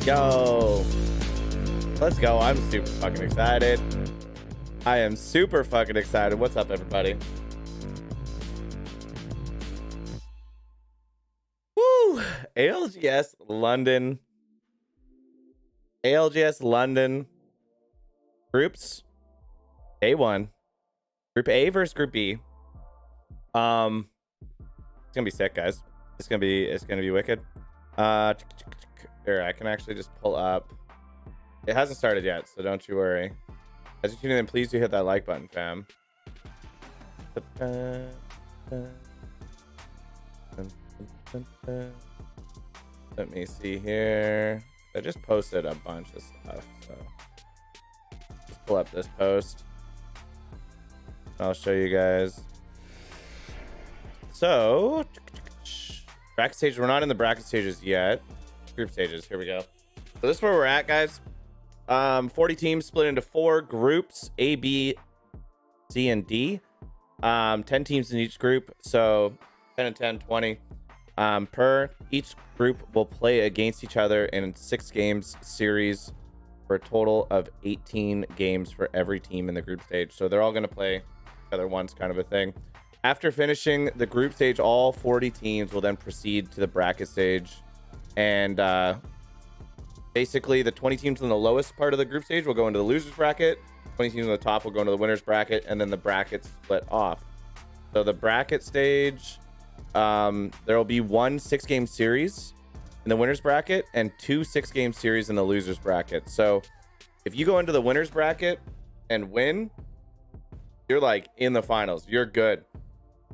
Yo, let's go. I'm super fucking excited. I am super fucking excited. What's up, everybody? Woo! ALGS London. ALGS London groups. A1. Group A versus Group B. It's gonna be sick, guys. It's gonna be wicked. Here, I can actually just pull up. It hasn't started yet, so don't you worry. As you tune in, please do hit that like button, fam. Let me see here. I just posted a bunch of stuff, so just pull up this post. I'll show you guys. So, bracket stage. We're not in the bracket stages yet. Group stages. Here we go. So this is where we're at, guys. 40 teams split into 4 groups: A, B, C, and D. 10 teams in each group, so 10 and 10, 20 per. Each group will play against each other in 6 games series for a total of 18 games for every team in the group stage. So they're all going to play each other once, kind of a thing. After finishing the group stage, all 40 teams will then proceed to the bracket stage. And basically, the 20 teams in the lowest part of the group stage will go into the losers bracket. 20 teams on the top will go into the winners bracket, and then the brackets split off. So the bracket stage, there will be 1 6-game series in the winners bracket and 2 6-game series in the losers bracket. So if you go into the winners bracket and win, you're like in the finals. You're good.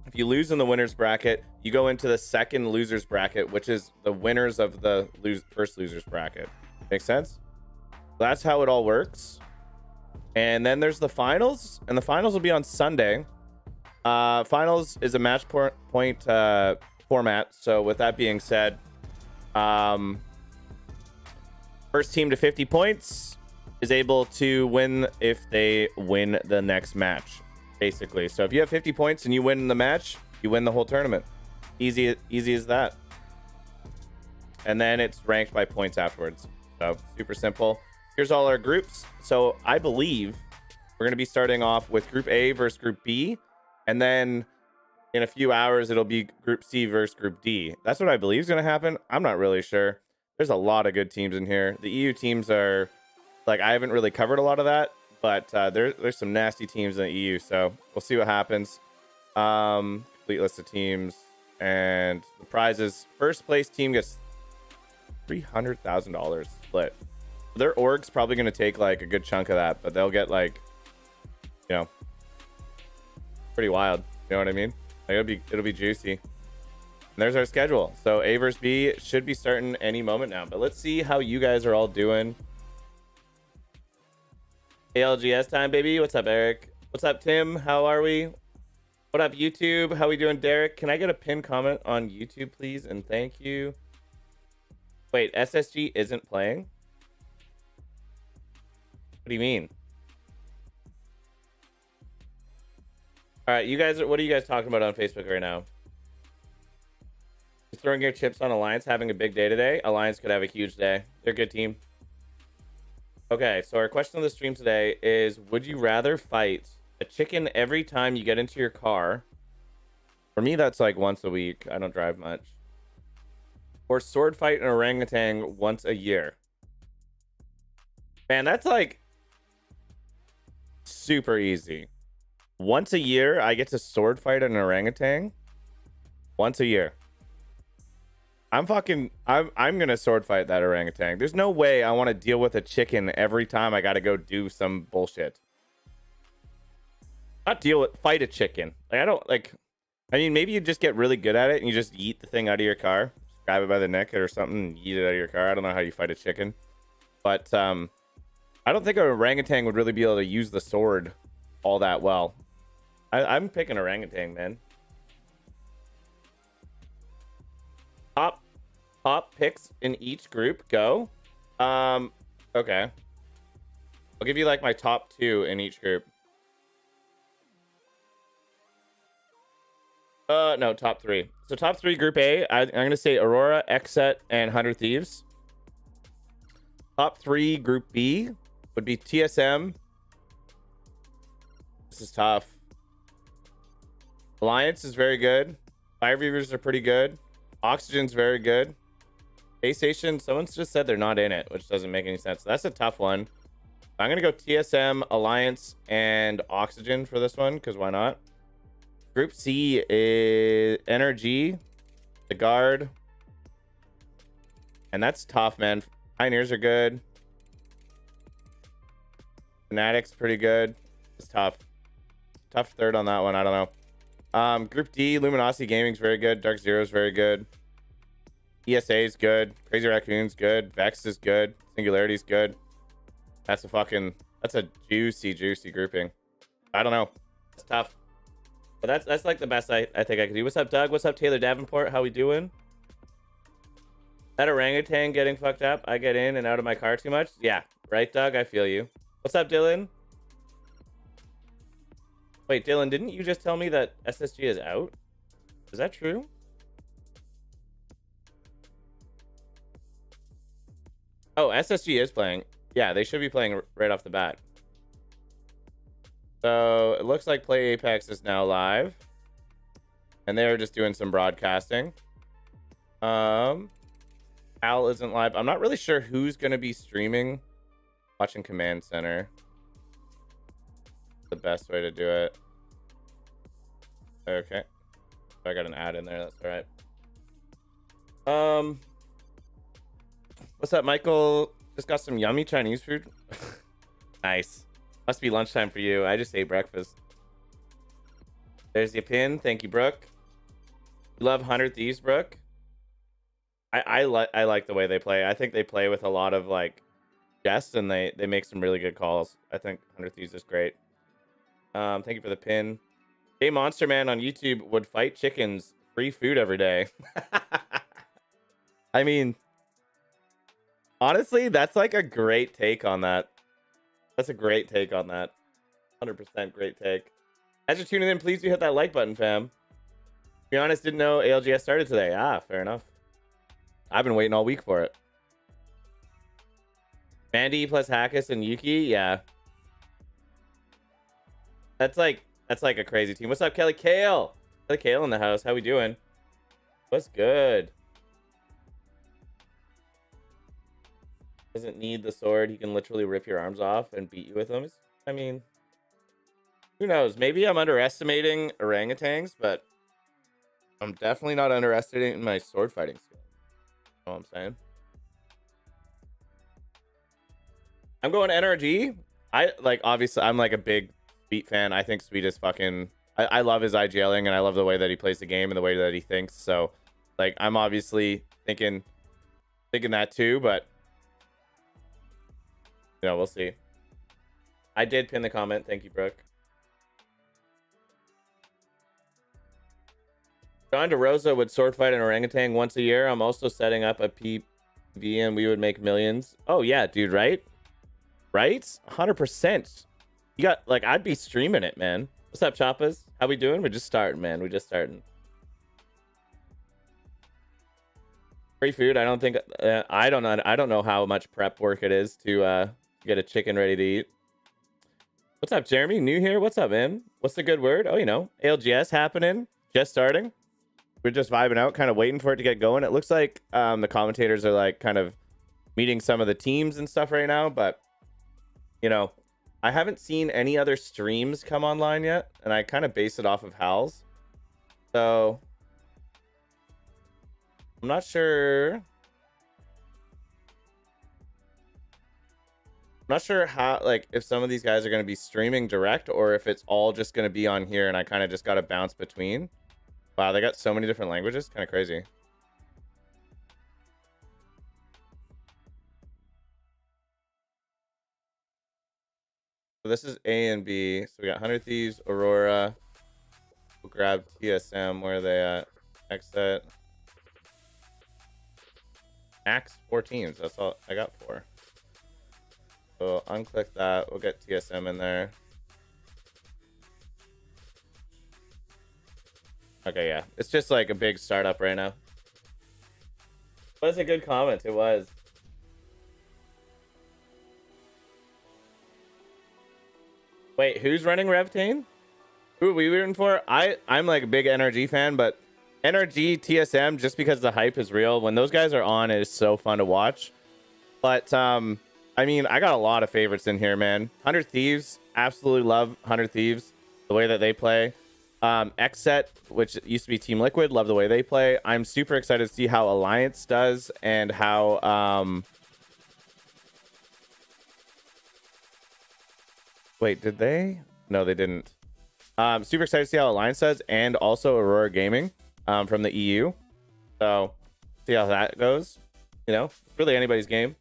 If you lose in the winners bracket, you go into the second losers bracket, which is the winners of the first losers bracket. Make sense? That's how it all works. And then there's the finals, and the finals will be on Sunday. Finals is a match point format. So with that being said, first team to 50 points is able to win if they win the next match, basically. So if you have 50 points and you win the match, you win the whole tournament. Easy as that. And then it's ranked by points afterwards. So super simple. Here's all our groups. So I believe we're going to be starting off with Group A versus Group B. And then in a few hours, it'll be Group C versus Group D. That's what I believe is going to happen. I'm not really sure. There's a lot of good teams in here. The EU teams are, like, I haven't really covered a lot of that. But there's some nasty teams in the EU. So we'll see what happens. Complete list of teams. And the prizes. First place team gets $300,000 split. Their org's probably going to take like a good chunk of that, but they'll get like, you know, pretty wild. You know what I mean? Like it'll be juicy. And there's our schedule. So A versus B should be starting any moment now. But let's see how you guys are all doing. ALGS time, baby. What's up, Eric? What's up, Tim? How are we? What up, YouTube? How we doing, Derek? Can I get a pinned comment on YouTube, please? And thank you. Wait, SSG isn't playing? What do you mean? All right, you guys, what are you guys talking about on Facebook right now? Just throwing your chips on Alliance having a big day today. Alliance could have a huge day. They're a good team. Okay, so our question of the stream today is, would you rather fight a chicken every time you get into your car? For me, that's like once a week. I don't drive much. Or sword fight an orangutan once a year. Man, that's like super easy. Once a year, I get to sword fight an orangutan. Once a year. I'm gonna sword fight that orangutan. There's no way I want to deal with a chicken every time I gotta go do some bullshit. Not fight a chicken. Like, I don't like. I mean, maybe you just get really good at it and you just yeet the thing out of your car, just grab it by the neck or something, and yeet it out of your car. I don't know how you fight a chicken, but I don't think an orangutan would really be able to use the sword all that well. I'm picking orangutan, man. Top picks in each group. Go. Okay. I'll give you like my top 2 in each group. No, top 3. So top 3 Group A, I'm gonna say Aurora, Exet, and 100 Thieves. Top 3 Group B would be TSM. This is tough. Alliance is very good. Fire Weavers are pretty good. Oxygen's very good. Space Station, someone's just said they're not in it, which doesn't make any sense. That's a tough one. I'm going to go TSM, Alliance, and Oxygen for this one, because why not? Group C is NRG, the Guard. And that's tough, man. Pioneers are good. Fanatics pretty good. It's tough. Tough third on that one. I don't know. Group D, Luminosity Gaming's very good. Dark Zero's very good. ESA is good. Crazy Raccoon's good. Vex is good. Singularity's good. That's a juicy grouping. I don't know. It's tough. But that's like the best I think I could do. What's up, Doug? What's up, Taylor Davenport? How we doing? That orangutan getting fucked up. I get in and out of my car too much. Yeah, right, Doug? I feel you. What's up, Dylan? Wait, Dylan, didn't you just tell me that SSG is out? Is that true? Oh, SSG is playing. Yeah, they should be playing right off the bat. So it looks like Play Apex is now live. And they're just doing some broadcasting. Al isn't live. I'm not really sure who's going to be streaming. Watching Command Center. The best way to do it. Okay. I got an ad in there. That's all right. What's up, Michael? Just got some yummy Chinese food. Nice. Must be lunchtime for you. I just ate breakfast. There's your pin. Thank you, Brooke. You love 100 Thieves, Brooke? I like the way they play. I think they play with a lot of like guests, and they make some really good calls. I think 100 Thieves is great. Thank you for the pin. Hey, Monster Man on YouTube would fight chickens. Free food every day. I mean, honestly, that's like a great take on that. That's a great take on that. 100% great take. As you're tuning in, please do hit that like button, fam. To be honest, didn't know ALGS started today. Ah, fair enough. I've been waiting all week for it. Mandy plus Hackus and Yuki, yeah. That's like a crazy team. What's up, Kelly Kale? Kelly Kale in the house. How we doing? What's good? Doesn't need the sword. He can literally rip your arms off and beat you with them. I mean, who knows? Maybe I'm underestimating orangutans, but I'm definitely not underestimating my sword fighting skill. You know what I'm saying? I'm going NRG. Obviously, I'm like a big Sweet fan. I think Sweet is fucking... I love his IGLing, and I love the way that he plays the game and the way that he thinks. So, like, I'm obviously thinking that too, but... You know, we'll see. I did pin the comment. Thank you, Brooke. John DeRosa would sword fight an orangutan once a year. I'm also setting up a PV and we would make millions. Oh, yeah, dude, right? Right? 100%. You got, like, I'd be streaming it, man. What's up, Choppas? How we doing? We're just starting, man. We're just starting. Free food. I don't think... I don't know how much prep work it is to get a chicken ready to eat. What's up, Jeremy? New here? What's up, man? What's the good word? Oh, you know, ALGS happening. Just starting. We're just vibing out, kind of waiting for it to get going. It looks like the commentators are like kind of meeting some of the teams and stuff right now, but you know, I haven't seen any other streams come online yet, and I kind of base it off of Hal's. So I'm not sure. I'm not sure how, like, if some of these guys are going to be streaming direct or if it's all just going to be on here and I kind of just got to bounce between. Wow, they got so many different languages. Kind of crazy. So this is A and B. So we got 100 Thieves, Aurora. We'll grab TSM. Where are they at? Exit. Max 4 teams. That's all I got 4. So unclick that. We'll get TSM in there. Okay, yeah. It's just like a big startup right now. But it's a good comment. It was. Wait, who's running Revtane? Who are we rooting for? I'm like a big NRG fan, but NRG TSM, just because the hype is real. When those guys are on, it is so fun to watch. But I mean, I got a lot of favorites in here, man. 100 Thieves, absolutely love 100 Thieves, the way that they play. Xset, which used to be Team Liquid, love the way they play. I'm super excited to see how Alliance does and how wait, did they? No, they didn't. Super excited to see how Alliance does, and also Aurora Gaming from the EU. So see how that goes. You know, it's really anybody's game.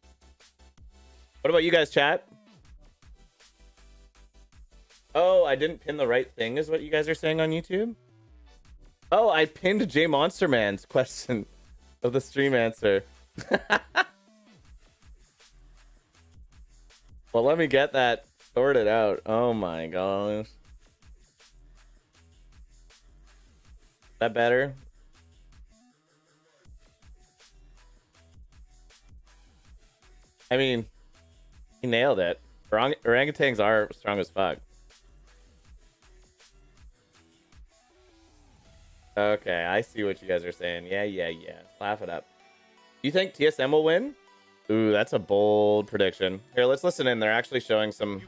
What about you guys, chat? Oh, I didn't pin the right thing, is what you guys are saying on YouTube? Oh, I pinned J Monster Man's question of the stream answer. Well, let me get that sorted out. Oh my gosh. That better? I mean, he nailed it. Orangutans are strong as fuck. Okay, I see what you guys are saying. Yeah. Laugh it up. You think TSM will win? Ooh, that's a bold prediction. Here, let's listen in. They're actually showing some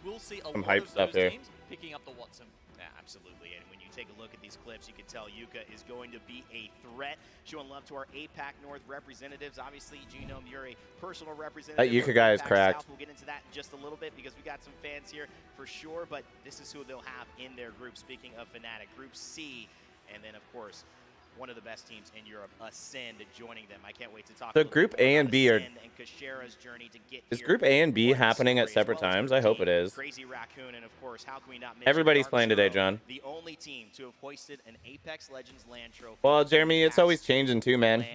hype stuff here. Picking up the Watson. Yeah, absolutely. And when you take a look at these clips, you can tell Yuka is going to be a threat. Showing love to our APAC North representatives. Obviously, Genome, you're a personal representative. That Yuka guy is cracked. South. We'll get into that in just a little bit because we got some fans here for sure. But this is who they'll have in their group. Speaking of Fnatic, Group C. And then, of course, one of the best teams in Europe, Ascend, joining them. I can't wait to talk. So Group A and B are. Is Group A and B happening at separate times? I hope it is. Crazy Raccoon, and of course, how can we not mention Everybody's playing today, John. The only team to have hoisted an Apex Legends LAN trophy. Well, Jeremy, it's always changing too, man.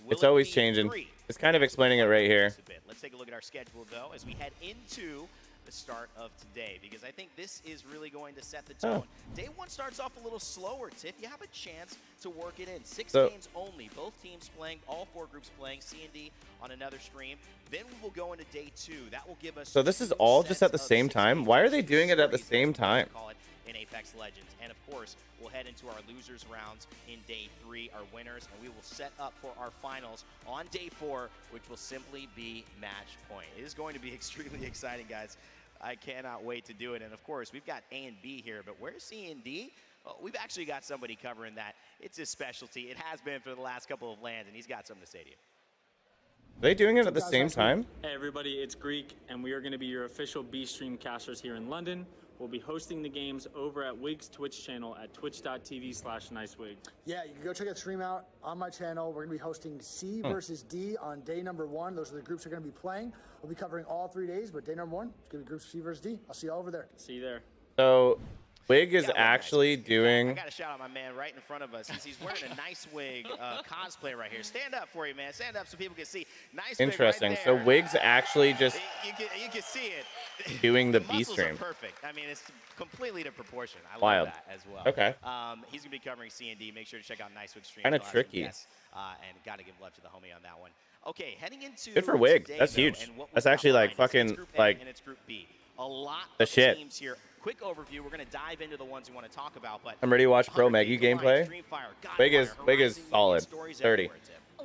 It's always changing. It's kind of explaining it right here. Let's take a look at our schedule, though, as we head into the start of today, because I think this is really going to set the tone. Day one starts off a little slower, Tiff. You have a chance to work it in. 6 games only. Both teams playing, all 4 groups playing, C&D on another stream. Then we will go into day 2. That will give us. So this is all just at the same time? Why are they doing it at the same time? Call it in Apex Legends. And of course, we'll head into our losers rounds in day 3, our winners, and we will set up for our finals on day 4, which will simply be match point. It is going to be extremely exciting, guys. I cannot wait to do it. And of course, we've got A and B here, but where's C and D? Well, we've actually got somebody covering that. It's his specialty. It has been for the last couple of lands, and he's got something to say to you. Are they doing it at the same time? Hey everybody, it's Greek, and we are going to be your official B stream casters here in London. We'll be hosting the games over at Wig's Twitch channel at twitch.tv/nicewig. Yeah, you can go check that stream out on my channel. We're going to be hosting C versus D on day number 1. Those are the groups we're going to be playing. We'll be covering all 3 days, but day number 1, it's going to be groups C versus D. I'll see you all over there. See you there. So Wig is actually doing. I got to shout out my man right in front of us. He's wearing a Nice Wig cosplay right here. Stand up for you, man. Stand up so people can see. Nice. Interesting. Wig right so Wig's actually just. You can see it. Doing the B stream. Are perfect. I mean, it's completely to proportion. I Wild. love that as well. Okay. He's gonna be covering C&D. Make sure to check out Nice Wig stream. Kind of tricky. Yes. And got to give love to the homie on that one. Okay, heading into. Good for Wig. Today, That's though, huge. That's actually like fucking like. And it's Group B. A lot the of shit. teams here. Quick overview. We're going to dive into the ones we want to talk about. But I'm ready to watch Pro Maggie gameplay. Wig is solid. 30.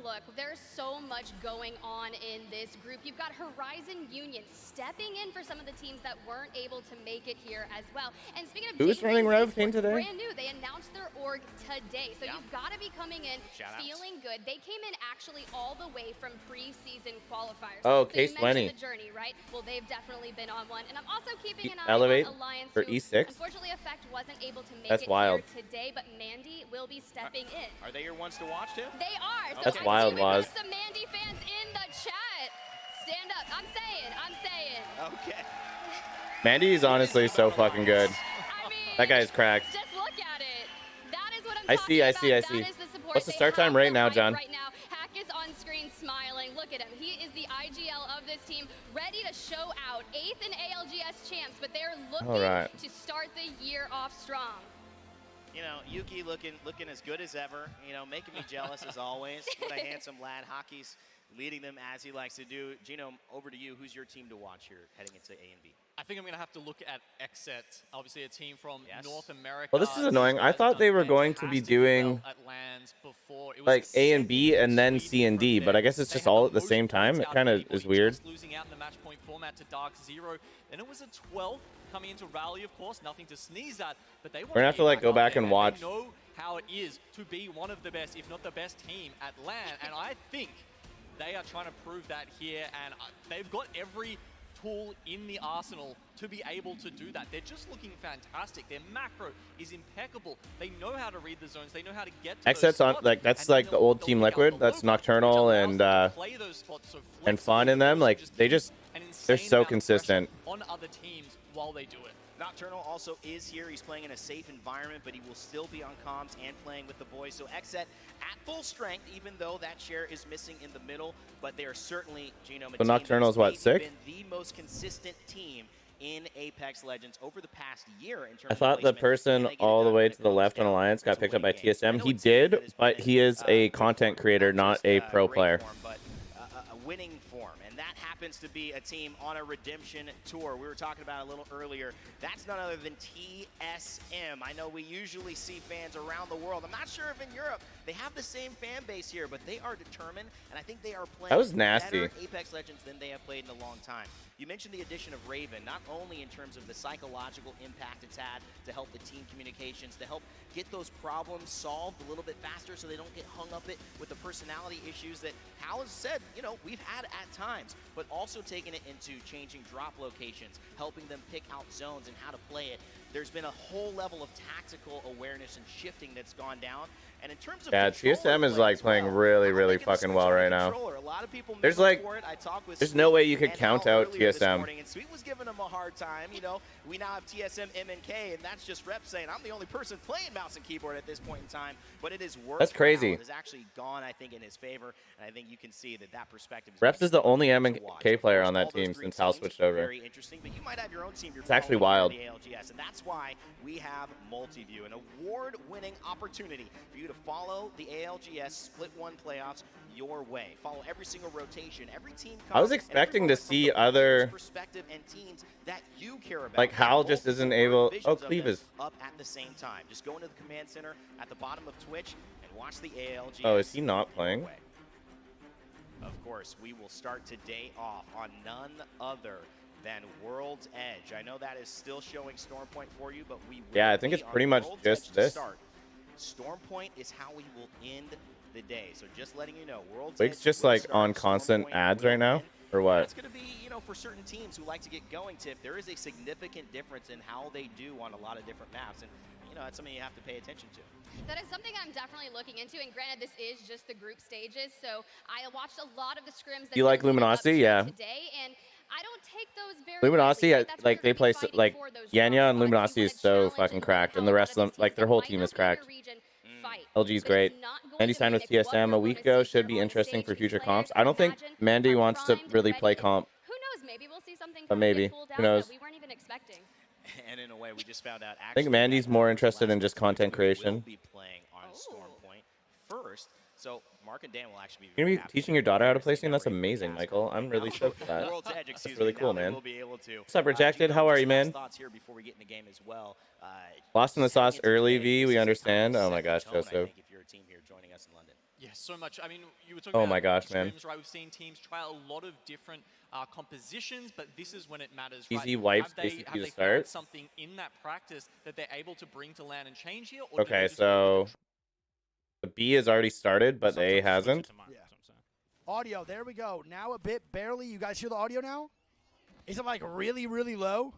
Look, there's so much going on in this group. You've got Horizon Union stepping in for some of the teams that weren't able to make it here as well. And speaking of who's running Revtane today? Brand new. They announced their org today. So you've got to be coming in feeling good. They came in actually all the way from preseason qualifiers. Oh, so Case 20. The journey, right? Well, they've definitely been on one. And I'm also keeping an eye Elevate on Alliance for E6. Unfortunately, Effect wasn't able to make That's it wild. here today, but Mandy will be stepping in. Are they your ones to watch too? They are. So That's wild, Waz. Some Mandy fans in the chat. Stand up. I'm saying. Okay. Mandy is honestly so fucking good. I mean, That guy is cracked. just look at it. That is what I'm I talking see. about. That is the support What's the they start time have right now, right John? Right now, Hack is on screen smiling. Look at him. He is the IGL of this team, ready to show out. 8th in ALGS champs, but they're looking to start the year off strong. You know, Yuki looking as good as ever. You know, making me jealous as always. What a handsome lad. Hockey's leading them as he likes to do. Gino, over to you. Who's your team to watch here heading into A and B? I think I'm going to have to look at XSET, obviously a team from North America. Well, this is annoying. I thought they were going to be doing like A and B and then C and D, but I guess it's just all at the same time. It kind of is weird. Losing out in the match point format to Dark Zero. Then it was a 12 coming into Rally, of course. Nothing to sneeze at, but they We're gonna have to like go back and watch. They know how it is to be one of the best, if not the best team at LAN, and I think they are trying to prove that here, and they've got every tool in the arsenal to be able to do that. They're just looking fantastic. Their macro is impeccable. They know how to read the zones. They know how to get to XSET's on like that's like the old Team Liquid. That's Nocturnal and Fun in them. Like they're so consistent. On other teams while they do it. Nocturnal also is here. He's playing in a safe environment, but he will still be on comms and playing with the boys. So XSET at full strength, even though that share is missing in the middle, but they are certainly, Gino, so Nocturnal is what, 6? Been the most consistent team in Apex Legends over the past year. In terms I thought the person all the way to the left on Alliance got picked up by TSM. He did, but he is a content creator, not a pro player. But a winning form, and that happens to be a team on a redemption tour. We were talking about it a little earlier. That's none other than TSM. I know we usually see fans around the world. I'm not sure if in Europe they have the same fan base here, but they are determined, and I think they are playing that was nasty. better Apex Legends than they have played in a long time. You mentioned the addition of Raven, not only in terms of the psychological impact it's had to help the team communications, to help get those problems solved a little bit faster so they don't get hung up with the personality issues that Hal has said, you know, we've had at times, but also taking it into changing drop locations, helping them pick out zones and how to play it. There's been a whole level of tactical awareness and shifting that's gone down. And in terms of TSM is like playing really fucking well right now. A lot of people there's like, there's no way you could count out TSM. And Sweet was giving them a hard time. You know, we now have TSM MNK, and that's just Rep saying I'm the only person playing mouse and keyboard at this point in time. But it is worked. That's crazy. It has actually gone, I think, in his favor, and I think you can see that perspective. Reps is the only MNK player on that team since Hal switched over. Very interesting, but you might have your own team. It's actually wild. The ALGS, and that's why we have Multiview, an award-winning opportunity for you to follow the ALGS Split 1 playoffs your way. Follow every single rotation, every team. I was expecting to see other perspective and teams that you care about. Like Hal just isn't able. Oh, Cleve is up at the same time. Just go into the command center at the bottom of Twitch and watch the ALGS. Oh, is he not playing? Of course, we will start today off on none other than World's Edge. I know that is still showing Stormpoint for you, but I think it's pretty much just this. Stormpoint is how we will end the day. So just letting you know, World's Edge just like on constant ads right now, or what? It's going to be, you know, for certain teams who like to get going, Tiff, there is a significant difference in how they do on a lot of different maps, and you know, that's something you have to pay attention to. That is something I'm definitely looking into, and granted, this is just the group stages, so I watched a lot of the scrims. That you like Luminosity? Yeah. Today, and I don't take those very Luminosity, like they play like Yanya and Luminosity is so fucking cracked, and the rest of them, like their whole team is cracked. LG's great. Mandy signed with TSM a week ago. Should be interesting for future comps. I don't think Mandy wants to really play comp. Who knows? Maybe we'll see something. But maybe. Who knows? We weren't even expecting. And in a way, we just found out. I think Mandy's more interested in just content creation. Will be playing on Stormpoint first. So Mark and Dan will actually be. You're gonna be teaching your daughter how to play Steam? That's amazing, Michael. I'm really stoked for that. That's really cool, man. What's up, Rejected? How are you, man? Lost in the sauce early, V. We understand. Oh my gosh, Joseph. If you're a team here joining us in London. Yeah, so much. I mean, you were talking oh about my gosh, man. Right? We've seen teams try a lot of different compositions, but this is when it matters. Easy wipes basically to start. Something in that practice that they're able to bring to LAN and change here. Okay, so the B has already started, but the A hasn't. Yeah. Audio, there we go. Now a bit, barely. You guys hear the audio now? Is it like really low?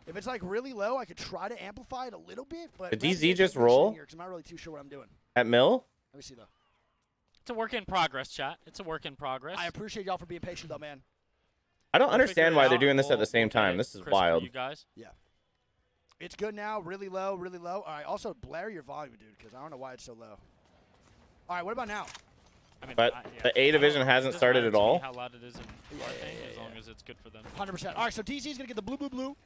If it's like really low, I could try to amplify it a little bit, but did DZ just roll? I'm not really too sure what I'm doing. At Mill? Let me see though. It's a work in progress, chat. It's a work in progress. I appreciate y'all for being patient though, man. I don't understand why they're doing this at the same time. This is wild. You guys. Yeah. It's good now, really low, really low. All right, also blare your volume, dude, because I don't know why it's so low. All right, what about now? I mean, but the A division hasn't started at all. How loud it is in our thing, as long as it's good for them. 100%. All right, so DZ is going to get the blue.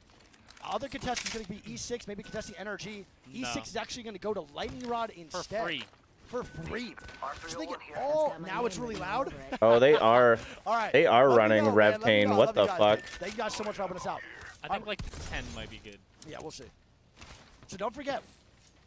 Other contestant is going to be E6, maybe contesting NRG. E6 is actually going to go to Lightning Rod instead. For free. for free. Just think it all. Now it's really loud. Oh, they are. All right. They are Let me running know, man. Let me Revtane. know. What Love you the guys, fuck? man. Thank you guys so much for helping us out. I think like 10 might be good. Yeah, we'll see. So don't forget,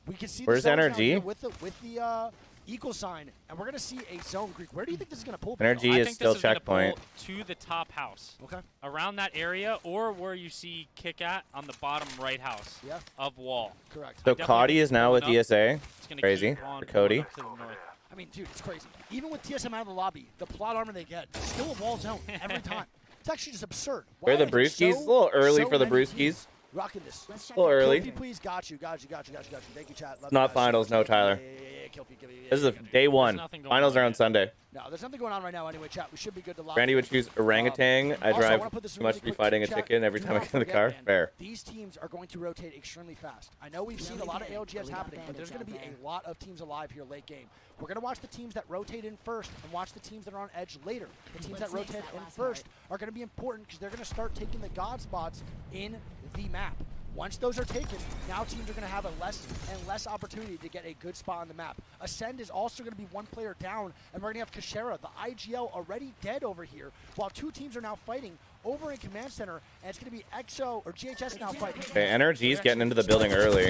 we can see Where's the zones now Energy? here with the equal sign, and we're gonna see a zone Greek. Where do you think this is gonna pull? Energy I is think still this is gonna checkpoint. pull to the top house. Okay. Around that area, or where you see kick at on the bottom right house of wall. Correct. So Definitely Cody is now with pulling up. DSA. It's gonna Crazy keep on for Cody. pulling up to the north. I mean, dude, it's crazy. Even with TSM out of the lobby, the plot armor they get is still a wall zone every time. It's actually just absurd. Where the Brewskis? A little early for the Brewskis. Rocking this. A little early. Kilfie, please. Got you. Thank you, chat. Love Not you guys. finals, no Tyler. Yeah, Kilfie, This is day one. nothing going Finals on are on yet. Sunday. No, there's nothing going on right now anyway, chat. We should be good to lock Randy in. would choose orangutan. I Also, drive wanna put this too much really to be quick fighting a chat. chicken every Do time I not get in the forget, car. man, Fair. These teams are going to rotate extremely fast. I know we've seen a lot of ALGS happening, but there's going to be a lot of teams alive here late game. We're going to watch the teams that rotate in first and watch the teams that are on edge later. The teams that rotate in first are going to be important because they're going to start taking the god spots in the map. Once those are taken, now teams are going to have a less and less opportunity to get a good spot on the map. Ascend is also going to be one player down, and we're going to have Kashera, the IGL, already dead over here, while two teams are now fighting over in Command Center, and it's going to be EXO or GHS now fighting. Okay, NRG's getting into the building early.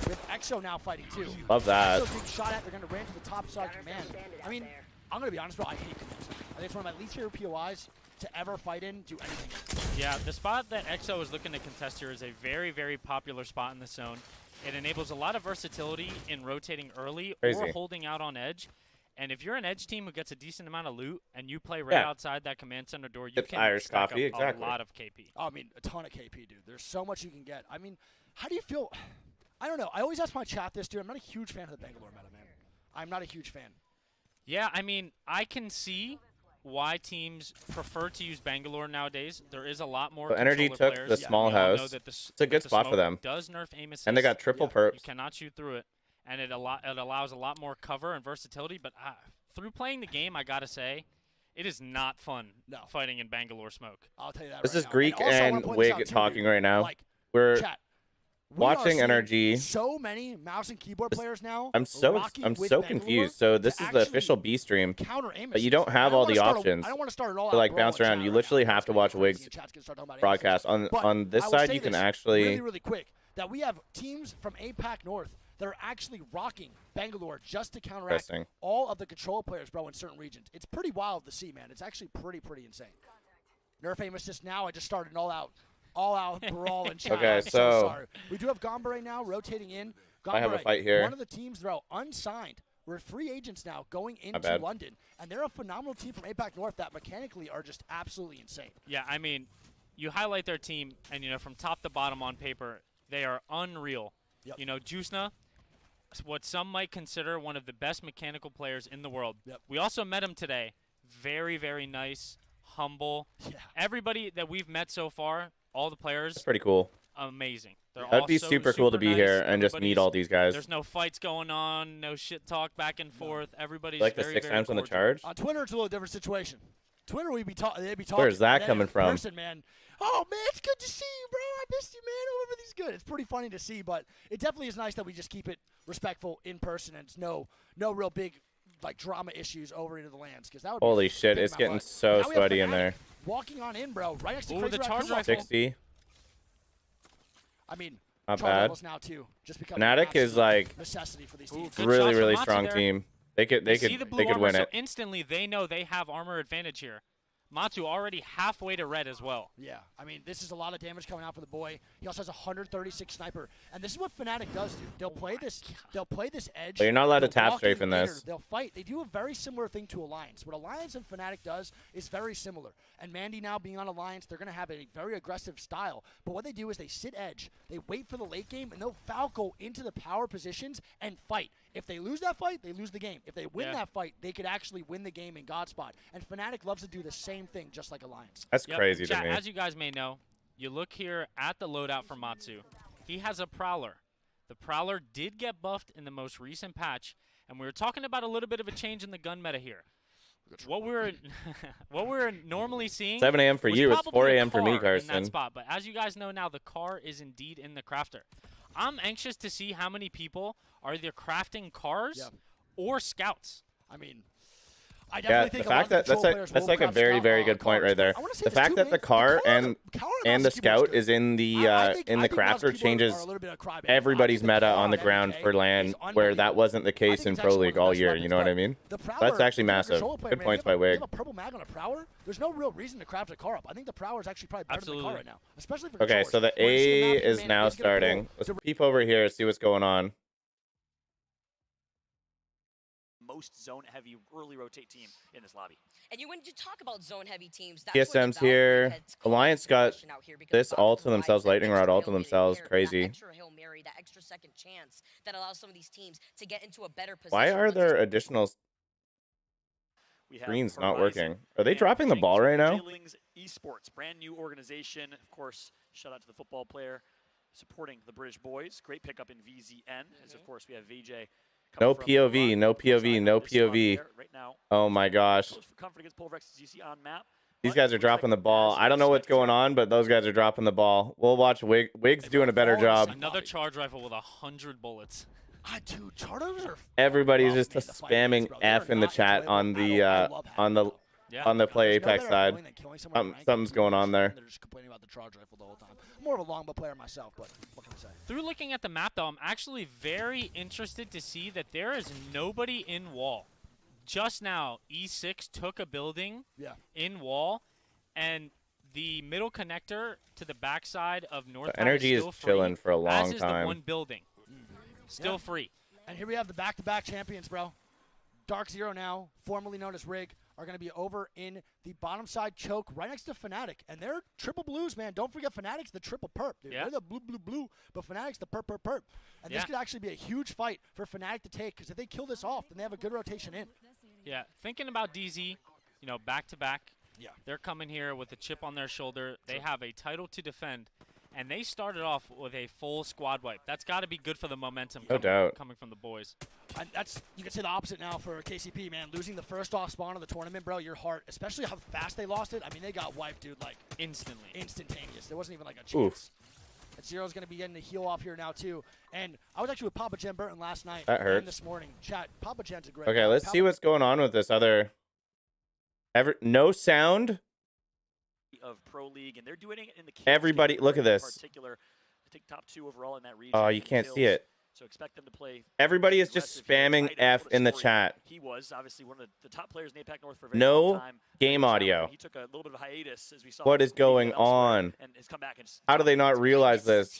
With EXO now fighting too. Love that. EXO being shot at, they're going to ran to the top side Command. I mean, I'm going to be honest, bro, I hate Command Center. I think it's one of my least favorite POIs to ever fight in, do anything. Yeah, the spot that EXO is looking to contest here is a very, very popular spot in the zone. It enables a lot of versatility in rotating early or holding out on edge. And if you're an edge team who gets a decent amount of loot and you play right outside that command center door, you can Irish stack coffee, up a lot of KP. Oh, I mean, a ton of KP, dude. There's so much you can get. I mean, how do you feel? I don't know. I always ask my chat this, dude. I'm not a huge fan of the Bangalore meta, man. I'm not a huge fan. Yeah, I mean, I can see why teams prefer to use Bangalore nowadays. There is a lot more. So Energy took players. the small house. It's a good spot for them. Does nerf aim assist. And they got triple perps. You cannot shoot through it, and it allows a lot more cover and versatility. But through playing the game, I gotta say, it is not fun fighting in Bangalore smoke. I'll tell you that. This right is now. Greek and Wig talking right now. Like, We're chat, watching Energy. So many mouse and keyboard players now. I'm so Bangalore confused. So this is the official B stream, but you don't have all the options I don't want to start it all to like out bounce around. You literally have to watch Wig's broadcast. On this side, you can actually really quick that we have teams from APAC North that are actually rocking Bangalore just to counteract all of the control players, bro, in certain regions. It's pretty wild to see, man. It's actually pretty insane. Nerf aim assist now. I just started an all-out brawl in chat. Okay, I'm so sorry. We do have Gombre now rotating in. Gombre, I have a fight here. One of the teams, though, unsigned. We're free agents now going into London, and they're a phenomenal team from APAC North that mechanically are just absolutely insane. Yeah, I mean, you highlight their team, and you know, from top to bottom on paper, they are unreal. Yep. You know, Jusna, what some might consider one of the best mechanical players in the world. Yep. We also met him today. Very, very nice, humble. Yeah. Everybody that we've met so far, all the players, That's pretty cool. amazing. They're That'd all be super cool to be nice. here and just meet all these guys. There's no fights going on, no shit talk back and forth. Everybody's Like the very, 6 very times on the cordial. charge. On Twitter, it's a little different situation. Twitter, they'd be talking. Where's that and then coming in from? Person, man. Oh man, it's good to see you, bro. I missed you, man. Everything's good. It's pretty funny to see, but it definitely is nice that we just keep it respectful in person and it's no real big like drama issues over into the lands because that would. Holy be shit! It's getting so sweaty in there. Walking on in, bro. Right next to Ooh, Crazy the Raccoon charge rifle. 60. I mean, Not charge bad. levels now too. Just because Fnatic is like necessity for these teams. Good really shots from Matsu strong there. team. They could See the blue they could armor, win so it. instantly they know they have armor advantage here. Matsu already halfway to red as well. Yeah, I mean, this is a lot of damage coming out for the boy. He also has a 136 sniper, and this is what Fnatic does, dude. They'll play this. They'll play this edge. But you're not allowed to they'll tap walk strafe in later, this. They'll fight. They do a very similar thing to Alliance. What Alliance and Fnatic does is very similar. And Mandy now being on Alliance, they're going to have a very aggressive style. But what they do is they sit edge. They wait for the late game, and they'll Falco into the power positions and fight. If they lose that fight, they lose the game. If they win that fight, they could actually win the game in Godspot. And Fnatic loves to do the same thing, just like Alliance. That's crazy to Chat, me. as you guys may know, you look here at the loadout for Matsu. He has a Prowler. The Prowler did get buffed in the most recent patch, and we were talking about a little bit of a change in the gun meta here. What we're normally seeing 7 a.m. for was you. It's probably 4 a a.m. for me, car in that Carson. spot, but as you guys know now, the car is indeed in the crafter. I'm anxious to see how many people are either crafting cars or scouts. I mean, I definitely think the fact that that's like a very good point right there. The fact that the car and the scout is in the crafter changes everybody's meta on the ground for LAN, where that wasn't the case in Pro League all year. You know what I mean? That's actually massive. Good points by Wig. A purple mag on a Prowler. There's no real reason to craft a car up. I think the Prowler is actually probably better than the car right now, especially for Okay, so the A is now starting. Let's peep over here, see what's going on. Most zone-heavy early rotate team in this lobby. And when you talk about zone-heavy teams, TSM's here. Alliance got this all to themselves, Lightning Rod all to themselves. Crazy. That extra Hail Mary, that extra second chance that allows some of these teams to get into a better position. Why are there additional screens not working? Are they dropping the ball right now? Esports, brand new organization. Of course, shout out to the football player supporting the British boys. Great pickup in VZN. As of course we have VJ. No POV, no POV, no POV. Oh my gosh. These guys are dropping the ball. I don't know what's going on, but those guys are dropping the ball. We'll watch Wig. Wig's doing a better job. Another charge rifle with 100 bullets. Dude, charge rifles are everybody's just spamming F in the chat on the Play Apex side. Something's going on there. They're just complaining about the charge rifle the whole time. I'm more of a longbow player myself, but what can I say? Through looking at the map, though, I'm actually very interested to see that there is nobody in wall. Just now, E6 took a building in wall, and the middle connector to the backside of North Energy is chilling for a long as is time. The one building. Still free. And here we have the back-to-back champions, bro. Dark Zero now, formerly known as Rig, are going to be over in the bottom side choke right next to Fnatic. And they're triple blues, man. Don't forget Fnatic's the triple perp. Dude. They're the blue, but Fnatic's the perp. And this could actually be a huge fight for Fnatic to take, because if they kill this off, then they have a good rotation in. Yeah, thinking about DZ, back-to-back. Yeah. They're coming here with a chip on their shoulder. They have a title to defend. And they started off with a full squad wipe. That's got to be good for the momentum coming from the boys. And you can say the opposite now for KCP, man. Losing the first off spawn of the tournament, bro, your heart, especially how fast they lost it. I mean, they got wiped, dude, like instantly. Instantaneous. There wasn't even like a chance. And Zero's going to be getting the heal off here now, too. And I was actually with Papa Jen Burton last night. That hurt. And this morning. Chat, Papa Jen's a great Okay, guy. let's see what's going on with this other... No sound? Of Pro League, and they're doing it in the everybody look at this. Particular, I think top 2 overall in that region. Oh, you can't see it. So expect them to play. Everybody is just spamming F in the chat. He was obviously one of the top players in APAC North for a very long time. No game audio. He took a little bit of a hiatus, as we saw. What is going on? And has come back and how do they not realize this?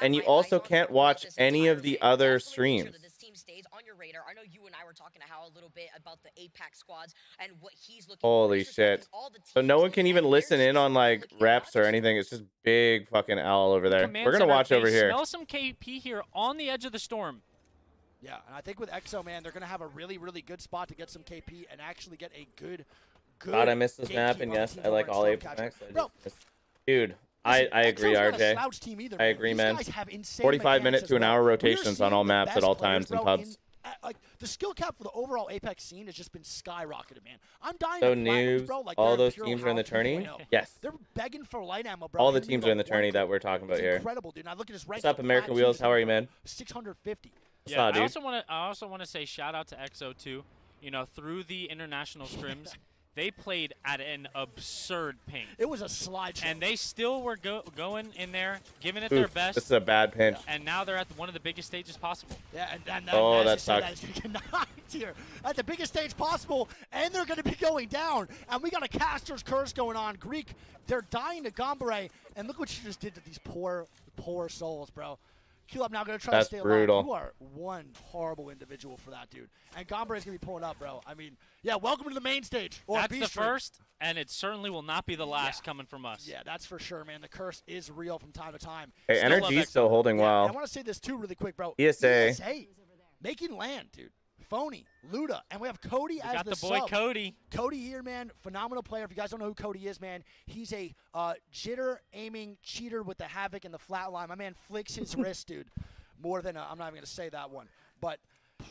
And you also can't watch any of the other streams. Stays on your radar. I know you and I were talking to Hal a little bit about the APAC squads and what he's looking Holy shit. So no one can even listen in on like reps or anything. It's just big fucking owl over there. We're going to watch over here. Smell some KP here on the edge of the storm. Yeah, and I think with EXO, man, they're going to have a really, really good spot to get some KP and actually get a good God, I missed this map, and yes, I like all Apex. Dude, I agree, RJ. I agree, man. 45 minute to an hour rotations on all maps at all times in pubs. Like the skill cap for the overall Apex scene has just been skyrocketed, man. I'm dying. So noobs, bro. Like all those teams are in the tourney. Yes. They're begging for light ammo, bro. All the teams are in the tourney that we're talking about here. Incredible, dude. Now look at his rank. What's up, American Wheels? How are you, man? 650. Yeah, I also want to say shout out to EXO too. Through the international scrims. They played at an absurd pace. It was a slideshow. And they still were going in there, giving it their best. This is a bad pinch. And now they're at one of the biggest stages possible. Yeah, and that sucks. Here at the biggest stage possible, and they're going to be going down. And we got a caster's curse going on. Greek, they're dying to Gombare, and look what you just did to these poor souls, bro. Q-Up now going to try to stay alive. You are one horrible individual for that, dude. And Gombre is going to be pulling up, bro. I mean, yeah, welcome to the main stage. That's the first, and it certainly will not be the last coming from us. Yeah, that's for sure, man. The curse is real from time to time. Hey, Energy's still holding well. I want to say this, too, really quick, bro. ESA. Making land, dude. Phony, Luda, and we have Cody as the boy sub. Cody. Cody here, man, phenomenal player. If you guys don't know who Cody is, man, he's a jitter aiming cheater with the Havoc and the flatline. My man flicks his wrist, dude. More than I'm not even gonna say that one, but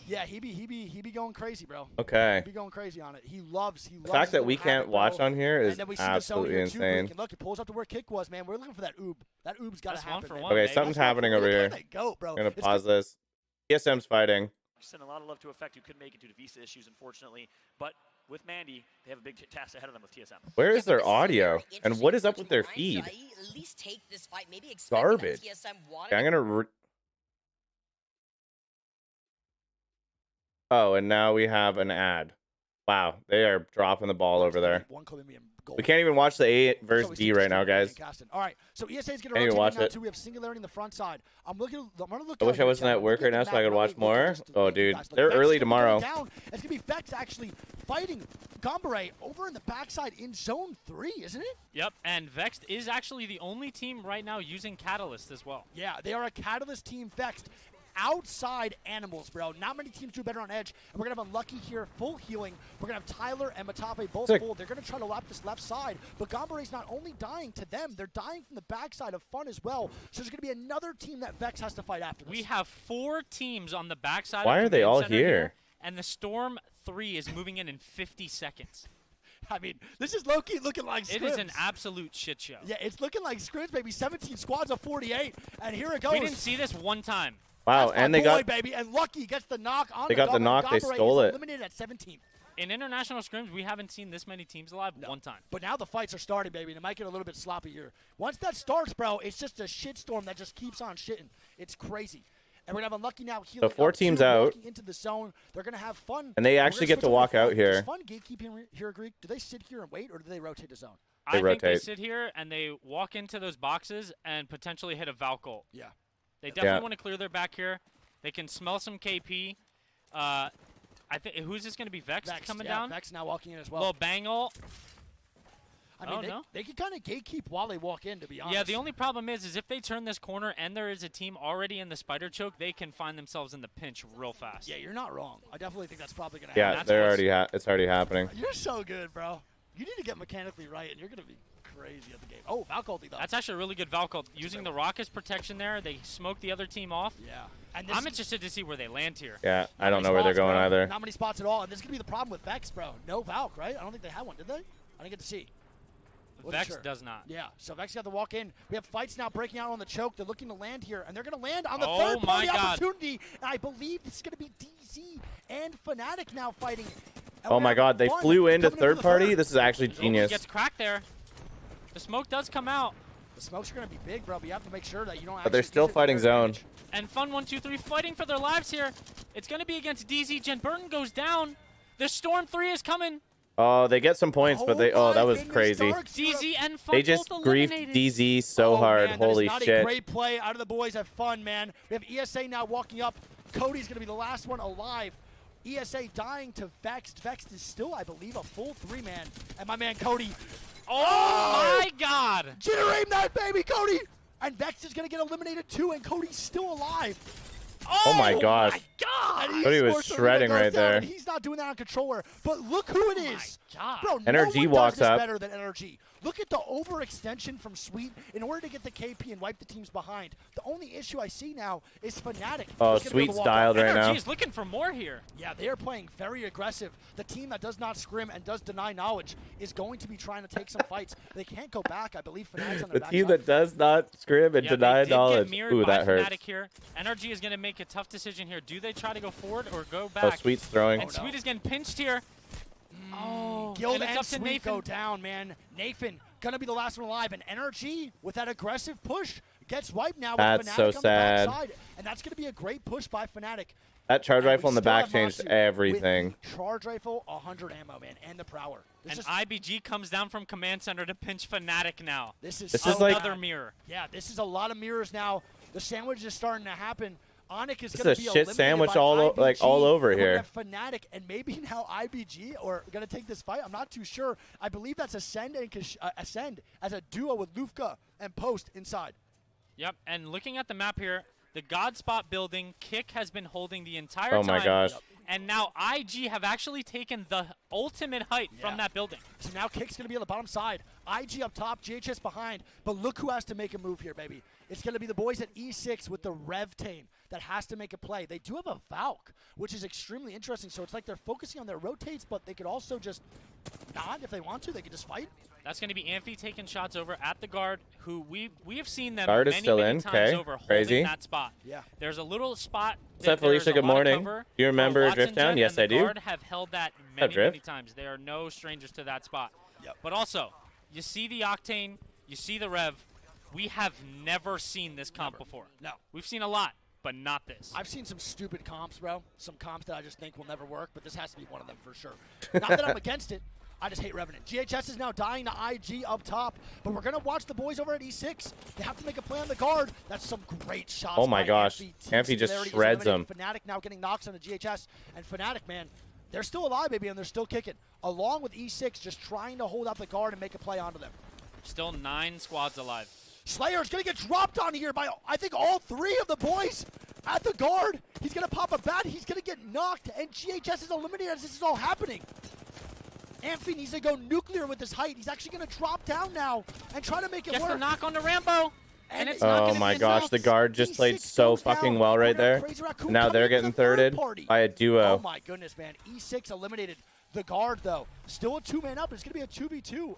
yeah, he be going crazy, bro. Okay. He be going crazy on it. He loves. The fact that we can't watch on here is absolutely insane. And look, it pulls up to where Kick was, man. We're looking for that oob. That oob's gotta happen. Okay, something's happening over here. Go, bro. I'm gonna pause this. TSM's fighting. Send a lot of love to Effect, who couldn't make it due to visa issues, unfortunately. But with Mandy, they have a big task ahead of them with TSM. Where is their audio? And what is up with their feed? At least take this fight, maybe Garbage. TSM Okay, I'm gonna. Oh, and now we have an ad. Wow, they are dropping the ball over there. We can't even watch the A versus D right now, guys. All right, so ESA is going Can't even to watch rotate now it. too. We have Singularity in the front side. I'm gonna look. I wish I wasn't at work right now so I could watch more. Oh, dude, they're early tomorrow. It's going to be Vex actually fighting Gombare over in the backside in zone 3, isn't it? Yep, and Vexed is actually the only team right now using Catalyst as well. Yeah, they are a Catalyst team, Vexed. Outside animals, bro. Not many teams do better on edge. And we're going to have Unlucky here, full healing. We're going to have Tyler and Matape both full. They're going to try to lap this left side. But Gombare's not only dying to them, they're dying from the backside of Fun as well. So there's going to be another team that Vex has to fight after this. We have 4 teams on the backside. Why are they all here? And the Storm 3 is moving in 50 seconds. I mean, this is low-key looking like scrims. It is an absolute shit show. Yeah, it's looking like scrims, baby. 17 squads of 48. And here it goes. We didn't see this one time. Wow, and they got baby, and Lucky gets the knock on. They got the knock. They stole it. Eliminated at 17. In international scrims, we haven't seen this many teams alive one time. But now the fights are starting, baby, and it might get a little bit sloppy here. Once that starts, bro, it's just a shitstorm that just keeps on shitting. It's crazy. And we're gonna have Unlucky now healing. So 4 teams out. Into the zone. They're gonna have fun. And they actually get to walk out here. Does Fun gatekeeping here, Greek? Do they sit here and wait, or do they rotate the zone? I think they sit here and they walk into those boxes and potentially hit a Valk ult. Yeah. They definitely want to clear their back here. They can smell some KP. I think who's this going to be? Vex coming down. Vex now walking in as well. Little bang ult. I mean, they can kind of gatekeep while they walk in, to be honest. Yeah, the only problem is if they turn this corner and there is a team already in the spider choke, they can find themselves in the pinch real fast. Yeah, you're not wrong. I definitely think that's probably going to happen. Yeah, they're already. It's already happening. You're so good, bro. You need to get mechanically right, and you're going to be crazy at the game. Oh, Valk ulti, though. That's actually a really good Valk ult. Using the rocket's protection there, they smoke the other team off. Yeah. And I'm interested to see where they land here. Yeah, I don't know where they're going either. Not many spots at all, and this could be the problem with Vex, bro. No Valk, right? I don't think they had one, did they? I didn't get to see. Vex does not. Yeah, so Vex got to walk in. We have fights now breaking out on the choke. They're looking to land here, and they're going to land on the third party opportunity. And I believe this is going to be DZ and Fnatic now fighting. And oh my God, they flew into third party. This is actually genius. Gets cracked there. The smoke does come out. The smokes are going to be big, bro, but you have to make sure that you don't But they're still fighting zone. And Fun 123 fighting for their lives here. It's going to be against DZ. Jen Burton goes down. The Storm 3 is coming. Oh, they get some points, but they that was crazy. DZ and Fun they just griefed DZ so hard. Man, holy not shit. A great play out of the boys. Have fun, man. We have ESA now walking up. Cody's going to be the last one alive. ESA dying to Vex. Vex is still, I believe, a full 3-man. And my man Cody. Oh my God! Jitter aim that baby, Cody! And Vex is gonna get eliminated too, and Cody's still alive. Oh my gosh. My God! Cody was shredding right there. He's not doing that on controller, but look who it is. Bro, NRG no one walks does this up. better than NRG. Look at the overextension from Sweet in order to get the KP and wipe the teams behind. The only issue I see now is Fnatic. Oh, Sweet's dialed right now. NRG is looking for more here. Yeah, they are playing very aggressive. The team that does not scrim and does deny knowledge is going to be trying to take some fights. They can't go back. I believe Fnatic's on the their team that does not scrim and deny knowledge. Ooh, that hurts. Fnatic here. NRG is going to make a tough decision here. Do they try to go forward or go back? Oh, Sweet's throwing. And Sweet is getting pinched here. Oh, Guild and it's up to Sweet Nathan. go down, man. Nathan gonna be the last one alive, and NRG with that aggressive push gets wiped now. That's with Fnatic so on sad. The backside, and that's gonna be a great push by Fnatic. That charge rifle in the still back have changed Masu everything. with charge rifle, 100 ammo, man, and the Prowler. And IBG comes down from command center to pinch Fnatic now. This is another mirror. Yeah, this is a lot of mirrors now. The sandwich is starting to happen. Onyx is This going is to a be shit eliminated sandwich by all IBG, all over and here. We're gonna have Fnatic, and maybe now IBG are going to take this fight. I'm not too sure. I believe that's Ascend and Ascend as a duo with Lufka and Post inside. Yep, and looking at the map here, the God Spot building, Kick has been holding the entire time. Oh my gosh. And now IG have actually taken the ultimate height from that building. So now Kick's going to be on the bottom side IG up top, GHS behind, but look who has to make a move here, baby. It's going to be the boys at E6 with the Rev team that has to make a play. They do have a Valk, which is extremely interesting, so it's like they're focusing on their rotates, but they could also just not if they want to. They could just fight. That's going to be Amphi taking shots over at the guard, who we have seen them Guard is many, still many in. times Okay, over crazy. holding that spot. Yeah. There's a little spot. What's up, Felicia? Good morning. Do you remember Drift Down? Yes, I do. Guard have held that many, many times. They are no strangers to that spot. Yep. But also, you see the Octane, you see the Rev. We have never seen this comp before. No. We've seen a lot, but not this. I've seen some stupid comps, bro. Some comps that I just think will never work, but this has to be one of them for sure. Not that I'm against it. I just hate Revenant. GHS is now dying to IG up top, but we're going to watch the boys over at E6. They have to make a play on the guard. That's some great shots. Oh my gosh. Amphi just shreds them. Fnatic now getting knocks on the GHS. And Fnatic, man, they're still alive, baby, and they're still kicking. Along with E6, just trying to hold out the guard and make a play onto them. Still 9 squads alive. Slayer's going to get dropped on here by, I think, all 3 of the boys at the guard. He's going to pop a bat. He's going to get knocked, and GHS is eliminated as this is all happening. Amphi needs to go nuclear with his height. He's actually going to drop down now and try to make it Gets work. the knock on the Rambo. And it's oh my gosh, the guard just played so fucking well right there. Now they're getting thirded by a duo. Oh my goodness, man. E6 eliminated the guard, though. Still a 2-man up. It's going to be a 2v2.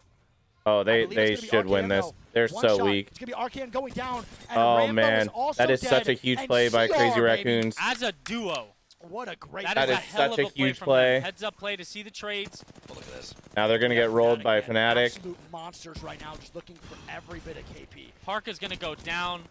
Oh, they should win this. They're so weak. It's going to be Arcan going down. And Oh Rambo man, is also that is dead. such a huge And play by CR, Crazy baby. Raccoons. As a duo. What a great That is is a hell such of a a play huge from play. them. Heads up play to see the trades. Look at this. Now they're gonna get rolled by man. Fnatic. Absolute monsters right now, just looking for every bit of KP. Parker's going to go down.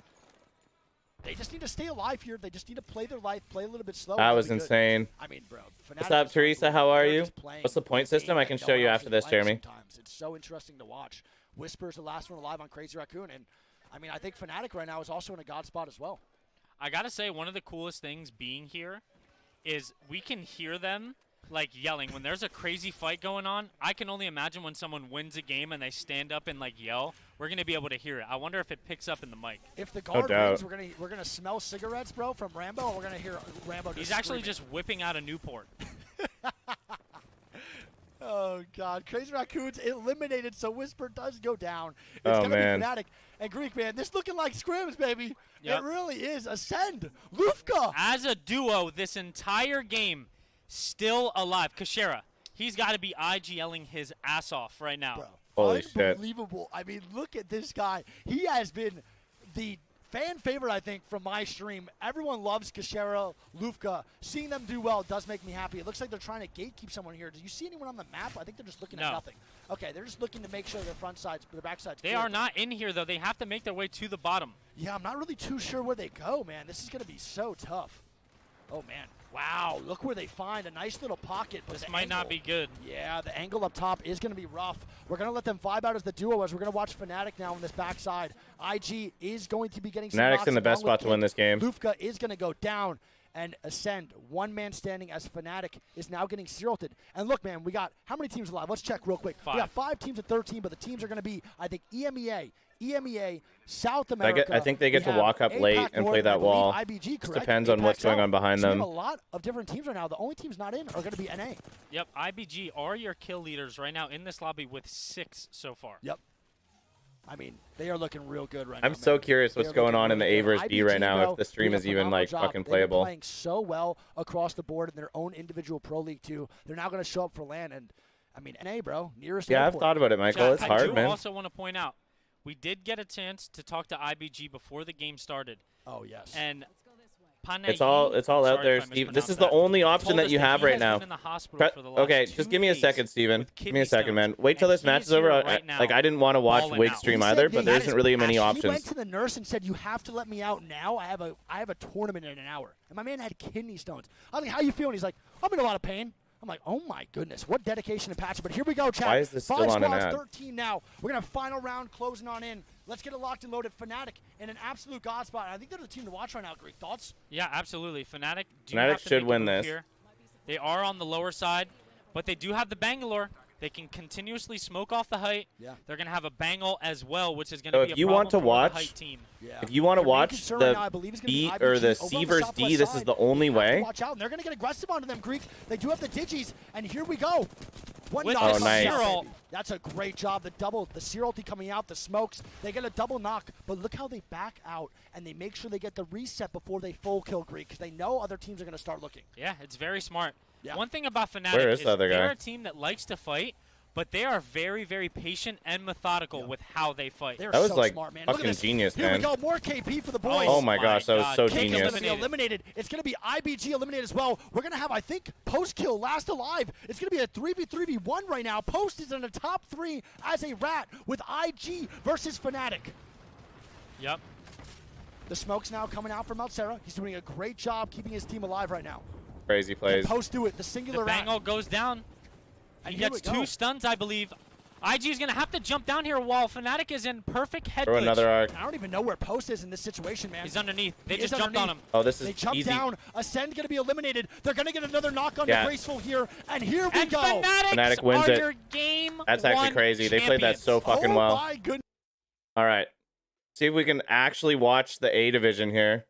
They just need to stay alive here. They just need to play their life, play a little bit slower. That was They'll be good. insane. I mean, bro. What's up, Teresa? How are They're you? just playing What's the point the game system? I can like show no you one else after is this, playing Jeremy. sometimes. It's so interesting to watch. Whisper's the last one alive on Crazy Raccoon, and I mean, I think Fnatic right now is also in a god spot as well. I got to say, one of the coolest things being here is we can hear them like yelling. When there's a crazy fight going on, I can only imagine when someone wins a game and they stand up and like yell, we're going to be able to hear it. I wonder if it picks up in the mic. If the guard doubt. wins, we're gonna smell cigarettes, bro, from Rambo, and we're gonna hear Rambo. He's actually just whipping out a Newport. Oh God, Crazy Raccoons eliminated, so Whisper does go down. It's Oh, gonna man. be Fnatic and Greek, man. This looking like scrims, baby. Yep. It really is. Ascend, Lufka. As a duo, this entire game, still alive. Kashera, he's got to be IGLing his ass off right now. Bro, Holy shit. unbelievable. I mean, look at this guy. He has been the fan favorite, I think, from my stream. Everyone loves Kashera, Lufka. Seeing them do well does make me happy. It looks like they're trying to gatekeep someone here. Do you see anyone on the map? I think they're just looking at No. nothing. Okay, they're just looking to make sure their front sides, their back sides. They are not in here, though. They have to make their way to the bottom. Yeah, I'm not really too sure where they go, man. This is going to be so tough. Oh, man. Wow, look where they find a nice little pocket. But This the might not angle- be good. Yeah, the angle up top is going to be rough. We're going to let them vibe out as the duo as we're going to watch Fnatic now on this backside. IG is going to be getting some Fnatic's knocks in the best along with spot to win Kid. this game. Lufka is going to go down and Ascend. One man standing as Fnatic is now getting zeralted. And look, man, we got how many teams alive? Let's check real quick. 5. We got 5 teams at 13, but the teams are going to be, I think, EMEA, South America. I think they get We to walk have up late APAC and North, play and I that believe wall. IBG, Just correct? depends on APAC what's going South. on behind So we them. have a lot of different teams right now. The only teams not in are going to be NA. Yep, IBG are your kill leaders right now in this lobby with 6 so far. Yep. I mean, they are looking real good right now. I'm so man. curious They what's are going looking on in the really good. Avers B IBG, right now, bro, if the stream did a is even phenomenal like job. fucking They've been playable. playing so well across the board in their own individual pro league too. They're now going to show up for LAN, and I mean, NA, bro, nearest Yeah, I've airport. thought about it, Michael. It's I hard, do man. also want to point out, we did get a chance to talk to IBG before the game started. Oh yes. And It's all out there, Steve. This is the only option that you have right now. Okay, just give me a second, Steven. Give me a second, man. Wait till this match is over. Like, I didn't want to watch Wig stream He said either, that but there that isn't is really many passion. He went options. to the nurse and said, "You have to let me out now. I have a tournament in an hour." And my man had kidney stones. I was like, "How you feeling?" He's like, "I'm in a lot of pain." I'm like, "Oh my goodness, what dedication and passion!" But here we go, chat. Why is this 5 still on an squads, ad? 13 now. We're gonna have final round closing on in. Let's get it locked and loaded. Fnatic in an absolute god spot. I think they're the team to watch right now. Greek thoughts? Yeah, absolutely. Fnatic do Fnatic have to should make a win move this. Here. They are on the lower side, but they do have the Bangalore. They can continuously smoke off the height. Yeah. They're going to have a bangle as well, which is going So to be if a you want problem to for the watch, height team. Yeah. if you want to Their main watch concern right now, I the believe, is gonna be B or IBG the over C on the versus D, southwest this is side. the only They have to way. watch out, and they're going to get aggressive onto them, Greek. They do have the digis, and here we go. One With knock the on nice. Cyril. That's a great job. The double, the Cyril coming out, the smokes. They get a double knock, but look how they back out, and they make sure they get the reset before they full kill Greek, because they know other teams are going to start looking. Yeah, it's very smart. Yeah. One thing about Fnatic Where is the other they're guy? a team that likes to fight, but they are very, very patient and methodical with how they fight. They're That was so like smart, man. Look at fucking this. genius, Here man. we go. More KP for the boys. Oh my gosh, that was God. so King genius. Going to be eliminated. It's going to be IBG eliminated as well. We're going to have, I think, Post kill last alive. It's going to be a 3v3v1 right now. Post is in the top 3 as a rat with IG versus Fnatic. Yep. The smoke's now coming out from Altera. He's doing a great job keeping his team alive right now. Crazy plays. Can Post do it. The The singular rat. bangle goes down. And He here gets we go. 2 stuns, I believe. IG is going to have to jump down here while Fnatic is in perfect head Throw glitch. another arc. I don't even know where Post is in this situation, man. He's underneath. They He just is jumped on him. underneath. Oh, this They is jump easy. down. Ascend going to be eliminated. They're going to get another knock on Yeah. the Graceful here. And here we And go. Fnatic wins are it. your game That's actually one crazy. They played that champions. so fucking oh well. my goodness. All right. See if we can actually watch the A division here.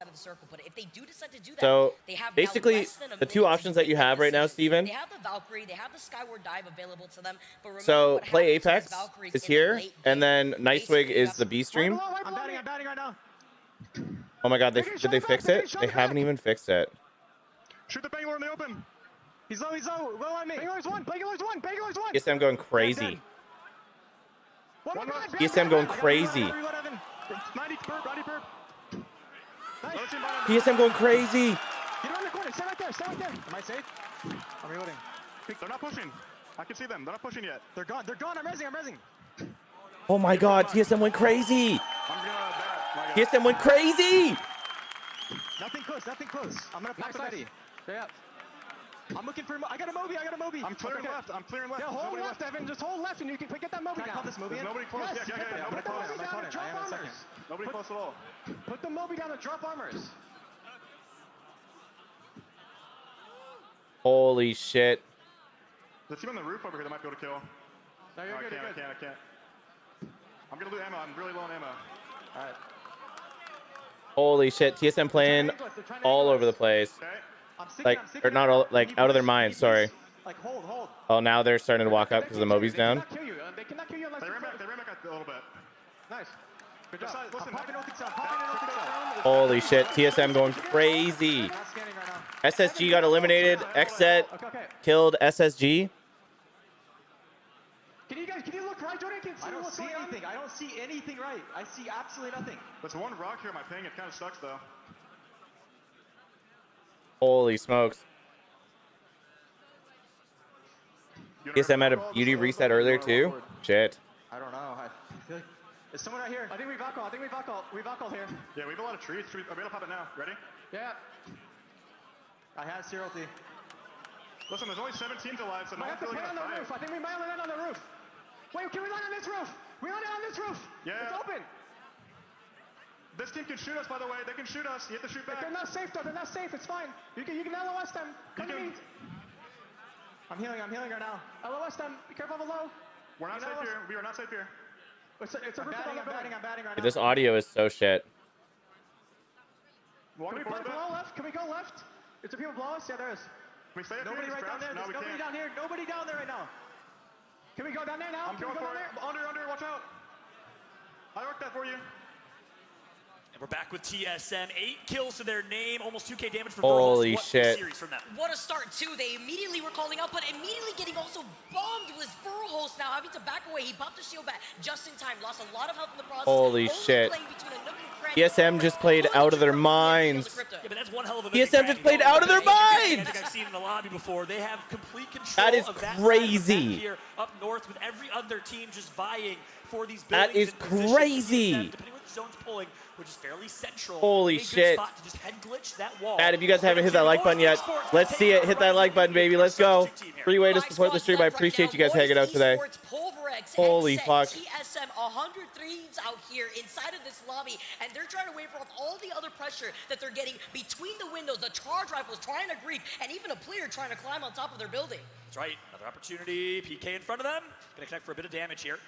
Out of the circle, but if they do decide to do that, So they have now basically, less than a the two minute to options that you make have right now, decision. Steven. They have the Valkyrie, they have the Skyward Dive available to them. But remember So what play happens to these Apex Valkyries is in the here, late and game. then Nightwig Basically, is that's- the B stream. I'm batting right now. Oh my god, did they fix it? They haven't even fixed it. Shoot the Bangalore in the open. He's low on me. Bangalores one. TSM going crazy. TSM going crazy. 90 burp. Another team bottom. TSM going crazy. Get around the corner. Stay right there. Am I safe? I'm reloading. They're not pushing. I can see them. They're not pushing yet. They're gone. I'm resing. Oh my god, TSM went crazy. I'm gonna bat. My God. TSM went crazy. Nothing close. I'm gonna pop somebody. Yeah. I'm looking for. I got a Moby. I'm clearing left. Yeah, There's hold nobody left, Evan. Just hold left, and you can get that Moby Can I now. call this Moby? There's nobody close. Yes, Yeah. I'm Nobody close. gonna call it. I have a second. Nobody close at all. Put the Moby down and drop armors. Holy shit. There's a team on the roof over here that might be able to kill. No, you're good. I can't. I'm gonna lose ammo. I'm really low on ammo. All right. Holy shit. TSM playing all over the place. Okay. Like, or not all, like out of their minds, sorry. Like hold. Oh, now they're starting to walk up because the Moby's down. They cannot kill you unless They you ran back a little bit. Nice. Good job. Listen, I'm popping Orthic sound. Sound. Holy shit, TSM going crazy. Not scanning right now. SSG got eliminated. Xset Okay. killed SSG. Can you look right, Jordan? I don't see anything. I don't see anything right. I see absolutely nothing. There's one rock here in my ping. It kind of sucks though. Holy smokes. You know, TSM had a overall, beauty just reset overall, earlier going too. forward. Shit. I don't know. I feel like there's someone right here. I think we Valcall here. Yeah, we have a lot of trees. I'm gonna pop it now. Ready? Yeah. I had Cyril T. Listen, there's only 7 teams alive, so no Might one's have to really play on gonna the fight. roof. I think we might land on the roof. Wait, can we land on this roof? We land on this roof. Yeah. It's open. This team can shoot us, by the way. They can shoot us. You have to shoot back. They're not safe though. They're not safe. It's fine. You can LOS them. Come to me. I'm healing right now. LOS them. Be careful below. We're not safe here. We are not safe here. It's a roof. I'm batting right now. This audio is so shit. Can we play below left? Can we go left? Is there people below us? Yeah, there is. Can we stay up Nobody here? right down there. No, There's we nobody can't. down here. Nobody down there right now. Can we go down there now? I'm Can we going go for down it. there? Under, watch out. I worked that for you. And we're back with TSM. 8 kills to their name, almost 2K damage for Holy Verhulst. What shit. a series from them. What a start, too. They immediately were calling out, but immediately getting also bombed with Verhulst now having to back away. He popped the shield back just in time, lost a lot of health in the process. Holy Only shit. playing between a Nook and Cranny. TSM just played out of their minds. Yeah, but that's one hell of a TSM just played out of their I minds. think I've seen in the lobby before. They have complete control That is of that crazy. side of the map here up north with every other team just vying for these That buildings is and positions. crazy. TSM, depending on which zone's pulling, which is fairly central. Holy a good shit. spot to just head glitch that wall. And if you guys haven't hit that like button yet, let's see it. Hit that like button, baby. Let's go. Free way to support the stream. I appreciate you guys hanging out today. Holy fuck. TSM 100 threes out here inside of this lobby, and they're trying to wave off all the other pressure that they're getting between the windows, the charge rifles trying to grief, and even a player trying to climb on top of their building. That's right, another opportunity. PK in front of them. Gonna connect for a bit of damage here.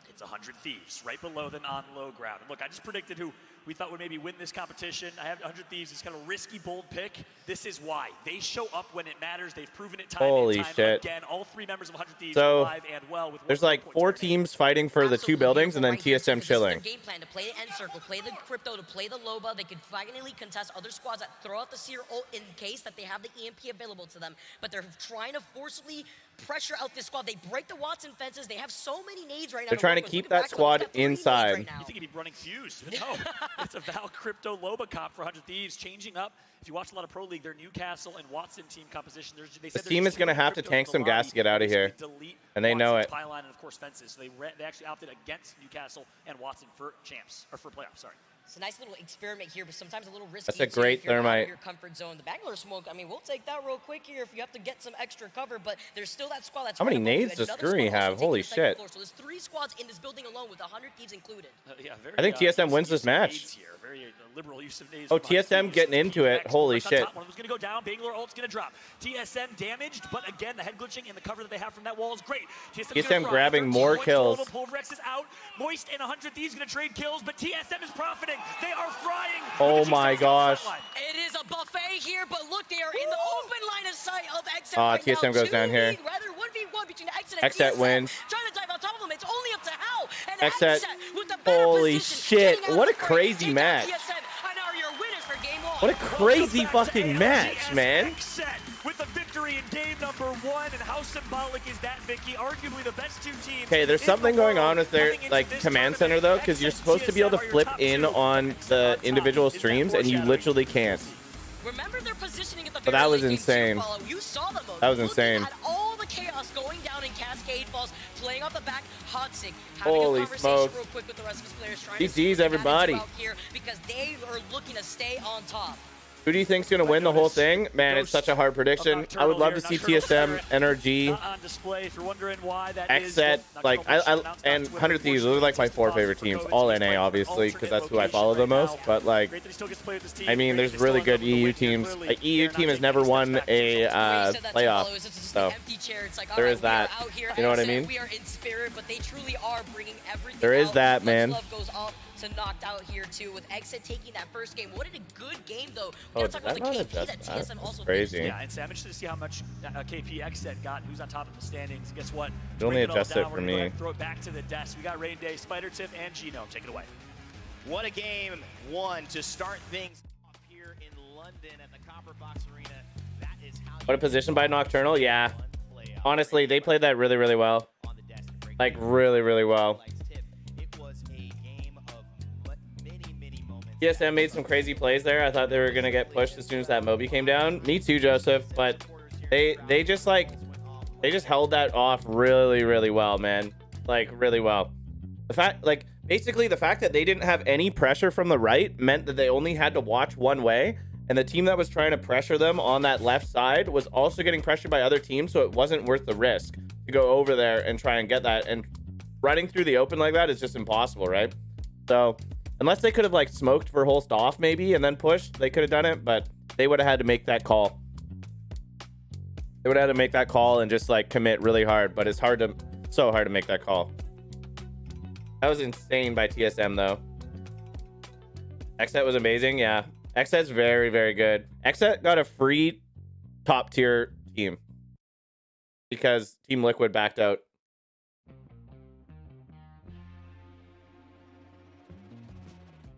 It's 100 Thieves right below them on low ground. And look, I just predicted who we thought would maybe win this competition. I have 100 Thieves. It's kind of a risky, bold pick. This is why. They show up when it matters. They've proven it time and time again. All three members of 100 Thieves are alive and well. With there's like 4 teams fighting for the 2 buildings, and then TSM chilling. Game plan to play the end circle, play the crypto, to play the Loba. They could finally contest other squads that throw out the Seer ult in case that they have the EMP available to them. But they're trying to forcibly pressure out this squad. They break the Watson fences. They have so many nades right now. They're trying to keep that squad inside. You think he'd be running Fuse? No. It's a Val Crypto Loba comp for 100 Thieves, changing up. If you watch a lot of Pro League, their Newcastle and Watson team composition, they said the team is going to have to tank some gas to get out of here, and they know it. Pylon and of course fences. So they actually opted against Newcastle and Watson for champs, or for playoffs. Sorry. It's a nice little experiment here, but sometimes a little risky. That's a great thermite. Your comfort zone. The Bangalore smoke, I mean, we'll take that real quick here if you have to get some extra cover, but there's still that squad that's... How many nades does Scurry have? Holy shit. Floor. So there's 3 squads in this building alone with 100 Thieves included. Yeah, very, I think TSM wins this match. Very liberal use of nades. Oh, TSM getting into it. Holy shit. One was going to go down. Bangalore ult's going to drop. TSM damaged, but again, the head glitching and the cover that they have from that wall is great. TSM grabbing more kills. Pulverex is out. Moist and 100 Thieves going to trade kills, but TSM is profiting. They are frying. Oh my gosh. It is a buffet here, but look, they are in the open line of sight of XZ right TSM now. goes down here. Rather 1v1 between XZ and XZ TSM. wins. Trying to dive on top of them. It's only up to Hal. And XZ. with the better Holy position, shit. getting out What a of the fight. crazy Take match. TSM, and are your winners for game 1. What a crazy fucking match, man. With the victory in game number 1, and how symbolic is that, Vicky? Arguably the best 2 teams. Okay, there's something going on with their like command center though, because you're supposed to be able to flip in on the individual streams, and you literally can't. Remember their positioning at the So that was insane. You saw them. That was insane. At all the chaos going down in Cascade Falls, playing off the back, Hudson Holy smoke. real quick with the rest of his players, trying GG's to everybody. out here because they are looking to stay on top. Who do you think's gonna win the whole thing? Man, it's such a hard prediction. I would love to see TSM, NRG, on display. If you're wondering why that XZ, like and 100 Thieves. Those are like my 4 favorite teams. All NA, obviously, because that's who I follow the most. But like, I mean, there's really good EU teams. Like EU team has never won a playoff, so there is that. You know what I mean? We are in spirit, but they truly are bringing everything. There is that, man. Love goes up to knocked out here too with Exit taking that first game. What a good game though. Oh, talk about the KP that TSM also crazy. Yeah, and I'm interested to see how much KP Exit got, who's on top of the standings. Guess what? You only adjust it for me. Throw it back to the desk. We got Rain Day, Spider Tiff, and Gino. Take it away. What a game 1 to start things off here in London at the Copper Box Arena. That is how. What a position by Nocturnal. Yeah. Honestly, they played that really, really well. Like really, really well. TSM made some crazy plays there. I thought they were gonna get pushed as soon as that Moby came down. Me too, Joseph. But they just held that off really, really well, man. Like really well. The fact, like basically the fact that they didn't have any pressure from the right meant that they only had to watch one way. And the team that was trying to pressure them on that left side was also getting pressured by other teams, so it wasn't worth the risk to go over there and try and get that. And running through the open like that is just impossible, right? So unless they could have like smoked for Holst off maybe and then pushed, they could have done it, but they would have had to make that call. They would have had to make that call and just like commit really hard, but it's so hard to make that call. That was insane by TSM though. XZ was amazing, yeah. XZ's very, very good. XZ got a free top tier team because Team Liquid backed out.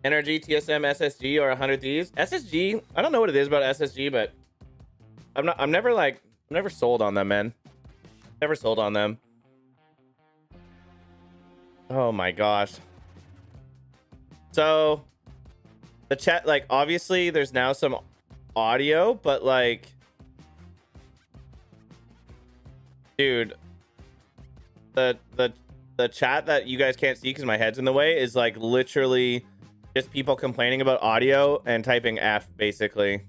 NRG, TSM, SSG, or 100 Thieves. SSG, I don't know what it is about SSG, but I'm never sold on them, man. Never sold on them. Oh my gosh. So the chat, like obviously there's now some audio, but like dude, the chat that you guys can't see because my head's in the way is like literally just people complaining about audio and typing F basically.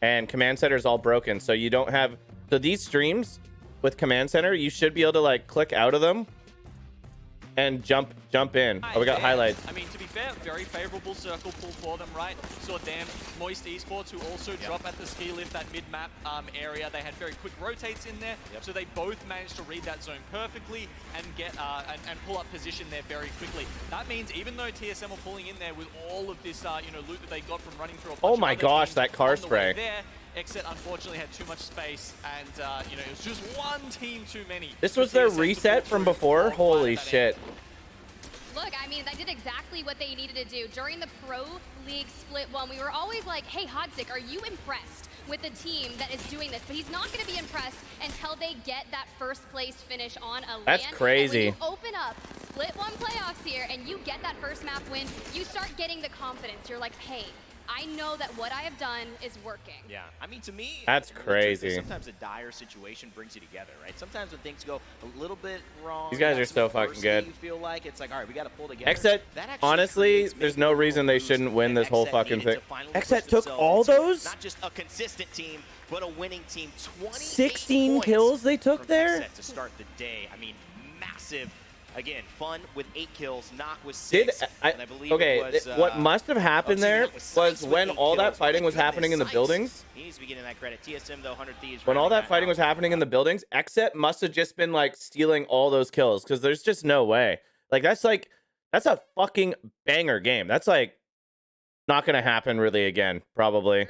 And command center is all broken, so you don't have, so these streams with Command Center, you should be able to like click out of them and jump in. Oh, we got highlights. I mean, to be fair, very favorable circle pull for them, right? Saw Dan Moist Esports, who also drop at the ski lift, that mid-map area. They had very quick rotates in there, so they both managed to read that zone perfectly and get and pull up position there very quickly. That means even though TSM were pulling in there with all of this, you know, loot that they got from running through a bunch Oh of my other gosh, teams that car on the way spray. there, Exit unfortunately had too much space, and you know, it was just one team too many. This was their reset from before? Holy shit. Look, I mean, they did exactly what they needed to do. During the Pro League Split 1, we were always like, hey, Hodzik, are you impressed with the team that is doing this? But he's not going to be impressed until they get that first place finish on a That's LAN. crazy. And when you open up Split 1 playoffs here and you get that first map win, you start getting the confidence. You're like, hey, I know that what I have done is working. Yeah, I mean, to me, that's the truth crazy. is sometimes a dire situation brings you together, right? Sometimes when things go a little bit wrong, These guys are so fucking good. You feel like it's like, all right, we got to pull together. Exit, honestly, there's no reason they shouldn't win this whole fucking thing. Exit took all those? Not just a consistent team, but a winning team. 16 kills they took there? Exit to start the day. I mean, massive. Again, fun with 8 kills, Knock with 6. And I believe it was, what must have happened there was when all that fighting was happening in the buildings. He needs to be getting that credit. TSM, though, 100 Thieves. When all that fighting was happening in the buildings, Exit must have just been like stealing all those kills because there's just no way. That's a fucking banger game. That's like not gonna happen really again, probably.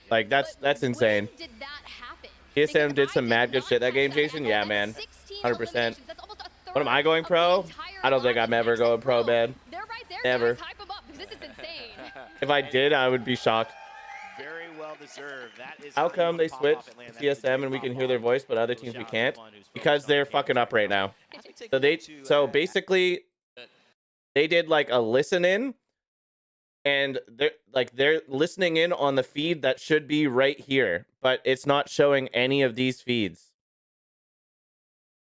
Like that's insane. When did that happen? TSM did some mad good shit that game, Jason. Yeah, man, 100%. When am I going pro? I don't think I'm ever going pro, man. They're right there, Ever. guys. Hype them up because this is insane. If I did, I would be shocked. Very well deserved. That is How come they switched to TSM and we can hear their voice, but other teams we can't? Because they're fucking up right now. So basically, they did like a listen in, and they're listening in on the feed that should be right here, but it's not showing any of these feeds.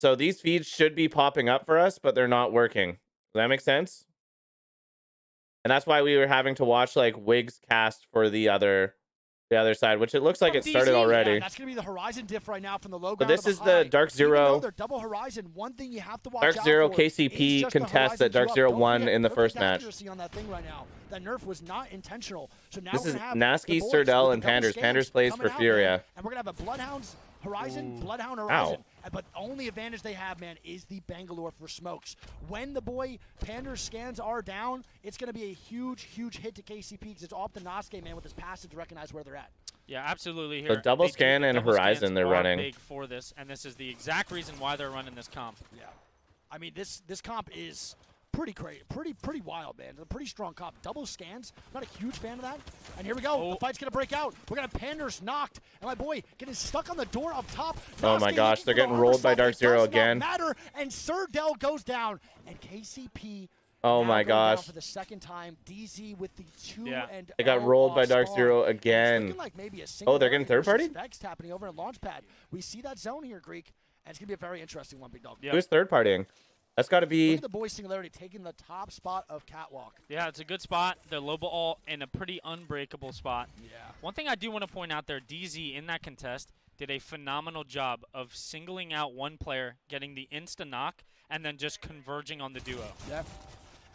So these feeds should be popping up for us, but they're not working. Does that make sense? And that's why we were having to watch like Wig's cast for the other side, which it looks like it started already. Yeah, that's gonna be the Horizon diff right now from the low But ground. this is the Dark Zero. They're double Horizon. One thing you have to watch Dark out Zero for KCP is just the contest that Horizon Dark drop. Zero Don't won forget in the perfect first match. accuracy on that thing right now. That nerf was not intentional. So now This we're is gonna have Nasky, the boys Sturdell, with and the double Panders. scans Panders plays coming for out, Furia. man. And we're gonna have a Bloodhounds Horizon, Bloodhound Horizon. But the only advantage they have, man, is the Bangalore for smokes. When the boy Panders scans are down, it's going to be a huge, huge hit to KCP because it's off the Nosuke, man, with his passive to recognize where they're at. Yeah, absolutely. So double scan and Horizon they're running. Big for this, and this is the exact reason why they're running this comp. Yeah, I mean this comp is pretty crazy, pretty wild, man. It's a pretty strong comp. Double scans, not a huge fan of that. And here we go. The fight's gonna break out. We're gonna Panders knocked, and my boy getting stuck on the door up top. Oh my gosh, they're getting rolled by Dark Zero again. Matter, and Sturdell goes down, and KCP. Oh my gosh. For the second time, DZ with the 2 and they got rolled by Dark Zero again. Like maybe a they're getting third party? Effects happening over at Launchpad. We see that zone here, Greek, and it's gonna be a very interesting one, Big Dog. Who's third partying? That's got to be. Look at the boys Singularity taking the top spot of Catwalk. Yeah, it's a good spot. They're low ball in a pretty unbreakable spot. Yeah. One thing I do want to point out there, DZ in that contest did a phenomenal job of singling out one player, getting the insta knock, and then just converging on the duo. Yeah.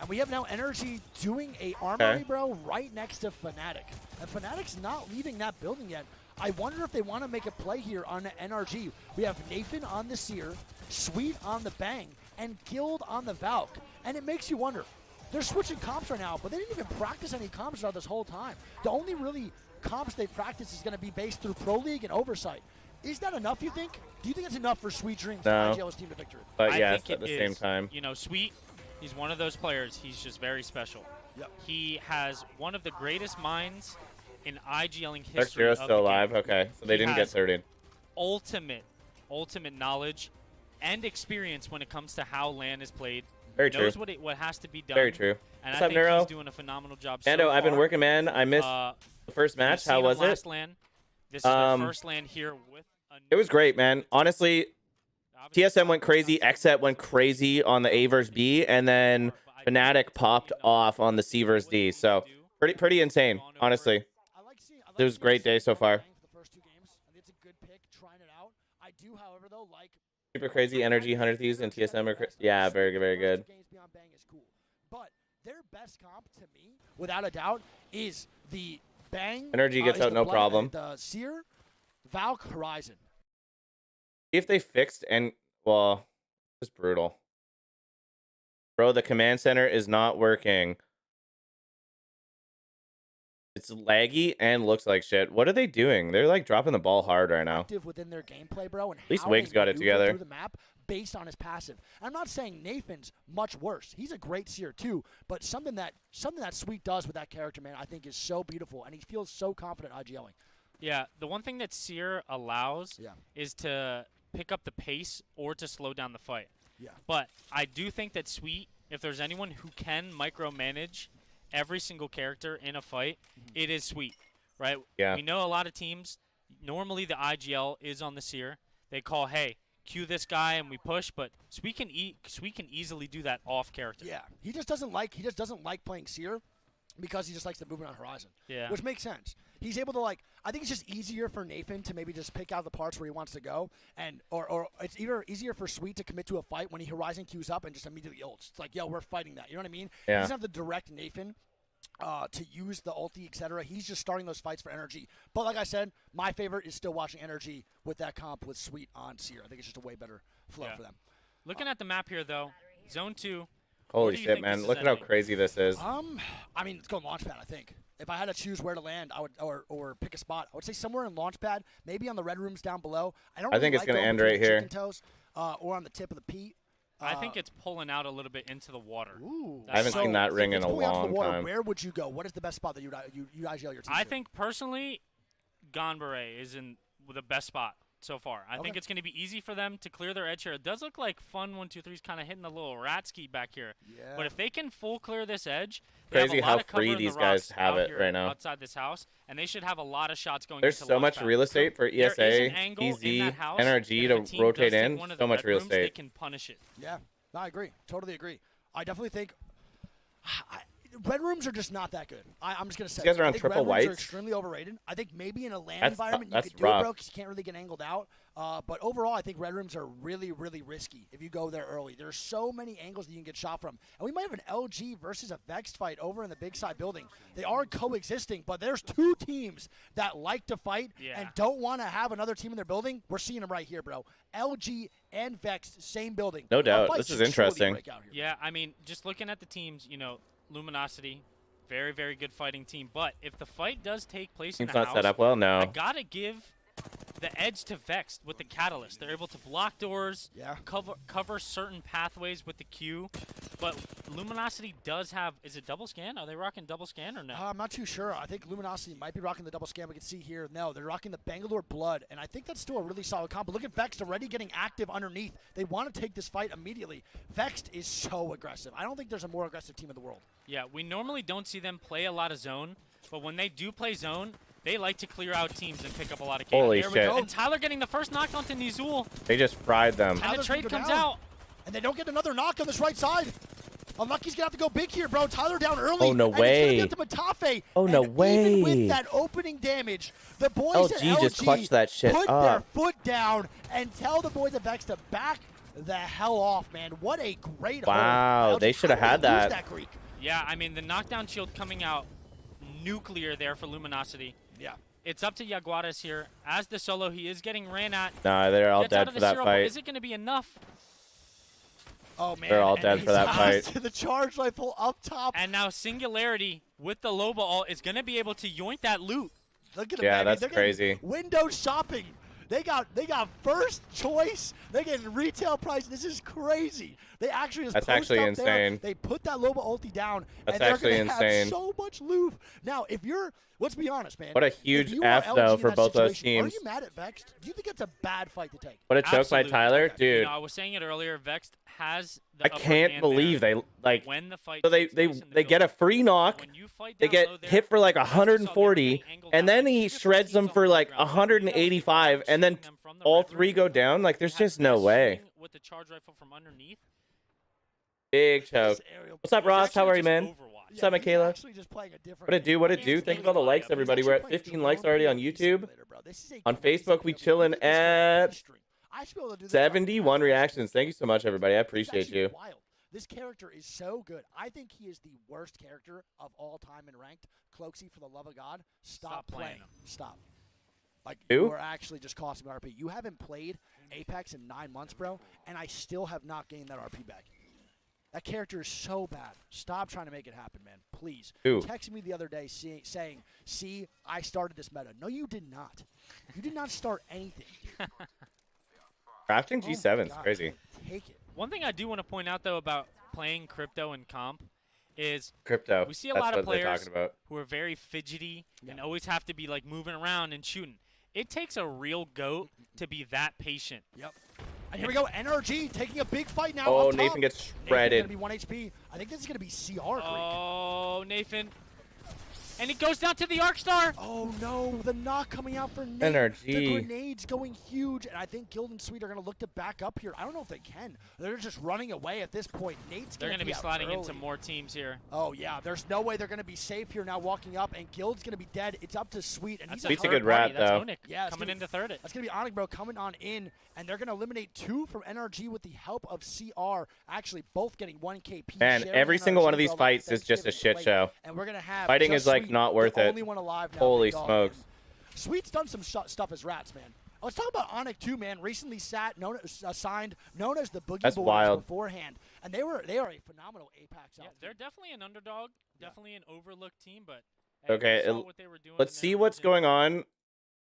And we have now Energy doing a armory, bro, right next to Fnatic. And Fnatic's not leaving that building yet. I wonder if they want to make a play here on NRG. We have Nathan on the Seer, Sweet on the Bang, and Guild on the Valk. And it makes you wonder. They're switching comps right now, but they didn't even practice any comps throughout this whole time. The only really comps they practice is going to be based through Pro League and Oversight. Is that enough, you think? Do you think it's enough for Sweet Dreams and IGL's team to victory? But yes, at the same time. You know, Sweet, he's one of those players. He's just very special. Yep. He has one of the greatest minds in IGLing history. Dark Zero's still alive? Okay, so they didn't get 30. Ultimate knowledge and experience when it comes to how LAN is played. Very true. Knows what has to be done. Very true. And What's I up, think Neuro? he's doing a phenomenal job so Ando, I've been far. working, man. I missed the first match. How was it? LAN. This is their first LAN here with it was great, man. Honestly, TSM went crazy. XSET went crazy on the A versus B, and then Fnatic popped off on the C versus D. So pretty insane, honestly. It was a great day so far. The first 2 games, I think it's a good pick, trying it out. I do, however, though, like Super crazy energy, 100 Thieves, and TSM are yeah, very good, very good. Games beyond Bang is cool. But their best comp to me, without a doubt, is the Bang. Energy gets is out the no Blood- problem. The Seer, Valk, Horizon. If they fixed and well, it's brutal. Bro, the command center is not working. It's laggy and looks like shit. What are they doing? They're like dropping the ball hard right now. Active within their gameplay, bro, and At least how Wig's they got it maneuver together. through the map based on his passive. And I'm not saying Nathan's much worse. He's a great seer too, but something that Sweet does with that character, man, I think is so beautiful, and he feels so confident IGLing. Yeah, the one thing that Seer allows Yeah. is to pick up the pace or to slow down the fight. Yeah. But I do think that Sweet, if there's anyone who can micromanage every single character in a fight, it is Sweet, right? Yeah. We know a lot of teams, normally the IGL is on the Seer. They call, hey, cue this guy and we push, but Sweet can easily do that off character. Yeah, he just doesn't like playing Seer because he just likes the movement on Horizon. Yeah. Which makes sense. He's able to I think it's just easier for Nathan to maybe just pick out the parts where he wants to go, and or it's either easier for Sweet to commit to a fight when he Horizon queues up and just immediately ults. It's like, yo, we're fighting that. You know what I mean? Yeah. He doesn't have to direct Nathan to use the ulti, etc. He's just starting those fights for energy. But like I said, my favorite is still watching energy with that comp with Sweet on Seer. I think it's just a way better flow for them. Looking at the map here, though, Zone 2. Holy do you shit, think man. this is Look at how ending? crazy this is. I mean, let's go Launchpad, I think. If I had to choose where to land, I would or pick a spot. I would say somewhere in Launchpad, maybe on the red rooms down below. I don't. I think really it's like gonna going end between right the here. chicken toes, or on the tip of the Pete. I think it's pulling out a little bit into the water. Ooh. I haven't seen that ring if in it's a pulling out to the long water, time. Where would you go? What is the best spot that you IGL your team I to? think personally, Gonberet is in the best spot so far. I think it's going to be easy for them to clear their edge here. It does look like Fun 123 is kind of hitting the little rat ski back here. Yeah. But if they can full clear this edge, they Crazy have a lot how of cover free in the these guys rocks have out it here right now. outside this house, and they should have a lot of shots going. There's into so much Launchpad. real estate for There is ESA, an angle in TZ, that house NRG that if a to team rotate does take in. one of So the much red real rooms, They estate. can punish it. Yeah, no, I agree. Totally agree. I definitely think red rooms are just not that good. I'm just gonna say. These guys are I on think triple red rooms are whites. extremely overrated. I think maybe in a land That's environment you that's could do it, rough. bro, because you can't really get angled out. But overall, I think red rooms are really, really risky if you go there early. There's so many angles that you can get shot from, and we might have an LG versus a Vexed fight over in the big side building. They are coexisting, but there's two teams that like to fight and don't want to have another team in their building. We're seeing them right here, bro. LG and Vexed, same building. No A doubt. fight This is should surely interesting. break out here. Yeah, I mean, just looking at the teams, Luminosity, very, very good fighting team. But if the fight does take place in Team's the not house, set up well, I no. gotta give the edge to Vexed with the Catalyst. They're able to block doors, cover certain pathways with the Q. But Luminosity does have, is it double scan? Are they rocking double scan or no? I'm not too sure. I think Luminosity might be rocking the double scan. We can see here. No, they're rocking the Bangalore Blood, and I think that's still a really solid comp. But look at Vexed already getting active underneath. They want to take this fight immediately. Vexed is so aggressive. I don't think there's a more aggressive team in the world. Yeah, we normally don't see them play a lot of zone, but when they do play zone, they like to clear out teams and pick up a lot of kills. Holy There we shit. go. And Tyler getting the first knock onto Nizul. They just fried them. And the Tyler's trade gonna go comes down. out. And they don't get another knock on this right side. Unlucky's gonna have to go big here, bro. Tyler down early. Oh, no and way. It's gonna get to Matafe. Oh, no and way. Even with that opening damage, the boys at LG just clutched that shit put up. their foot down and tell the boys at Vex to back the hell off, man. What a great Wow, hold. they LG, should have how had did they lose that. Greek? Yeah, I mean, the knockdown shield coming out nuclear there for Luminosity. Yeah. It's up to Jaguares here. As the solo, he is getting ran at. Nah, they're all Gets out dead of for the that zero. fight. Is it going to be enough? Oh, man. They're all and dead he for that tosses fight. to the charge rifle up top. And now Singularity with the Loba ult is going to be able to yoink that loot. Look at them, Yeah, baby. that's They're getting crazy. Window shopping. They got first choice. They're getting retail price. This is crazy. They actually just That's post actually up there. insane. They put that Loba ulti down. That's and they're actually gonna insane. Have so much loot. Now, if you're, let's be honest, man. What a if huge you are F, LG though, in for that both those situation, teams. Are you mad at Vexed? Do you think it's a bad fight to take? What a choke by Absolutely. Tyler, Okay. dude. I was saying it earlier. Vexed has the I upper can't hand believe there. they like. When the fight So they takes place in the they get a building. free knock. When you fight They down get low there, hit for like Vexed saw them 140, getting angled and down. then he You get shreds the them seats for off the like ground. 185, and then Shooting them from the all red three room. go down. Like, there's Had just no best way. shooting with the charge rifle from underneath. Big choke. This aerial- What's up, It's Ross? How actually are you, just man? Overwatch. What's up, he's Michaela? actually just playing a different What it do? What it do? Thank you for all the likes, everybody. We're at 15 likes already on YouTube. On Facebook, we chilling at I should be able to do this. 71 reactions. Thank you so much, everybody. I appreciate you. Wild. This character is so good. I think he is the worst character of all time in ranked. Cloaksy, for the love of God, stop playing him. Stop. Like, you are actually just costing me RP. You haven't played Apex in 9 months, bro, and I still have not gained that RP back. That character is so bad. Stop trying to make it happen, man. Please. Who? You texted me the other day saying, see, I started this meta. No, you did not. You did not start anything, dude. Crafting G7 is crazy. Take it. One thing I do want to point out, though, about playing crypto in comp is Crypto. we see a That's lot of what they're players talking about. who are very fidgety and always have to be like moving around and shooting. It takes a real GOAT to be that patient. Yep. And here we go, NRG taking a big fight now. Oh, up top. Nathan gets shredded. Nathan's gonna be 1 HP. I think this is gonna be CR. Oh, Nathan. And it goes down to the Arc Star. Oh no, the knock coming out for Nate. NRG. The grenades going huge, and I think Guild and Sweet are going to look to back up here. I don't know if they can. They're just running away at this point. Nate's They're going to be sliding early. into more teams here. Oh yeah, there's no way they're going to be safe here now walking up, and Guild's going to be dead. It's up to Sweet, and That's he's Sweet's a good rat, That's though. Onic Yeah, coming in to third it. That's going to be Onic, bro, coming on in, and they're going to eliminate 2 from NRG with the help of CR, actually both getting 1 KP. Man, every single one of these fights is just a shit show. And we're going to have Fighting just is, like, Sweet, not worth the it. only one alive now. Holy Big dog, smokes. man. Sweet's done some stuff as rats, man. Let's talk about Onic too, man. Recently signed, known as the Boogie That's Boys wild. beforehand, and they are a phenomenal Apex outfit. They're definitely an underdog, definitely an overlooked team, but Okay, we saw what they were doing let's in see their what's region. going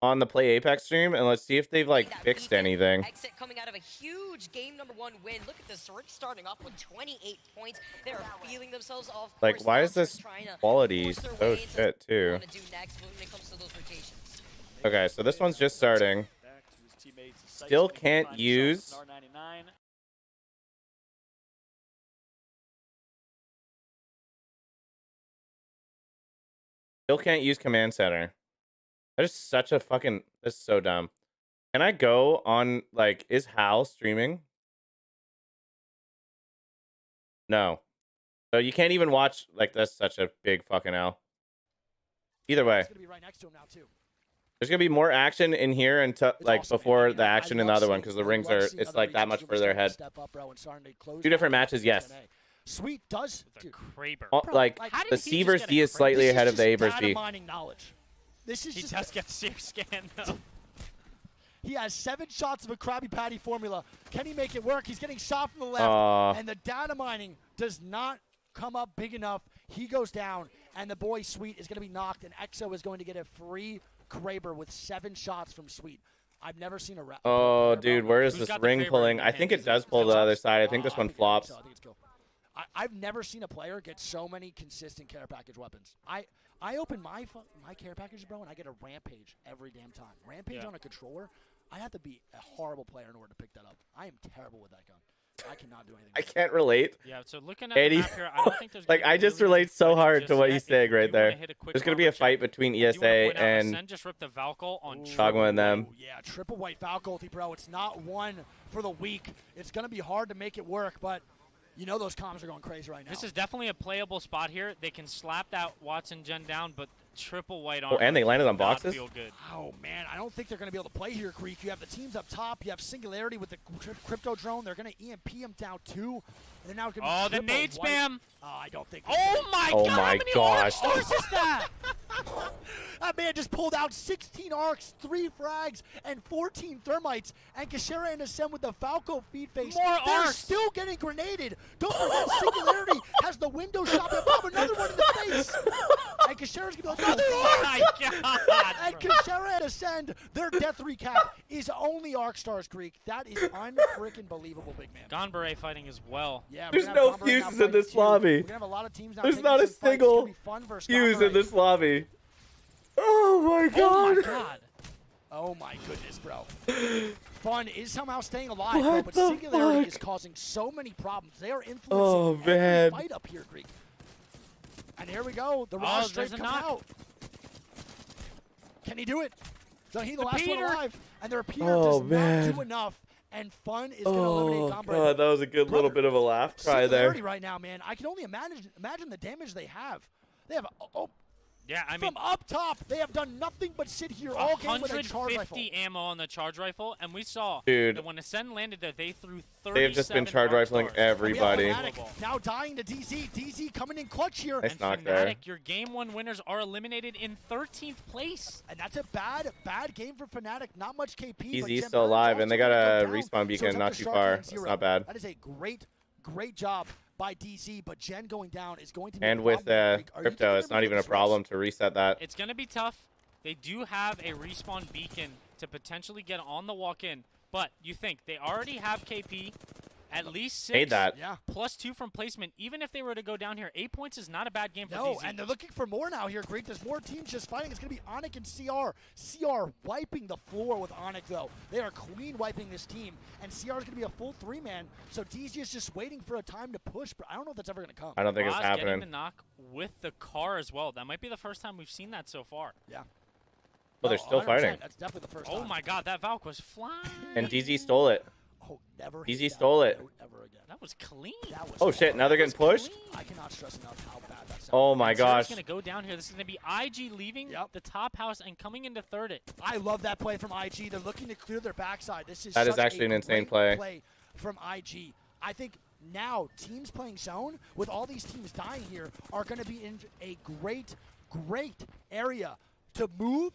on the Play Apex stream, and let's see if they've, like, That fixed weekend anything. Exit coming out of a huge game #1 win. Look at this, already starting off with 28 points. They are feeling themselves off. Like, why is this quality so shit, too? What to do next when it comes to those rotations. Okay, so this one's just starting. Still can't use... Still can't use Command Center. That is such a fucking... That's so dumb. Can I go on, like, is Hal streaming? No. So you can't even watch, like, that's such a big fucking L. Either way. It's gonna be right next to him now too. There's gonna be more action in here until, like, awesome, before man. the I action in the love other one, seeing- because the I rings love are, seeing it's other like that regions much really further starting to ahead. step up, bro, and starting to close 2 different down matches, the yes. TNA. Sweet does. The Dude, Kraber. Oh, Bro, like, like, how did the he C just versus get a D is Kraber? slightly this ahead is of the A just versus data B. mining knowledge. This is He just does get seer scan, though. He has 7 shots of a Krabby Patty formula. Can he make it work? He's getting shot from the left, and the data mining does not come up big enough. He goes down, and the boy Sweet is going to be knocked, and EXO is going to get a free Kraber with 7 shots from Sweet. I've never seen a Oh, dude, where is Who's this got the ring Kraber pulling? in I their think hands? it does pull to the other side. I think this I one think flops. so. I think it's cool. I've never seen a player get so many consistent care package weapons. I open my care packages, bro, and I get a Rampage every damn time. Rampage on a controller, I have to be a horrible player in order to pick that up. I am terrible with that gun. I cannot do anything. I can't relate. Yeah, so looking at Eddie, the map here, I don't think there's like, gonna I be just really relate so fighting hard just to what yet. he's If saying you right do wanna there. hit a quick There's going to be a combo fight check, between I do wanna ESA point out and Ascend just ripped the Valkyl on Dogma and them. Ooh, yeah, triple white Falco ulti, bro. It's not one for the weak. It's going to be hard to make it work, but you know those comms are going crazy right now. This is definitely a playable spot here. They can slap that Watson gen down, but triple white Oh, armor and they landed on does not boxes? feel good. Oh, man, I don't think they're going to be able to play here, Greek. You have the teams up top. You have Singularity with the crypto drone. They're going to EMP him down, too. And they're now going to be Oh, the triple nade white. spam! I don't think. Oh my Oh god! my how many gosh. arc What stars is that? That man just pulled out 16 arcs, 3 frags, and 14 thermites. And Kashera and Ascend with the Falco feed face. More They're arcs. still getting grenaded. Don't forget, Singularity has the window shot and pop another one in the face. And Kashera's going to be like, another Oh arc. my god! And bro. Kashera and Ascend, their death recap is only arc stars, Greek. That is unfreaking believable, big man. Gonberet fighting as well. Yeah, we're There's gonna have no Gomber now fuses in fighting this too. lobby. We're gonna have a lot of teams now There's taking not a some fights. It's gonna single be fun versus fuse Gomber. in this lobby. Oh my Oh god. my god! Oh my goodness, bro. Fun is somehow staying alive, bro, What but the Singularity fuck? is causing so many problems. They are influencing Oh, every man. fight up here, Greek. And here we go. The Oh, Raw straight there's a coming knock. out. Can he do it? So he the last Peter. one alive. And the repeater Oh, does man. not do enough. And Fun is going to Oh eliminate Gomber. god, that was a good little bit of a laugh cry there. Singularity right now, man. I can only imagine the damage they have. They have Yeah, I mean, from up top, they have done nothing but sit here all game with a charge rifle. 150 ammo on the charge rifle, and we saw Dude. that when Ascend landed there, they threw 37 They've just been charge arc rifling stars. everybody. We have Fnatic now dying to DZ. DZ coming in clutch here. Nice And knock Fnatic, there. your game 1 winners are eliminated in 13th place. And that's a bad game for Fnatic. Not much KP. but Easy's Jen still Burns alive, also and they gonna got a go down. respawn So beacon it's up not to too Shark far. and That's Zero. not bad. That is a great job by DZ, but Jen going down is going to be And a with problem. Are you crypto, thinking it's they're not even a gonna switch? problem to reset that. It's going to be tough. They do have a respawn beacon to potentially get on the walk-in, but you think they already have KP, at least 6, Made that. Yeah. plus 2 from placement. Even if they were to go down here, 8 points is not a bad game for No, DZ. and they're looking for more now here, Greek. There's more teams just fighting. It's going to be Onyx and CR. CR wiping the floor with Onyx, though. They are clean wiping this team, and CR is going to be a full 3-man, so DZ is just waiting for a time to push, but I don't know if that's ever going to come. I don't think it's Roz getting the happening. knock with the car as well. That might be the first time we've seen that so far. Yeah. Well, they're No, still 100%. fighting. That's definitely the first Oh time. my god, that Valk was flying. And DZ stole it. Oh, never. DZ hit that stole it. note ever again. That was clean. That was Oh shit, now they're getting pushed? I cannot stress enough how bad that sounds. Oh my gosh. going to go down here. This is going to be IG leaving Yep. the top house and coming into third. I love that play from IG. They're looking to clear their backside. This is That is such actually a an insane great play. from IG. I think now teams playing zone with all these teams dying here are going to be in a great area to move,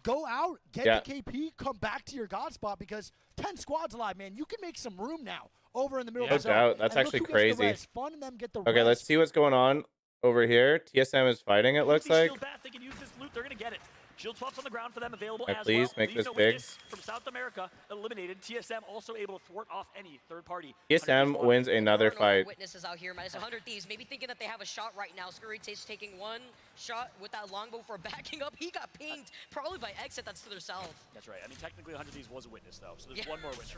go out, get Yeah. the KP, come back to your god spot because 10 squads alive, man. You can make some room now over in the middle Yeah. of the No zone. doubt. That's And look actually who gets the crazy. res. Fun and them get the Okay, res. let's see what's going on over here. TSM is fighting, it looks like. Shield back, they can use this loot, they're gonna get it. Shield swaps on the ground for them available Alright, as please well. make Leaves this no big. witness from South America eliminated. TSM also able to thwart off any third party. TSM wins another There are no fight. Witnesses out here, minus 100 Thieves, maybe thinking that they have a shot right now. Scurry Taste taking one shot with that longbow for backing up. He got pinged, probably by Exit. That's to their south. That's right. I mean, technically 100 Thieves was a witness though, so there's Yeah. one more witness.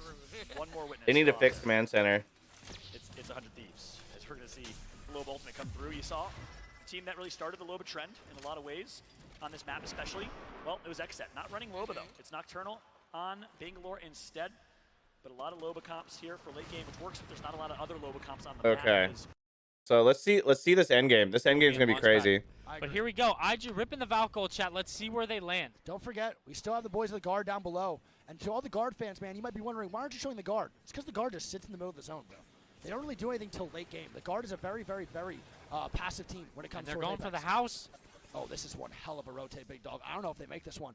One more witness. They need to from- fix command center. It's 100 Thieves. As we're gonna see the Loba ultimate come through. You saw a team that really started the Loba trend in a lot of ways on this map, especially. Well, it was Exet, not running Loba though. It's Nocturnal on Bangalore instead. But a lot of Loba comps here for late game, which works, but there's not a lot of other Loba comps on the Okay. map. So let's see this end game. This end game's gonna be Launch crazy. I But agree. here we go. IG ripping the Valk gold chat. Let's see where they land. Don't forget, we still have the boys of the guard down below. And to all the guard fans, man, you might be wondering, why aren't you showing the guard? It's because the guard just sits in the middle of the zone, bro. They don't really do anything till late game. The guard is a very, very, very passive team when it comes And they're to going for the house. Oh, this is one hell of a rotate, big dog. I don't know if they make this one.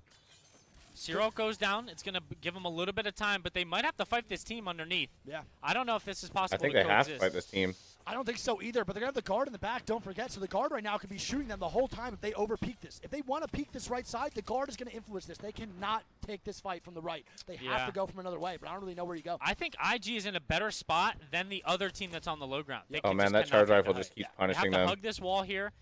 Zero goes down. It's going to give them a little bit of time, but they might have to fight this team underneath. Yeah. I don't know if this is I possible think to they have to coexist. fight this team. I don't think so either, but they're going to have the guard in the back, don't forget. So the guard right now could be shooting them the whole time if they over-peak this. If they want to peek this right side, the guard is going to influence this. They cannot take this fight from the right. They have Yeah. to go from another way, but I don't really know where you go. I think IG is in a better spot than the other team that's on the low ground. They Oh can man, just that cannot charge get rifle it. just keeps They have punishing to them. hug this wall here.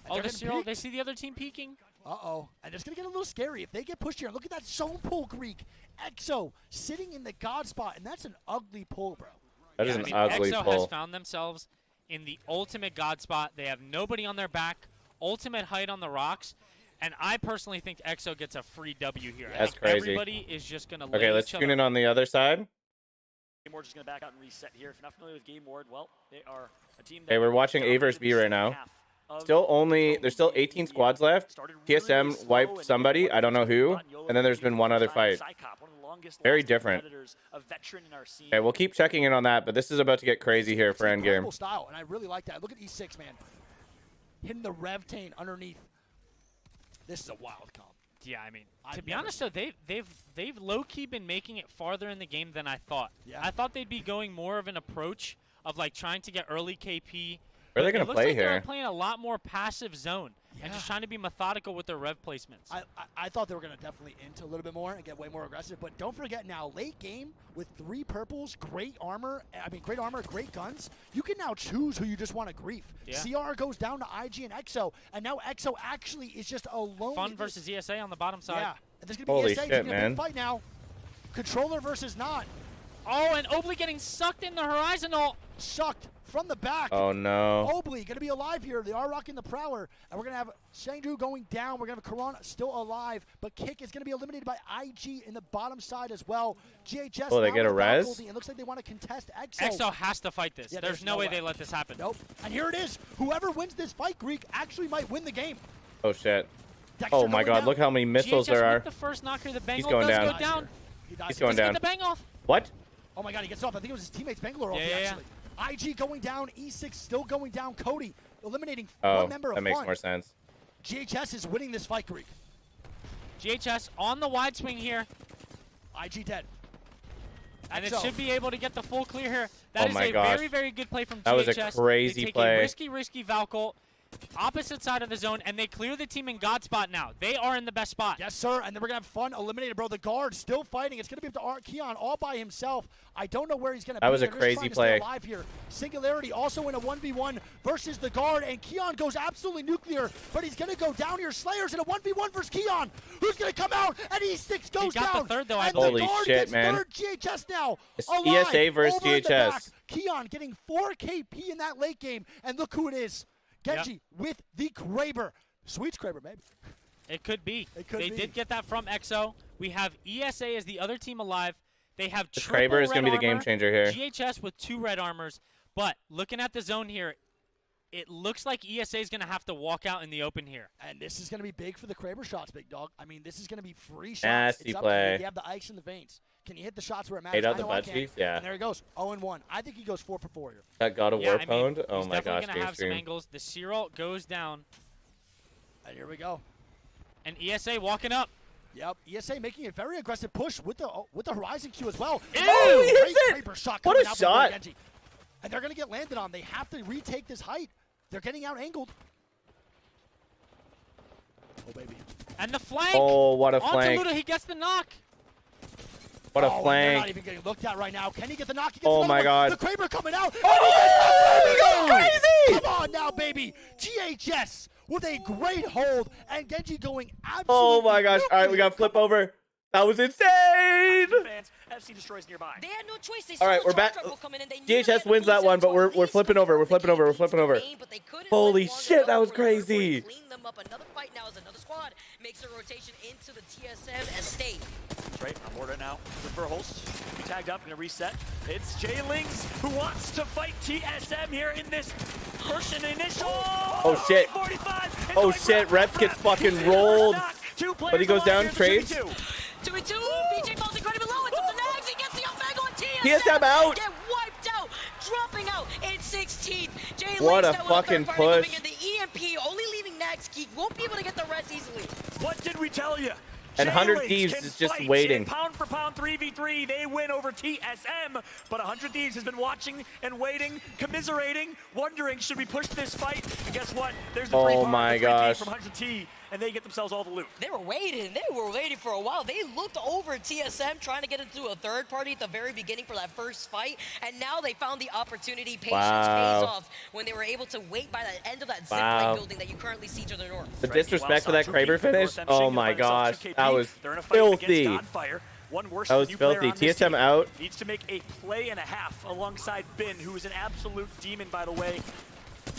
Oh, they're the gonna Cyril, peek. they see the other team peeking. Uh-oh. And it's going to get a little scary if they get pushed here. Look at that zone pull, Greek. Exo sitting in the god spot, and that's an ugly pull, bro. That is I an mean, ugly EXO pull. has found themselves in the ultimate god spot. They have nobody on their back, ultimate height on the rocks, and I personally think EXO gets a free W here. I That's think crazy. Everybody is just going to Okay, lay let's each tune other. in on the other side. Game Ward just going to back out and reset here. If you're not familiar with Game Ward, well, they are a team that... Okay, we're watching A versus B right now. There's still 18 squads left. TSM wiped somebody, I don't know who, and then there's been one other fight. Very different. Okay, we'll keep checking in on that, but this is about to get crazy here for It's endgame. incredible style, and I really like that. Look at E6, man. Hitting the Rev Tane underneath. This is a wild comp. Yeah, I mean, I've to be never honest though, they've low-key been making it farther in the game than I thought. Yeah. I thought they'd be going more of an approach of like trying to get early KP. Where are they but gonna it looks play like They're here? playing a lot more passive zone and just Yeah. trying to be methodical with their rev placements. I thought they were going to definitely int a little bit more and get way more aggressive, but don't forget now, late game with 3 purples, great armor, great guns, you can now choose who you just want to grief. Yeah. CR goes down to IG and EXO, and now EXO actually is just alone. Fun versus ESA on the bottom side. Yeah, and there's going to be Holy ESA. shit, It's gonna be a man. big fight now. Controller versus not. Oh, and Obley getting sucked in the horizon ult. Sucked from the back. Oh no. Obley going to be alive here. They are rocking the Prowler. And we're going to have Shangju going down. We're going to have Karan still alive. But Kick is going to be eliminated by IG in the bottom side as well. GHS Oh, they now get a with res? faculty. It looks like they want to contest EXO. EXO has to fight this. Yeah, there's no way they let this happen. Nope. And here it is. Whoever wins this fight, Greek, actually might win the game. Oh shit. Dexter Oh my going god, down. look how many missiles GHS there are. with the first knocker. The Bengal going does down. go down. He dies. He's going Does he down. get the bang off? What? Oh my god, he gets off. I think it was his teammates Bangalore Yeah, yeah, actually. IG going down, E6 still going down. Cody eliminating Oh, one member of that makes Fun. more sense. GHS is winning this fight, Greek. GHS on the wide swing here. IG dead. And it XO. should be able to get the full clear here. That Oh is my a gosh. very, very good play from That was GHS. a crazy they take play. a risky Valcolt. Opposite side of the zone, and they clear the team in God spot now. They are in the best spot. Yes, sir. And then we're going to have Fun eliminated, bro. The guard still fighting. It's going to be up to Keon all by himself. I don't know where he's going to be. That was a They're just crazy trying to play. stay alive here. Singularity also in a 1v1 versus the guard, and Keon goes absolutely nuclear, but he's going to go down here. Slayer's in a 1v1 versus Keon, who's going to come out, and E6 goes got down. the third, though, I and believe. the Holy guard shit, gets man. third. GHS now It's alive, ESA versus over in the GHS. back. Keon getting 4 KP in that late game, and look who it is. Genji with the Kraber. Sweet Kraber, maybe. It could be. It could they be. did get that from EXO. We have ESA as the other team alive. They have The triple Kraber is red going to be the game armor. changer here. GHS with 2 red armors. But looking at the zone here, it looks like ESA is going to have to walk out in the open here. And this is going to be big for the Kraber shots, big dog. I mean, this is going to be free shots. Nasty It's up to you. play. You have the ice in the veins. Can you hit the shots where it matters? Ate out I the know I butt can. cheeks? Yeah. And there he goes, 0-1. I think he goes 4 for 4 here. That God of Yeah, War I mean, pwned? Oh he's my definitely gosh, going to game have some stream. angles. The Cyril goes down. And here we go. And ESA walking up. Yep, ESA making a very aggressive push with the Horizon Q as well. Ew, Oh, he hits great it! Kraber shot What coming a out from the shot. Genji. And they're going to get landed on. They have to retake this height. They're getting out angled. Oh, baby. And the flank. Oh, what a Onto flank. Luda, he gets the knock. What a Oh, and they're not flank. even getting looked at right now. Can he get the knock? He gets Oh another my one. God. The Kraber coming out. Oh, crazy! Come on now, baby. GHS with a great hold, and Genji going absolutely Oh my gosh. All right, we got flip over. That was insane! Fans, FC destroys nearby. They had no choice. They All saw right, the we're charge back. rifle coming in. They knew GHS they had to wins that lose one, it but to we're at least flipping over. We're secure flipping over. We're the flipping over. game, but they couldn't Holy let shit, that Wander was go for the third crazy. point, clean them up. Another fight now as another squad makes a rotation into the TSM estate. That's right, on board right now. The Verholst, be tagged up, gonna reset. It's J-Lings who wants to fight TSM here in this first and initial. Oh, shit. 45. Oh, shit, Reps gets fucking rolled. But he goes down, trades. 2-2. BJ falls incredibly low. It's up to Nags. He gets the Omega on TSM. TSM out. Get wiped out. Dropping out in 16th. Jay What Lynch a now with fucking third party push. moving in. The EMP only leaving Nags. He won't be able to get the rest easily. What did we tell you? And 100 J-Lings Thieves can is just fight waiting. in pound for pound 3v3. They win over TSM, but 100 Thieves has been watching and waiting, commiserating, wondering should we push this fight? And guess what? There's the free Oh part, my the free gosh. from 100 T, and they get themselves all the loot. They were waiting. They were waiting for a while. They looked over TSM trying to get into a third party at the very beginning for that first fight, and now they found the opportunity. Patience Wow. pays off when they were able to wait by the end of that Wow. zipline building that you currently see to the north. The Right, disrespect to that meanwhile, Kraber Satuki, finish? North Oh Machine my gonna find gosh. himself 2KP. That was They're in a fight filthy. against Godfire. One worse That than was the new player filthy. on this TSM team. out. Needs to make a play and a half alongside Bin, who is an absolute demon, by the way.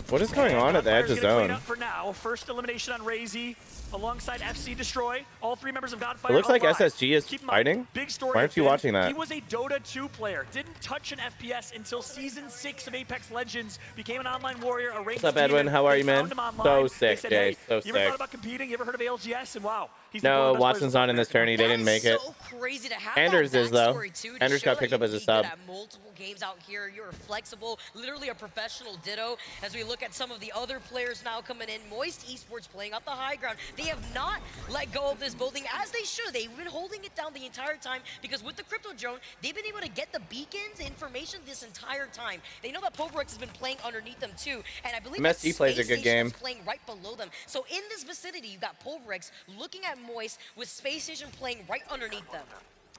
What is going on at the edge of Godfire's gonna clean zone? up for now. First elimination on Razy alongside FC Destroy. All 3 members of Godfire It looks like alive. SSG is Keep in mind, fighting. Big story Why aren't of you Bin, watching that? He was a Dota 2 player. Didn't touch an FPS until Season 6 of Apex Legends. Became an online warrior, a ranked What's up, Edwin? demon. How are They you, man? found him online. So They sick, said, Jay. hey, So you ever sick. thought about competing? You ever heard of ALGS? And wow, he's one No, of the best Watson's players not in this America. tourney. They didn't make it. So crazy to have Anders that is, though. backstory, too, to Anders show got that picked up you as a can be good sub. at multiple games out here. You're flexible, literally a professional ditto. As we look at some of the other players now coming in, Moist Esports playing up the high ground. They have not let go of this building as they should. They've been holding it down the entire time because with the crypto drone, they've been able to get the beacons information this entire time. They know that Poverex has been playing underneath them too, and I believe that MSG plays a Space good Station game. is playing right below them. So in this vicinity, you got Poverex looking at Moist with Space Station playing right underneath them.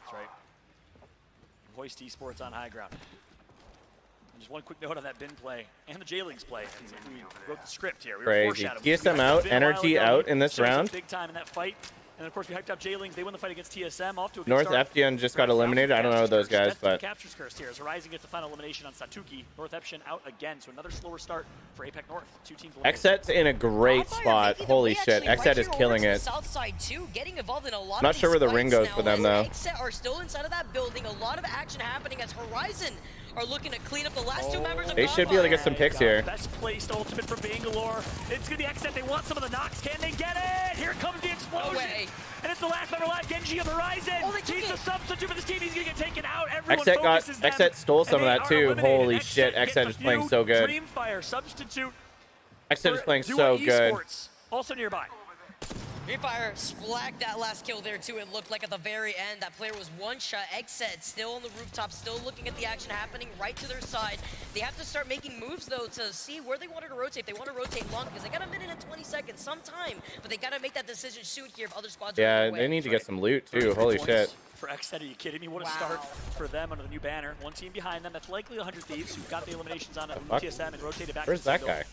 That's right. Hoist Esports on high ground. And just one quick note on that Bin play and the J-Lings play. We wrote the script here. We were Crazy. foreshadowing. TSM We out, Bin a while energy ago. out in this Shows up round. Big time in that fight. And of course, we hyped up J-Lings. They win the fight against TSM. Off to a good North start. FDN just got eliminated. I don't know those guys, but Captures cursed here as Horizon gets the final elimination on Satuki. North Eption out again, so another slower start for APEC North. 2 teams eliminated. Xset's in a great Godfire spot. making the Holy way shit. actually right Xset here is over killing to the it. South side too, getting involved in a lot Not of sure these where the ring fights goes now, for them, as though. Xset are still inside of that building. A lot of action happening as Horizon are looking to clean up the last two members of They should be able to get some picks here. Best placed ultimate for Bangalore. It's gonna be XZ. They want some of the knocks. Can they get it? Here comes the explosion. No way. And it's the last member alive, Genji on the horizon. Oh, they took He's it. a substitute for this team. He's gonna get taken out. Everyone XZ focuses them, XZ stole some of and that they are too. eliminated. Holy shit, gets XZ a is playing few so good. Dreamfire substitute. XZ is for playing Duo so good. Esports, also nearby. Dreamfire splacked that last kill there too. It looked like at the very end that player was one shot. XZ still on the rooftop, still looking at the action happening right to their side. They have to start making moves though to see where they wanted to rotate. They want to rotate long because they got a minute and 20 seconds, some time, but they got to make that decision soon here if other squads are Yeah, on their they way. need to get some loot too. 33 Holy points shit. For XZ, are you kidding me? What a Wow. start for them under the new banner. One team behind them. That's likely 100 Thieves who got the eliminations on Fuck. TSM and rotated back. Where's to that single. guy?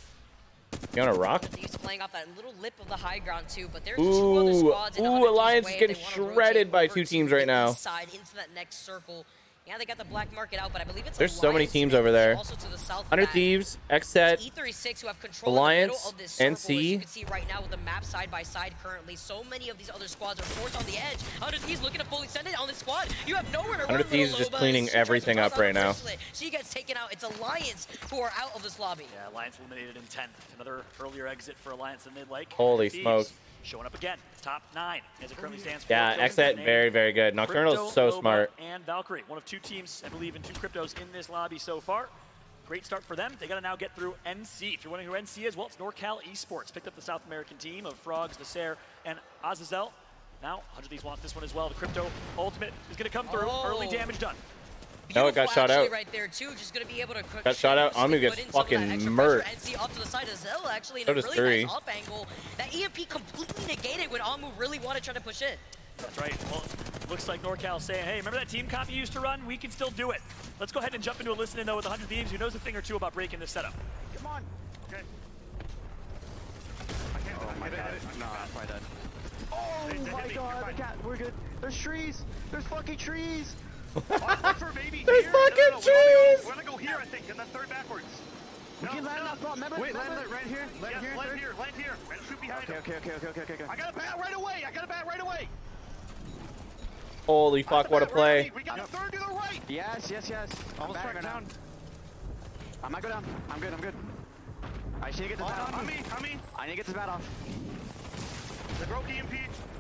You on a rock? He's playing off that little lip of the high ground too, but there's two other squads in 100 Alliance Thieves' is way. getting They wanna shredded rotate by over two to teams the right now. east side into that next circle. Yeah, they got the black market out, but I believe it's There's so many Alliance teams and over there. also to the south of 100 that. Thieves, XZ, E36 who have control Alliance, in the middle of this circle, as NC. you can see right now with the map side by side currently. So many of these other squads are forced on the edge. 100 Thieves looking to fully send it on this squad. You have nowhere to run. 100 Thieves is just cleaning everything up right now. She gets taken out. It's Alliance who are out of this lobby. Yeah, Alliance eliminated in 10th. Another earlier exit for Alliance than they'd like. Holy Thieves smoke. Showing up again. Top 9 as it currently stands. Yeah, Four kills XZ, in very, very good. Nocturnal Crypto, is so Loba, smart. And Valkyrie, one of two teams, I believe, in two cryptos in this lobby so far. Great start for them. They got to now get through NC. If you're wondering who NC is, well, it's NorCal Esports. Picked up the South American team of Frogs, Nasser, and Azazel. Now, 100 Thieves wants this one as well. The crypto ultimate is going to come through. Early damage done. No, it got Beautiful shot actually out. right there too. Just gonna be able to Got shot out. Amu gets fucking murked. NC off to the side of Zell actually in So a does really Three. nice up angle. That EMP completely negated when Amu really wanted to try to push in. That's right. Well, looks like NorCal saying, hey, remember that team comp you used to run? We can still do it. Let's go ahead and jump into a listen-in, though, with 100 Thieves, who knows a thing or two about breaking this setup. Come on. Okay. I can't. Oh my god. No, I'm probably dead. Oh my god, we're good. There's trees. There's fucking trees. For baby There's here. fucking We're trees! gonna go here, I think, and then third backwards. We can land that spot. Remember? Wait, remember? land right here. Land here. Land here. And shoot behind him. Okay. I got a bat right away. Holy fuck, what a play. We got a third to the right. Yes. Almost struck down. I might go down. I'm good. I need to get this bat off. On me. I need to get this bat off. The broke EMP.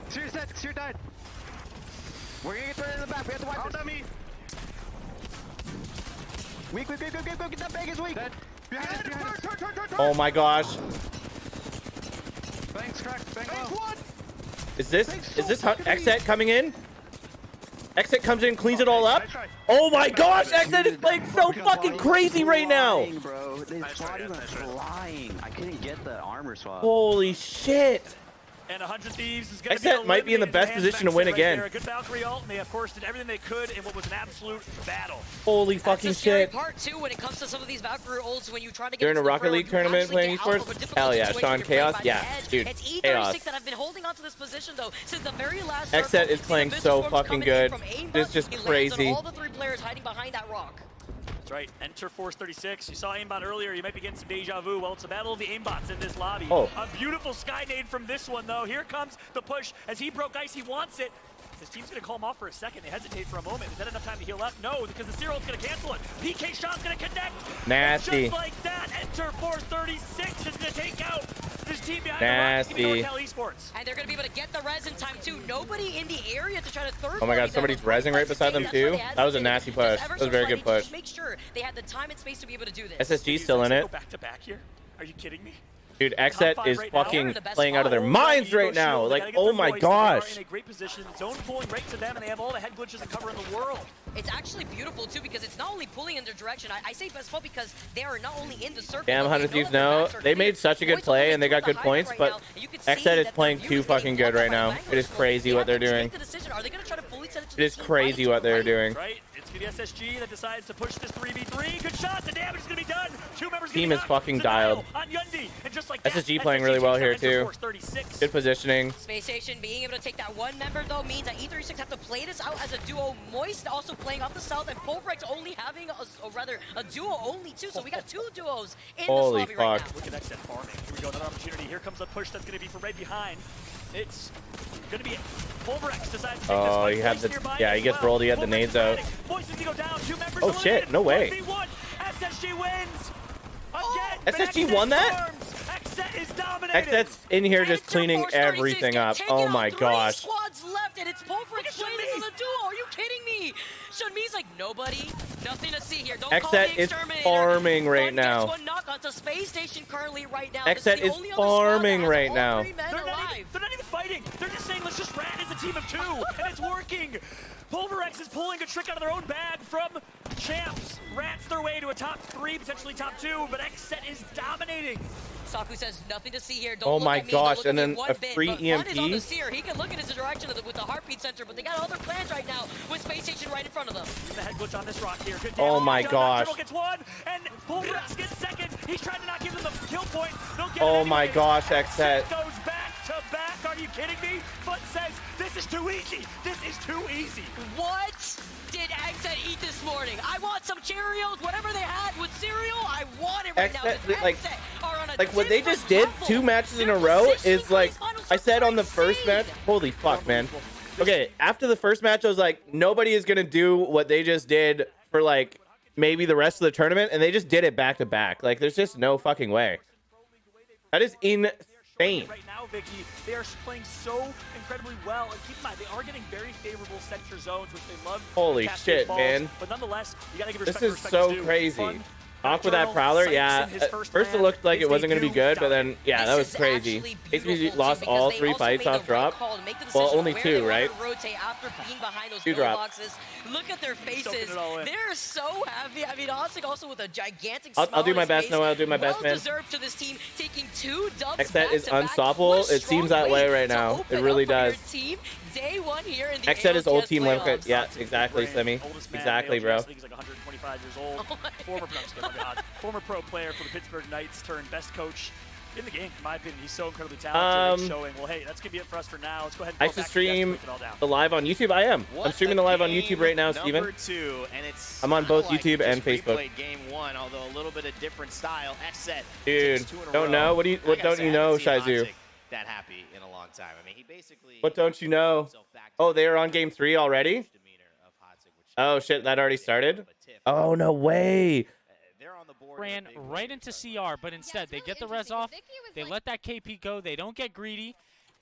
Sear's dead. Sear died. We're gonna get thrown in the back. We have to wipe Out this. on me. Weak. Get that bag is weak. Dead. Behind us. Turn. Oh my gosh. Thanks, cracked. Thank Thanks, one. Is this XZ coming in? XZ comes in, cleans it all up. Oh my gosh, XZ is playing so fucking crazy right now. Bro, his body went flying. I couldn't get the armor swap. Holy shit. And 100 Thieves is going to XZ might be in the best position to win again. A good Valkyrie ult, and they, of course, did everything they could in what was an absolute battle. Holy fucking That's the scary shit. part too when it comes to some of these Valkyrie ults when you try to get You're in a into the Rocket front, League you tournament actually playing get out of esports? a difficult Hell yeah, situation. Sean You're playing Chaos? by the Yeah, edge. dude, It's E36 Chaos. that have been holding on to this position though since the very last XZ circle. is playing You see the so Vicious Swarms fucking coming in good. from aimbot. This is just He lands crazy. on all the three players hiding behind that rock. That's right. Enter Force 36. You saw aimbot earlier. You might be getting some deja vu. Well, it's a battle of the aimbots in this lobby. Oh. A beautiful sky nade from this one, though. Here comes the push. As he broke ice, he wants it. His team's going to call him off for a second. They hesitate for a moment. Is that enough time to heal up? No, because the Zero is going to cancel it. PK shot's going to connect. Nasty. And just like that, Enter Force 36 is going to take out this team behind Nasty. the rock. It's going to be NorCal Esports. And they're going to be able to get the res in time too. Nobody in the area to try to third. Oh my god, party somebody's them. rezzing right beside them That's why too? they That was a hesitated. nasty Just push. ever That was a so very slightly good to push. just make sure they had the time and space to be able to do this. SSG still in it. Go back to back here? Are you kidding me? Dude, Top XZ five is right now. fucking They're the best playing out of their spot. minds Evo right now. Shield, they Like, gotta get oh them my boys. gosh. They are in a great position. Zone pulling right to them, and they have all the head glitches and cover in the world. It's actually beautiful too because it's not only pulling in their direction. I say best spot because they are not only in the circle. Damn, but they 100 Thieves that their know. backs are They clear. made such a good Boys play only and they took got good the points, highlight but right now, and you can XZ see is that playing their too view is getting fucking good blocked right by now. Bangalore It is smoke. crazy They what have they're to doing. make the decision. Are they going to try to fully send it to It is the team crazy right what they're right? doing. Right? It's going to be SSG that decides to push this 3v3. Good shot. The damage is going to be done. Two members Team gonna is be knocked. fucking Zanayo dialed. On Yundi. And just like that, SSG playing really well here takes down too. Force 36. Good positioning. Space Station being able to take that one member though means that E36 have to play this out as a duo. Moist also playing off the south, and Polvrex only having a duo only too. So we got two duos in Holy this lobby right fuck. now. Look at XZ farming. Here we go. Another opportunity. Here comes the push that's going to be for right behind. It's going to be Pulverex decides to take Oh, this he fight. had Voice the nearby yeah. as He gets well. rolled. He had the Pulverex nades is out. panic. Voice is to go down. 2 members Oh shit! eliminated. No way. 1v1. SSG wins. Again, SSG won that? XSET is dominating. XSET's in here just Enter cleaning Force 36, everything gonna up. take Oh it out. my 3 gosh. squads left, and it's Pulverex Look at playing Shunmi. as a duo. Are you kidding me? Shunmi's like, nobody, nothing to see here. Don't call XSET me is exterminator. farming right One gets now. one knock onto space station currently right now. XSET This the is only other squad that farming has right all now. 3 men They're alive. not even fighting. They're just saying, let's just rat as a team of 2, and it's working. Pulverex is pulling a trick out of their own bag from Champs. Rats their way to a top 3, potentially top 2, but XSET is dominating. Saku says nothing to see here. Don't Oh look my at me. Don't gosh, look and at me then one a bit. free But Fun is on the EMP? seer. He can look in his direction with the heartbeat sensor, but they got other plans right now with space station right in front of them. The head glitch on this rock here. Good Oh damage. my John gosh. Dribble gets 1, and Pulverex gets 2nd. He's trying to not give them the kill point. They'll get Oh it my anyways. gosh, XSET. Goes back to back. Are you kidding me? Fun says, this is too easy. This is too easy. What did XSET eat this morning? I want some Cheerios, whatever they had with cereal. I want it right now. XSET, because like- XSET are on a Like what they just different did, level. 2 matches in a Their row positioning is for like these finals I is said on the first insane. match. Holy fuck, man. Okay, after the first match, I was like, nobody is gonna do what they just did for like maybe the rest of the tournament, and they just did it back to back. Like, there's just no fucking way. That is insane. Right now, Vicky, they are playing so incredibly well, and keep in mind, they are getting very favorable center zones, which they love. Holy Cascade shit, Falls, man. But nonetheless, you gotta give This respect where is respect so due. crazy. Fun, Knock with that Nocturnal, Prowler, Sykes yeah. in his At first first it round, looked like his it wasn't gonna be debut, good, but then dominated. yeah, that This was is crazy. actually HBG beautiful, lost too, because all they 3 also fights made off the drop. right call to make the Well, decision only where 2, they wanna right? rotate after being behind those 2 pillar drop. boxes. Look at their faces. Soaking it all in. They're so happy. I mean, Osik also with a gigantic I'll smile do on my his best, face. Noah. I'll do my best, man. Well deserved to this team, taking 2 dubs XSET is back-to-back. unstoppable. What a It seems strong that way way right to now. It open really up for your does. team. Day 1 here in the XSET is old ALGS team playoffs. limit. Yeah, exactly, Semi. Oldest man, Exactly, bro. ALGS, I think he's like 125 years old. Oh my Former, no, I'm just kidding, my God. Former pro player for the Pittsburgh Knights turned best coach in the game, in my opinion. He's so incredibly talented. It's showing. Well, hey, that's gonna be it for us for now. Let's go ahead and I go should back to stream break it all down. the live on YouTube. I am. I'm streaming the live on YouTube right now, Steven. Number 2, and it's I'm on both kinda like YouTube we and just Facebook. replayed game 1, although a little bit of different style. XSET Dude, takes 2 in a don't row. know. What Like I don't said, you I know, haven't seen Shizu? Hansik that happy in a long time. I mean, he basically. What don't you know? Oh, they are on game 3 already? Oh shit, that already started? Oh, no way. They're on the board. Ran right into CR, but instead they get the res off. They let that KP go. They don't get greedy,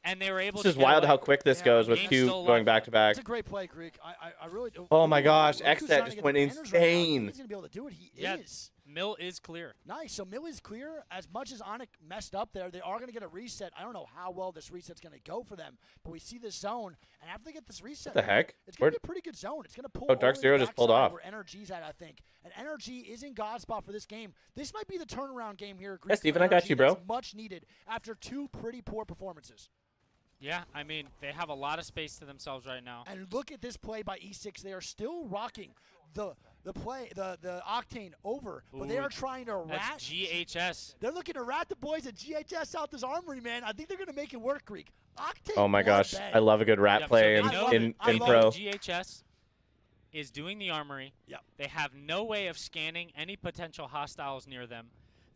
and they were able This to is get wild away. how quick this Yeah, goes with game's 2 still going alive. back to back. It's a great play, Greek. I really do. Oh my gosh, Look who's XSET trying to just get went the banners right now. insane. He's gonna be able to do it. He Yeah. is. Mill is clear. Nice. So Mill is clear. As much as Onyx messed up there, they are going to get a reset. I don't know how well this reset's going to go for them, but we see this zone, and after they get this reset, What the heck? it's going to be a pretty good zone. It's going to pull. Oh, Dark over Zero the just pulled backside off. Where NRG's at, I think, and NRG is in God spot for this game. This might be the turnaround game here. Greek, Yeah, for Steven, I got NRG you, bro. that's much needed after 2 pretty poor performances. Yeah, I mean, they have a lot of space to themselves right now. And look at this play by E6. They are still rocking the Octane over, but they Ooh, are trying to rat. That's GHS. They're looking to rat the boys at GHS out this armory, man. I think they're going to make it work, Greek. Octane. Oh my gosh, bloodbath. I love a good rat Yep, play so in, they know- in, I in love pro. GHS is doing the armory. Yep. They have no way of scanning any potential hostiles near them.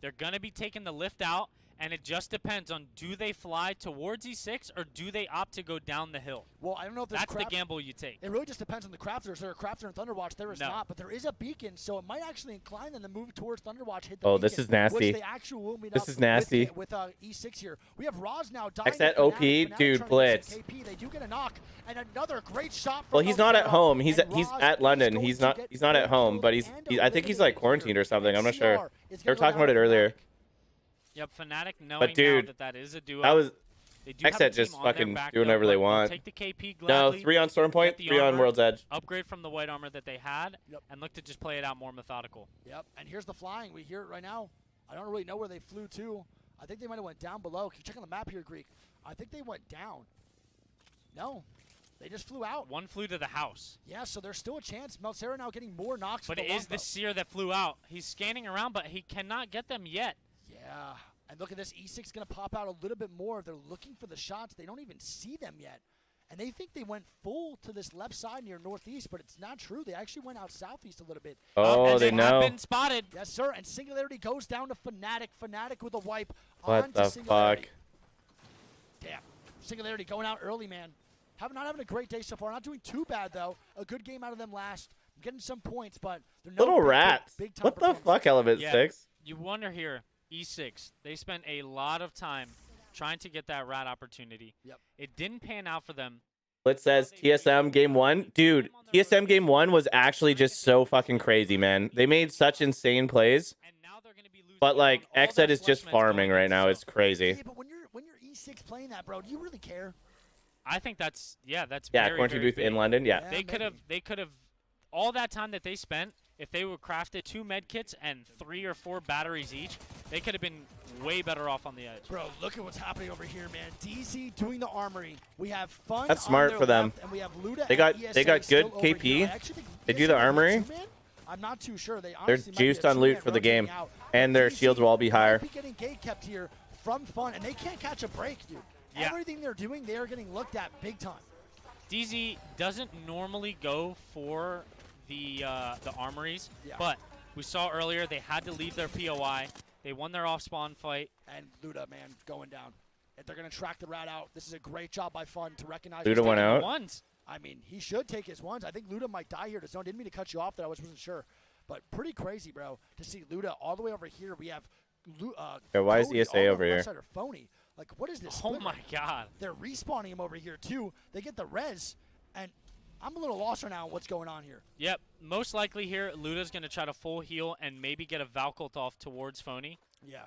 They're going to be taking the lift out, and it just depends on do they fly towards E6 or do they opt to go down the hill. Well, I don't know if there's That's the craft- gamble you take. It really just depends on the crafters. Is there a crafter in Thunderwatch? There is No. not, but there is a beacon, so it might actually incline them to move towards Thunderwatch. Hit the Oh, beacon, this is nasty. Which they actually will meet This up is nasty. with E6 here. We have Roz now dying. XSET to OP, Fnatic. Fnatic dude, trying to blitz. get some KP. They do get a knock, and another great shot. Well, from he's not at Nocera, home. He's and he's Roz at London. is He's going not to get he's not at home, killed but and I think he's like eliminated quarantined or here. something. I'm not sure. CR is They were gonna talking go about it down to earlier. Fnatic. Yep, Fnatic knowing dude, now that is a duo. That was They do have a XSET team just on their fucking back, doing though, whatever they but they'll want. Take the KP No, gladly, 3 on Stormpoint, get the 3 on armor, World's Edge. upgrade from the white armor that they had, Yep. and look to just play it out more methodical. Yep, and here's the flying. We hear it right now. I don't really know where they flew to. I think they might have went down below. Keep checking the map here, Greek. I think they went down. No, they just flew out. One flew to the house. Yeah, so there's still a chance. Melcera now getting more knocks. But with it the is the longbow. seer that flew out. He's scanning around, but he cannot get them yet. Yeah, and look at this. E6 going to pop out a little bit more. They're looking for the shots. They don't even see them yet. And they think they went full to this left side near northeast, but it's not true. They actually went out southeast a little bit. Oh, and they have know. been spotted. Yes, sir. And Singularity goes down to Fnatic. Fnatic with a wipe What onto the Singularity. fuck? Damn. Singularity going out early, man. Not having a great day so far. Not doing too bad, though. A good game out of them last. Getting some points, but they're no Little rats. Big-time What the fuck, Element 6? You wonder here, E6, they spent a lot of time trying to get that rat opportunity. Yep. It didn't pan out for them. It says TSM game 1. Dude, TSM game 1 was actually just so fucking crazy, man. They made such insane plays. But, like, Xed is just farming right now. It's crazy. Yeah, but when you're E6 playing that, bro, do you really care? I think that's that's yeah, very, quarantine very booth big. in London. Yeah. They could have all that time that they spent, if they would crafted 2 med kits and 3 or 4 batteries each, they could have been way better off on the edge. Bro, look at what's happening over here, man. DZ doing the armory. We have fun. That's smart for them. And we have Luda They got and good ESA KP. They do ESA the armory. I'm not too sure. They're Juiced on loot for the game, and their shields will all be higher. Be getting gate kept here from fun, and they can't catch a break, dude. Yeah. Everything they're doing, they are getting looked at big time. DZ doesn't normally go for the armories, but we saw earlier they had to leave their POI. They won their off-spawn fight. And Luda, man, going down. If they're going to track the rat out, this is a great job by Fun to recognize. Luda went out. Ones. I mean, he should take his ones. I think Luda might die here to zone. Didn't mean to cut you off there. I wasn't sure. But pretty crazy, bro, to see Luda all the way over here. We have why is Cody ESA all on over the here? left side are phony. Like, what is this? Oh split my right God. They're respawning him over here, too. They get the res, and I'm a little lost right now on what's going on here. Yep. Most likely here, Luda's going to try to full heal and maybe get a Valcult off towards Phony. Yeah.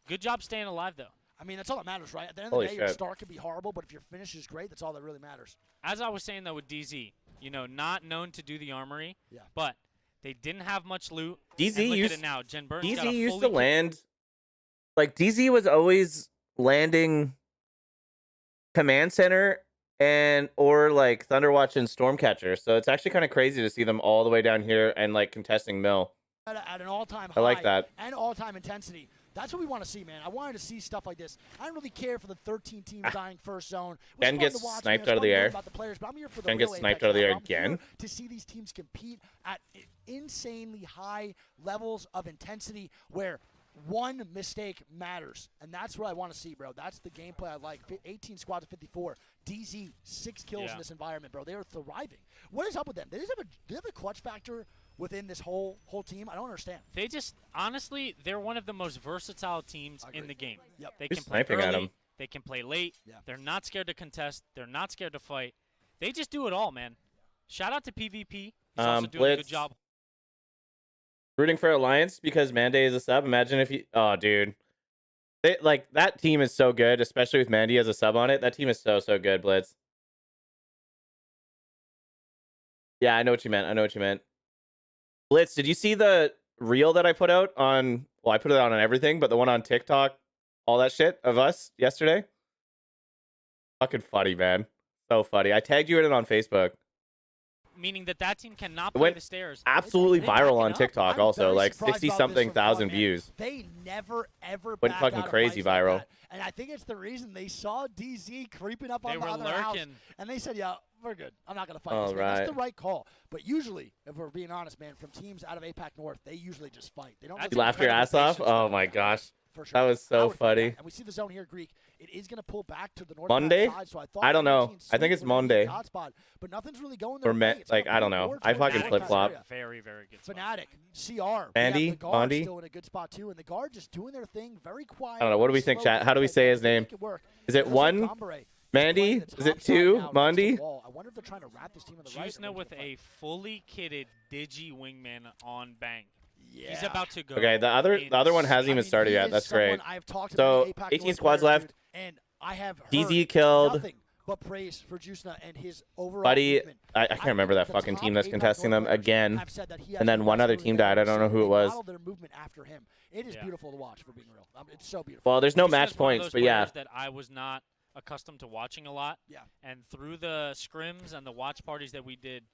Good job staying alive, though. I mean, that's all that matters, right? At the end of Holy the day, your shit. start could be horrible, but if your finish is great, that's all that really matters. As I was saying, though, with DZ, you know, not known to do the armory, but they didn't have much loot. DZ and look used, at it now. Jen Burns DZ got a used fully to land. Like, DZ was always landing Command Center or like Thunderwatch and Stormcatcher. So it's actually kind of crazy to see them all the way down here and like contesting Mill. At an all-time high. I like that. And all-time intensity. That's what we want to see, man. I wanted to see stuff like this. I don't really care for the 13 teams dying first zone. Ben gets sniped out of the air. About the players, but I'm here for the Ben real gets sniped Apex out of the guys. air I'm here again. to see these teams compete at insanely high levels of intensity where one mistake matters. And that's what I want to see, bro. That's the gameplay I like. 18 squads of 54. DZ, 6 kills in this environment, bro. They are thriving. What is up with them? They have a clutch factor within this whole team. I don't understand. They just, honestly, they're one of the most versatile teams in the game. Yep. They Who's can play sniping at early. him? They can play late. They're not scared to contest. They're not scared to fight. They just do it all, man. Shout out to PvP. He's also doing a good job. Rooting for Alliance because Manday is a sub. Imagine if you... Oh, dude. That team is so good, especially with Mandy as a sub on it. That team is so good, Blitz. Yeah, I know what you meant. Blitz, did you see the reel that I put out on... Well, I put it out on everything, but the one on TikTok, all that shit of us yesterday? Fucking funny, man. So funny. I tagged you in it on Facebook. Meaning that team cannot It play went the stairs. absolutely viral on TikTok also. very Like surprised about 60-something this from thousand Fun, man. views. They never, ever Went back fucking out of crazy fights like viral. that. And I think it's the reason they saw DZ creeping up on They the were other house. lurking. And they said, yeah, we're good. I'm not going to fight All this man. That's right. the right call. But usually, if we're being honest, man, from teams out of APAC North, they usually just fight. They don't. You laughed your ass off? Oh my gosh. For sure. That was I so would think funny. that. And we see the zone here, Greek. It is going to pull back to the north Monday? side. So I I don't know. 13 I think it's Sweden would be Monday. the hotspot, but nothing's really going their Or way. It's like, gonna I don't pull know. forward I for fucking the flip-flop. area. Very, very good spot. Fnatic, CR. Andy, we have the guard Bondi. still in a good spot too, and the guard just doing their thing, very quiet. I don't know. What do we think, slow chat? How do we gameplay, say but his they name? make it work. Is it Looks like one? Gombre is Mandy? playing the Is it top side two? now against Mondi? the wall. I wonder if they're trying to wrap this team in the right. Jusna or with they're gonna a fully kitted Digi wingman on Bang. Yeah. He's about to go. Okay, the other one hasn't even started yet. That's great. I've talked to So, many APAC 18 North squads players, left. dude, and I have heard DZ killed. nothing but praise for Jusna and his overall Buddy, movement. I can't remember that the fucking top team that's APAC contesting North them players again. have said that he has And then the one best other movement team they've died. I ever don't know seen. who it They was. modeled their movement after him. It is Yeah. beautiful to watch, for being real. It's so beautiful. Well, there's no Jusna's match one of points, those but yeah. players that I was not accustomed to watching a lot. Yeah. And through the scrims and the watch parties that we did,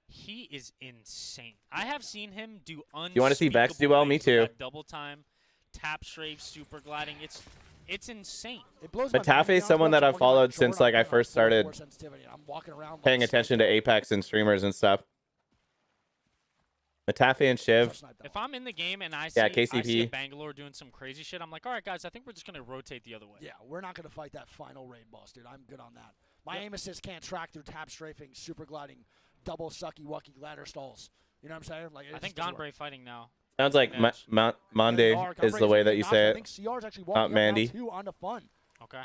he is insane. I have seen him do unspeakable You wanna see Vex do well? Me things with too. that double time, tap strafe, super gliding. It's insane. It blows But my mind, to be Tafe's someone honest, that I'm I've followed working on since like I Jordan, first I'm playing started on sensitivity, and I'm walking around paying like attention to Apex and streamers and stuff. Matafe and Shiv. If I'm in the game and I see, Yeah, I see a KCP. Bangalore doing some crazy shit, I'm like, all right, guys, I think we're just going to rotate the other way. Yeah, we're not going to fight that final raid boss, dude. I'm good on that. My aim assist can't track through tap strafing, super gliding, double sucky wucky ladder stalls. You know what I'm saying? Like, I think Gonbray fighting now. Sounds like Monday is the way that you say I it. think CR's actually Not walking Mandy. up now, too, on the fun. Okay.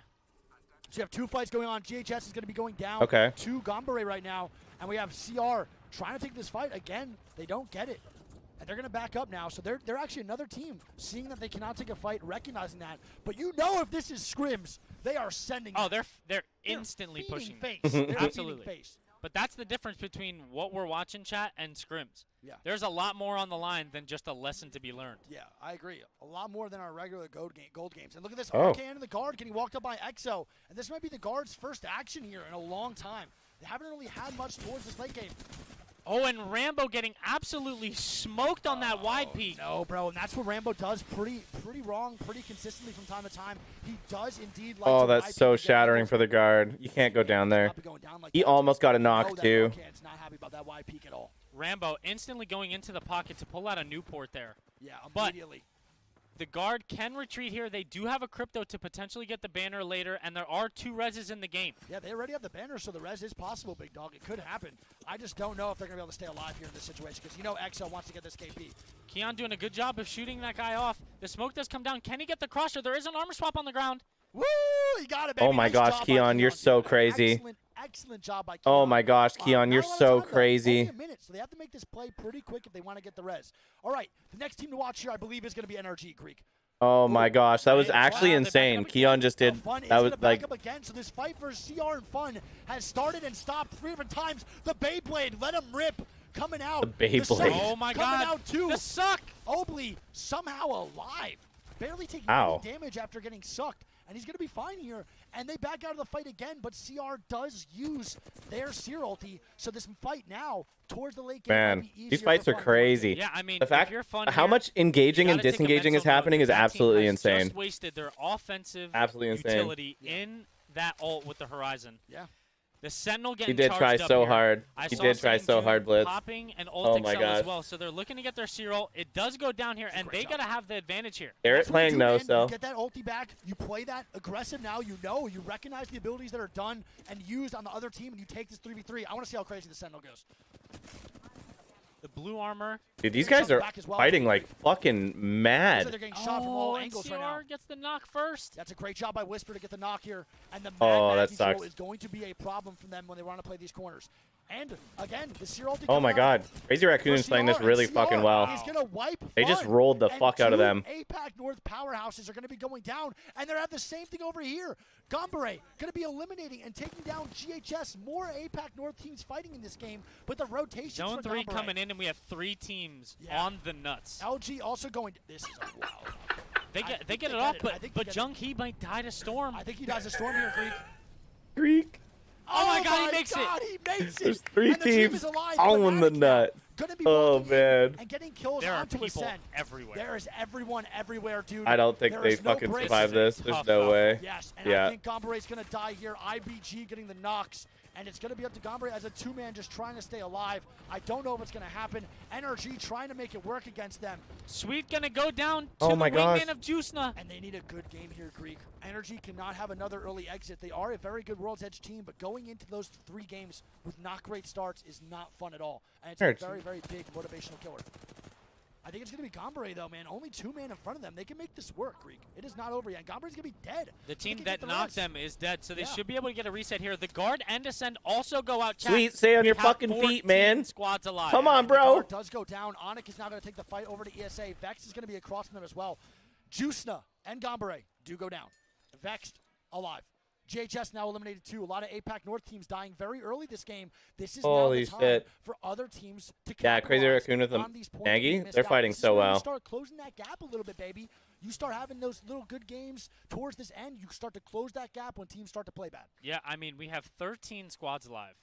So you have 2 fights going on. GHS is going to be going down Okay. to Gombaray right now. And we have CR trying to take this fight. Again, they don't get it. And they're going to back up now. So they're actually another team seeing that they cannot take a fight, recognizing that. But you know if this is scrims, they are sending Oh, that. they're instantly feeding pushing. face. They're Absolutely. feeding face. But that's the difference between what we're watching, chat, and scrims. Yeah. There's a lot more on the line than just a lesson to be learned. Yeah, I agree. A lot more than our regular gold games. And look at this Oh. Arcane in the guard getting walked up by EXO. And this might be the guard's first action here in a long time. They haven't really had much towards this late game. Oh, and Rambo getting absolutely smoked on that wide peak. No, bro, and that's what Rambo does pretty wrong, pretty consistently from time to time. He does indeed like Oh, to that's wide so peek and get shattering angles. for the guard. You can't go down there. Not be going down like He that. almost got a You know knock that too. Arcane's not happy about that wide peak at all. Rambo instantly going into the pocket to pull out a Newport there. Yeah, But immediately. the guard can retreat here. They do have a crypto to potentially get the banner later, and there are 2 reses in the game. Yeah, they already have the banner, so the res is possible, big dog. It could happen. I just don't know if they're going to be able to stay alive here in this situation because you know EXO wants to get this KP. Keon doing a good job of shooting that guy off. The smoke does come down. Can he get the crusher? There is an armor swap on the ground. Woo! He got it, baby. Oh my Nice gosh, job by Keon, you're so dude. crazy. Excellent job by Keon. Oh my gosh, Keon, Not you're a lot of so time, though. crazy. Only a minute, so they have to make this play pretty quick if they want to get the res. All right, the next team to watch here, I believe, is going to be NRG Greek. Oh my gosh, that was Hey, actually wow, they insane. back up Keon again. just did. Fun is That was gonna back like. up again. So this fight versus CR and Fun has started and stopped 3 different times. The Beyblade, let him rip, coming out. The Beyblade. Suck Oh my coming god. out too. The suck. Obley somehow alive, barely taking Ow. any damage after getting sucked. And he's going to be fine here. And they back out of the fight again, but CR does use their Seer ulti. So this fight now, towards the late game, might Man, be easier these fights for are Fun. crazy. Yeah, I mean, The fact if you're Fun how here, much engaging you and gotta take a disengaging is mental note. happening is That team absolutely has insane. Just wasted their offensive Absolutely insane. utility in that ult with the Horizon. Yeah. The Sentinel He getting did try charged up so here. hard. I He saw did try St. so Jude hard, Blitz. popping and ult Oh my Excel as gosh. well. So they're looking to get their serial. It does go down here, and they great got to have the advantage here. Garrett That's what you playing do, no man. cell. You get that ulti back, you play that aggressive now, you know, you recognize the abilities that are done and used on the other team, and you take this 3v3. I want to see how crazy the Sentinel goes. The blue armor. Dude, these Here guys comes are back as well. fighting like fucking Looks like mad. they're getting shot from all and angles right now. CR gets the knock first. That's a great job by Whisper to get the knock here. And the Oh, Mad that control sucks. is going to be a problem for them when they want to play these corners. And again, the Seer ulti Oh coming my out god. Crazy Raccoon for is playing this CR, really and fucking CR well. is gonna wipe They just Fun. rolled the And fuck out of 2 them. APAC North powerhouses are going to be going down, and they're at the same thing over here. Gombaray going to be eliminating and taking down GHS. More APAC North teams fighting in this game, but the rotations Zone for 3 Gombaray. coming in, and we have 3 teams Yeah. on the nuts. LG also going. This is a wow. They I get think it they off, get it. I but think they get it. Jung Hee might die to Storm. I think he does a storm here, Greek. Greek. Oh my God, he makes it. He makes it. There's 3 And the team teams is alive. all in the Fnatic now nut. Gonna be Oh walking in man. and getting kills There are onto people Ascend. everywhere. There is everyone everywhere, dude. I don't think There they is no fucking breaks. survive this. There's Tough no out. way. Yes, and I Yeah. think Gombaray's going to die here. IBG getting the knocks, and it's going to be up to Gombaray as a 2-man just trying to stay alive. I don't know what's going to happen. NRG trying to make it work against them, Sweet gonna go down to Oh the my gosh. wingman of Juicena. and they need a good game here, Greek. NRG cannot have another early exit. They are a very good World's Edge team, but going into those 3 games with not great starts is not fun at all, and it's a Hurts. very, very big motivational killer. I think it's going to be Gombaray, though, man. Only 2-man in front of them. They can make this work, Greek. It is not over yet. Gombaray's going to be dead. The They team can that get the knocked res. them is dead, so they Yeah. should be able to get a reset here. The guard and Ascend also go out. Chat. Sweet, stay on We your have fucking 14 feet, man. Squads alive. Come on, And the bro. guard does go down. Onyx is now going to take the fight over to ESA. Vex is going to be across from them as well. Juicena and Gombaray do go down. Vexed alive. JHS now eliminated 2. A lot of APAC North teams dying very early this game. This is Holy now the time shit. for other teams to Yeah, Crazy capitalize Raccoon with the on these points Maggie, that we missed they're out. fighting This is so where you well. start closing that gap a little bit, baby. You start having those little good games towards this end. You start to close that gap when teams start to play bad. Yeah, I mean, we have 13 squads alive.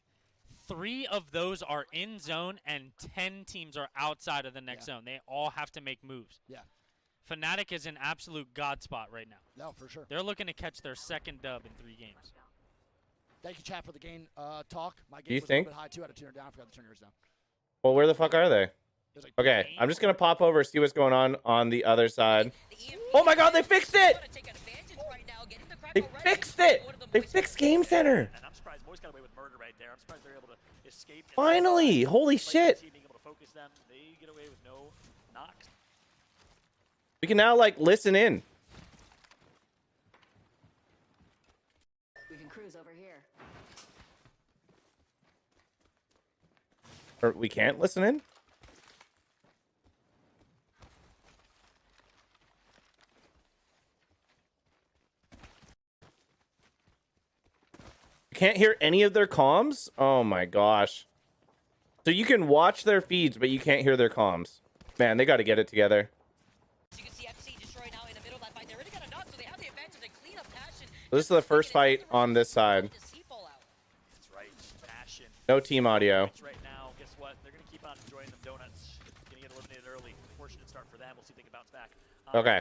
3 of those are in zone, and 10 teams are outside of the next zone. They all have to make moves. Yeah. Fnatic is in absolute god spot right now. No, for sure. They're looking to catch their 2nd dub in 3 games. Thank you, chat, for the game talk. My Do you game was think- a little bit high, too. I had to turn it down. I forgot to turn yours down. Well, where the fuck are they? Okay, I'm just gonna pop over, see what's going on the other side. Oh my God, they fixed it! They fixed it! They fixed Game Center. And I'm surprised boys got away with murder right there. I'm surprised they're able to escape. Finally! Holy shit! Being able to focus them, they get away with no knocks. We can now like listen in. We can cruise over here. Or we can't listen in? You can't hear any of their comms? Oh my gosh. So you can watch their feeds, but you can't hear their comms. Man, they got to get it together. You can see FC destroy now in the middle of that fight. They already got a knock, so they have the advantage. They clean up Passion. So this is the first fight on this side. That's right. Passion. No team audio. Right now, guess what? They're going to keep on enjoying them donuts. Going to get eliminated early. Fortunate start for them. We'll see if they can bounce back. Okay.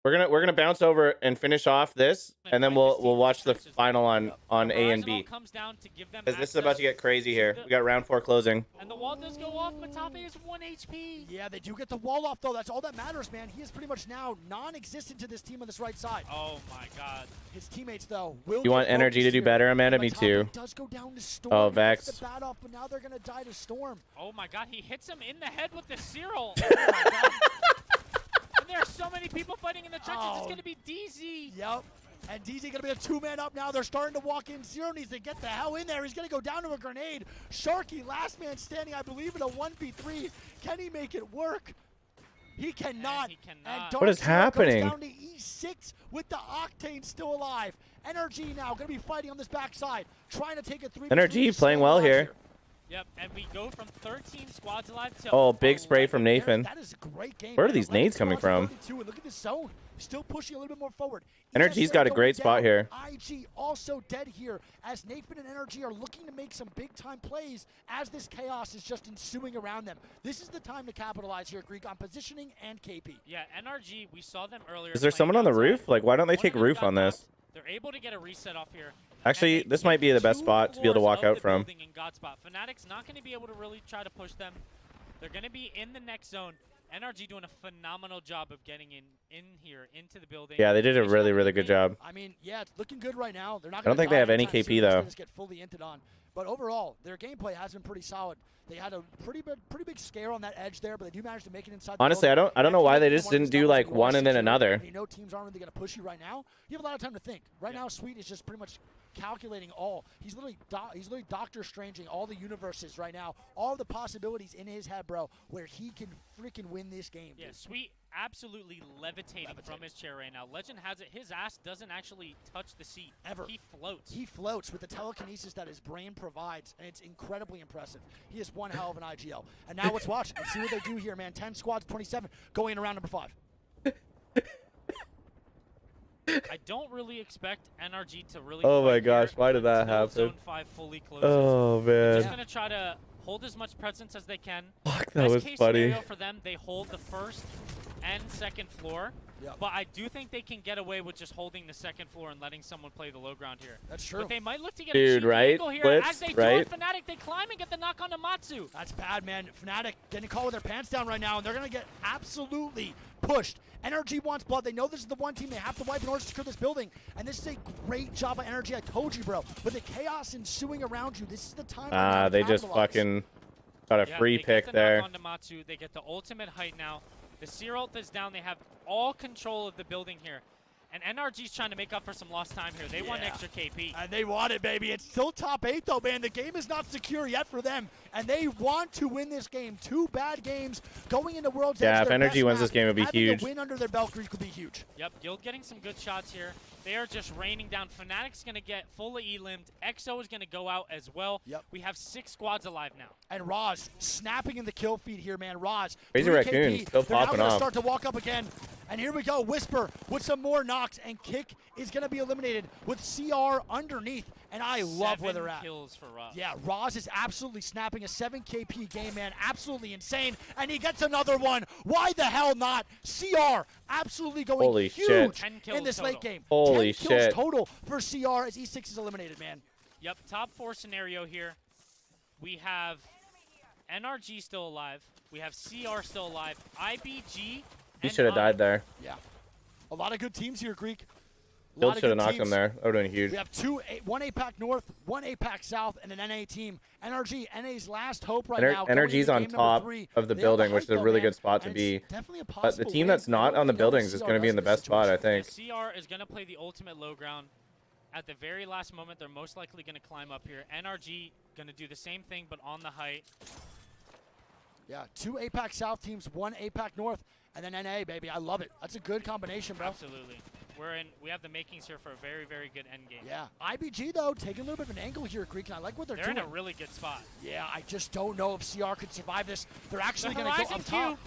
We're gonna bounce over and finish off this, and then we'll watch the final on A and B. Because this is about to get crazy here. We got round 4 closing. And the wall does go off, but Tafe is 1 HP. Yeah, they do get the wall off, though. That's all that matters, man. He is pretty much now non-existent to this team on this right side. Oh, my God. His teammates, though, will You want energy to do better, Amanda? Me too. Does go down to Storm. Oh, Vex. The bat off, but now they're going to die to Storm. Oh, my God. He hits him in the head with the Cyril. Oh, my God. And there are so many people fighting in the trenches. It's going to be DZ. Yep. And DZ going to be a 2-man up now. They're starting to walk in. Zero needs to get the hell in there. He's going to go down to a grenade. Sharky, last man standing, I believe, in a 1v3. Can he make it work? He cannot. And What is happening? Goes down to E6 with the Octane still alive. NRG now going to be fighting on this backside, trying to take a 3v3. NRG playing well here. Yep, and we go from 13 squads alive to... Oh, big spray from Nathan. That is a great game. Where are these nades coming from? And look at this zone. Still pushing a little bit more forward. NRG's got a great spot here. IG also dead here as Nathan and NRG are looking to make some big-time plays as this chaos is just ensuing around them. This is the time to capitalize here, Greek, on positioning and KP. Yeah, NRG, we saw them earlier. Is there someone on the roof? Like, why don't they take roof on this? They're able to get a reset off here. Actually, this might be the best spot to be able to walk out from. Fnatic's not going to be able to really try to push them. They're going to be in the next zone. NRG doing a phenomenal job of getting in here into the building. Yeah, they did a really, really good job. I mean, yeah, it's looking good right now. They're not. I don't think they have any KP though. Just get fully inted on. But overall, their gameplay has been pretty solid. They had a pretty big scare on that edge there, but they do manage to make it inside. Honestly, I don't know why they just didn't do like one and then another. You know, teams aren't really going to push you right now. You have a lot of time to think. Right now, Sweet is just pretty much calculating all. He's literally Doctor Stranging all the universes right now, all the possibilities in his head, bro, where he can freaking win this game. Yeah, Sweet absolutely levitating from his chair right now. Legend has it, his ass doesn't actually touch the seat. Ever. He floats. He floats with the telekinesis that his brain provides, and it's incredibly impressive. He is one hell of an IGL. And now let's watch and see what they do here, man. 10 squads, 27, going in around number 5. I don't really expect NRG to really. Oh my gosh, why did that happen? Zone 5 fully closes. Oh man. They're just gonna try to hold as much presence as they can. Fuck, that was case funny. Scenario for them, they hold the first and second floor. Yep. But I do think they can get away with just holding the second floor and letting someone play the low ground here. That's true. But they might look to get Dude, a cheap right? angle here. Blitz, As they right? do it, Fnatic, they climb and get the knock on to Matsu. That's bad, man. Fnatic getting caught with their pants down right now, and they're going to get absolutely pushed. NRG wants blood. They know this is the one team they have to wipe in order to secure this building. And this is a great job by NRG. I told you, bro. With the chaos ensuing around you, this is the time. Ah, they just fucking got a free pick there. Knock on to Matsu. They get the ultimate height now. The Seer ult is down. They have all control of the building here. And NRG's trying to make up for some lost time here. They want extra KP. And they want it, baby. It's still top 8, though, man. The game is not secure yet for them. And they want to win this game. 2 bad games going into World's Yeah, Edge. if NRG wins this game, it would be huge. Having a win under their belt, Greek, would be huge. Yep, Guild getting some good shots here. They are just raining down. Fnatic's going to get fully E-limbed. EXO is going to go out as well. Yep. We have 6 squads alive now. And Roz snapping in the kill feed here, man. Roz. Crazy 3 Raccoon KP. still They're now popping gonna off. start to walk up again. And here we go. Whisper with some more knocks. And Kick is going to be eliminated with CR underneath. And I love where they're at. 7 kills for Roz. Yeah, Roz is absolutely snapping a 7 KP game, man. Absolutely insane. And he gets another one. Why the hell not? CR absolutely going Holy huge shit. 10 kills in this total. late game. Holy 10 kills shit. total for CR as E6 is eliminated, man. Yep, top 4 scenario here. We have NRG still alive. We have CR still alive. IBG. He and should have died there. Yeah. A lot of good teams here, Greek. A Still lot of should have good knocked him teams. there. That would have been huge. We have one APAC North, one APAC South, and an NA team. NRG, NA's last hope right now. going NRG's into on game number top 3. of the They have building, which is height, a though, really man, good spot to and be. it's definitely a But the possible team win. that's I not don't on the really know what buildings is CR going to be does in the this best spot, I situation. think. CR is going to play the ultimate low ground. At the very last moment, they're most likely going to climb up here. NRG going to do the same thing, but on the height. Yeah, 2 APAC South teams, 1 APAC North, and then NA, baby. I love it. That's a good combination, bro. Absolutely. We have the makings here for a very, very good end game. Yeah. IBG, though, taking a little bit of an angle here, Greek, and I like what they're They're doing. in a really good spot. Yeah, I just don't know if CR could survive this. They're actually The going to go Horizon up top.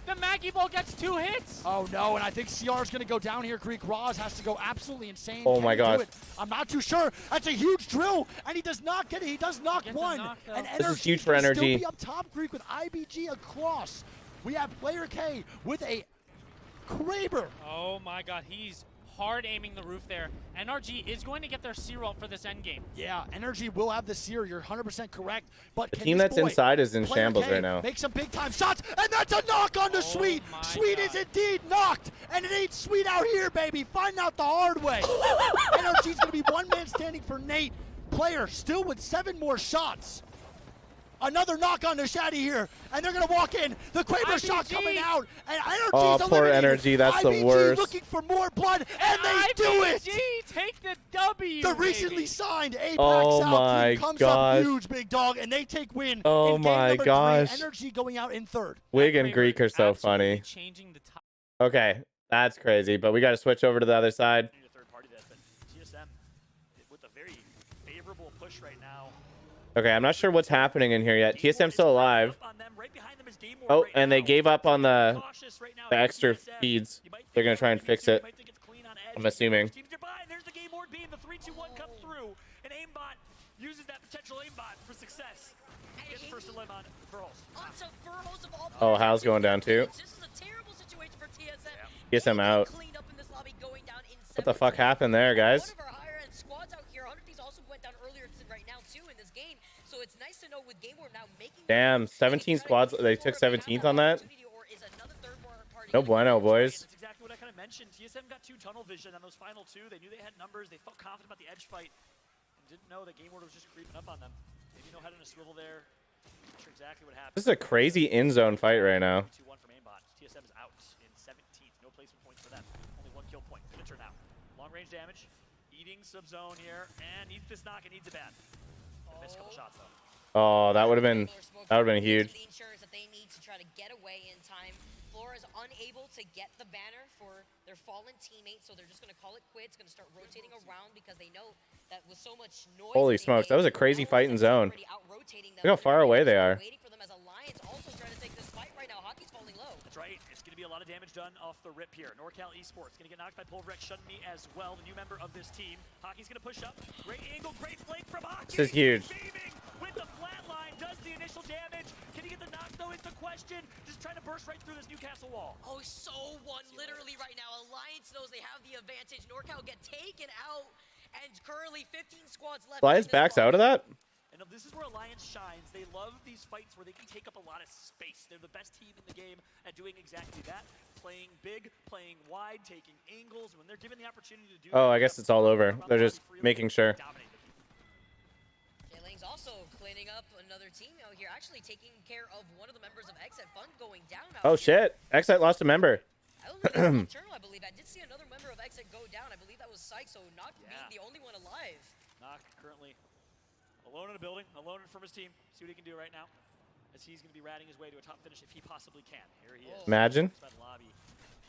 Q, the Maggie Ball gets 2 hits. Oh, no, and I think CR is going to go down here, Greek. Roz has to go absolutely insane. Oh, Can my he do gosh. it? I'm not too sure. That's a huge drill, and he does not get it. He does knock Gets a one. knock, though. And This is NRG huge for can still NRG. be up top, Greek, with IBG across. We have player K with a Kraber. Oh, my God. He's hard aiming the roof there. NRG is going to get their C-roll for this end game. Yeah, NRG will have the seer. You're 100% correct. But The can team this that's boy, inside is in player shambles K, right now. make some big time shots, and that's a knock on to Sweet. my Sweet is God. indeed knocked, and it ain't Sweet out here, baby. Find out the hard way. NRG's gonna be one man standing for Nate. Player still with 7 more shots. Another knock on to Shaddy here, and they're gonna walk in. The Kraber shot IBG. coming out, and NRG's Oh, poor eliminated. NRG, that's the IBG worst. looking for more blood, and they do it. IBG take the W. The recently baby. signed APAC Oh South my team comes gosh. up huge, big dog, and they take win. Oh in game my number gosh. 3, NRG going out in 3rd. Wig That and Kraber Greek are so absolutely funny. Changing the top. Okay, that's crazy, but we got to switch over to the other side. Need a third party to that, but TSM with a very favorable push right now. Okay, I'm not sure what's happening in here yet. TSM's still alive. Oh, and they gave up on the extra feeds. They're going to try and fix it, I'm assuming. There's the game board beam. The 3-2-1 comes through, and aimbot uses that potential aimbot for success. Gets first limb on Furhos. Oh, Hal's going down too. This is a terrible situation for TSM. TSM out. Cleaned up in this lobby, going down in What the fuck happened there, guys? One of our higher end squads out here. 100 Thieves also went down earlier right now too in this game. So it's nice to know with game board now making. Damn, 17 squads. They took 17th on that? No bueno, boys. That's exactly what I kind of mentioned. TSM got 2 tunnel vision on those final 2. They knew they had numbers. They felt confident about the edge fight. And didn't know that game order was just creeping up on them. Maybe no head on a swivel there. Not sure exactly what happened. This is a crazy in-zone fight right now. 2-1 from aimbot. TSM is out in 17th. No placement points for them. Only 1 kill point. Finisher now. Long range damage. Eating sub-zone here. And needs this knock and needs it bad. Missed a couple shots though. Oh, that would have been huge. The insurance that they need to try to get away in time. Flora is unable to get the banner for their fallen teammate, so they're just going to call it quits. Going to start rotating around because they know that with so much noise. Holy smokes, that was a crazy fight in zone. Look how far away they are. Waiting for them as Alliance also trying to take this fight right now. Hockey's falling low. That's right. It's going to be a lot of damage done off the rip here. NorCal Esports going to get knocked by Pulverex Shunmi as well, the new member of this team. Hockey's going to push up. Great angle, great flank from Hockey. This is huge. Beaming with the flatline, does the initial damage. Can he get the knock though is the question. Just trying to burst right through this Newcastle wall. Oh, so won literally right now. Alliance knows they have the advantage. NorCal get taken out, and currently 15 squads left. Alliance backs out of that? And this is where Alliance shines. They love these fights where they can take up a lot of space. They're the best team in the game at doing exactly that. Playing big, playing wide, taking angles. When they're given the opportunity to do Oh, I guess it's all over. They're just making sure. J-Lang's also cleaning up another team out here, actually taking care of one of the members of Exit Fund going down out Oh, here. shit. Excite lost a member. Nocturnal, I believe. I did see another member of Exit go down. I believe that was Syke, so not being the only one alive. Knock currently alone in a building, alone from his team. See what he can do right now, as he's going to be ratting his way to a top finish if he possibly can. Here he is. Imagine. Lobby.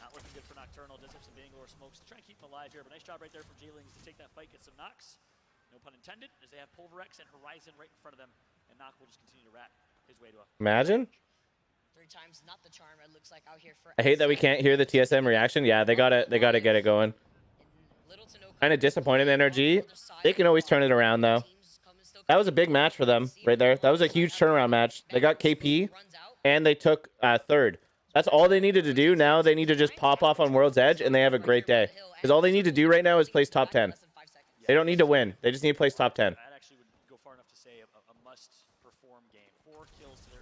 Not looking good for Nocturnal. Does have some Bangalore smokes to try and keep him alive here, but nice job right there from J-Lings to take that fight, get some knocks. No pun intended, as they have Pulverex and Horizon right in front of them, and Knock will just continue to rat his way to a... Imagine. 3 times, not the charm. It looks like out here for. I hate that we can't hear the TSM reaction. Yeah, they gotta get it going. Kind of disappointed in NRG. They can always turn it around though. That was a big match for them right there. That was a huge turnaround match. They got KP and they took 3rd. That's all they needed to do. Now they need to just pop off on World's Edge and they have a great day. Because all they need to do right now is place top 10. They don't need to win. They just need to place top 10. That actually would go far enough to say a must-perform game. 4 kills to their...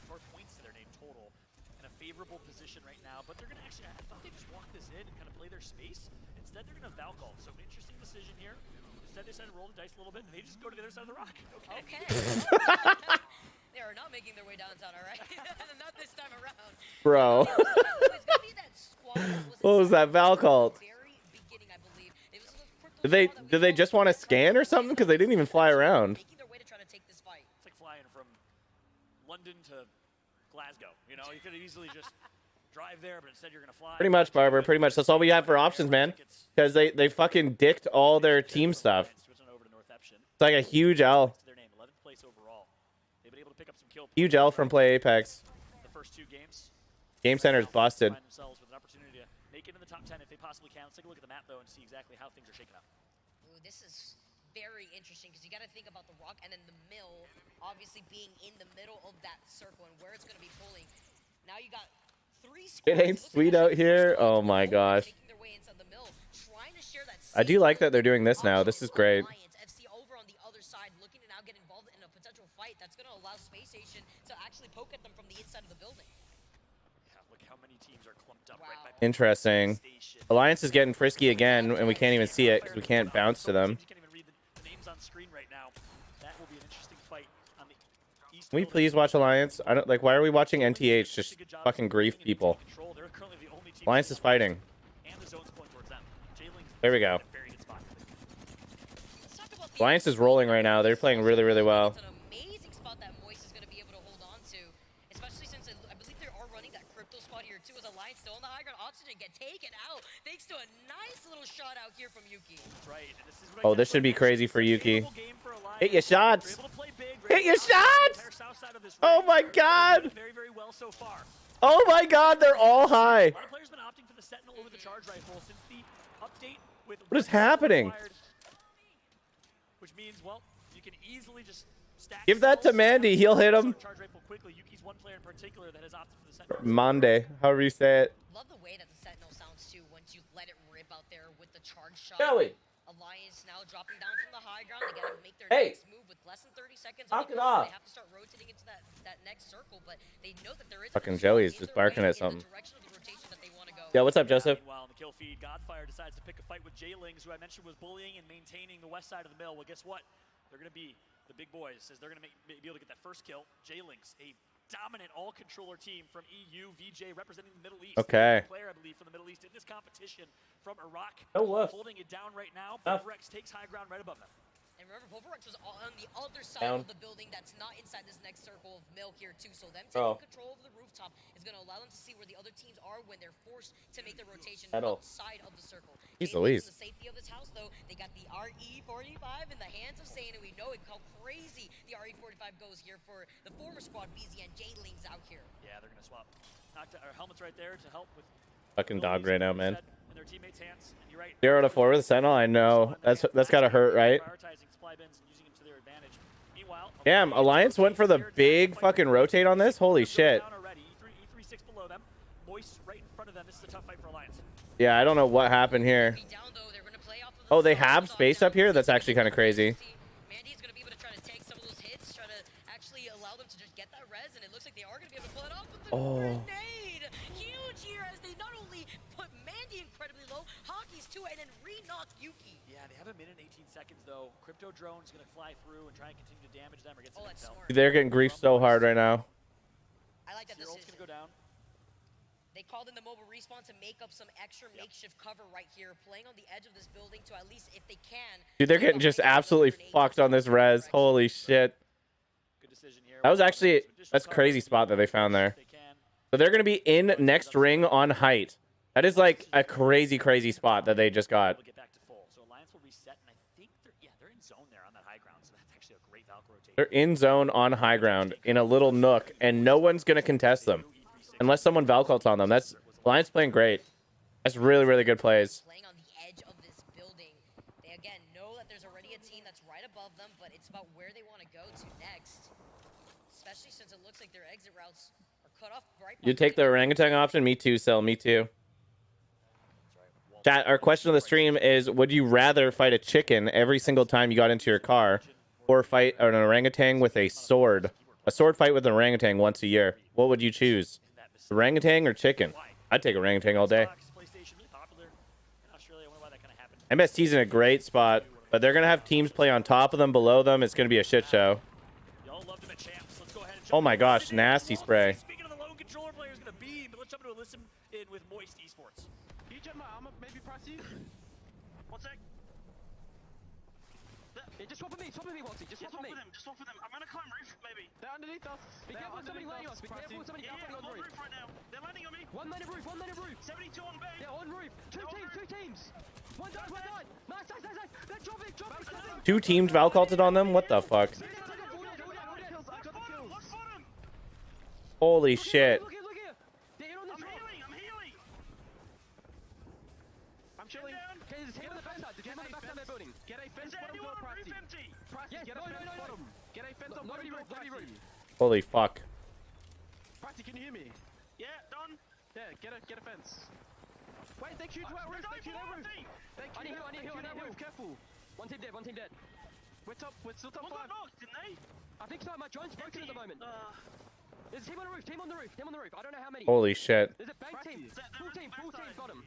favorable position right now, but they're going to actually, I thought they just walked this in and kind of play their space. Instead, they're going to Valcall. So interesting decision here. Instead, they decided to roll the dice a little bit, and they just go to the other side of the rock. Okay. They are not making their way downtown, all right? Not this time around. Bro. What was that Val called? Did they just want to scan or something? Because they didn't even fly around. It's like flying from London to Glasgow. You know, you could easily just drive there, but instead you're going to fly. Pretty much, Barber. Pretty much. That's all we have for options, man. Because they fucking dicked all their team stuff. It's like a huge L. Huge L from Play Apex. The first 2 games. Game Center's busted. Find themselves with an opportunity to make it in the top 10 if they possibly can. Let's take a look at the map though and see exactly how things are shaking up. Ooh, this is very interesting because you got to think about the rock and then the mill obviously being in the middle of that circle and where it's going to be pulling. Now you got 3 squads. It ain't sweet out here. Oh my gosh. I do like that they're doing this now. This is great. FC over on the other side looking to now get involved in a potential fight that's going to allow Space Station to actually poke at them from the inside of the building. Look how many teams are clumped up right by Interesting. Alliance is getting frisky again, and we can't even see it because we can't bounce to them. You can't even read the names on screen right now. That will be an interesting fight on the east. Can we please watch Alliance? I don't like. Why are we watching NTH just fucking grief people? Alliance is fighting. There we go. Alliance is rolling right now. They're playing really, really well. It's an amazing spot that Moist is going to be able to hold on to, especially since I believe they are running that crypto spot here too. As Alliance still on the high ground, Oxygen get taken out thanks to a nice little shot out here from Yuki. Oh, this should be crazy for Yuki. Hit your shots. Hit your shots. Oh my god. Oh my god, they're all high. What is happening? Which means, well, you can easily just stack. Give that to Mandy. He'll hit him. Charge rifle quickly. Yuki's one player in particular that has opted for the Sentinel. Monday, however you say it. Love the way that the Sentinel sounds too once you let it rip out there with the charge shot. Joey. Alliance now dropping down from the high ground. They gotta make their Hey. next move with less than 30 seconds. Knock it off. They have to start rotating into that next circle, but they know that there is Fucking Joey's just barking at something. Yo, what's up, Joseph? Meanwhile, on the kill feed, Godfire decides to pick a fight with J-Lings, who I mentioned was bullying and maintaining the west side of the mill. Well, guess what? They're going to be the big boys, as they're going to be able to get that first kill. J-Lings, a dominant all-controller team from EU, VJ, representing the Middle East. Okay. Player, I believe, from the Middle East in this competition from Iraq. Oh, look. Holding it down right now. Rex takes high ground right above them. And remember, Povarex was on the other side of the building that's not inside this next circle of milk here, too. So them taking control of the rooftop is going to allow them to see where the other teams are when they're forced to make their rotation outside of the circle. Jeez Louise. The safety of this house, though, they got the RE45 in the hands of Sane, and we know how crazy the RE45 goes here for the former squad, BZ and J-Lings out here. Yeah, they're going to swap helmets right there to help with Fucking dog right now, man. in their teammates' hands. And you're right. 0 to 4 with the Sentinel. I know. That's gotta hurt, right? Damn, Alliance went for the big fucking rotate on this. Holy shit. Yeah, I don't know what happened here. Oh, they have space up here? That's actually kind of crazy. Mandy's going to be able to try to take some of those hits, try to actually allow them to just get that res, and it looks like they are going to be able to pull it off with the grenade. Huge here as they not only put Mandy incredibly low, Hockey's too, and then re-knock Yuki. Yeah, they have a minute and 18 seconds though. Crypto drone's going to fly through and try and continue to damage them or get some intel. They're getting griefed so hard right now. I like that decision. Gonna go down. They called in the mobile respawn to make up some extra makeshift cover right here, playing on the edge of this building to at least, if they can. Dude, they're getting just absolutely fucked on this res. Holy shit. Good decision here. That was actually, that's a crazy spot that they found there. So they're going to be in next ring on height. That is like a crazy, crazy spot that they just got. So Alliance will reset, and I think they're in zone there on that high ground, so that's actually a great Valk rotation. They're in zone on high ground in a little nook, and no one's going to contest them. Unless someone Valkults on them. That's Alliance playing great. That's really, really good plays. Playing on the edge of this building. They again know that there's already a team that's right above them, but it's about where they want to go to next. Especially since it looks like their exit routes are cut off right. You take the orangutan option? Me too, Sel. Me too. Chat, our question of the stream is, would you rather fight a chicken every single time you got into your car, or fight an orangutan with a sword? A sword fight with an orangutan once a year. What would you choose? Orangutan or chicken? I'd take orangutan all day. PlayStation, really popular in Australia. I wonder why that kind of happened. MST's in a great spot, but they're going to have teams play on top of them, below them. It's going to be a shit show. Y'all loved him at champs. Let's go ahead and Oh my gosh, nasty spray. Speaking of the lone controller player is going to beam, but let's jump into a listen in with Moist Esports. Can you jump my armor? Maybe press you? 1 sec. Yeah, just swap with me, Walty. Just swap with me. Just swap with them. I'm going to climb roof, maybe. They're underneath us. Be careful with somebody landing on us. Be careful with somebody landing on the roof. Right now. They're landing on me. One man in roof, 72 on bay. Yeah, on roof. Two teams. One died. Nice. They're dropping. Two teams Valculted on them? What the fuck? Holy shit. Look here. They're in on this rock. I'm healing. I'm chilling. Okay, there's a team on the backside. The team on the backside of their building. Get a fence bottom door, Prati. Yes, get a fence bottom. Get a fence on lobby roof. Holy fuck. Prati, can you hear me? Yeah, done. Yeah, get a fence. Wait, they shoot to our roof. They shoot our roof. I need heal. Careful. One team dead. We're still top 5. One got knocked, didn't they? I think so. My joint's broken at the moment. There's a team on the roof. I don't know how many. Holy shit. There's a bank team. Full team, bottom.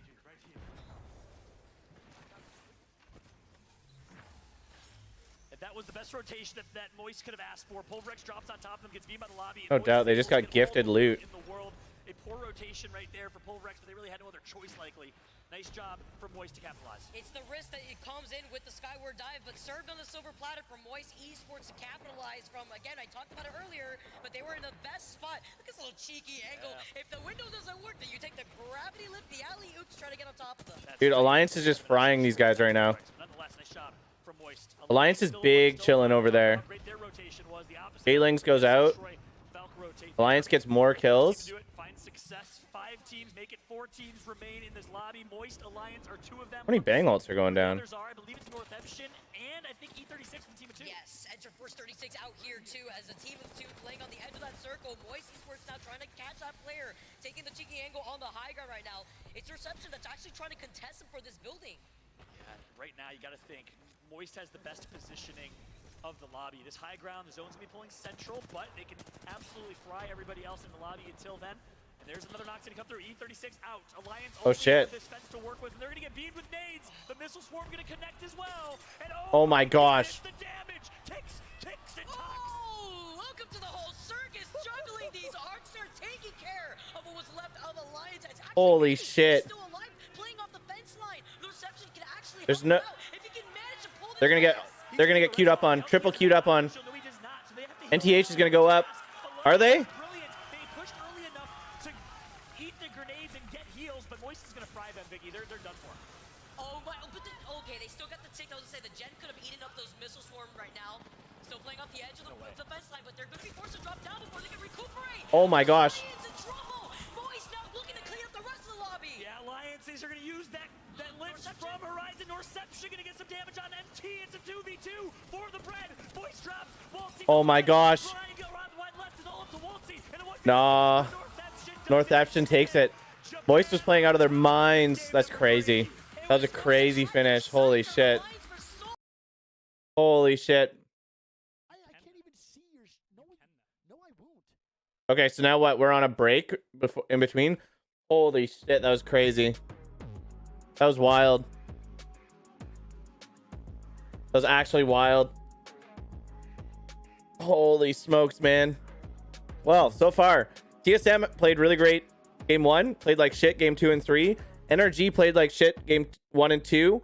That was the best rotation that Moist could have asked for. Pulverex drops on top of them, gets beamed by the lobby. No doubt, they just got gifted loot. In the world, a poor rotation right there for Pulverex, but they really had no other choice likely. Nice job for Moist to capitalize. It's the risk that it comes in with the Skyward Dive, but served on the silver platter for Moist Esports to capitalize from. Again, I talked about it earlier, but they were in the best spot. Look at this little cheeky angle. Yeah. If the window doesn't work, then you take the gravity lift, the alley-oop to try to get on top of them. Dude, Alliance is just frying these guys right now. Nonetheless, nice job from Moist. Alliance is big chilling over there. Galings goes out. Alliance gets more kills. Find success. 5 teams make it. 4 teams remain in this lobby. Moist, Alliance are 2 of them. How many bang ults are going down? I believe it's North Epson and I think E36 from team of 2. Yes, Enter Force 36 out here too as a team of 2 playing on the edge of that circle. Moist Esports now trying to catch that player, taking the cheeky angle on the high ground right now. It's Reception that's actually trying to contest him for this building. Yeah, right now you got to think Moist has the best positioning of the lobby. This high ground, the zone's gonna be pulling central, but they can absolutely fry everybody else in the lobby until then. And there's another knock's gonna come through. E36 out. Alliance. Oh shit. This fence to work with. And they're gonna get beamed with nades. The missile swarm gonna connect as well. And oh my gosh. The damage ticks and talks. Oh, welcome to the whole circus. Juggling these arcs are taking care of what was left of Alliance. Holy shit. Still alive, playing off the fence line. The Reception can actually there's no. If he can manage to pull They're gonna get queued up on. Triple queued up on. NTH is gonna go up. Are they? They pushed early enough to eat the grenades and get heals, but Moist is gonna fry them, Biggie. They're done for. Oh my! But okay, they still got the tick. I was gonna say the Gen could have eaten up those missile swarm right now. Still playing off the edge of the fence line, but they're gonna be forced to drop down before they can recuperate. Oh my gosh. Moist now looking to clean up the rest of the lobby. Yeah, Alliances are gonna use that lift from Horizon. Norception gonna get some damage on MT. It's a 2v2 for the bread. Voice drops. Oh my gosh. Nah. Northampton takes it. Moist was playing out of their minds. That's crazy. That was a crazy finish. Holy shit. Holy shit. I can't even see your. No, I won't. Okay, so now what? We're on a break in between. Holy shit, that was crazy. That was wild. That was actually wild. Holy smokes, man. Well, so far, TSM played really great game 1, played like shit game 2 and 3. NRG played like shit game 1 and 2.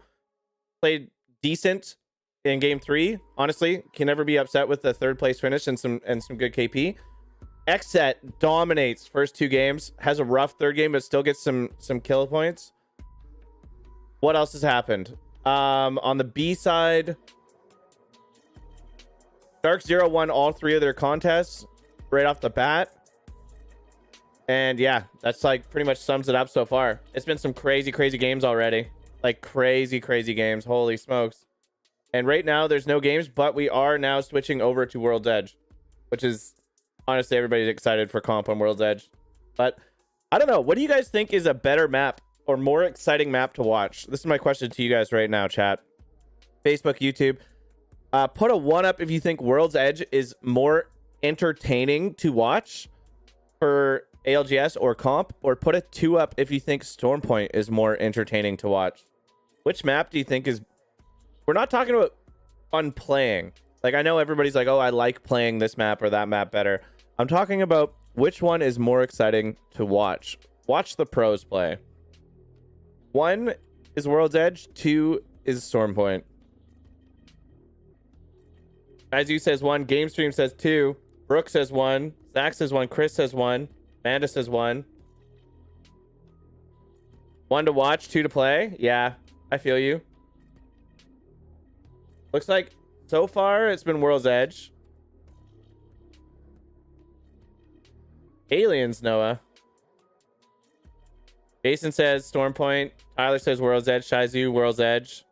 Played decent in game 3. Honestly, can never be upset with the 3rd place finish and some good KP. Xset dominates first 2 games, has a rough 3rd game, but still gets some kill points. What else has happened? On the B side, Dark Zero won all 3 of their contests right off the bat. And yeah, that's like pretty much sums it up so far. It's been some crazy games already. Like crazy games. Holy smokes. And right now there's no games, but we are now switching over to World's Edge, which is honestly everybody's excited for comp on World's Edge. But I don't know. What do you guys think is a better map or more exciting map to watch? This is my question to you guys right now, chat. Facebook, YouTube. Put a 1 up if you think World's Edge is more entertaining to watch for ALGS or comp, or put a 2 up if you think Stormpoint is more entertaining to watch. Which map do you think is... We're not talking about fun playing. Like, I know everybody's like, oh, I like playing this map or that map better. I'm talking about which one is more exciting to watch. Watch the pros play. 1 is World's Edge, 2 is Stormpoint. As you says 1, GameStream says 2, Brooke says 1, Zach says 1, Chris says 1, Amanda says 1. 1 to watch, 2 to play. Yeah, I feel you. Looks like so far it's been World's Edge. Aliens, Noah. Jason says Stormpoint. Tyler says World's Edge. Shizu, World's Edge.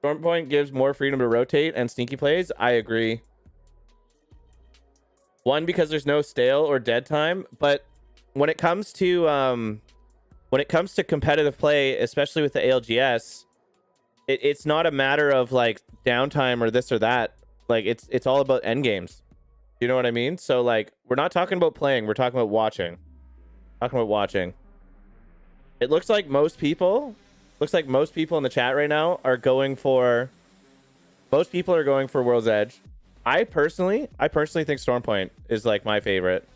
Stormpoint gives more freedom to rotate and sneaky plays. I agree. 1, because there's no stale or dead time, but when it comes to competitive play, especially with the ALGS, it's not a matter of like downtime or this or that. Like it's all about end games. You know what I mean? So like we're not talking about playing, we're talking about watching. It looks like most people in the chat right now are going for World's Edge. I personally think Stormpoint is like my favorite.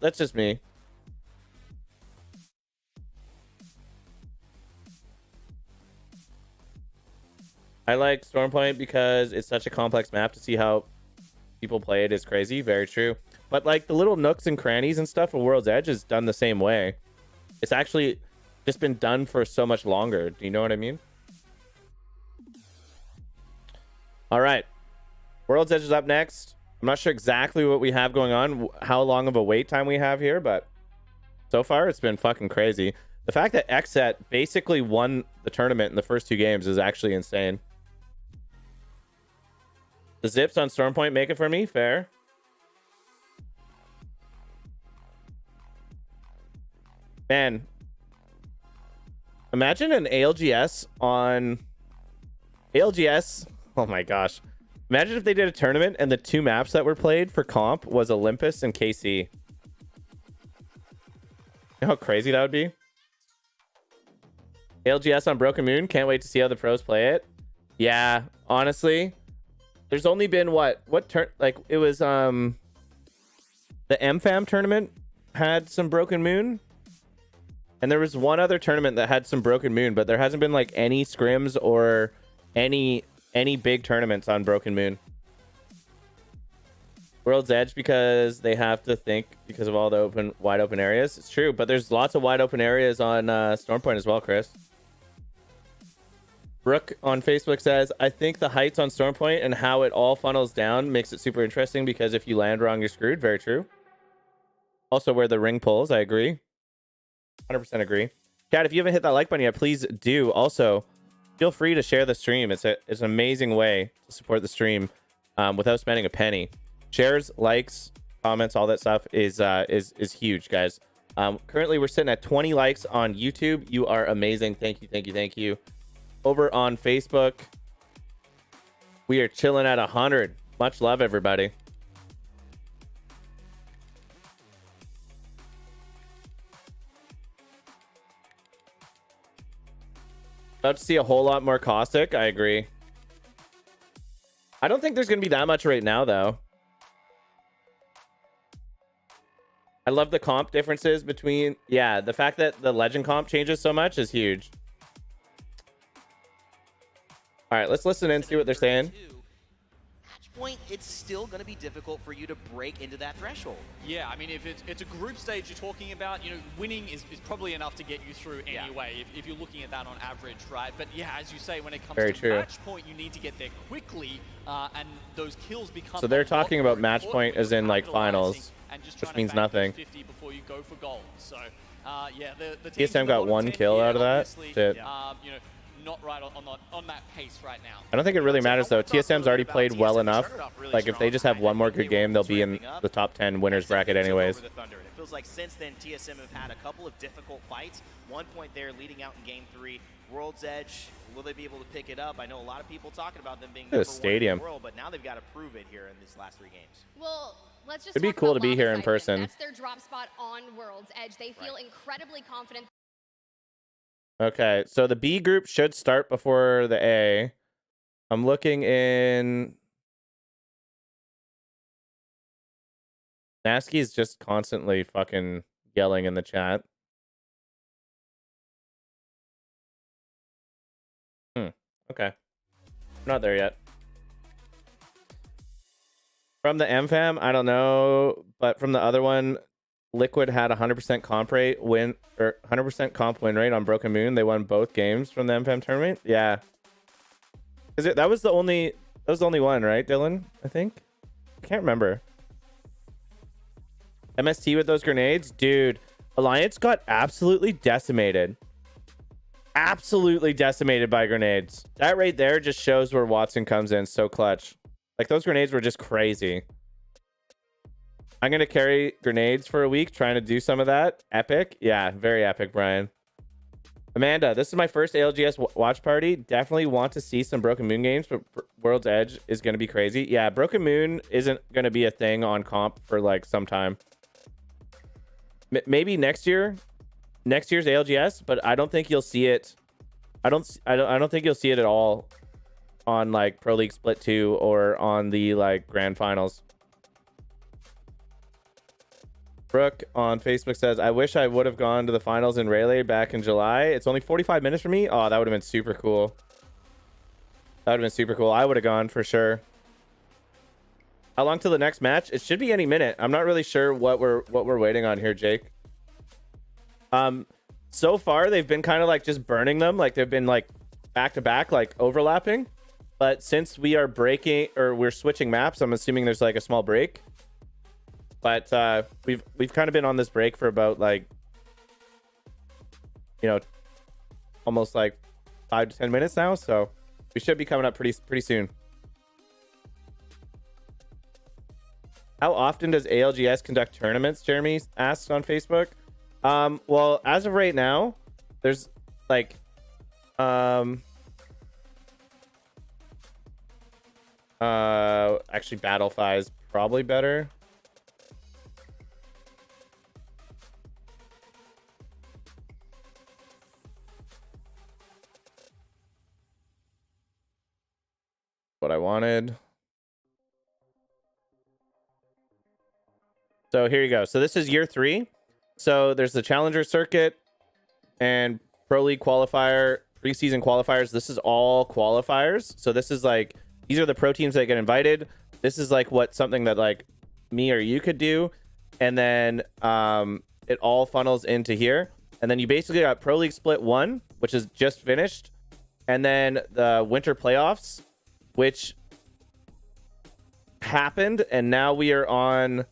That's just me. I like Stormpoint because it's such a complex map. To see how people play it is crazy. Very true. But like the little nooks and crannies and stuff of World's Edge is done the same way. It's actually just been done for so much longer. Do you know what I mean? All right. World's Edge is up next. I'm not sure exactly what we have going on, how long of a wait time we have here, but so far it's been fucking crazy. The fact that XSET basically won the tournament in the first 2 games is actually insane. The zips on Stormpoint make it for me. Fair. Man, imagine an ALGS on ALGS. Oh my gosh. Imagine if they did a tournament and the 2 maps that were played for comp was Olympus and KC. You know how crazy that would be? ALGS on Broken Moon. Can't wait to see how the pros play it. Yeah, honestly, there's only been what like it was the MFAM tournament had some Broken Moon. And there was one other tournament that had some Broken Moon, but there hasn't been like any scrims or any big tournaments on Broken Moon. World's Edge because they have to think because of all the wide open areas. It's true, but there's lots of wide open areas on Stormpoint as well, Chris. Brooke on Facebook says, I think the heights on Stormpoint and how it all funnels down makes it super interesting because if you land wrong, you're screwed. Very true. Also where the ring pulls, I agree. 100% agree. Chat, if you haven't hit that like button yet, please do. Also, feel free to share the stream. It's an amazing way to support the stream without spending a penny. Shares, likes, comments, all that stuff is huge, guys. Currently, we're sitting at 20 likes on YouTube. You are amazing. Thank you. Over on Facebook, we are chilling at 100. Much love, everybody. About to see a whole lot more Caustic. I agree. I don't think there's going to be that much right now, though. I love the comp differences between... Yeah, the fact that the Legend comp changes so much is huge. All right, let's listen and see what they're saying. Point, it's still going to be difficult for you to break into that threshold. Yeah, I mean, if it's a group stage you're talking about, you know, winning is probably enough to get you through anyway, if you're looking at that on average, right? But yeah, as you say, when it comes to match point, you need to get there quickly, and those kills become... So they're talking about match point as in, like, finals, which means nothing. 50 before you go for gold. So, yeah, the TSM got 1 kill out of that. Shit. You know, not right on that pace right now. I don't think it really matters though. TSM's already played well enough. Like if they just have one more good game, they'll be in the top 10 winners bracket anyways. feels like since then TSM have had a couple of difficult fights. 1 point there leading out in Game 3. World's Edge, will they be able to pick it up? I know a lot of people talking about them being number one in the world, but now they've got to prove it here in these last 3 games. Well, let's just It'd be talk cool about to be here in Lava person. That's their drop spot on World's Edge. They feel incredibly confident. Okay, so the B group should start before the A. I'm looking in. Nasky is just constantly fucking yelling in the chat. Okay. Not there yet. From the MFAM, I don't know, but from the other one, Liquid had 100% comp rate win, or 100% comp win rate on Broken Moon. They won both games from the MFAM tournament. Yeah. That was the only one, right, Dylan? I think. I can't remember. MST with those grenades, dude. Alliance got absolutely decimated. Absolutely decimated by grenades. That right there just shows where Watson comes in so clutch. Like, those grenades were just crazy. I'm going to carry grenades for a week, trying to do some of that. Epic. Yeah, very epic, Brian. Amanda, this is my first ALGS watch party. Definitely want to see some Broken Moon games, but World's Edge is going to be crazy. Yeah, Broken Moon isn't going to be a thing on comp for, like, some time. Maybe next year's ALGS, but I don't think you'll see it. I don't think you'll see it at all on like Pro League Split 2 or on the like grand finals. Brooke on Facebook says, I wish I would have gone to the finals in Rayleigh back in July. It's only 45 minutes for me. Oh, that would have been super cool. That would have been super cool. I would have gone for sure. How long till the next match? It should be any minute. I'm not really sure what we're waiting on here, Jake. So far they've been kind of like just burning them, like they've been like back to back, like overlapping. But since we are breaking or we're switching maps, I'm assuming there's like a small break. But we've kind of been on this break for about like, you know, almost like 5 to 10 minutes now. So we should be coming up pretty soon. How often does ALGS conduct tournaments? Jeremy asks on Facebook. Well, as of right now, there's like actually Battlefy is probably better. What I wanted. So here you go. So this is year 3. So there's the Challenger Circuit and Pro League qualifier, preseason qualifiers. This is all qualifiers. So this is like, these are the pro teams that get invited. This is like something that like me or you could do. And then it all funnels into here. And then you basically got Pro League Split 1, which is just finished. And then the winter playoffs, which happened. And now we are on...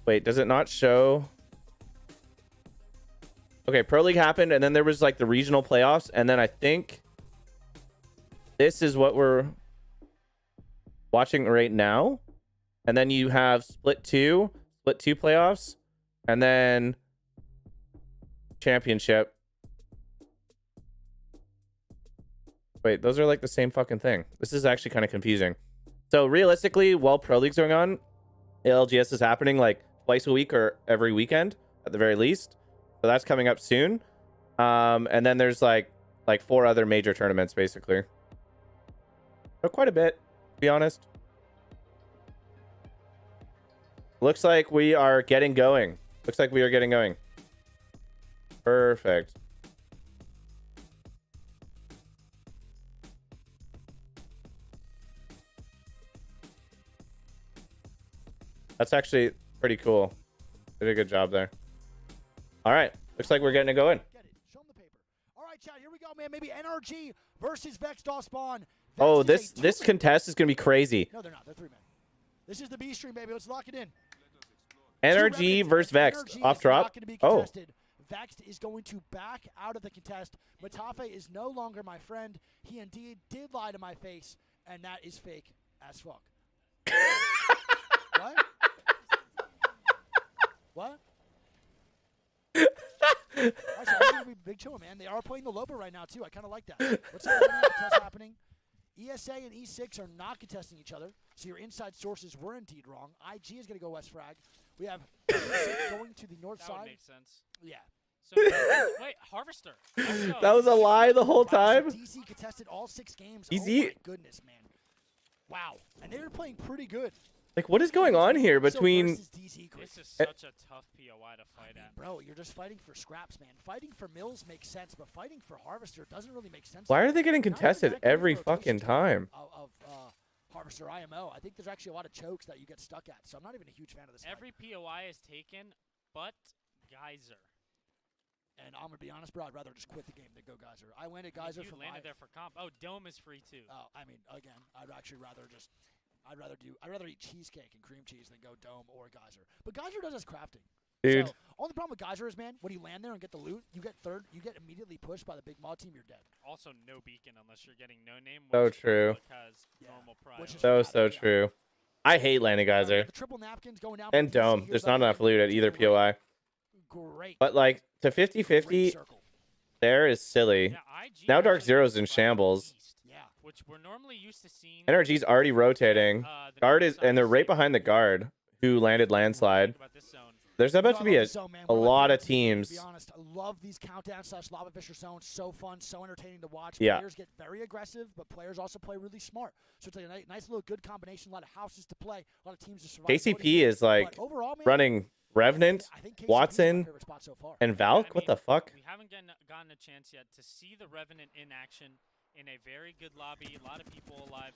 Wait, does it not show? Okay, Pro League happened, and then there was like the regional playoffs, and then I think this is what we're watching right now. And then you have Split 2 playoffs, and then championship. Wait, those are like the same fucking thing. This is actually kind of confusing. So realistically, while Pro League's going on, ALGS is happening like twice a week or every weekend at the very least. So that's coming up soon. And then there's like 4 other major tournaments basically. So quite a bit, to be honest. Looks like we are getting going. Perfect. That's actually pretty cool. Did a good job there. All right. Looks like we're getting it going. Get it. Show them the paper. All right, chat. Here we go, man. Maybe NRG versus Vex Spawn. Oh, this contest is going to be crazy. No, they're not. They're 3-man. This is the B stream, baby. Let's lock it in. NRG versus Vex. Off drop. Oh. Vex is going to back out of the contest. Matafe is no longer my friend. He indeed did lie to my face, and that is fake as fuck. What? What? Actually, big chill, man. They are playing the Loba right now, too. I kind of like that. What's happening? ESA and E6 are not contesting each other, so your inside sources were indeed wrong. IG is going to go West Frag. We have E6 going to the north side. That would make sense. Yeah. So, wait, Harvester. That was a lie the whole time? DC contested all 6 games. Easy. Oh, my goodness, man. Wow. And they were playing pretty good. Like, what is going on here between... This is such a tough POI to fight at. Bro, you're just fighting for scraps, man. Fighting for Mills makes sense, but fighting for Harvester doesn't really make sense. Why are they getting contested every fucking time? Of Harvester IMO. I think there's actually a lot of chokes that you get stuck at, so I'm not even a huge fan of this Every POI is taken, but Geyser. And I'm going to be honest, bro, I'd rather just quit the game than go Geyser. I landed Geyser You for landed there for comp. Oh, Dome is free, too. Oh, I mean, again, I'd actually rather just... I'd rather eat cheesecake and cream cheese than go Dome or Geyser. But Geyser does his crafting. Dude. So, only problem with Geyser is, man, when you land there and get the loot, you get third, you get immediately pushed by the big mod team, you're dead. Also, no beacon unless you're getting no name. So true. So true. I hate landing Geyser. The triple napkins going down. And Dome. There's not enough loot at either POI. Great. But, like, to 50-50, there is silly. Now Dark Zero's in shambles. Which we're normally used to seeing. NRG's already rotating. Guard is, and they're right behind the guard who landed landslide. There's about to be a lot of teams. To be honest, I love these countdown / lava fisher zones. So fun, so entertaining to watch. Yeah. Players get very aggressive, but players also play really smart. So it's like a nice little good combination. A lot of houses to play. A lot of teams to survive. KCP is like overall, man, running Revenant, Watson, and Valk. What the fuck? We haven't gotten a chance yet to see the Revenant in action. In a very good lobby, a lot of people alive.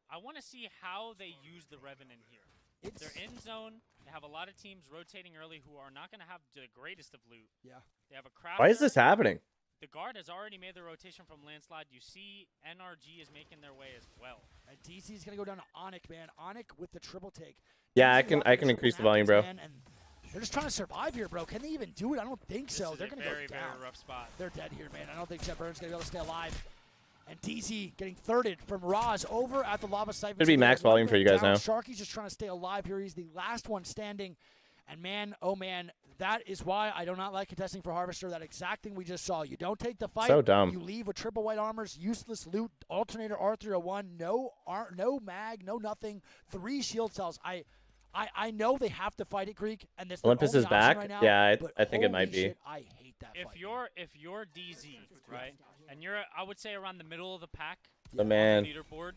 I want to see how they use the Revenant here. They're in zone. They have a lot of teams rotating early who are not going to have the greatest of loot. Yeah. They have a crowd. Why is this happening? The guard has already made the rotation from landslide. You see NRG is making their way as well. And DC is going to go down to Onyx, man. Onyx with the triple take. Yeah, I can increase the volume, bro. Man, and they're just trying to survive here, bro. Can they even do it? I don't think so. They're going to go down. Very rough spot. They're dead here, man. I don't think Jet Burns going to be able to stay alive. And DZ getting thirded from Raz over at the Lava Siphon. Should be max volume for you guys now. Sharky's just trying to stay alive here. He's the last one standing. And man, oh man, that is why I do not like contesting for Harvester. That exact thing we just saw. You don't take the fight. So dumb. You leave with triple white armors, useless loot, alternator R301, no mag, no nothing, 3 shield cells. I know they have to fight it, Greek, and this Olympus is back. Right now, yeah, I think it might be. Shit, I hate that. If you're DZ, right, and you're I would say around the middle of the pack, the man. Leaderboard,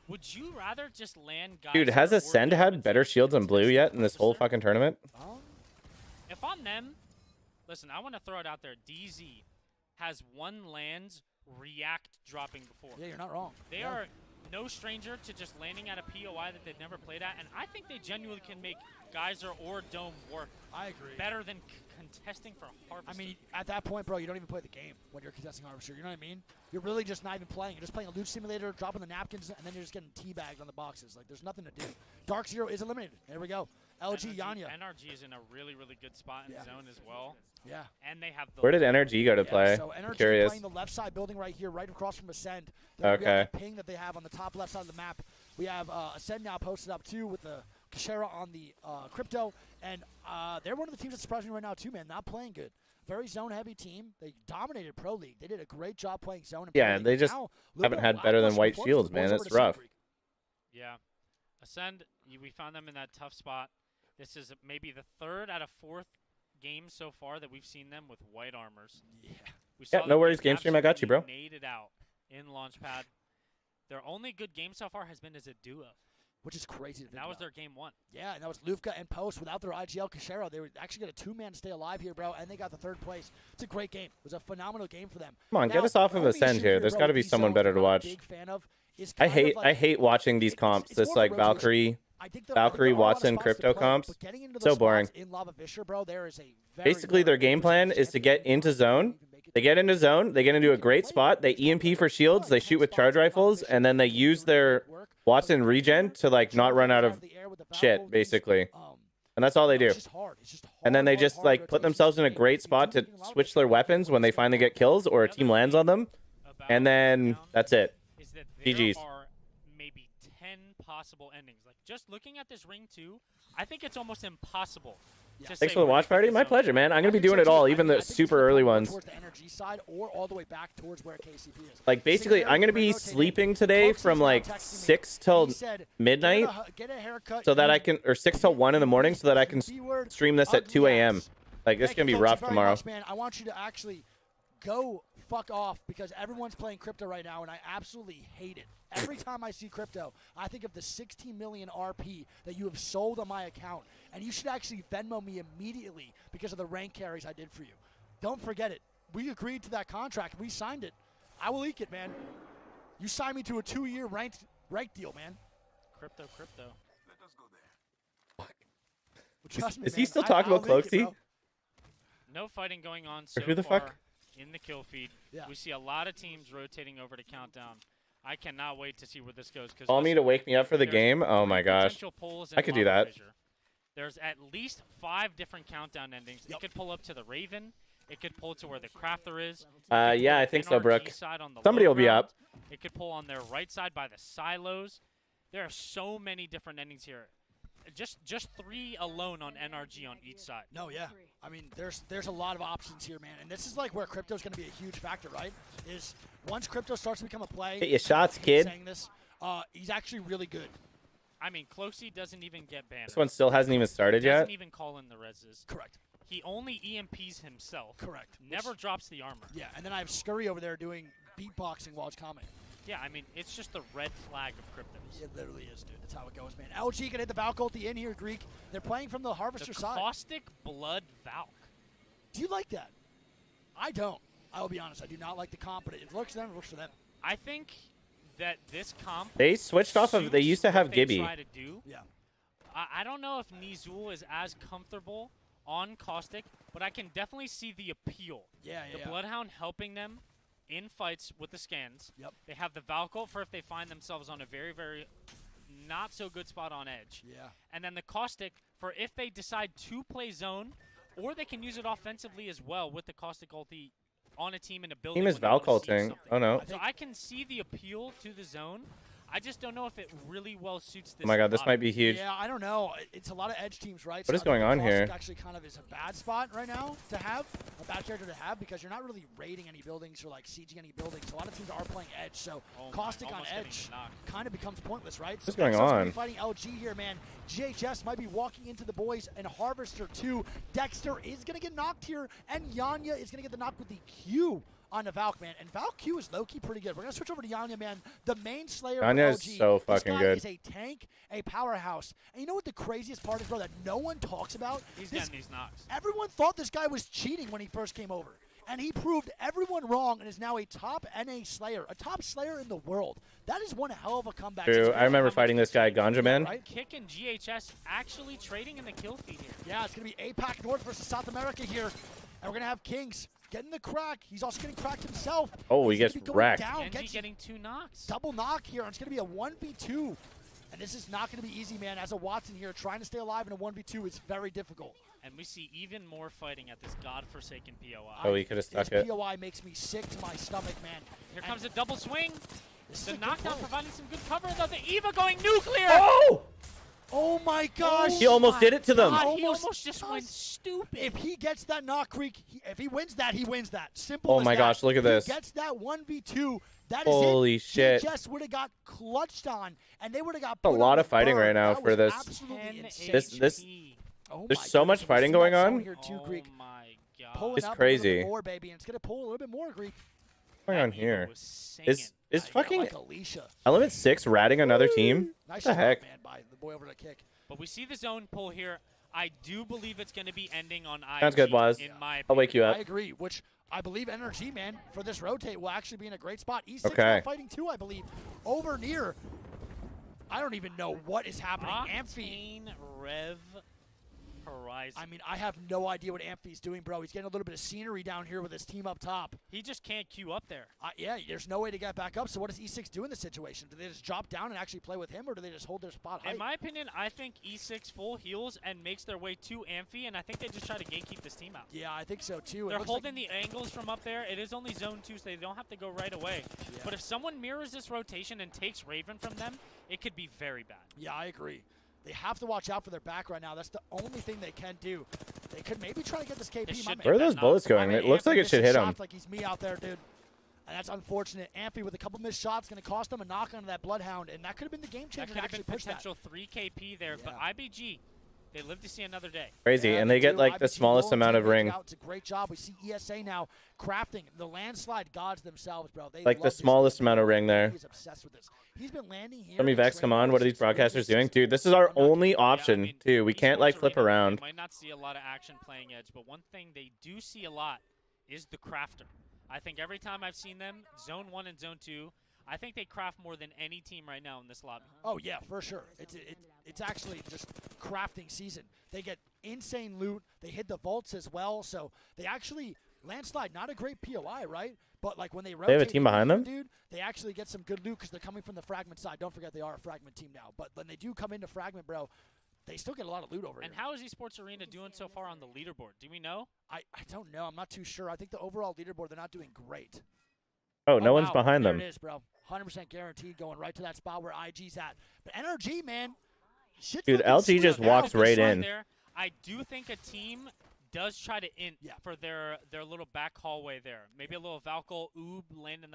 would you rather just land guys? Dude, has Ascend had better shields than Blue yet in this whole fucking tournament? If I'm them, listen, I want to throw it out there. DZ has 1 land react dropping before. Yeah, you're not wrong. They are no stranger to just landing at a POI that they've never played at, and I think they genuinely can make Geyser or Dome work. I agree. Better than contesting for Harvester. I mean, at that point, bro, you don't even play the game when you're contesting Harvester. You know what I mean? You're really just not even playing. You're just playing a loot simulator, dropping the napkins, and then you're just getting teabagged on the boxes. Like, there's nothing to do. Dark Zero is eliminated. There we go. LG Yanya. NRG is in a really, really good spot in zone as well. Yeah. And they have the Where did NRG go to play? So NRG Curious. playing the left side building right here, right across from Ascend. Okay. The ping that they have on the top left side of the map. We have Ascend now posted up too with the Kashera on the crypto, and they're one of the teams that surprised me right now too, man. Not playing good. Very zone-heavy team. They dominated Pro League. They did a great job playing zone. And yeah, they just haven't had better than white shields, man. It's rough. Yeah. Ascend, we found them in that tough spot. This is maybe the 3rd out of 4th game so far that we've seen them with white armors. Yeah. No worries, Game Stream. I got you, bro. Naded out in Launchpad. Their only good game so far has been as a duo. Which is crazy to think That was about. their game 1. Yeah, and that was Lufka and Post without their IGL Kashera. They were actually got a 2-man stay alive here, bro, and they got the 3rd place. It's a great game. It was a phenomenal game for them. Come on, now, get us off of Ascend here. There's got to be someone better to watch. I hate watching these comps. This like Valkyrie, Watson crypto comps. So boring. In Lava Fisher, bro, there is a basically their game plan is to get into zone. They get into zone. They get into a great spot. They EMP for shields. They shoot with charge rifles, and then they use their Watson regen to like not run out of shit, basically. And that's all they do. And then they just like put themselves in a great spot to switch their weapons when they finally get kills or a team lands on them. And then that's it. GG's. Maybe 10 10 possible endings. Like, just looking at this ring 2, I think it's almost impossible. To Thanks say for the we're watch gonna party. get My this pleasure, zone. man. I'm I gonna be think so doing it too. all, I even think the it's super gonna early come more ones. towards the energy side or all the way back towards where KCP is. Like basically, I'm gonna be sleeping today from like 6 till midnight, Get a haircut. so that I can, or 6 till 1 in the morning, so that I can stream this at 2 a.m. Like it's gonna be rough tomorrow. Man, I want you to actually go fuck off because everyone's playing crypto right now, and I absolutely hate it. Every time I see crypto, I think of the 16 million RP that you have sold on my account, and you should actually Venmo me immediately because of the rank carries I did for you. Don't forget it. We agreed to that contract. We signed it. I will leak it, man. You signed me to a 2-year rank deal, man. Crypto. Well, trust me, Is he man, still talking about I'll leak it, Cloaksy? bro. No fighting going on so who the far fuck? in the kill feed. Yeah. We see a lot of teams rotating over to Countdown. I cannot wait to see where this goes. Call me to wake me up for the there's game. Oh 3 my gosh, potential pulls I in could do Lava that. Fissure. There's at least 5 different Countdown endings. Yep. It could pull up to the Raven. It could pull to where the Crafter is. Yeah, I think so, NRG Brooke. side on the Somebody low will be ground. up. It could pull on their right side by the silos. There are so many different endings here. Just 3 alone on NRG on each side. No, yeah. I mean, there's a lot of options here, man. And this is like where crypto's going to be a huge factor, right? Is once crypto starts to become a play. Hit your shots, I hate kid. saying this, he's actually really good. I mean, Cloaksy doesn't even get banned. This one still hasn't even started yet. Doesn't even call in the reses. Correct. He only EMPs himself. Correct. Never drops the armor. Yeah, and then I have Scurry over there doing beatboxing while it's coming. Yeah, I mean, it's just the red flag of cryptos. It literally is, dude. That's how it goes, man. LG can hit the Valk ulti in here, Greek. They're playing from the Harvester The side. Caustic Blood Valk. Do you like that? I don't. I will be honest. I do not like the comp, but it works for them. It works for them. I think that this comp. They switched off of. They suits used to have what they Gibby. try to do. Yeah. I don't know if Nizul is as comfortable on Caustic, but I can definitely see the appeal. Yeah, The Bloodhound helping them in fights with the scans. Yep. They have the Valk ult for if they find themselves on a very, very not so good spot on edge. Yeah. And then the Caustic for if they decide to play zone, or they can use it offensively as well with the Caustic ulti on a team in a building. Team is when they wanna Valk siege ulting. something. Oh no. So I can see the appeal to the zone. I just don't know if it really well suits this. Oh my god, this lobby. might be huge. Yeah, I don't know. It's a lot of edge teams, right? What is I think going on Caustic here? Actually, kind of is a bad spot right now to have, a bad character to have, because you're not really raiding any buildings or like sieging any buildings. A lot of teams are playing edge, so Caustic on almost getting edge knocked. kind of becomes pointless, right? What's So going Dexter's gonna on? be fighting LG here, man. GHS might be walking into the boys and Harvester too. Dexter is gonna get knocked here, and Yanya is gonna get the knock with the Q on the Valk, man. And Valk Q is low-key pretty good. We're going to switch over to Yanya, man. The main Slayer Yanya of is OG. so This fucking guy good. is a tank, a powerhouse. And you know what the craziest part is, bro, that no one talks about? He's This- getting these knocks. Everyone thought this guy was cheating when he first came over. And he proved everyone wrong and is now a top NA Slayer, a top Slayer in the world. That is one hell of a comeback. True. I remember fighting this guy, Ganja Man. Right? Kick and GHS actually trading in the kill feed here. Yeah, it's going to be APAC North versus South America here. And we're going to have Kings getting the crack. He's also getting cracked himself. Oh, he He's gonna gets be going wrecked. down, Genji gets getting 2 knocks. double knock here. And it's going to be a 1v2. And this is not going to be easy, man. As a Watson here, trying to stay alive in a 1v2 is very difficult. And we see even more fighting at this godforsaken POI. Oh, he could have stuck His it. POI makes me sick to my stomach, man. Here And comes a double swing. this is The a good knockdown play. providing some good cover, though. The Eva going nuclear. Oh! Oh my gosh! He almost did it to them. God, he almost just went stupid. If he gets that knock, Creek, if he wins that, he wins that. Simple Oh as my that. gosh, look at If he this. gets that 1v2, that is it. Holy shit. GHS would have got clutched on, and they would have got A put lot on of the fighting burn. right now That for was this. absolutely insane. This- Oh there's my so much goodness, fighting we see going that zone on. Here too, Oh Greek. my god. Pulling It's up crazy. a little bit more, baby, and it's gonna pull a little bit more, Greek. What's going on That Eva here? was singing. Is fucking like Alicia. Element 6 ratting another team? Nice What the shot, heck? man, by the boy over the kick. But we see the zone pull here. I do believe it's going to be ending on IG. Sounds good, Waz. In my I'll wake you I up. agree, which I believe NRG, man, for this rotate will actually be in a great spot. E6 Okay. now fighting too, I believe. Over near. I don't even know what is happening. Amphi. Octane Rev Horizon. I mean, I have no idea what Amphi's doing, bro. He's getting a little bit of scenery down here with his team up top. He just can't queue up there. Yeah, there's no way to get back up. So what does E6 do in this situation? Do they just drop down and actually play with him, or do they just hold their spot high? In my opinion, I think E6 full heals and makes their way to Amphi, and I think they just try to gatekeep this team out. Yeah, I think so too. They're holding the angles from up there. It is only zone 2, so they don't have to go right away. Yeah. But if someone mirrors this rotation and takes Raven from them, it could be very bad. Yeah, I agree. They have to watch out for their back right now. That's the only thing they can do. They could maybe try to get this KP. My man. Where are those bullets going? It looks like it should hit him. Like he's me out there, dude. And that's unfortunate. Amphi with a couple missed shots going to cost him a knock onto that Bloodhound, and that could have been the game changer. That could have been push potential 3 KP there, but IBG, they live to see another day. Crazy, and they get like the smallest amount of ring. It's a great job. We see ESA now crafting the landslide gods themselves, bro. They like the smallest amount of ring there. He's obsessed with this. He's been landing here. Let me Vex, come on. What are these broadcasters doing? Dude, this is our only option, too. We can't, like, flip around. Might not see a lot of action playing Edge, but one thing they do see a lot is the crafter. I think every time I've seen them, Zone 1 and Zone 2, I think they craft more than any team right now in this lobby. Oh, yeah, for sure. It's actually just crafting season. They get insane loot. They hit the vaults as well, so they actually... Landslide, not a great POI, right? But like when they rotate, they have a team behind them, dude, they actually get some good loot because they're coming from the fragment side. Don't forget they are a fragment team now. But when they do come into fragment, bro, they still get a lot of loot over here. And how is Esports Arena doing so far on the leaderboard? Do we know? I don't know. I'm not too sure. I think the overall leaderboard, they're not doing great. Oh, no one's behind them. There it is, bro. 100% guaranteed going right to that spot where IG's at. But NRG, man, dude, LG just walks right in. There, I do think a team does try to int for their little back hallway there. Maybe a little Valkyl Oob land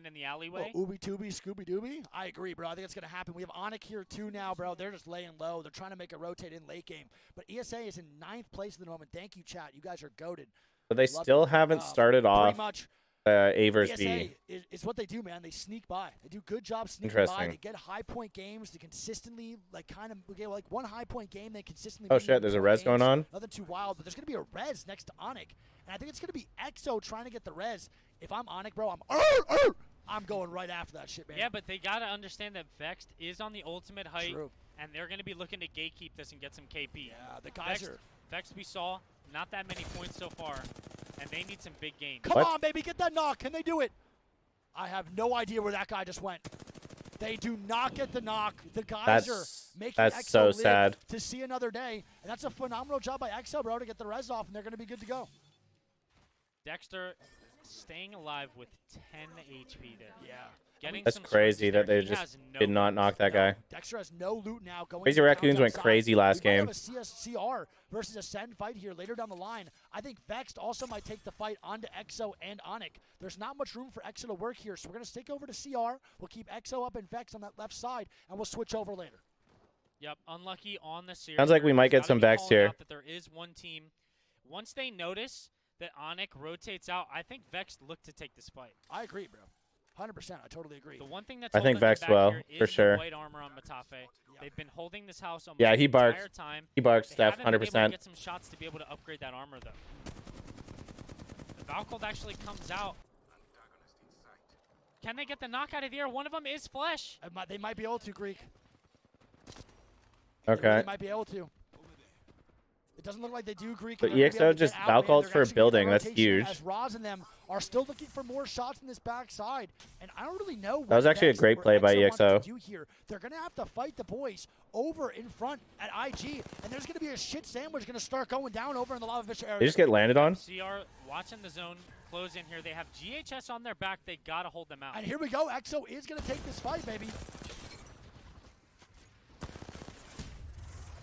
in the alleyway. Oh, Ooby Tooby, Scooby Dooby. I agree, bro. I think it's going to happen. We have Onyx here too now, bro. They're just laying low. They're trying to make a rotate in late game. But ESA is in 9th place at the moment. Thank you, chat. You guys are goated. But they still haven't started off A versus B. Is what they do, man. They sneak by. They do a good job sneaking by. They get high point games. They consistently, like, kind of get like one high point game. They consistently. Oh shit! There's a res going on. Nothing too wild, but there's gonna be a res next to Onyx, and I think it's gonna be EXO trying to get the res. If I'm Onyx, bro, I'm going right after that shit, man. Yeah, but they gotta understand that Vexed is on the ultimate height, and they're gonna be looking to gatekeep this and get some KP. Yeah, the guys are. Vexed we saw not that many points so far, and they need some big games. Come on, baby, get that knock. Can they do it? I have no idea where that guy just went. They do not get the knock. The guys are making EXO so live sad to see another day, and that's a phenomenal job by EXO, bro, to get the res off, and they're going to be good to go. Dexter staying alive with 10 HP there. Yeah. That's crazy that they just did not knock that guy. Dexter has no loot now. Crazy Raccoons went crazy last game. We have a CR versus Ascend fight here later down the line. I think Vexed also might take the fight onto EXO and Onyx. There's not much room for EXO to work here, so we're going to stick over to CR. We'll keep EXO up and Vexed on that left side, and we'll switch over later. Yep, unlucky on the series. Sounds like we might get some Vexed here. That there is one team. Once they notice that Onyx rotates out, I think Vexed look to take this fight. I agree, bro. 100%. I totally agree. The one thing that's I think Vex will, for sure. White armor on Matafe. They've been holding this house almost he barks. the entire time. He barks, Steph, 100%. They haven't been able to get some shots to be able to upgrade that armor, though. The Valkyl actually comes out. Can they get the knock out of the air? One of them is Flesh. They might be able to, Greek. Okay. They might be able to. It doesn't look like they do, Greek. But EXO just Valkyls for a building. That's huge. As Roz and them are still looking for more shots in this backside, and I don't really know. That was actually a great play by EXO. They're going to have to fight the boys over in front at IG, and there's going to be a shit sandwich going to start going down over in the Lava Fish area. They just get landed on? CR watching the zone close in here. They have GHS on their back. They got to hold them out. And here we go. EXO is going to take this fight, baby.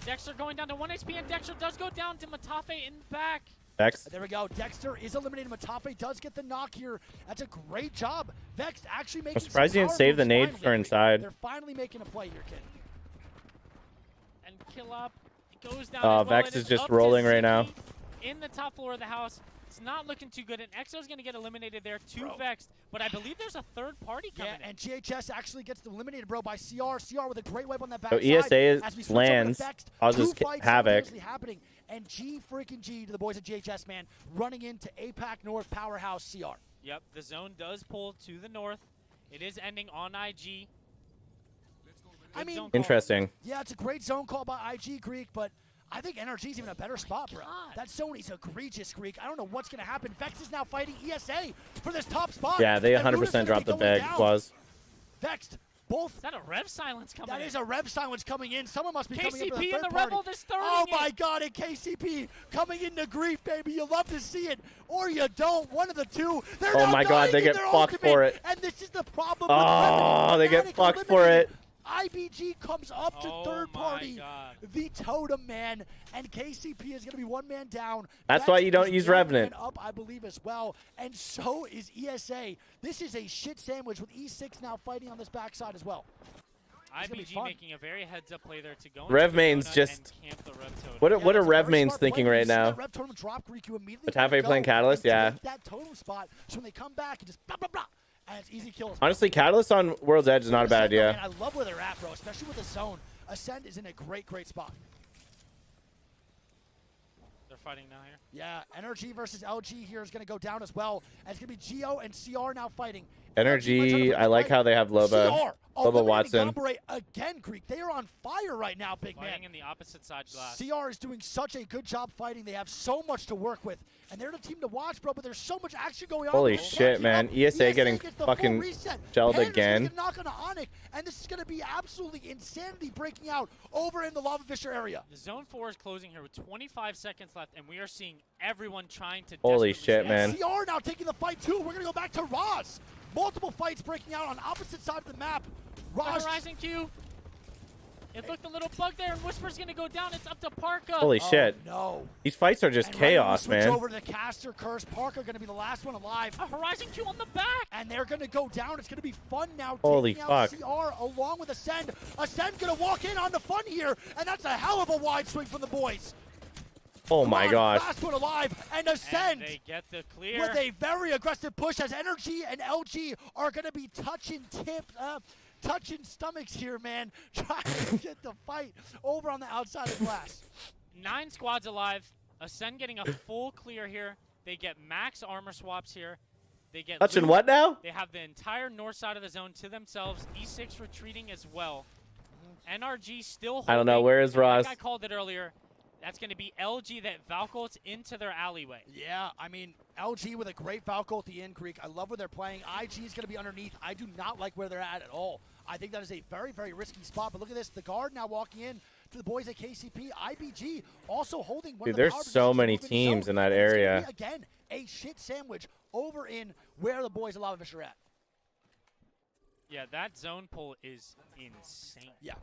Dexter going down to 1 HP, and Dexter does go down to Matafe in the back. There we go. Dexter is eliminated. Matafe does get the knock here. That's a great job. Vex actually making. I'm surprised you didn't save the nade for inside. They're finally making a play here, kid. And kill up. It goes down. Oh, Vex is just rolling right now. In the top floor of the house. It's not looking too good, and EXO's going to get eliminated there to Vex, but I believe there's a third party coming in. And GHS actually gets eliminated, bro, by CR. CR with a great wipe on that back so ESA lands, causes havoc. Happening, and G to the boys at GHS, man, running into APAC North powerhouse CR. Yep, the zone does pull to the north. It is ending on IG. I mean, interesting. Yeah, it's a great zone call by IG, Greek, but I think NRG's even a better spot, bro. That zone is egregious, Greek. I don't know what's going to happen. Vex is now fighting ESA for this top spot. Yeah, they 100% dropped the bag, Claus. Vexed, both. Is that a rev silence coming in? That is a rev silence coming in. Someone must be coming in for the KCP third and the party. Rebel just throwing Oh, my God, and KCP coming into grief, baby. You love to see it, or you don't. One of the two. They're oh, my God, they get fucked for it. And this is the problem. Oh, they get fucked for it. IBG comes up to third party. God. The Totem Man, and KCP is going to be one man down. That's why you don't is use one Revenant. man up, I believe, as well. And so is ESA. This is a shit sandwich with E6 now fighting on this backside as well. IBG making a very heads-up play there to go. Rev main's just. What are Rev mains thinking right now? Rev Totem drop, Greek, you immediately With halfway playing Catalyst, yeah. that Totem spot, so when they come back, it just blah blah blah, and it's easy kills. Honestly, Catalyst on World's Edge is not a bad idea. Man, I love where they're at, bro, especially with the zone. Ascend is in a great spot. They're fighting now here. Yeah, Energy versus LG here is going to go down as well. And it's going to be Geo and CR now fighting. Energy, I like how they have Loba. Loba Watson. Again, Greek. They are on fire right now, big man. Fighting in the opposite side glass. CR is doing such a good job fighting. They have so much to work with. And they're the team to watch, bro, but there's so much action going on. Holy shit, man. ESA getting fucking shelled again. Knock on Onyx, and this is going to be absolutely insanity breaking out over in the Lava Fisher area. The Zone 4 is closing here with 25 seconds left, and we are seeing everyone trying to Holy shit, man. And CR now taking the fight, too. We're going to go back to Roz. Multiple fights breaking out on opposite side of the map. Raj. Horizon Q. It looked a little bug there, and Whisper's going to go down. It's up to Parka. Holy shit. No. These fights are just chaos, man. Over to the caster curse. Parka going to be the last one alive. A Horizon Q on the back. And they're going to go down. It's going to be fun now. Holy taking fuck. out CR along with Ascend. Ascend going to walk in on the fun here, and that's a hell of a wide swing from the boys. Oh my gosh. Last one alive, and Ascend. And they get the clear. With a very aggressive push as Energy and LG are going to be touching stomachs here, man. Trying to get the fight over on the outside of glass. 9 squads alive. Ascend getting a full clear here. They get max armor swaps here. They get touching loot. What now? They have the entire north side of the zone to themselves. E6 retreating as well. NRG still holding. I don't know. Where is Ross? Like I called it earlier. That's going to be LG that Valcolts into their alleyway. Yeah, I mean, LG with a great Valcolt at the end, Greek. I love where they're playing. IG is going to be underneath. I do not like where they're at all. I think that is a very risky spot. But look at this. The guard now walking in to the boys at KCP. IBG also holding one of the there's so many teams in that area. Again, a shit sandwich over in where the boys at Lava Fish are at. Yeah, that zone pull is insane. Yeah.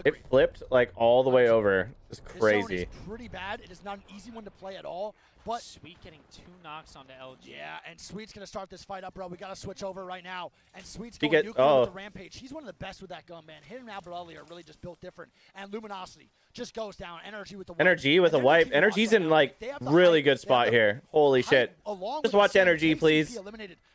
It flipped like all the way over. It's crazy. This zone is pretty bad. It is not an easy one to play at all. But Sweet getting 2 knocks onto LG. Yeah, and Sweet's going to start this fight up, bro. We got to switch over right now. And Sweet's going nuclear with the Rampage. He's one of the best with that gun, man. Him and Albert Ellie are really just built different. And Luminosity just goes down. Energy with the wipe. Energy with a wipe. Energy's in like really good spot here. Holy shit. Just watch Energy, please.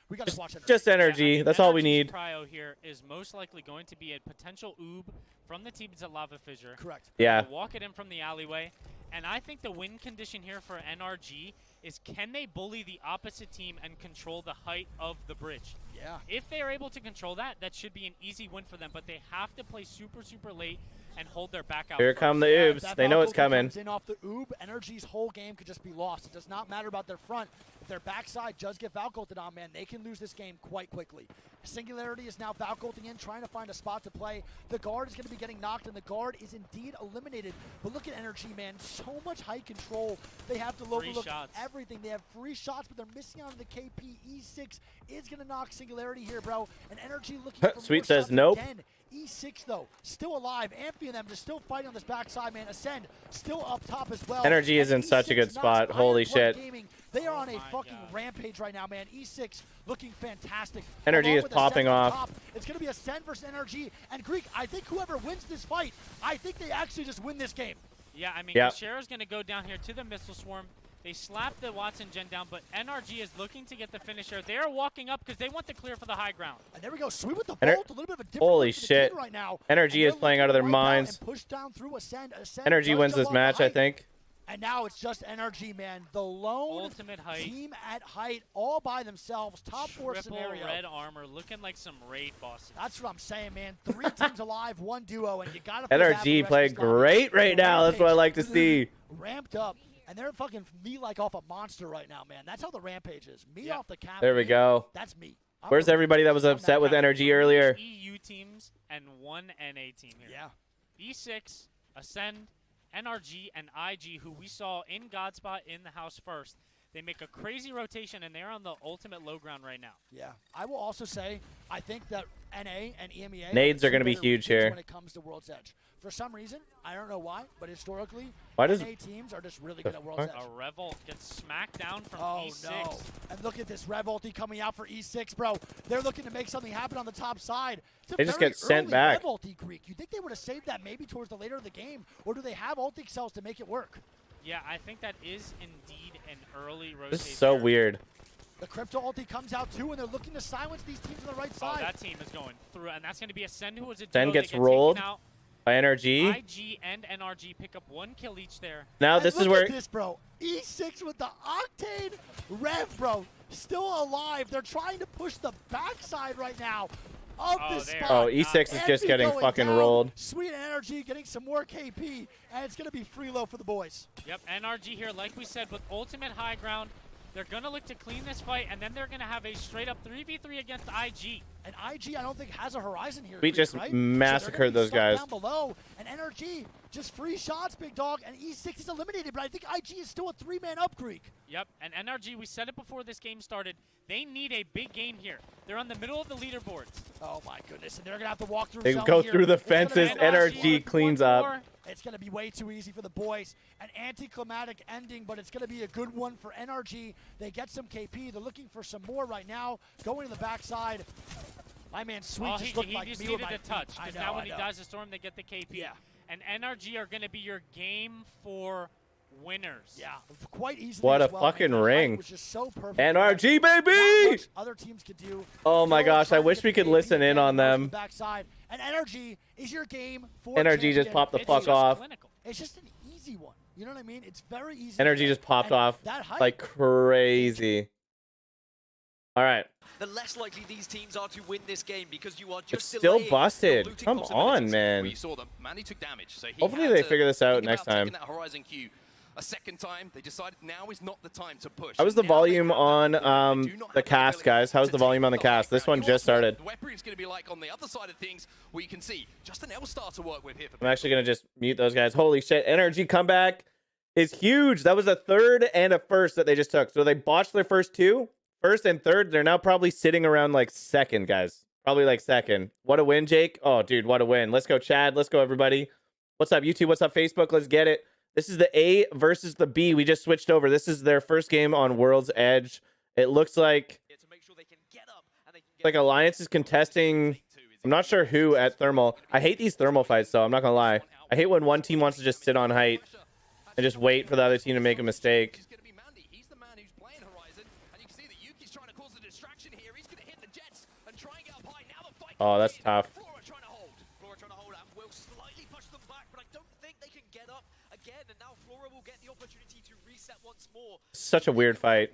We got to watch Energy. Just Energy. Yeah, that's all we need. Prio here is most likely going to be a potential oob from the teams at Lava Fissure. Correct. Yeah. Walk it in from the alleyway. And I think the win condition here for NRG is can they bully the opposite team and control the height of the bridge? Yeah. If they are able to control that, that should be an easy win for them. But they have to play super late and hold their back out. Here come the oobs. They know it's coming. In off the oob, Energy's whole game could just be lost. It does not matter about their front. If their backside does get Valcolted on, man, they can lose this game quite quickly. Singularity is now Valcolting in, trying to find a spot to play. The guard is going to be getting knocked, and the guard is indeed eliminated. But look at Energy, man. So much height control. They have to overlook everything. They have free shots, but they're missing on the KP. E6 is going to knock Singularity here, bro. And Energy looking for Sweet says nope. Again. E6, though, still alive. Amphi and them just still fighting on this backside, man. Ascend still up top as well. Energy is in such a good spot. Holy shit. Gaming. They are on a fucking rampage right now, man. E6 looking fantastic. Energy is popping off. It's going to be Ascend versus Energy. And Greek, I think whoever wins this fight, I think they actually just win this game. Yeah, I mean, Shara's going to go down here to the Missile Swarm. They slap the Watson gen down, but NRG is looking to get the finisher. They are walking up because they want the clear for the high ground. And there we go. Sweet with the vault. A little bit of a different holy shit. Right now. Energy is playing out of their minds. Push down through Ascend. Energy wins this match, I think. And now it's just Energy, man. The lone ultimate height team at height all by themselves. Top 4 scenario. Triple red armor, looking like some raid bosses. That's what I'm saying, man. 3 teams alive, 1 duo, and you got to NRG playing great right now. That's what I like to see. Ramped up. And they're fucking me like off a monster right now, man. That's how the Rampage is. Me off the cap. There we go. That's me. Where's everybody that was upset with Energy earlier? EU teams and 1 NA team here. Yeah. E6, Ascend, NRG, and IG, who we saw in Godspot in the house first. They make a crazy rotation, and they're on the ultimate low ground right now. Yeah, I will also say I think that NA and EMEA Nades are going to be huge here when it comes to World's Edge. For some reason, I don't know why, but historically, why does NA teams are just really good at World's Edge. A Revolt gets smacked down from E6. No. And look at this Rev ulti coming out for E6, bro. They're looking to make something happen on the top side. They just get sent back. Rev ulti, Greek. You think they would have saved that maybe towards the later of the game, or do they have ulti cells to make it work? Yeah, I think that is indeed an early rotation. This is so weird. The crypto ulti comes out too, and they're looking to silence these teams on the right side. Oh, that team is going through, and that's going to be a Sen who was a Sen gets rolled by NRG. IG and NRG pick up 1 kill each there. Now and this is look where at this, bro. E6 with the Octane Rev, bro. Still alive. They're trying to push the backside right now of this spot. Oh, E6 is just getting fucking rolled. Sweet Energy getting some more KP, and it's going to be free low for the boys. Yep, NRG here, like we said, with ultimate high ground. They're going to look to clean this fight, and then they're going to have a straight-up 3v3 against IG. And IG, I don't think, has a horizon here. We just right? massacred those guys. Down below, and NRG, just free shots, big dog, and E6 is eliminated, but I think IG is still a 3-man up, Greek. Yep, and NRG, we said it before this game started, they need a big game here. They're on the middle of the leaderboards. Oh, my goodness, and they're going to have to walk through They go through the fences, NRG cleans up. It's going to be way too easy for the boys. An anticlimactic ending, but it's going to be a good one for NRG. They get some KP. They're looking for some more right now. Going to the backside. My man Sweet just looked like he just me with needed my a touch, feet. because now when he dies the storm, they get the KP. Yeah. And NRG are going to be your game for winners. Yeah, quite easily. What a as well, fucking man. ring. Which is so perfect. NRG, Not baby! much other teams could do. Oh my gosh, I wish we could listen in on them. Backside. And NRG is your game for NRG just popped the fuck off. It's just an easy one. You know what I mean? It's very easy. NRG just popped off like crazy. All right. The less likely these teams are to win this game because you are It's just still delaying busted. your looting Come on, possibilities. man. We saw them. Mandy took damage, so he Hopefully had they to figure this out think next about time. taking that Horizon Q a second time. They decided now is not the time to push. How was the volume on the cast, guys? How's the volume on the cast? This one just started. The weaponry is going to be like on the other side of things, where you can see just an L-Star to work with here. I'm actually going to just mute those guys. Holy shit. NRG comeback is huge. That was a third and a first that they just took. So they botched their first two. First and third, they're now probably sitting around like second, guys. Probably like second. What a win, Jake. Oh, dude, what a win. Let's go, Chad. Let's go, everybody. What's up, YouTube? What's up, Facebook? Let's get it. This is the A versus the B. We just switched over. This is their first game on World's Edge. It looks like Alliance is contesting. I'm not sure who at Thermal. I hate these Thermal fights, though. I'm not going to lie. I hate when one team wants to just sit on height and just wait for the other team to make a mistake. Oh, that's tough. Such a weird fight.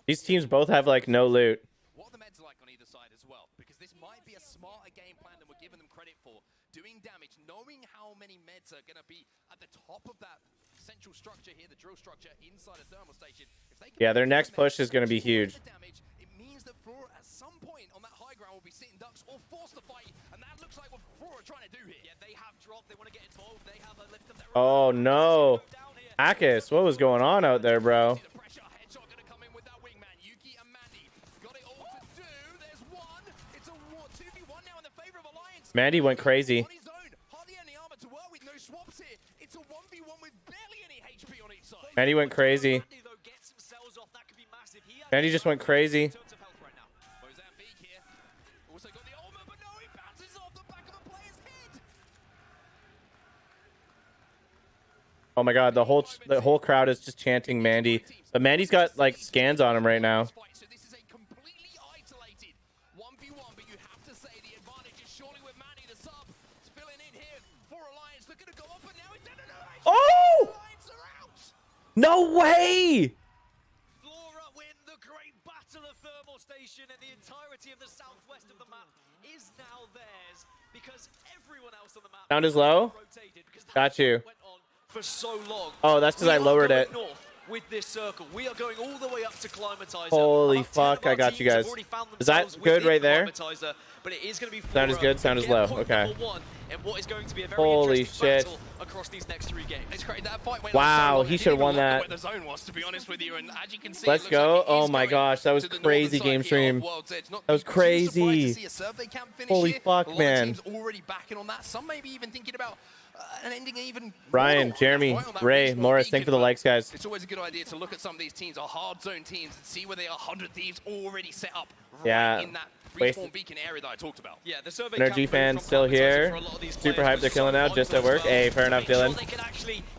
These teams both have like no loot. What are the meds like on either side as well? Because this might be a smarter game plan than we're giving them credit for. Doing damage, knowing how many meds are going to be at the top of that central structure here, the drill structure inside a thermal station. If they can Yeah, their next push is going to be huge. It means that Flora at some point on that high ground will be sitting ducks or forced to fight, and that looks like what Flora are trying to do here. Yeah, they have dropped, they want to get involved, they have a lift of their Oh no. Akis, what was going on out there, bro? Mandy went crazy. Mandy went crazy. Mandy just went crazy. Oh my god, the whole crowd is just chanting Mandy. But Mandy's got like scans on him right now. Oh! No way! Flora win the great battle of Thermal Station, and the entirety of the southwest of the map is now theirs because everyone else on the map Sound is low. Got you. for so long. Oh, that's because I lowered it. North with this circle. We are going all the way up to Climatizer. Holy fuck, I got you guys. Is that good right there? But it is going to be Sound is good, sound is low. Okay. And what is going to be a very Holy shit. battle across these next 3 games. It's great. That fight went Wow, on so he should have won that. where the zone was, to be honest with you. And as you can see, Let's go. Oh my gosh, that was crazy game stream. That was crazy. Holy fuck, man. Already backing on that. Some maybe even thinking about an ending even. Ryan, Jeremy, Ray, Morris, thank you for the likes, guys. It's always a good idea to look at some of these teams, our hard zone teams, and see where they are 100 Thieves already set up right in that respawn beacon area that I talked about. Yeah, the survey NRG fans still here. Super hyped they're killing out just at work. Hey, fair enough, Dylan.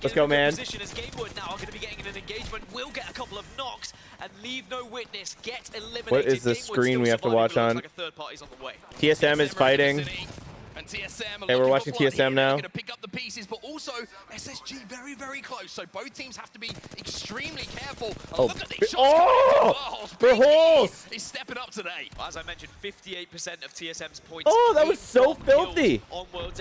Let's go, man. As Gamewood now are going to be getting in an engagement, will get a couple of knocks and leave no witness, get eliminated. What is the screen we have to watch on? TSM is fighting. And TSM, hey, we're watching TSM now. Going to pick up the pieces, but also SSG very, very close. So both teams have to be extremely careful. Oh, look at these shots. Oh, for holes. He's stepping up today. As I mentioned, 58% of TSM's points. Oh, that was so filthy.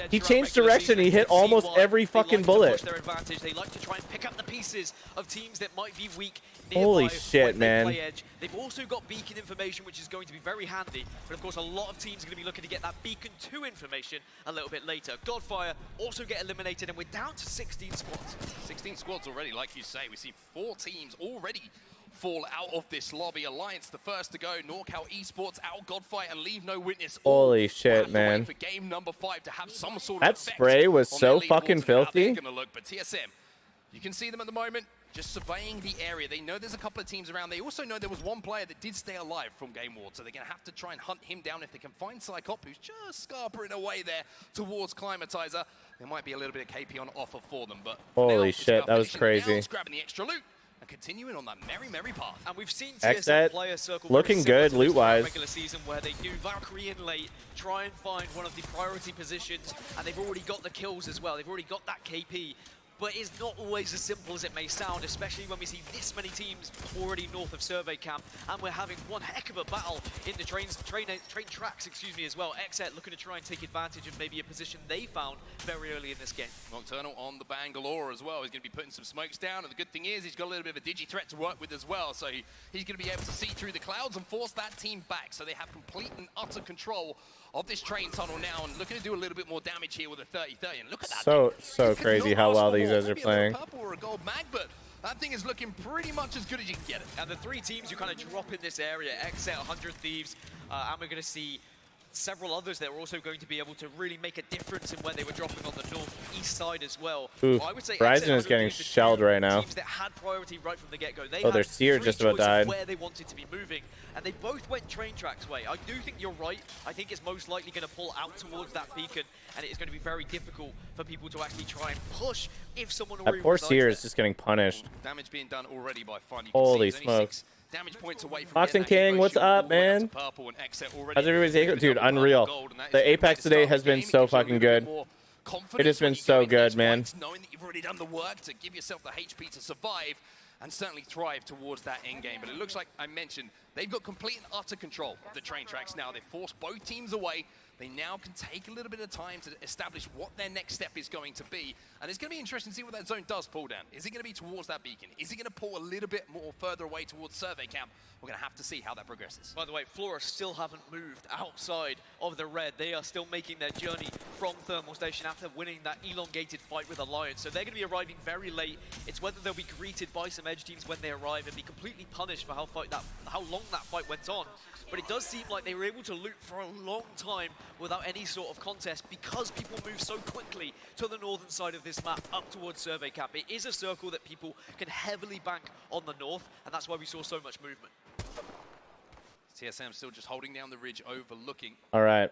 He changed direction. He hit almost every fucking bullet. Their advantage. They like to try and pick up the pieces of teams that might be weak. Holy shit, man. They've also got beacon information, which is going to be very handy. But of course, a lot of teams are going to be looking to get that beacon 2 information a little bit later. Godfire also get eliminated, and we're down to 16 squads. 16 squads already, like you say. We see 4 teams already fall out of this lobby. Alliance the first to go. NorCal Esports out Godfire and leave no witness. Holy shit, man. For game number 5 to have some sort that of spray was so fucking filthy. But TSM, you can see them at the moment. Just surveying the area. They know there's a couple of teams around. They also know there was one player that did stay alive from Game Ward, so they're going to have to try and hunt him down. If they can find Psychop, who's just scarpering away there towards Climatizer, there might be a little bit of KP on offer for them. But holy shit, that was crazy. Grabbing the extra loot and continuing on that merry path. And we've seen TSM player circle looking good loot-wise. Regular season where they do Valkyrie in late, try and find one of the priority positions, and they've already got the kills as well. They've already got that KP. But it's not always as simple as it may sound, especially when we see this many teams already north of Survey Camp, and we're having one heck of a battle in the train tracks, as well. XET looking to try and take advantage of maybe a position they found very early in this game. Nocturnal on the Bangalore as well. He's going to be putting some smokes down, and the good thing is he's got a little bit of a digi threat to work with as well, so he's going to be able to see through the clouds and force that team back, so they have complete and utter control of this train tunnel now, and looking to do a little bit more damage here with a 30-30. And look at that. So crazy how well these guys are playing. Purple or a gold mag, but that thing is looking pretty much as good as you can get it. And the 3 teams who kind of drop in this area, XET, 100 Thieves, and we're going to see several others that are also going to be able to really make a difference in where they were dropping on the northeast side as well. Oof, I would say Horizon is getting shelled right now. Teams that had priority right from the get-go. Oh, their Seer just about died. Where they wanted to be moving, and they both went train tracks way. I do think you're right. I think it's most likely going to pull out towards that beacon, and it is going to be very difficult for people to actually try and push if someone already. That poor Seer is just getting punished. Damage being done already by Fun. Holy smokes. Damage points away from Oxen King, what's up, man? How's everybody's Apex? Dude, unreal. The Apex today has been so fucking good. It has been so good, man. Knowing that you've already done the work to give yourself the HP to survive and certainly thrive towards that end game. But it looks like I mentioned, they've got complete and utter control of the train tracks now. They've forced both teams away. They now can take a little bit of time to establish what their next step is going to be. And it's going to be interesting to see what that zone does pull down. Is it going to be towards that beacon? Is it going to pull a little bit more further away towards Survey Camp? We're going to have to see how that progresses. By the way, Flora still haven't moved outside of the red. They are still making their journey from Thermal Station after winning that elongated fight with Alliance. So they're going to be arriving very late. It's whether they'll be greeted by some edge teams when they arrive and be completely punished for how long that fight went on. But it does seem like they were able to loot for a long time without any sort of contest because people move so quickly to the northern side of this map up towards Survey Camp. It is a circle that people can heavily bank on the north, and that's why we saw so much movement. TSM still just holding down the ridge, overlooking. All right.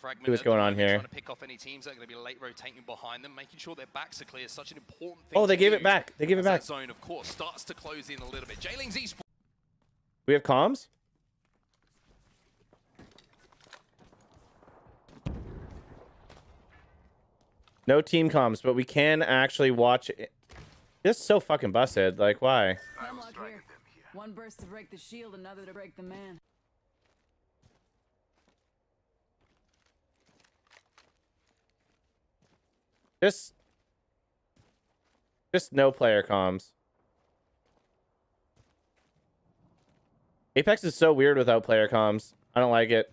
Fragment what's going on here? Trying to pick off any teams that are going to be late rotating behind them, making sure their backs are clear is such an important thing. Oh, they gave it back. They gave it back. That zone, of course, starts to close in a little bit. J-Ling's Esports. We have comms? No team comms, but we can actually watch it. This is so fucking busted. Like, why? Here. One burst to break the shield, another to break the man. Just Just no player comms. Apex is so weird without player comms. I don't like it.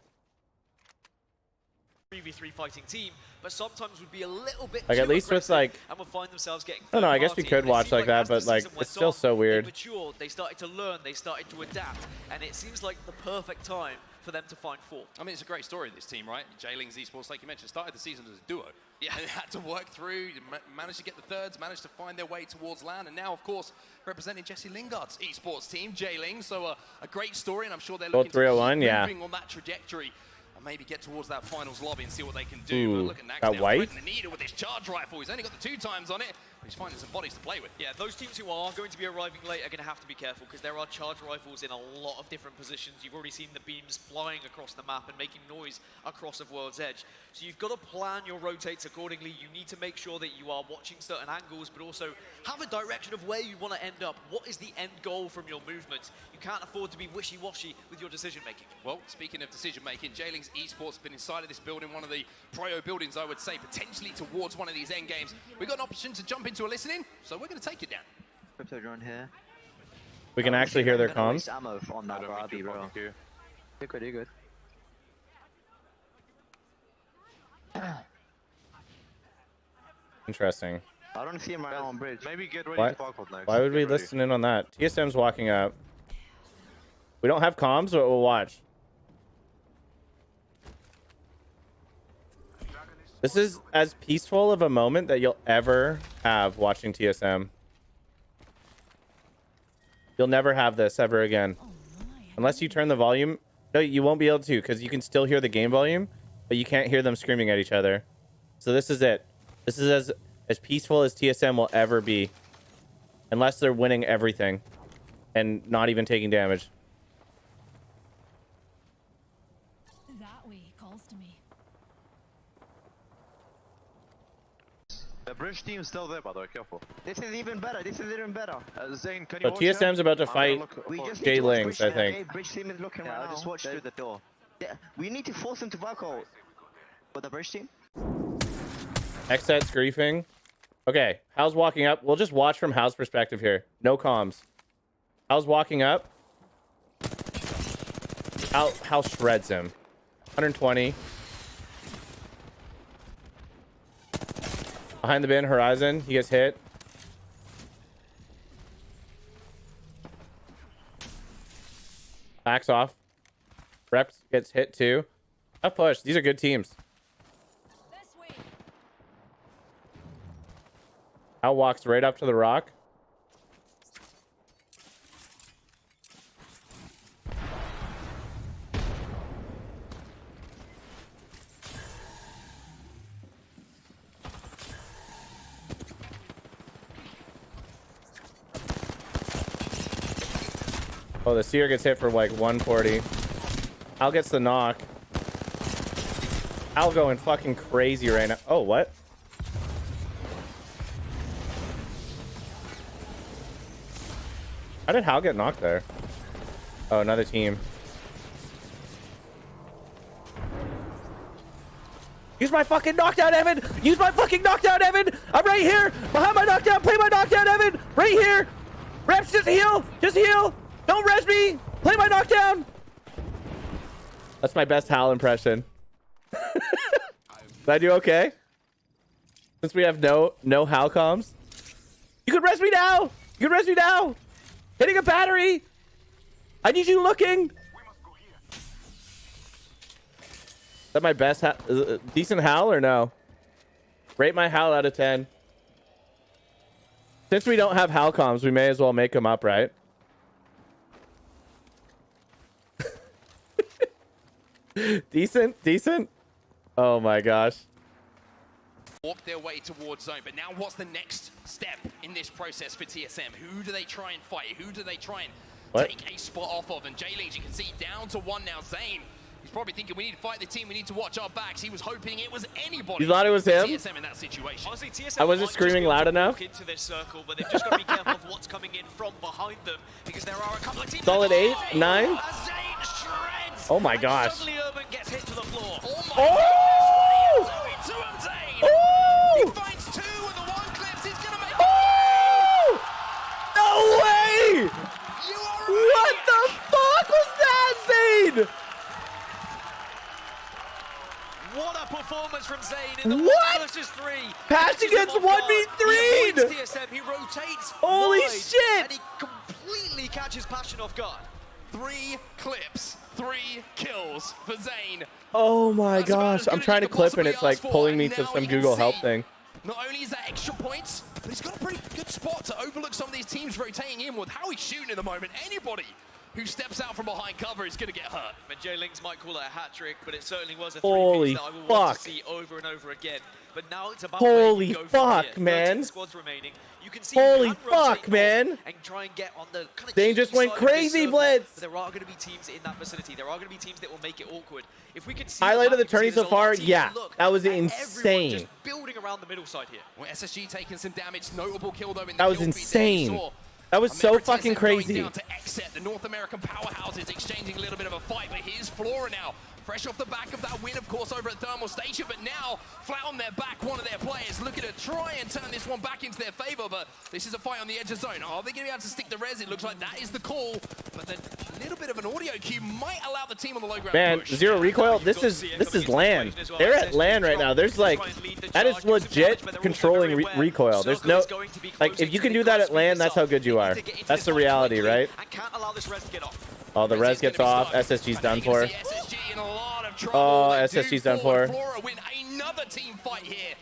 3v3 fighting team, but sometimes would be a little bit Like, too at least with, aggressive like... and would find themselves getting I don't know, I guess we third could party. watch It like seemed that, as but, the like, season it's went still on, so weird. They matured, they started to learn, they started to adapt, and it seems like the perfect time for them to find form. I mean, it's a great story, this team, right? Jailing's Esports, like you mentioned, started the season as a duo. Yeah. And had to work through, managed to get the thirds, managed to find their way towards LAN, and now, of course, representing Jesse Lingard's Esports team, Jailing. So a great story, and I'm sure they're looking to keep 301, yeah. moving on that trajectory. And maybe get towards that finals lobby and see what they can do. Ooh, but look at Nax that now white? threading the needle with his charge rifle. He's only got the 2 times on it, but he's finding some bodies to play with. Yeah, those teams who are going to be arriving late are going to have to be careful because there are charge rifles in a lot of different positions. You've already seen the beams flying across the map and making noise across of World's Edge. So you've got to plan your rotates accordingly. You need to make sure that you are watching certain angles, but also have a direction of where you want to end up. What is the end goal from your movements? You can't afford to be wishy-washy with your decision-making. Well, speaking of decision-making, Jailing's Esports has been inside of this building, one of the Prio buildings, I would say, potentially towards one of these end games. We've got an opportunity to jump into a listening, so we're going to take it down. Crypto drone here. We can actually hear their comms. Ammo on that Barbie, bro. You're good, you're good. Interesting. I don't see him right now on bridge. Maybe get ready Why, to fuck up next. why would we Get ready. listen in on that? TSM's walking up. We don't have comms, but we'll watch. This is as peaceful of a moment that you'll ever have watching TSM. You'll never have this ever again. Unless you turn the volume. No, you won't be able to because you can still hear the game volume, but you can't hear them screaming at each other. So this is it. This is as peaceful as TSM will ever be. Unless they're winning everything and not even taking damage. That way calls to me. The bridge team is still there, by the way. Careful. This is even better. This is even better. Zane, can you So watch TSM's him? about to I'm fight gonna look- We oh, just Jay need to watch Lings, I bridge, think. okay? Bridge team is looking right I'll now. just watch through the door. Yeah, we need to force them to Valko. For the bridge team? Xset's griefing. Okay, Hal's walking up. We'll just watch from Hal's perspective here. No comms. Hal's walking up. Hal shreds him. 120. Behind the bin, Horizon. He gets hit. Backs off. Reps gets hit too. Tough push. These are good teams. Hal walks right up to the rock. Oh, the Seer gets hit for like 140. Al gets the knock. Al going fucking crazy right now. Oh, what? How did Hal get knocked there? Oh, another team. Use my fucking knockdown, Evan! Use my fucking knockdown, Evan! I'm right here! Behind my knockdown! Play my knockdown, Evan! Right here! Reps, just heal! Just heal! Don't res me! Play my knockdown! That's my best Hal impression. Did I do okay? Since we have no Hal comms? You can res me now! You can res me now! Hitting a battery! I need you looking! Is that my best decent Hal or no? Rate my Hal out of 10. Since we don't have Hal comms, we may as well make them up, right? Decent? Oh my gosh. Walk their way towards zone, but now what's the next step in this process for TSM? Who do they try and fight? Who do they try and take a spot off of? And Jailings, you can see, down to 1 now. Zane, he's probably thinking, we need to fight the team, we need to watch our backs. He was hoping it was anybody. You thought it was him? TSM in that situation. Honestly, TSM I wasn't screaming loud enough. Into this circle, but they've just got to be careful of what's coming in from behind them because there are a couple of teams. Solid 8, 9. Oh my gosh. Suddenly Urban gets hit to the floor. Oh my Oh! goodness, what are you doing to him, Zane? Oh! He finds 2 and the 1 clips. He's gonna make What a performance from Zane in the What? 1 versus 3. Patch against 1v3. He avoids TSM, he rotates Holy wide, shit. and he completely catches Passion off guard. 3 clips, 3 kills for Zane. Oh my That's about gosh. as good I'm as trying you to could clip and it's possibly like ask for, pulling me and to now some you can Google help see thing. Not only is that extra points, but he's got a pretty good spot to overlook some of these teams rotating in with how he's shooting at the moment. Anybody who steps out from behind cover is going to get hurt. And Jay Lings might call it a hat trick, but it certainly was a Holy three-piece that I will want to fuck. see over and over again. But now it's about Holy where you go from fuck, here. man. 13 squads remaining. You can see Holy you can rotate fuck, north man. and try and get on the kind of They cheeky just went side of this crazy, circle. Blitz. But there are going to be teams in that vicinity. There are going to be teams that will make it awkward. If we can see Highlight of the you can see tourney so there's a lot far, of teams yeah, who look that was at everyone insane. just building around the middle side here. Well, SSG taking some damage. Notable kill though in the That was kill feed there. You insane. saw That was so American fucking TSM going crazy. down to exit the North American powerhouses exchanging a little bit of a fight, but here's Flora now. Fresh off the back of that win, of course, over at Thermal Station, but now flat on their back, one of their players looking to try and turn this one back into their favor, but this is a fight on the edge of zone. Are they going to be able to stick the res? It looks like that is the call, but then a little bit of an audio cue might allow the team on the low ground Man, push. Zero recoil. This is LAN. They're at LAN right now. There's like, that is legit controlling recoil. There's no, like, if you can do that at LAN, that's how good you are. That's the reality, right? And can't allow this res to get off. Oh, the res gets off. SSG's done for. Oh, SSG's done for. Flora win another team fight here.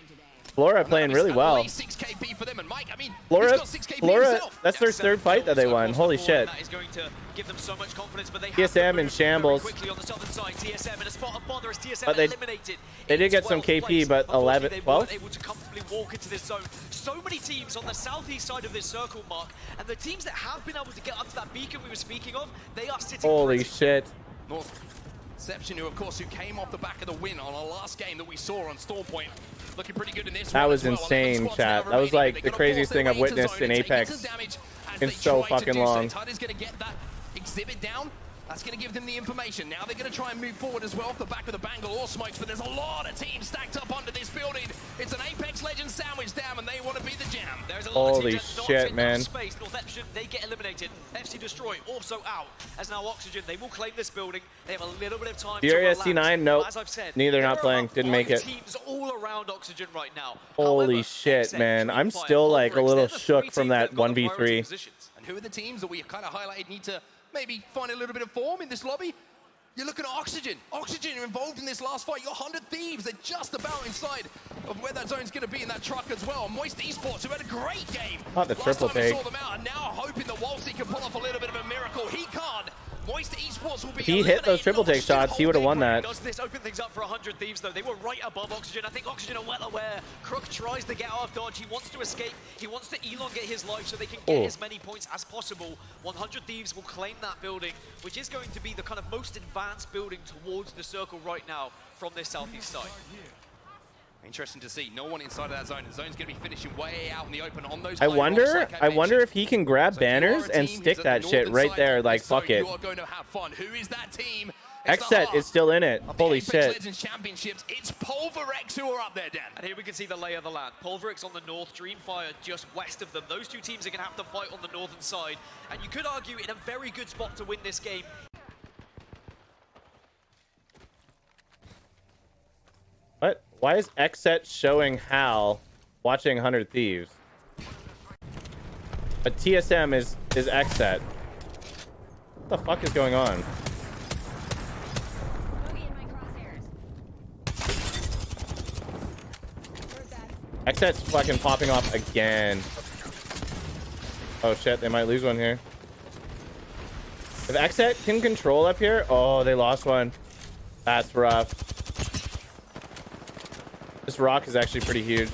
Flora playing really well. 6 KP for them, and Mike, I mean, Flora, he's got 6 KP Flora, himself. that's their third fight that they won. Holy shit. That is going to give them so much confidence, but they have TSM to in move shambles. very quickly on the southern side. TSM in a spot of bother as TSM But they eliminated. did in get some 12th KP, place. but Unfortunately, 11, they 12? weren't able to comfortably walk into this zone. So many teams on the southeast side of this circle, Mark, and the teams that have been able to get up to that beacon we were speaking of, they are sitting Holy pretty. shit. Northception, who of course who came off the back of the win on our last game that we saw on Storm Point, looking pretty good in this That one was as well. insane, 11 squads chat. now That was remaining, like but the they're gonna craziest force thing their I've way into witnessed zone in and take Apex some damage as in they so try to fucking do so. long. Tide is going to get that exhibit down. That's going to give them the information. Now they're going to try and move forward as well off the back of the Bangalore smokes, but there's a lot of teams stacked up under this building. It's an Apex Legends sandwich down, and they want to be the jam. There's a lot Holy of teams that shit, not man. enough space. Northception, they get eliminated. FC Destroy also out. As now Oxygen, they will claim this building. They have a little bit of time Fury to SC9, relax. nope. But as I've said, Neither there not are playing. about Didn't make 5 it. teams all around Oxygen right now. Holy However, shit, XA, man. I'm Dreamfire, still like a Pulverix, little they're the 3 shook teams from that have got the priority 1v3. positions. And who are the teams that we have kind of highlighted need to maybe find a little bit of form in this lobby? You're looking at Oxygen. Oxygen are involved in this last fight. You're 100 Thieves. They're just about inside of where that zone's going to be in that truck as well. Moist Esports, who had a great game. Not the last triple time I take. saw them out, and now hoping that Walsey can pull off a little bit of a miracle. He can't. Moist Esports will be If he hit those triple take shots, he would have won that. Does this open things up for 100 Thieves, though? They were right above Oxygen. I think Oxygen are well aware. Crook tries to get out of dodge. He wants to escape. He wants to elongate his life so they can get as many points as possible. 100 Thieves will claim that building, which is going to be the kind of most advanced building towards the circle right now from this southeast side. Interesting to see. No one inside of that zone. The zone's going to be finishing way out in the open on those. I wonder if he can grab banners and stick that shit right there. Like, fuck it. You are going to have fun. Who is that team? Xset is still in it. Holy Apex shit. Legends Championships. It's Pulverix who are up there, Dan. And here we can see the lay of the land. Pulverix on the north, Dreamfire just west of them. Those two teams are going to have to fight on the northern side. And you could argue in a very good spot to win this game. What? Why is Xset showing Hal watching 100 Thieves? But TSM is Xset. What the fuck is going on? Xset's fucking popping off again. Oh shit, they might lose one here. If Xset can control up here, oh, they lost one. That's rough. This rock is actually pretty huge.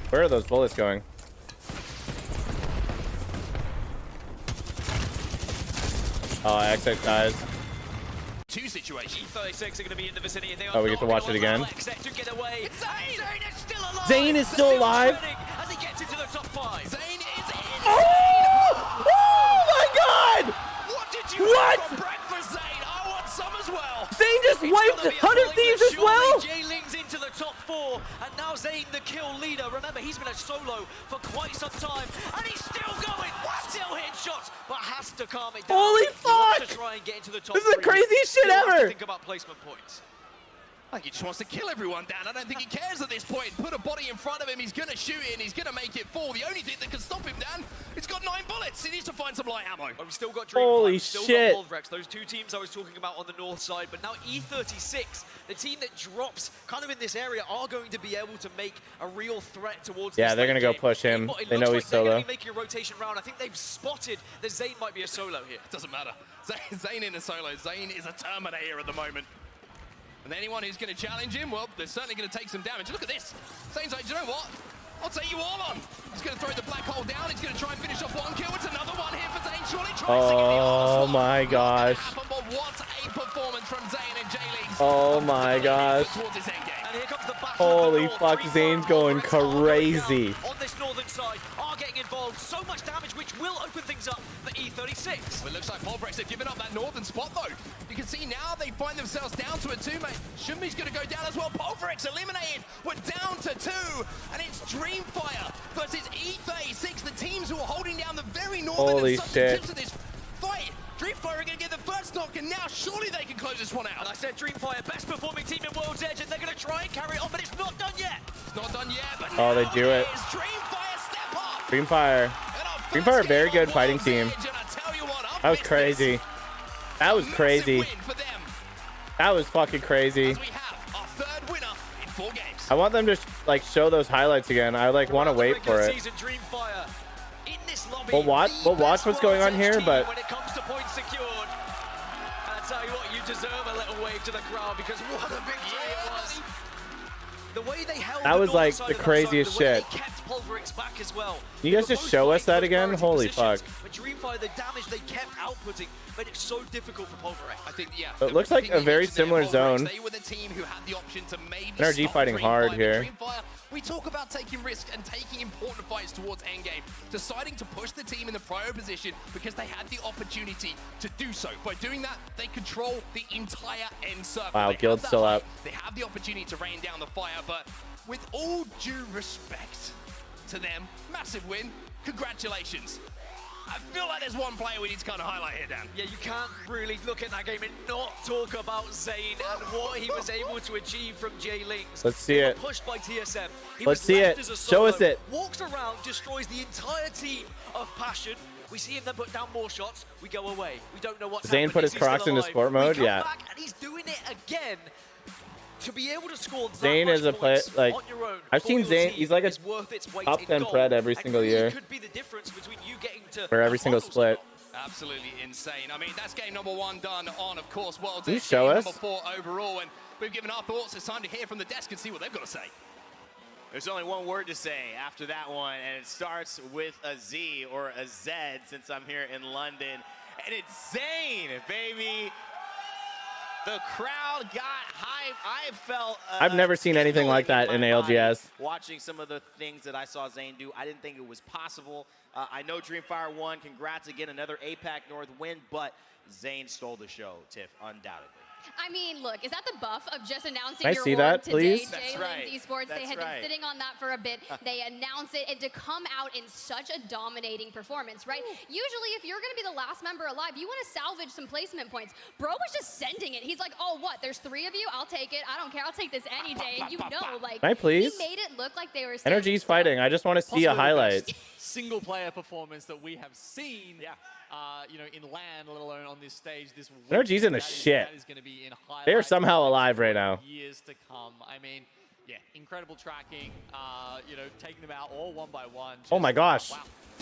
Where are those bullets going? Oh, Xset dies. Two situations. E36 are going to be in the vicinity. And they are Oh, we get to watch it again. Xset to get away. Zane is still alive. Zane is still alive. As he gets into the top 5. Zane is in. Oh! Oh my god! What did you What? have for breakfast, Zane? I want some as well. Zane just wiped 100 Thieves as well? Jay Ling's into the top 4, and now Zane the kill leader. Remember, he's been a solo for quite some time, and he's still going. Still hitting shots, but has to calm it down. Holy He wants fuck! to try and get into the top This is the 3. craziest shit Still has to ever! think about placement points. I think he just wants to kill everyone down. I don't think he cares at this point. Put a body in front of him, he's gonna shoot it and he's gonna make it fall. The only thing that can stop him, Dan, it's got 9 bullets. He needs to find some light ammo. But we've still got Dreamfire, Holy we've still shit. got Pulverex, those two teams I was talking about on the north side, but now E36, the team that drops kind of in this area, are going to be able to make a real threat towards Yeah, this they're gonna go game. push him. It They know looks he's like they're solo. gonna be making a rotation round. I think they've spotted that Zane might be a solo here. Doesn't matter. Zane in a solo. Zane is a Terminator at the moment. And anyone who's going to challenge him, well, they're certainly going to take some damage. Look at this. Zane's like, do you know what? I'll take you all on. He's going to throw the black hole down. He's going to try and finish off one kill. It's another one here for Zane. Surely tries to get the Oh my gosh. but what a performance from Zane and J-Leagues. Oh my gosh. Towards his end game. And here comes the battle Holy of the fuck, north. Zane's going crazy. On this northern side, are getting involved. So much damage, which will open things up for E36. Well, it looks like Pulverex have given up that northern spot, though. You can see now they find themselves down to a 2, mate. Shumbi's going to go down as well. Pulverex eliminated. We're down to 2, and it's Dreamfire versus E36, the teams who are holding down the very northern Holy and southern shit. tips of this fight. Dreamfire are going to get the first knock, and now surely they can close this one out. And I said Dreamfire, best performing team in World's Edge, and they're going to try and carry it on, but it's not done yet. It's not done yet, but Oh, they now do it. is. Dreamfire step up. Dreamfire. Dreamfire, very good fighting team. That was crazy. That was crazy. That was fucking crazy. I want them to like show those highlights again. I like want to wait for it. We'll watch what's going on here, but When it comes to points secured, I tell you what, you deserve a little wave to the crowd because what a victory it was. The way they held that the was northern like side the of that craziest zone, the way shit. they kept Pulverex back as well. Can you guys just show us that again? Holy fuck. But Dreamfire, the damage they kept outputting made it so difficult for Pulverex. I think, yeah. It looks like a very similar zone. They were the team who had the option to maybe NRG stop fighting hard Dreamfire, here. but Dreamfire, we talk about taking risks and taking important fights towards endgame, deciding to push the team in the prior position because they had the opportunity to do so. By doing that, they control the entire end circle. Wow, They have Guild's that still height, up. They have the opportunity to rain down the fire, but with all due respect to them, massive win. Congratulations. I feel like there's one player we need to kind of highlight here, Dan. Yeah, you can't really look at that game and not talk about Zane and what he was able to achieve from J-Links. Let's see They were it. Pushed by TSM. He Let's was see left it. as a Show us solo, it. Walks around, destroys the entire team of Passion. We see him then put down more shots. We go away. We don't know what's Zane happened. put his Is he still Crocs into alive? sport mode? We come Yeah. back and he's doing it again. To be able to score that Zane much is a player points like on your own I've for seen your Zane. team He's like a is worth its weight top in 10 gold, pred every and single really year. could be the difference between you getting to For every the single finals. split. Absolutely insane. I mean, that's game number 1 done on, of course, World's Can you Edge, show game us? number 4 overall, and we've given our thoughts. It's time to hear from the desk and see what they've got to say. There's only one word to say after that one, and it starts with a Z or a Z since I'm here in London. And it's Zane, baby. The crowd got hype. I felt I've never seen anything like that in ALGS. Watching some of the things that I saw Zane do, I didn't think it was possible. I know Dreamfire won. Congrats again, another APAC North win, but Zane stole the show, Tiff, undoubtedly. I mean, look, is that the buff of just announcing Can I your see award that, today, please? J-Links right. Esports? They That's had right. been sitting on that for a bit. They announce it, and to come out in such a dominating performance, right? Usually, if you're going to be the last member alive, you want to salvage some placement points. Bro was just sending it. He's like, oh, what? There's 3 of you? I'll take it. I don't care. I'll take this any day. And you know, like, Can I please? he made it look like they were NRG's fighting. I just want to see a highlight. Single player performance that we have seen, you know, in LAN, let alone on this stage this week. NRG's in the shit. That is going to be in highlights They are somehow alive right now. years to come. I mean, yeah, incredible tracking, you know, taking them out all one by one. Oh my gosh.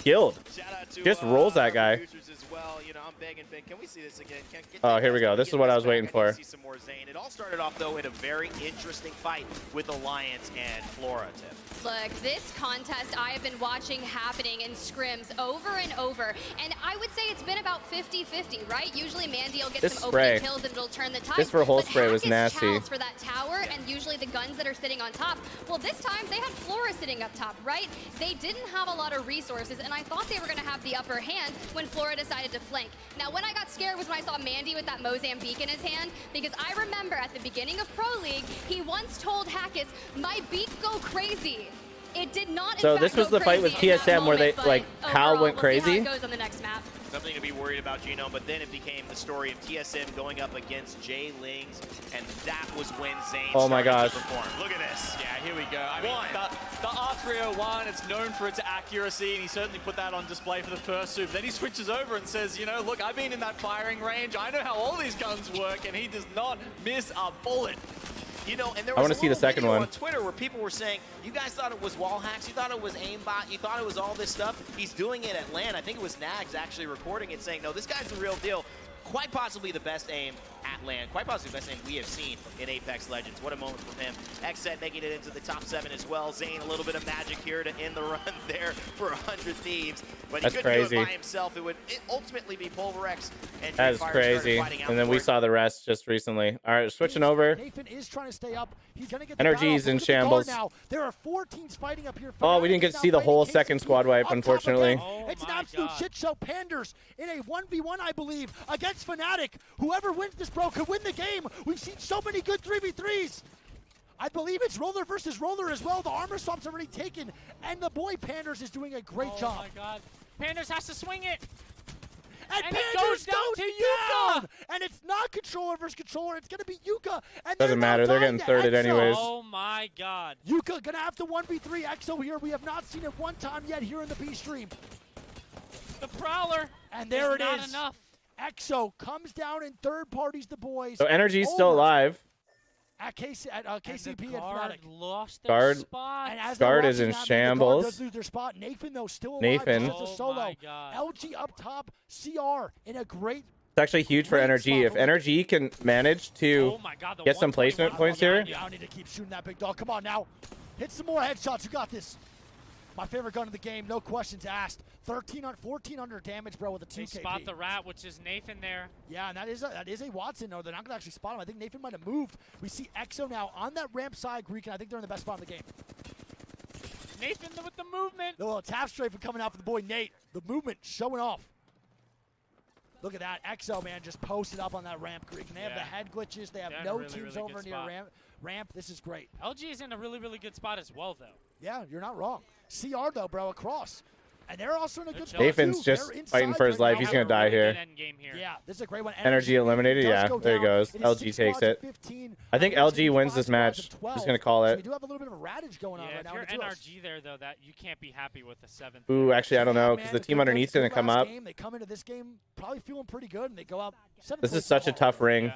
Guild. Shout out to, Just rolls that guy. producers as well. You know, I'm begging. Can we see this again? Oh, here we go. This is what I was waiting I need for. to see some more Zane. It all started off, though, in a very interesting fight with Alliance and Flora, Tiff. Look, this contest I have been watching happening in scrims over and over, and I would say it's been about 50-50, right? Usually Mandy will get This some spray. opening kills and it'll turn the tide. This for whole but spray was Hackett's nasty. chows for that tower, and usually the guns that are sitting on top. Well, this time they had Flora sitting up top, right? They didn't have a lot of resources, and I thought they were going to have the upper hand when Flora decided to flank. Now, when I got scared was when I saw Mandy with that Mozambique in his hand, because I remember at the beginning of Pro League, he once told Hackett, my beak go crazy. it did not. So in this fact, was go the fight with crazy in that TSM where moment, they but like Hal overall, went we'll see how crazy. it goes on the next map. Something to be worried about, Gino, but then it became the story of TSM going up against Jay Lings, and that was when Zayn Oh my started gosh. to perform. Look at this. Yeah, here we go. I mean, the R301, it's known for its accuracy, and he certainly put that on display for the first soup. Then he switches over and says, you know, look, I've been in that firing range. I know how all these guns work, and he does not miss a bullet. You know, and there I was wanna a see the little second video one. on Twitter where people were saying, you guys thought it was wall hacks, you thought it was aimbot, you thought it was all this stuff. He's doing it at LAN. I think it was Nags actually recording it saying, no, this guy's the real deal. Quite possibly the best aim at LAN. Quite possibly the best aim we have seen in Apex Legends. What a moment from him. Xset making it into the top 7 as well. Zayn, a little bit of magic here to end the run there for 100 Thieves. But he That's couldn't do crazy. it by himself. It would ultimately be Pulverex and That is Fire started crazy. fighting out And then for we it. saw the rest just recently. All right, switching over. Nathan is trying to stay up. He's going to get the NRG battle. is in Look at the guard shambles. Now. There are 4 teams fighting up here. Oh, we didn't get to see the whole Fnatic is now second fighting squad wipe, KCP. unfortunately. Up top again. It's an absolute shit show. Panders in a 1v1, I believe, against Fnatic. Whoever wins this, bro, could win the game. We've seen so many good 3v3s. I believe it's Roller versus Roller as well. The armor swap's already taken, and the boy Panders is doing a great job. Oh my God. Panders has to swing it. And it Panders goes down to Yuka. And it's not controller versus controller. It's going to be Yuka. And Doesn't matter. They're getting thirded anyways. Oh my God. Yuka going to have to 1v3 EXO here. We have not seen it one time yet here in the B stream. The Prowler. And there it not is. enough. EXO comes down in third parties the boys. So NRG's still alive. At KCP and Guard Fnatic. lost their Guard. spot. And as Guard they're is in watching that, the Guard shambles. does lose their spot. Nathan, though, still alive. Nathan. Just a solo. my God. LG up top. CR in a great. It's actually huge for NRG. If NRG can manage to Oh my God, the get some placement 121 points here. Yeah, I need to keep shooting that big dog. Come on now. Hit some more headshots. You got this. My favorite gun in the game. No questions asked. 1,400 damage, bro, with a 2 They KP. spot the rat, which is Nathan there. Yeah, and that is a Watson. No, they're not going to actually spot him. I think Nathan might have moved. We see EXO now on that ramp side, Greek, and I think they're in the best spot in the game. Nathan with the movement. The little tap strafe coming out for the boy Nate. The movement showing off. Look at that. EXO, man, just posted up on that ramp, Greek. And they have the head glitches. They have They're in a no really, teams really over good near spot. ramp. This is great. LG is in a really, really good spot as well, though. Yeah, you're not wrong. CR, though, bro, across. And they're also in a good spot, Nathan's too. just They're inside fighting for his right life. now. He's going to die here. Yeah, this is a great one. Energy eliminated. does Yeah, go there he down. goes. It is LG 6 takes squads it. of 15. I think It's gonna be LG wins 5 this squads match. of 12. Just going to call So it. we do have a little bit of a radage going on Yeah, right if now. you're with the duos. NRG there, though, that you can't be happy with the 7th. Ooh, actually, I don't know, Yeah, because man, the team good underneath's going to come last up. game. They come into this game probably feeling pretty good, and they go out 7 This is points such a off. tough ring.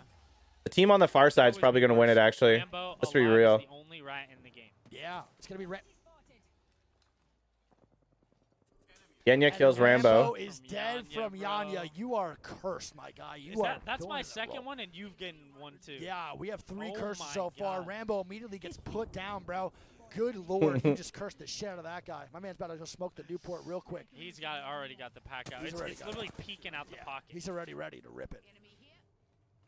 The team on the far side is probably going to win it, actually. Rambo Let's be alive is real. the only rat in the game. Yeah, it's going to be Yenya kills Rambo. is dead from Yanya. You are cursed, my guy. That's my second one, and you've gotten one too. Yeah, we have 3 Oh curses my so far. God. Rambo immediately gets put down, bro. Good lord, he just cursed the shit out of that guy. My man's about to go smoke the Newport real quick. He's already got the pack out. He's already It's got it. literally peeking out the pocket. He's already ready to rip it.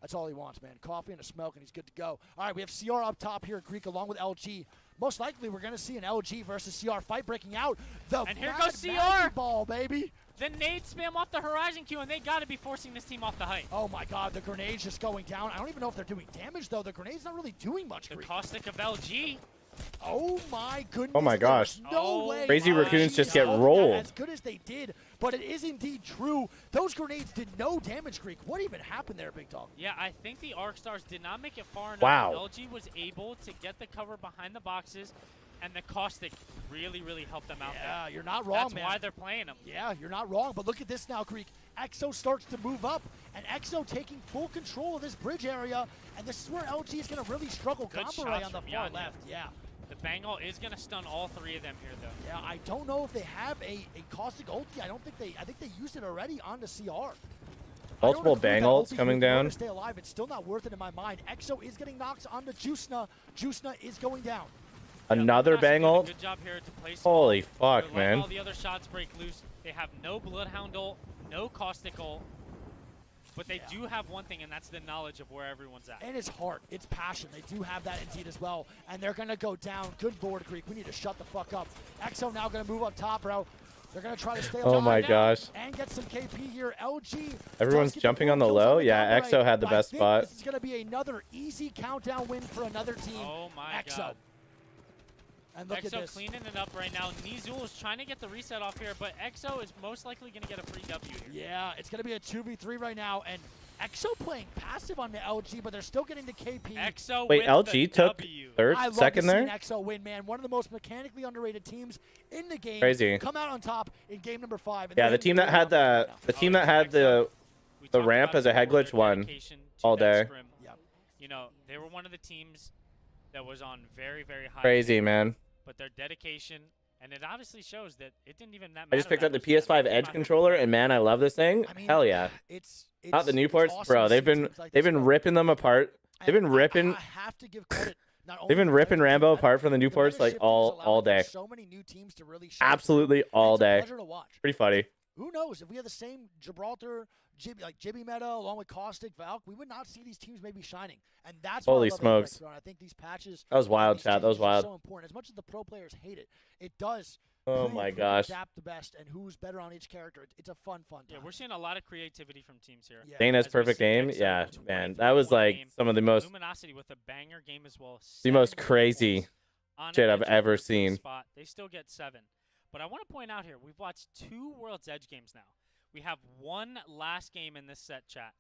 That's all he wants, man. Coffee and a smoke, and he's good to go. All right, we have CR up top here, Greek, along with LG. Most likely, we're going to see an LG versus CR fight breaking out. And here goes CR. Magic ball, baby. The nade spam off the horizon queue, and they got to be forcing this team off the height. Oh my God, the grenade's just going down. I don't even know if they're doing damage though. The grenade's not really doing much. The Greek. caustic of LG. Oh my goodness. Oh my gosh. There's no way. Crazy LG Raccoons just get held that rolled. As good as they did, but it is indeed true. Those grenades did no damage, Greek. What even happened there, big dog? Yeah, I think the Arc Stars did not make it far enough. Wow. LG was able to get the cover behind the boxes, and the caustic really, really helped them out Yeah, there. you're not wrong, That's man. why they're playing them. Yeah, you're not wrong. But look at this now, Greek. EXO starts to move up, and EXO taking full control of this bridge area, and this is where LG is going to really struggle. Good Combo Ray shots on the from far Yanya. left. Yeah. The Bangle is going to stun all 3 of them here, though. Yeah, I don't know if they have a caustic ulti. I think they used it already onto CR. Multiple bang ults coming down. To stay alive, it's still not worth it in my mind. EXO is getting knocked onto Juicena. Juicena is going down. Another bang ult. Good job here to play Holy small. fuck, They're letting man. all the other shots break loose. They have no Bloodhound ult, no Caustic ult. But they do have one thing, and that's the knowledge of where everyone's at. And it's heart. It's passion. They do have that indeed as well. And they're going to go down. Good lord, Greek. We need to shut the fuck up. EXO now going to move up top, bro. They're going to try to stay Oh alive my now gosh. and get some KP here. LG. Everyone's does get jumping the on the kills low. the Yeah, combo EXO had the but I best think spot. This is going to be another easy countdown win for another team. Oh my EXO. God. And look at EXO this. cleaning it up right now. Nizul is trying to get the reset off here, but EXO is most likely going to get a free W here. Yeah, it's going to be a 2v3 right now, and EXO playing passive on the LG, but they're still getting the KP. EXO Wait, with LG the took W. third, I love second to see there? an EXO win, man. One of the most mechanically underrated teams in the game. Crazy. Come out on top in game number 5. And Yeah, they're the team doing that had well the team that had the ramp as a head glitch won all day. Yep. You know, they were one of the teams that was on very, very high. Crazy, tier, man. But their dedication, and it obviously shows that it didn't even that matter. I just picked that up the much to them. PS5 Edge controller, and man, I love this thing. I mean, Hell yeah! It's Not the Newports, awesome bro. to They've see been teams like this, bro. ripping them apart. They've been ripping. I have to give credit. Not only They've been to ripping Red Team, Rambo but apart from the the Newports like meta all shifting has allowed day. for so many new teams to really shine. Absolutely all It's a day. pleasure to watch. Pretty funny. Who knows if we had the same Gibraltar, Jibby meta along with Caustic, Valk, we would not see these teams maybe shining. And that's why Holy I love smokes. Apex, bro. And I think these patches. That was wild, these chat. That was changes are wild. so important. As much as the pro players hate it, it does. Oh prove my who can gosh. Adapt the best and who's better on each character. It's a fun time. Yeah, we're seeing a lot of creativity from teams here. Yeah. Dana's As we perfect see aim. EXO Yeah, with man. 23 That was like game. some of the most Luminosity with a banger game as well. the most 7 crazy points on shit an I've edge ever ruler seen. Spot. They still get 7. But I want to point out here, we've watched 2 World's Edge games now. We have 1 last game in this set, chat.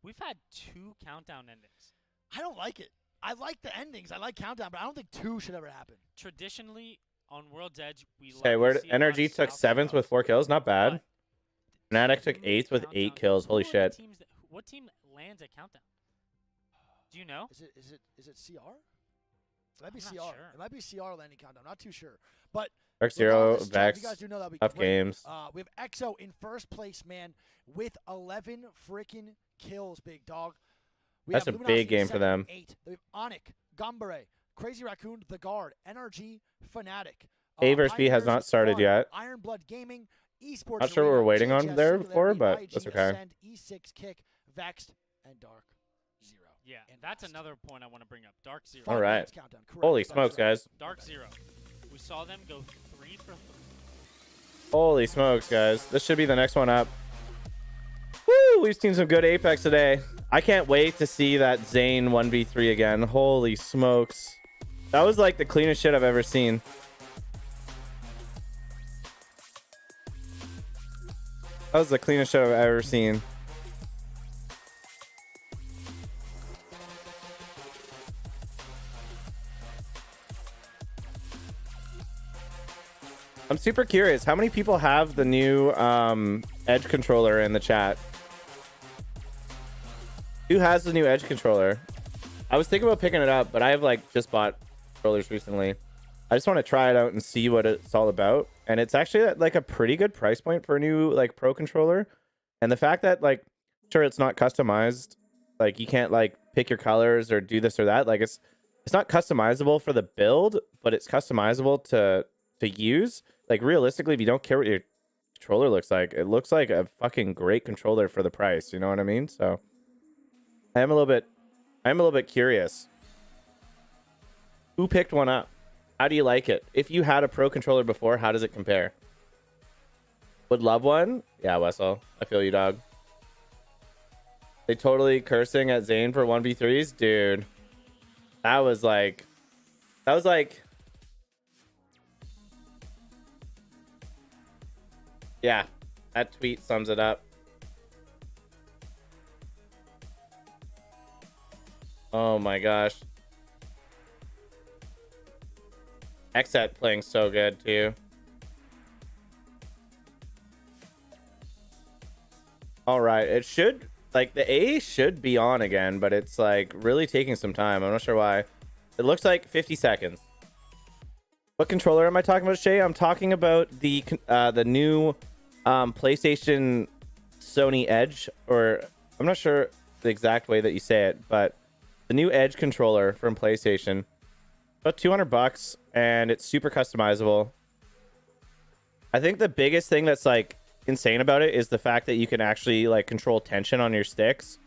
We've had 2 countdown endings. I don't like it. I like the endings. I like countdown, but I don't think 2 should ever happen. Traditionally, on World's Edge, we Okay, love where to see a lot of NRG took South 7th with 4 kills. Not bad. Fnatic took 8th with 8 kills. Holy Who are the shit. teams what team lands at countdown? Do you know? Is it CR? It might be I'm CR. not sure. It might be CR landing countdown. Not too sure. But Dark Zero, regardless, chat, if Vex, you guys do know that'd be tough great. games. We have EXO in first place, man, with 11 freaking kills, big dog. We That's have a big Luminosity game for second, them. 8. We have Onyx, Gumbare, Crazy Raccoon, The Guard, NRG, Fnatic. A versus B has Pioneers, not started Fun, yet. Iron Blood Gaming, Esports. Not sure what we're Arena, waiting on JHS, there Singularity, for, but IHG, that's okay. Ascend, E6 Kick, Vexed, and Dark Zero. Yeah, And that's last. another point I want to bring up. Dark Zero. All right. Countdown, correct. Holy Dark smokes, Zero. guys. Dark Zero. We saw them go 3 for 3. Holy smokes, guys. This should be the next one up. Woo! We've seen some good Apex today. I can't wait to see that Zane 1v3 again. Holy smokes. That was like the cleanest shit I've ever seen. That was the cleanest shit I've ever seen. I'm super curious. How many people have the new Edge controller in the chat? Who has the new Edge controller? I was thinking about picking it up, but I have like just bought controllers recently. I just want to try it out and see what it's all about. And it's actually at like a pretty good price point for a new like pro controller. And the fact that like, sure, it's not customized. Like you can't like pick your colors or do this or that. Like it's not customizable for the build, but it's customizable to use. Like realistically, if you don't care what your controller looks like, it looks like a fucking great controller for the price. You know what I mean? So I'm a little bit curious. Who picked one up? How do you like it? If you had a pro controller before, how does it compare? Would love one? Yeah, Wessel. I feel you, dog. They totally cursing at Zane for 1v3s? Dude. That was like... Yeah, that tweet sums it up. Oh my gosh. Xset playing so good too. All right, it should, like the A should be on again, but it's like really taking some time. I'm not sure why. It looks like 50 seconds. What controller am I talking about, Shay? I'm talking about the new PlayStation Sony Edge, or I'm not sure the exact way that you say it, but the new Edge controller from PlayStation. About $200, and it's super customizable. I think the biggest thing that's like insane about it is the fact that you can actually like control tension on your sticks.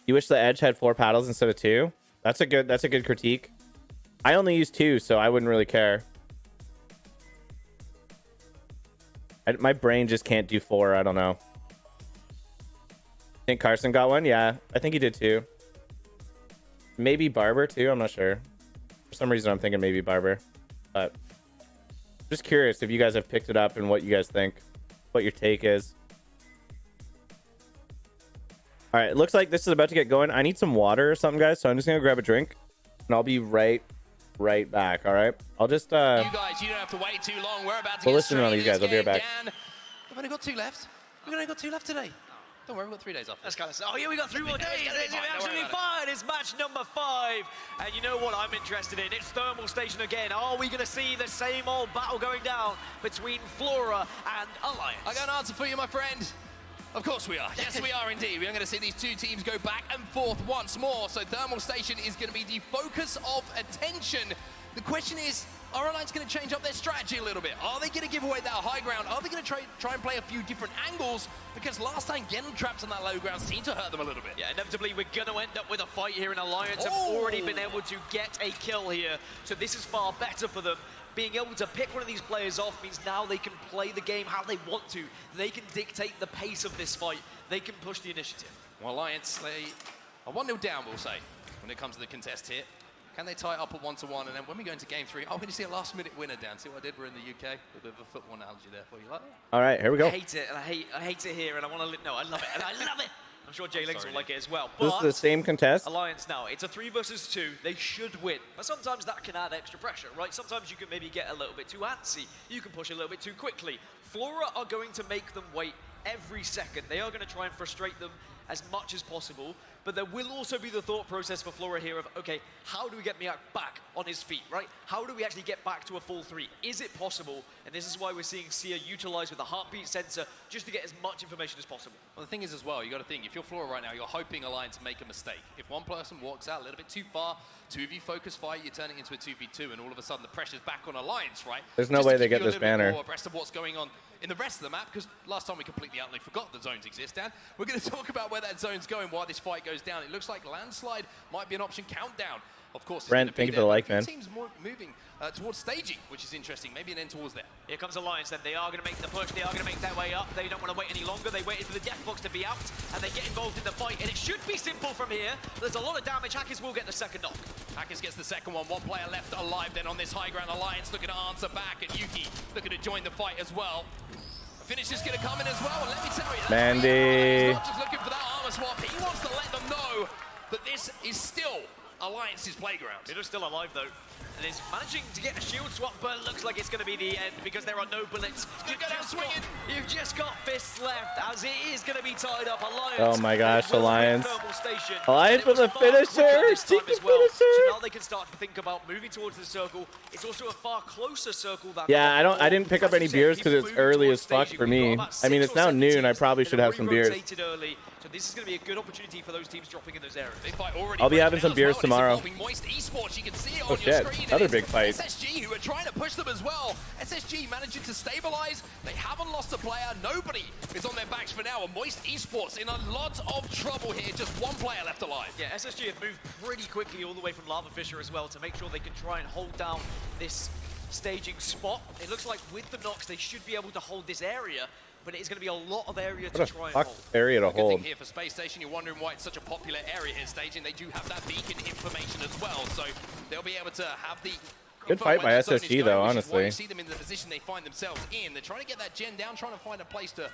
You wish the Edge had 4 paddles instead of 2? That's a good critique. I only use 2, so I wouldn't really care. My brain just can't do 4. I don't know. Think Carson got one? Yeah, I think he did too. Maybe Barber too. I'm not sure. For some reason, I'm thinking maybe Barber. But just curious if you guys have picked it up and what you guys think, what your take is. All right, it looks like this is about to get going. I need some water or something, guys, so I'm just gonna grab a drink, and I'll be right back. All right, I'll just You guys, you don't have to wait too long. We're about to we'll get listen to straight these guys. into I'll be right this back. game. We've only got 2 left. We've only got 2 left today. Don't worry, we've got 3 days off. That's kind of. Oh yeah, we got 3 more days. It's absolutely fine. It's match number 5. And you know what I'm interested in? It's Thermal Station again. Are we going to see the same old battle going down between Flora and Alliance? I got an answer for you, my friend. Of course we are. Yes, we are indeed. We are going to see these 2 teams go back and forth once more. So Thermal Station is going to be the focus of attention. The question is, are Alliance going to change up their strategy a little bit? Are they going to give away that high ground? Are they going to try and play a few different angles? Because last time getting trapped on that low ground seemed to hurt them a little bit. Yeah, inevitably we're going to end up with a fight here in Alliance. Have already been able to get a kill here. So this is far better for them. Being able to pick one of these players off means now they can play the game how they want to. They can dictate the pace of this fight. They can push the initiative. Well, Alliance, they are 1-0 down, we'll say, when it comes to the contest here. Can they tie it up at 1-1? And then when we go into game 3, I'm going to see a last-minute winner, Dan. See what I did? We're in the UK. A bit of a football analogy there for you. Like that? All right, here we go. I hate it, and I hate it here, and I want to. No, I love it, and I love it. I'm sure Jay Links will like it as well. This is the same contest. Alliance now. It's a 3 versus 2. They should win, but sometimes that can add extra pressure, right? Sometimes you can maybe get a little bit too antsy. You can push a little bit too quickly. Flora are going to make them wait every second. They are going to try and frustrate them as much as possible, but there will also be the thought process for Flora here of, okay, how do we get Miak back on his feet, right? How do we actually get back to a full 3? Is it possible? And this is why we're seeing Sia utilize with the heartbeat sensor just to get as much information as possible. Well, the thing is as well, you got to think, if you're Flora right now, you're hoping Alliance make a mistake. If one person walks out a little bit too far, 2v focus fight, you're turning into a 2v2, and all of a sudden the pressure's back on Alliance, right? There's no way they get this banner. More abreast of what's going on in the rest of the map, because last time we completely utterly forgot the zones exist, Dan. We're going to talk about where that zone's going while this fight goes down. It looks like landslide might be an option. Countdown, of course. Brent, thank you for the like, man. Teams moving towards staging, which is interesting. Maybe an end towards there. Here comes Alliance then. They are going to make the push. They are going to make their way up. They don't want to wait any longer. They waited for the death box to be out, and they get involved in the fight. And it should be simple from here. There's a lot of damage. Hackers will get the second knock. Hackers gets the second one. One player left alive then on this high ground. Alliance looking to answer back, and Yuki looking to join the fight as well. Finish is going to come in as well, and let me tell you, Mandy. he's not just looking for that armor swap. He wants to let them know that this is still Alliance's playground. It is still alive though, and is managing to get a shield swap, but it looks like it's going to be the end because there are no bullets. You've just got fists left as it is going to be tied up. Alliance. Oh my gosh, Alliance. Station. Alliance with a finisher. So now they can start to think about moving towards the circle. It's also a far closer circle than. Yeah, I didn't pick up any beers because it's early as fuck for me. I mean, it's now noon. I probably should have some beers. Early, so this is going to be a good opportunity for those teams dropping in those areas. I'll be having some beers tomorrow. Moist Esports, you can see it Oh on your shit, screen. another big fight. SSG who are trying to push them as well. SSG managing to stabilize. They haven't lost a player. Nobody is on their backs for now. And Moist Esports in a lot of trouble here. Just one player left alive. Yeah, SSG have moved pretty quickly all the way from Lava Fisher as well to make sure they can try and hold down this staging spot. It looks like with the knocks, they should be able to hold this area, but it is going to be a lot of area to try and hold. Area to Good thing hold. here for Space Station. You're wondering why it's such a popular area here staging. They do have that beacon information as well, so they'll be able to have the Good fight by SSG though, honestly. You see them in the position they find themselves in. They're trying to get that gen down, trying to find a place to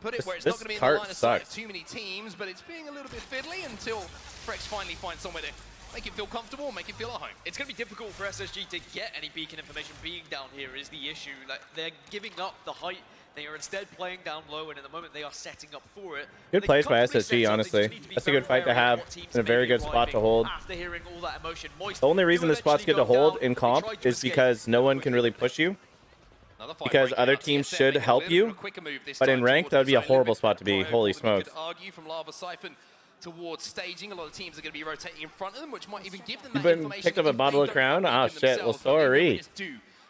put it where it's not going to be in the line of sight of too many teams, but it's being a little bit fiddly until Frex finally finds somewhere to make it feel comfortable, make it feel at home. It's going to be difficult for SSG to get any beacon information. Being down here is the issue. Like, they're giving up the height. They are instead playing down low, and at the moment they are setting up for it. Good plays by SSG, honestly. That's a good fight to have and a very good spot to hold. After hearing all that emotion, The only reason this spot's good to hold in comp is because no one can really push you. Because other teams should help you, but in rank, that would be a horrible spot to be. Holy smokes. Argue from Lava Siphon towards staging. A lot of teams are going to be rotating in front of them, which might even give them that You've information. picked up a bottle of Crown? Oh shit, well sorry.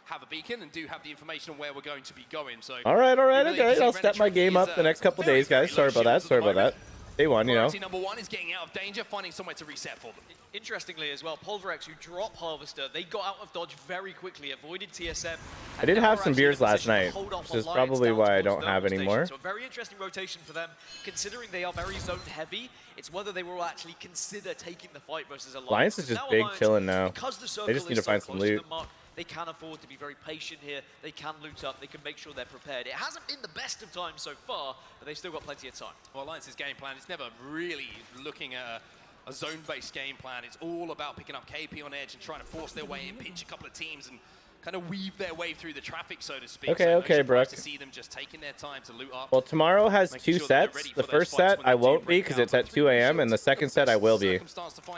Have a beacon and do have the information on where we're going to be going. So Alright, okay. I'll step my game up the next couple days, guys. Sorry about that. They won, you know. Priority number one is getting out of danger, finding somewhere to reset for them. Interestingly as well, Pulverex, who dropped Harvester, they got out of dodge very quickly, avoided TSM. I did have some beers last night, which is probably why I don't have any more. So a very interesting rotation for them, considering they are very zone heavy. It's whether they will actually consider taking the fight versus Alliance. Alliance is just big chilling now. Because the They just need to find some loot. They can afford to be very patient here. They can loot up. They can make sure they're prepared. It hasn't been the best of times so far, but they've still got plenty of time. Well, Alliance's game plan is never really looking at a zone-based game plan. It's all about picking up KP on edge and trying to force their way in, pinch a couple of teams, and kind of weave their way through the traffic, so to speak. Okay, so okay, Brooke. To see them just taking their time to loot up. Well, tomorrow has 2 sets. The first set I won't be because it's at 2 a.m. and the second set I will be.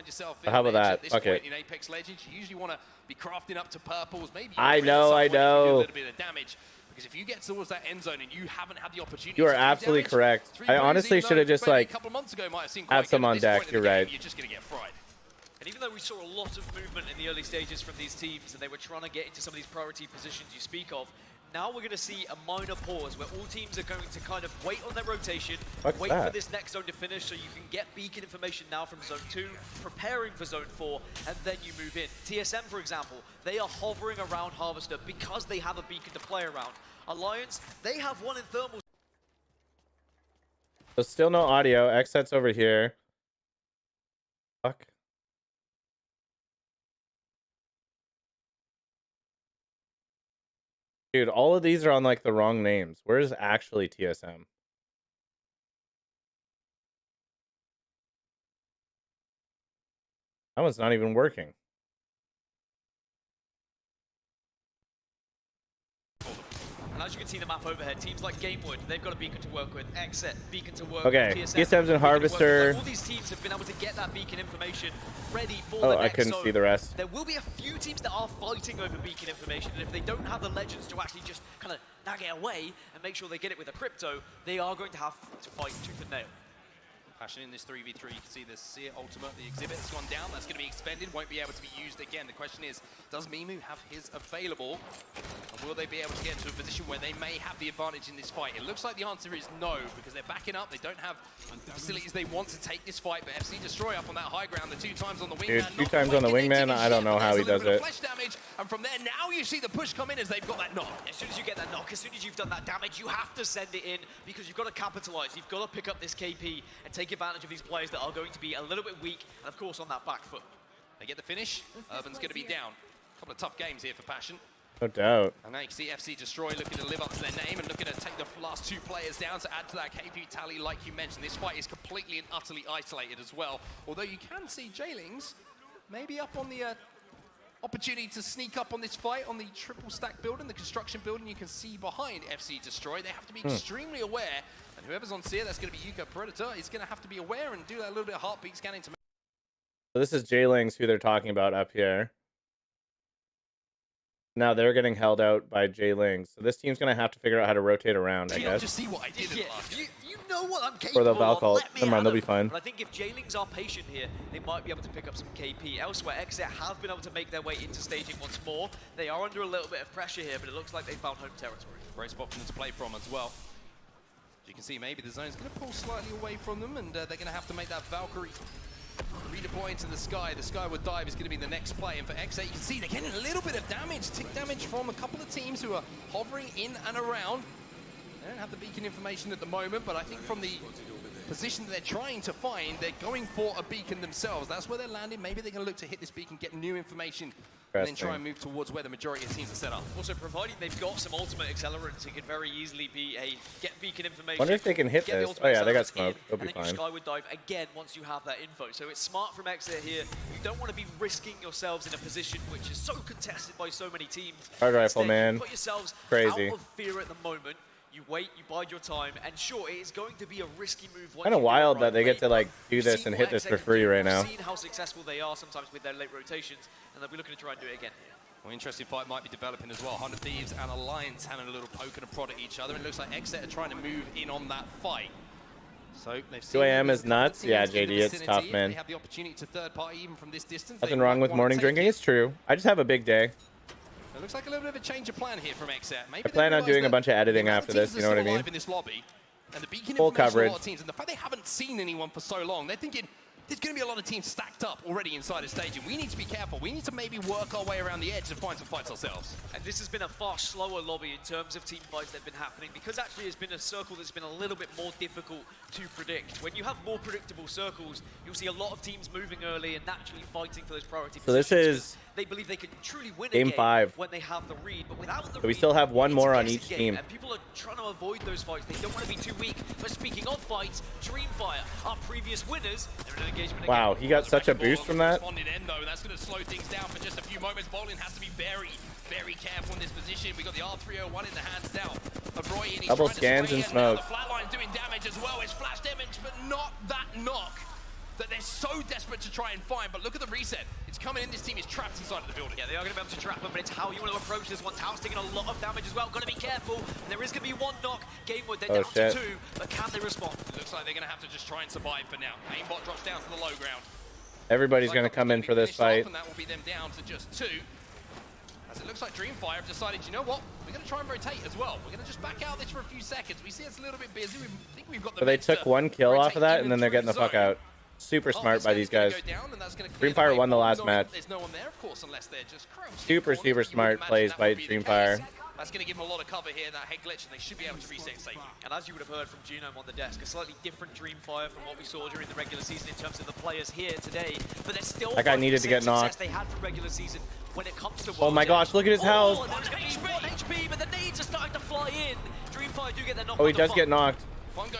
So how about that? Okay. In Apex Legends, you usually want to be crafting up to purples. Maybe I know. do a little bit of damage. Because if you get towards that end zone and you haven't had the opportunity, You are absolutely correct. I honestly should have just like had some on deck. You're right. You're just going to get fried. And even though we saw a lot of movement in the early stages from these teams and they were trying to get into some of these priority positions you speak of, now we're going to see a minor pause where all teams are going to kind of wait on their rotation, wait for this next zone to finish so you can get beacon information now from zone 2, preparing for zone 4, and then you move in. TSM, for example, they are hovering around Harvester because they have a beacon to play around. Alliance, they have one in thermal. So still no audio. X set's over here. Fuck. Dude, all of these are on like the wrong names. Where's actually TSM? That one's not even working. And as you can see the map overhead, teams like Gamewood, they've got a beacon to work with. Xset, beacon to work Okay, with. TSM's and Harvester. All these teams have been able to get that beacon information ready for Oh, the next I couldn't zone. see the rest. There will be a few teams that are fighting over beacon information, and if they don't have the legends to actually just kind of nag it away and make sure they get it with a crypto, they are going to have to fight tooth and nail. Passion in this 3v3, you can see the Seer ultimate, the exhibit's gone down, that's going to be expended, won't be able to be used again. The question is, does Mimu have his available? And will they be able to get into a position where they may have the advantage in this fight? It looks like the answer is no, because they're backing up, they don't have the facilities they want to take this fight, but FC Destroy up on that high ground, the 2 times on the wingman. Dude, 2 times on the wingman, I don't know how he does it. Flash damage, and from there, now you see the push come in as they've got that knock. As soon as you get that knock, as soon as you've done that damage, you have to send it in, because you've got to capitalize, you've got to pick up this KP and take advantage of these players that are going to be a little bit weak, and of course on that back foot. They get the finish, Urban's going to be down. A couple of tough games here for Passion. No doubt. And now you can see FC Destroy looking to live up to their name and looking to take the last 2 players down to add to that KP tally like you mentioned. This fight is completely and utterly isolated as well. Although you can see Jailings maybe up on the opportunity to sneak up on this fight on the triple stack building, the construction building you can see behind FC Destroy. They have to be extremely aware, and whoever's on Seer, that's going to be Yuka Predator, is going to have to be aware and do that little bit of heartbeat scanning to. So this is Jailings who they're talking about up here. Now they're getting held out by Jailings. So this team's going to have to figure out how to rotate around, I guess. Just see what I did in the last You know what I'm capable Or the of. Valkyrie. Let me Never mind, have they'll be them. fine. But I think if Jailings are patient here, they might be able to pick up some KP. Elsewhere, Xset have been able to make their way into staging once more. They are under a little bit of pressure here, but it looks like they found home territory. Great spot for them to play from as well. As you can see, maybe the zone's going to pull slightly away from them, and they're going to have to make that Valkyrie redeploy into the sky. The Skyward Dive is going to be the next play, and for X8, you can see they're getting a little bit of damage, tick damage from a couple of teams who are hovering in and around. They don't have the beacon information at the moment, but I think from the position that they're trying to find, they're going for a beacon themselves. That's where they're landing. Maybe they're going to look to hit this beacon, get new information, and then try and move towards where the majority of teams are set up. Also, providing they've got some ultimate accelerants, it could very easily be a get beacon information. Wonder if they can hit this. Oh yeah, they got smoke. They'll be and then fine. you Skyward Dive again once you have that info. So it's smart from Xset here. You don't want to be risking yourselves in a position which is so contested by so many teams. Hard rifle, Instead, man. You put yourselves Crazy. out of fear at the moment. You wait, you bide your time, and sure, it is going to be a risky move. Kind of wild that they get to like do this and hit this for free right now. We've seen how successful they are sometimes with their late rotations, and they'll be looking to try and do it again. Well, interesting fight might be developing as well. 100 Thieves and Alliance having a little poke and a prod at each other. It looks like Xset are trying to move in on that fight. So they've seen 2 a.m. is nuts. Yeah, teams in JD, the it's vicinity. tough, man. They have the opportunity to third party even from this distance. Nothing They wrong might with wanna morning take drinking. it. It's true. I just have a big day. It looks like a little bit of a change of plan here from Xset. Maybe I plan on doing a bunch of editing after this. You know what I mean? In this lobby, And the beacon Full information coverage. a lot of teams, and the fact they haven't seen anyone for so long, they're thinking there's going to be a lot of teams stacked up already inside a stage, and we need to be careful. We need to maybe work our way around the edge and find some fights ourselves. And this has been a far slower lobby in terms of team fights that have been happening, because actually it's been a circle that's been a little bit more difficult to predict. When you have more predictable circles, you'll see a lot of teams moving early and naturally fighting for those priority So this positions, is 'cause they believe they can truly win game a game 5. when they have the read, but without the So we read, still have one it's more a on guessing each game, team. and people are trying to avoid those fights. They don't want to be too weak. But speaking of fights, Dreamfire, our previous winners, they're in an engagement again. Wow, he got such a boost from that. Responded end, though, that's going to slow things down for just a few moments. Bolin has to be very, very careful in this position. We got the R301 in the hands now of Roy, and he's Double trying to scans spray and in now. smoke. The flatline's doing damage as well. It's flash damage, but not that knock that they're so desperate to try and find. But look at the reset. It's coming in. This team is trapped inside of the building. Yeah, they are going to be able to trap them, but it's how you want to approach this one. Tao's taking a lot of damage as well. Got to be careful. There is going to be one knock. Gamewood, they're down to 2, but can they respond? It looks like they're going to have to just try and survive for now. Aimbot drops down to the low ground. Everybody's going to come in for this fight. And that will be them down to just 2. As it looks like Dreamfire have decided, you know what? We're going to try and rotate as well. We're going to just back out this for a few seconds. We see it's a little bit busy. We think we've got the So they meds took to one kill off of that, rotate and then they're getting the fuck zone. out. Super smart by these guys. Go down, and that's gonna clear Dreamfire way won the for last them. match. There's no one there, of course, unless they're just crouching Super, corners, super but you would smart imagine plays that by would be the Dreamfire. case. That's going to give them a lot of cover here in that head glitch, and they should be able to reset safely. And as you would have heard from Genome on the desk, a slightly different Dreamfire from what we saw during the regular season in terms of the players here today. But they're still That guy needed to get success knocked. they had from regular season when it comes to Oh my gosh, look at his health. and there's going to be 1 HP, but the nades are starting to fly in. Dreamfire do get their knock. Oh, he does get knocked.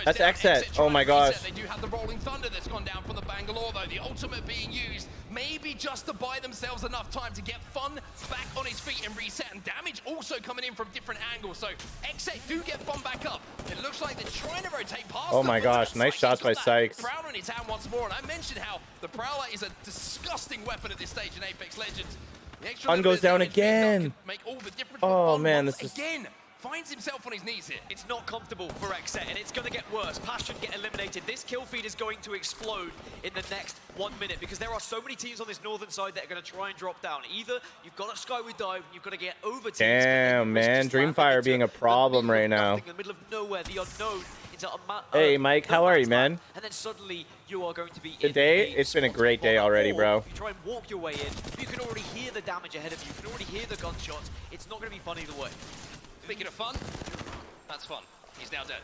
That's Exit. Oh my gosh. They do have the Rolling Thunder that's gone down from the Bangalore, though. The ultimate being used, maybe just to buy themselves enough time to get Fun back on his feet and reset. And damage also coming in from different angles. So Exit do get Fun back up. It looks like they're trying to rotate past Oh them, my but gosh, nice shots by Sykes. Prowler in his hand once more. And I mentioned how the Prowler is a disgusting weapon at this stage in Apex Legends. The extra Fun little goes bit of down damage being done again. could make all the difference. Oh, Fun man, once this is- again finds himself on his knees here. It's not comfortable for Exet, and it's going to get worse. Passion get eliminated. This kill feed is going to explode in the next 1 minute because there are so many teams on this northern side that are going to try and drop down. Either you've got to skyward dive, you've got to get over teams. Damn, man. Dreamfire being a problem right now. In the middle of nowhere, the unknown. Into a Hey, Mike, how are you, man? And then suddenly you are going to be Today, it's been a great day already, bro. You try and walk your way in, you can already hear the damage ahead of you. You can already hear the gunshots. It's not going to be fun either way. Speaking of Fun, that's Fun. He's now dead.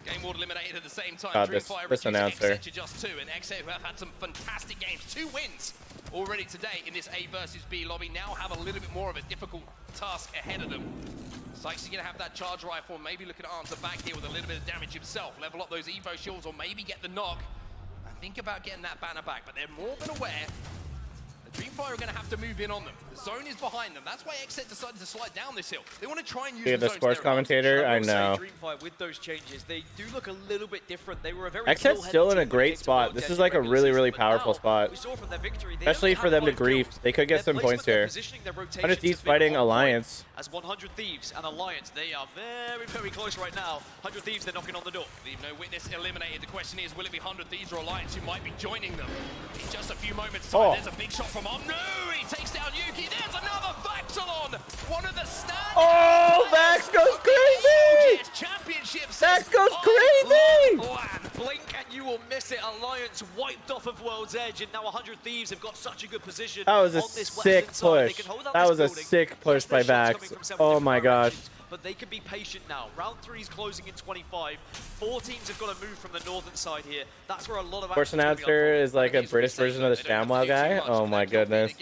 Game Ward eliminated at the same time. God, this Dreamfire announcer. Exet to just 2, and Exet, who have had some fantastic games, 2 wins already today in this A versus B lobby, now have a little bit more of a difficult task ahead of them. Sykes is going to have that charge rifle, maybe looking to answer back here with a little bit of damage himself, level up those Evo shields, or maybe get the knock. And think about getting that banner back, but they're more than aware the Dreamfire are going to have to move in on them. The zone is behind them. That's why Exet decided to slide down this hill. They want to try and use Look at the zone to sports their advantage. commentator. I will say know. Dreamfire, with those changes, they do look a little bit different. They were a very Exet's still in a great spot. This is like a really, really powerful spot. we saw from their victory, they Especially only for them to have 5 grief. kills. They could get Their some points placement, their here. positioning, their 100 rotations Thieves have been fighting on point. Alliance. As 100 Thieves and Alliance, they are very, very close right now. 100 Thieves, they're knocking on the door. Leave no witness eliminated. The question is, will it be 100 Thieves or Alliance who might be joining them? In just a few moments' time, Oh. there's a big shot from Omnu. He takes down Yuki. There's another Vaxalon. One of the standouts. Oh, Vax goes crazy! ALGS Championship. Vax goes crazy! Land, blink and you will miss it. Alliance wiped off of World's Edge, and now 100 Thieves have got such a good position. That was a on this sick western side. They push. can hold out That this was a building. sick push Yes, by there's shots Vax. coming from several Oh different my gosh. directions, but they can be patient now. Round 3 is closing in 25. 4 teams have got to move from the northern side here. That's where a lot of Sports action's gonna be announcer unfolding. is like a British version of the Shamwow guy. Oh my goodness.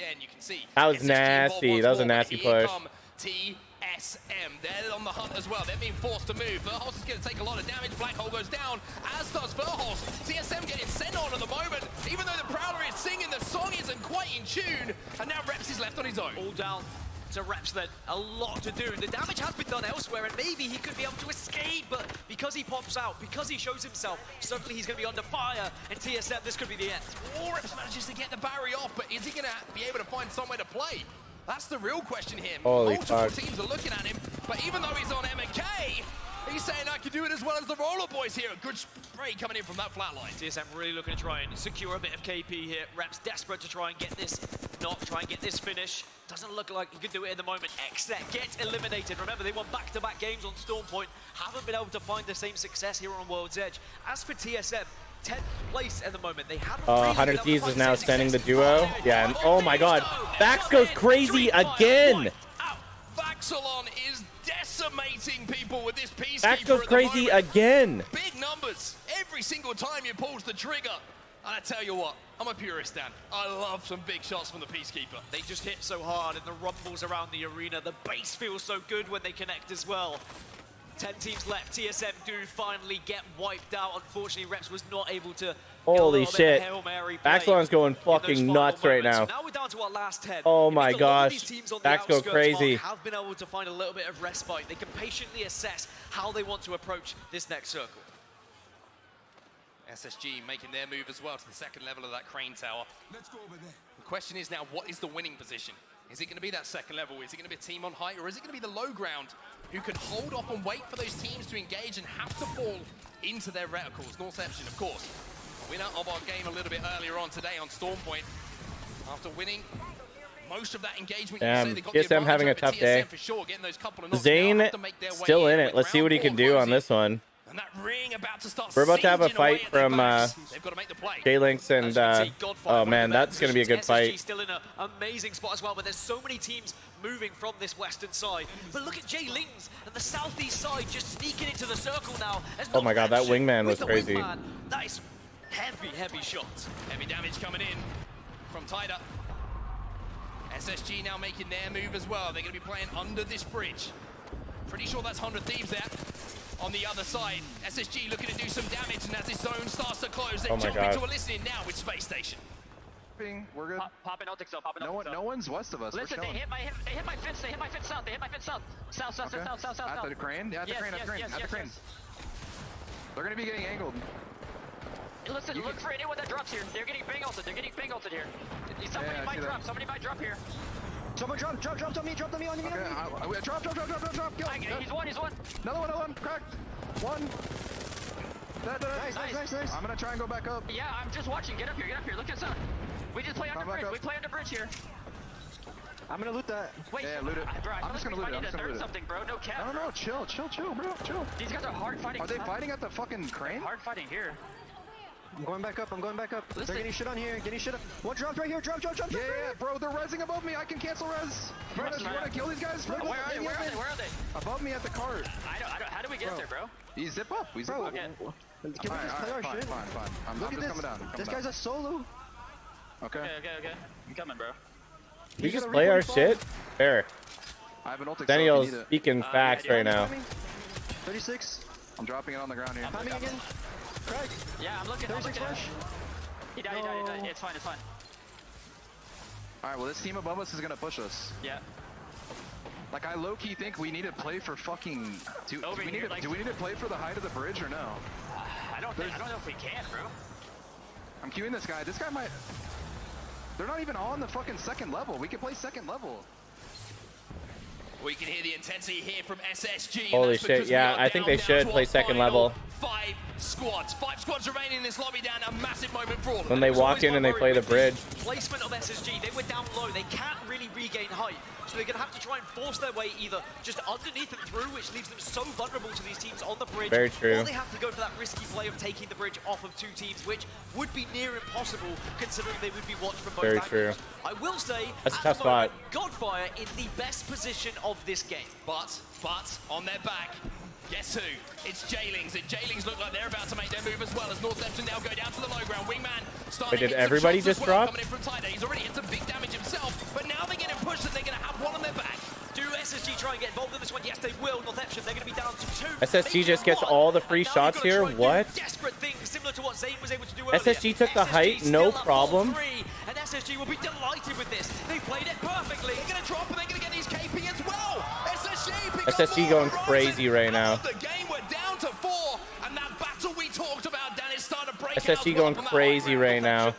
That was nasty. That was a nasty push. TSM, they're on the hunt as well. They're being forced to move. Verholst is going to take a lot of damage. Black Hole goes down, as does Verholst. TSM getting sent on at the moment. Even though the Prowler is singing, the song isn't quite in tune. And now Reps is left on his own. All down to Reps then. A lot to do. The damage has been done elsewhere, and maybe he could be able to escape, but because he pops out, because he shows himself, suddenly he's going to be under fire, and TSM, this could be the end. Reps manages to get the barrier off, but is he going to be able to find somewhere to play? That's the real question here. Holy Multiple fuck. teams are looking at him, but even though he's on M&K, He's saying I can do it as well as the Roller Boys here. A good spray coming in from that flat line. TSM really looking to try and secure a bit of KP here. Reps desperate to try and get this knock, try and get this finish. Doesn't look like he could do it in the moment. Xnet gets eliminated. Remember, they won back-to-back games on Stormpoint. Haven't been able to find the same success here on World's Edge. As for TSM, 10th place at the moment. They haven't 100 Thieves is now sending the duo. Yeah, and oh my god. Vax goes crazy again. Vaxalon is decimating people with this Peacekeeper. Vax goes crazy again. Big numbers every single time he pulls the trigger. And I tell you what, I'm a purist, Dan. I love some big shots from the Peacekeeper. They just hit so hard, and the rumbles around the arena. The base feels so good when they connect as well. 10 teams left. TSM do finally get wiped out. Unfortunately, Reps was not able to. Holy shit. Vaxalon's going fucking nuts right now. So now we're down to our last 10. Oh my gosh. Vax go crazy. Have been able to find a little bit of respite. They can patiently assess how they want to approach this next circle. SSG making their move as well to the second level of that crane tower. Let's go over there. The question is now, what is the winning position? Is it going to be that second level? Is it going to be a team on height? Or is it going to be the low ground who can hold off and wait for those teams to engage and have to fall into their reticles? Northception, of course, winner of our game a little bit earlier on today on Stormpoint. After winning most of that engagement, TSM having a tough day. For sure, getting those couple of Zane still in it. Let's see what he can do on this one. And that ring about to start. We're about to have a fight from J-Links and oh man, that's going to be a good fight. Still in an amazing spot as well, but there's so many teams moving from this western side. But look at J-Lings and the southeast side just sneaking into the circle now. Oh my god, that wingman was crazy. That is heavy shots. Heavy damage coming in from Tyda. SSG now making their move as well. They're going to be playing under this bridge. Pretty sure that's 100 Thieves there. On the other side, SSG looking to do some damage, and as his zone starts to close, they're jumping to a listening now with Space Station. We're good. Popping optics up, popping optics up. No one's west of us. Listen, they hit my fence, they hit my fence south, they hit my fence south. South. At the crane? Yeah, at the crane. They're gonna be getting angled. Listen, look for anyone that drops here. They're getting bang ulted here. Somebody might drop here. Someone drop on me, on me. Okay, drop, go. He's one. Another one, cracked. One. Nice. I'm gonna try and go back up. Yeah, I'm just watching. Get up here. Look at us. We just play under bridge. We play under bridge here. I'm gonna loot that. Wait, yeah, loot it. Bro, I'm just gonna loot it. I'm just gonna loot something, bro. No cap. No, chill, bro. Chill. These guys are hard fighting. Are they fighting at the fucking crane? Hard fighting here. I'm going back up. Listen. They're getting shit on here. One dropped right here. Drop. Yeah, bro. They're resing above me. I can cancel res. You wanna kill these guys? Where are they? Above me at the cart. I don't. How do we get there, bro? We zip up. Okay. Can we just play our shit? Fine. I'm just coming down. This guy's a solo. Okay. I'm coming, bro. We just play our shit? Fair. I have an ultic. Daniel's speaking facts right now. 36. I'm dropping it on the ground here. Timing again. Craig. Yeah, I'm looking. 36 flash. He died. It's fine. Alright, well this team above us is gonna push us. Yeah. Like I low-key think we need to play for fucking... Do we need to play for the height of the bridge or no? I don't know if we can, bro. I'm queuing this guy. This guy might... They're not even on the fucking second level. We can play second level. We can hear the intensity here from SSG. Holy shit, yeah, I think they should play second level. 5 squads remaining in this lobby down. A massive moment for all of them. When they walk in and they play the bridge. Placement of SSG, they were down low. They can't really regain height. So they're going to have to try and force their way either just underneath and through, which leaves them so vulnerable to these teams on the bridge. Very true. Or they have to go for that risky play of taking the bridge off of 2 teams, which would be near impossible considering they would be watched from both Very angles. true. I will say, that's a tough spot. Godfire in the best position of this game. But on their back, guess who? It's J-Lings. And J-Lings look like they're about to make their move as well as Northception now go down to the low ground. Wingman starting to hit everybody just drop? Coming in from Tyda. He's already hit some big damage himself, but now they're getting pushed and they're going to have one on their back. Do SSG try and get involved in this one? Yes, they will. Northception, they're going to be down to 2. SSG just gets all the free shots here. What? Desperate things similar to what Zane was able to do SSG took the height, no problem. And SSG will be delighted with this. They played it perfectly. They're going to drop and they're going to get these KP as well. SSG going crazy right now. The game we're down to 4, and that battle we talked about, Dan, is starting to break SSG going crazy right now.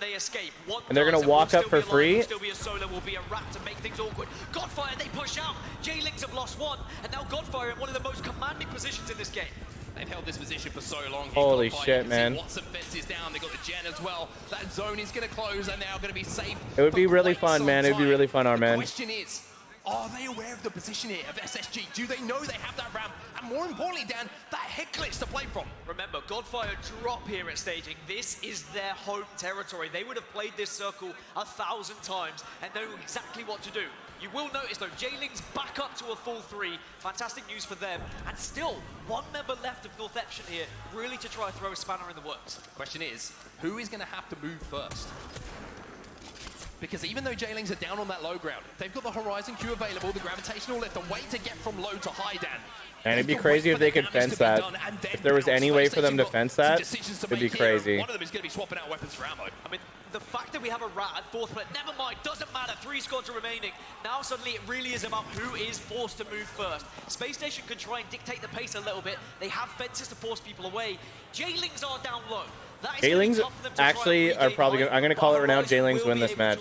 And they're going to walk up for free. Still be a solo, will be a rat to make things awkward. Godfire, they push out. J-Lings have lost one, and now Godfire in one of the most commanding positions in this game. They've held this position for so long. Holy Godfire, shit, you can man. see Watson fences down. They got the Gen as well. That zone is going to close, and they are going to be safe. It would be for really quite fun, some man. It would be time. really fun, The Arman. question is, are they aware of the position here of SSG? Do they know they have that ramp? And more importantly, Dan, that hit glitch to play from. Remember, Godfire drop here at staging. This is their home territory. They would have played this circle 1,000 times and know exactly what to do. You will notice though, J-Lings back up to a full 3. Fantastic news for them. And still, one member left of North Epsion here, really to try to throw a spanner in the works. Question is, who is going to have to move first? Because even though J-Lings are down on that low ground, they've got the Horizon Q available, the gravitational lift, a way to get from low to high, Dan. And it'd be crazy if they could fence that. If there was any way for them to fence that, it'd be crazy. One of them is going to be swapping out weapons for ammo. I mean, the fact that we have a rat at 4th plate, never mind, doesn't matter, 3 squads are remaining. Now suddenly it really is about who is forced to move first. Space Station can try and dictate the pace a little bit. They have fences to force people away. J-Lings are down low. J-Lings actually are probably going to, I'm going to call it right now, J-Lings win this match.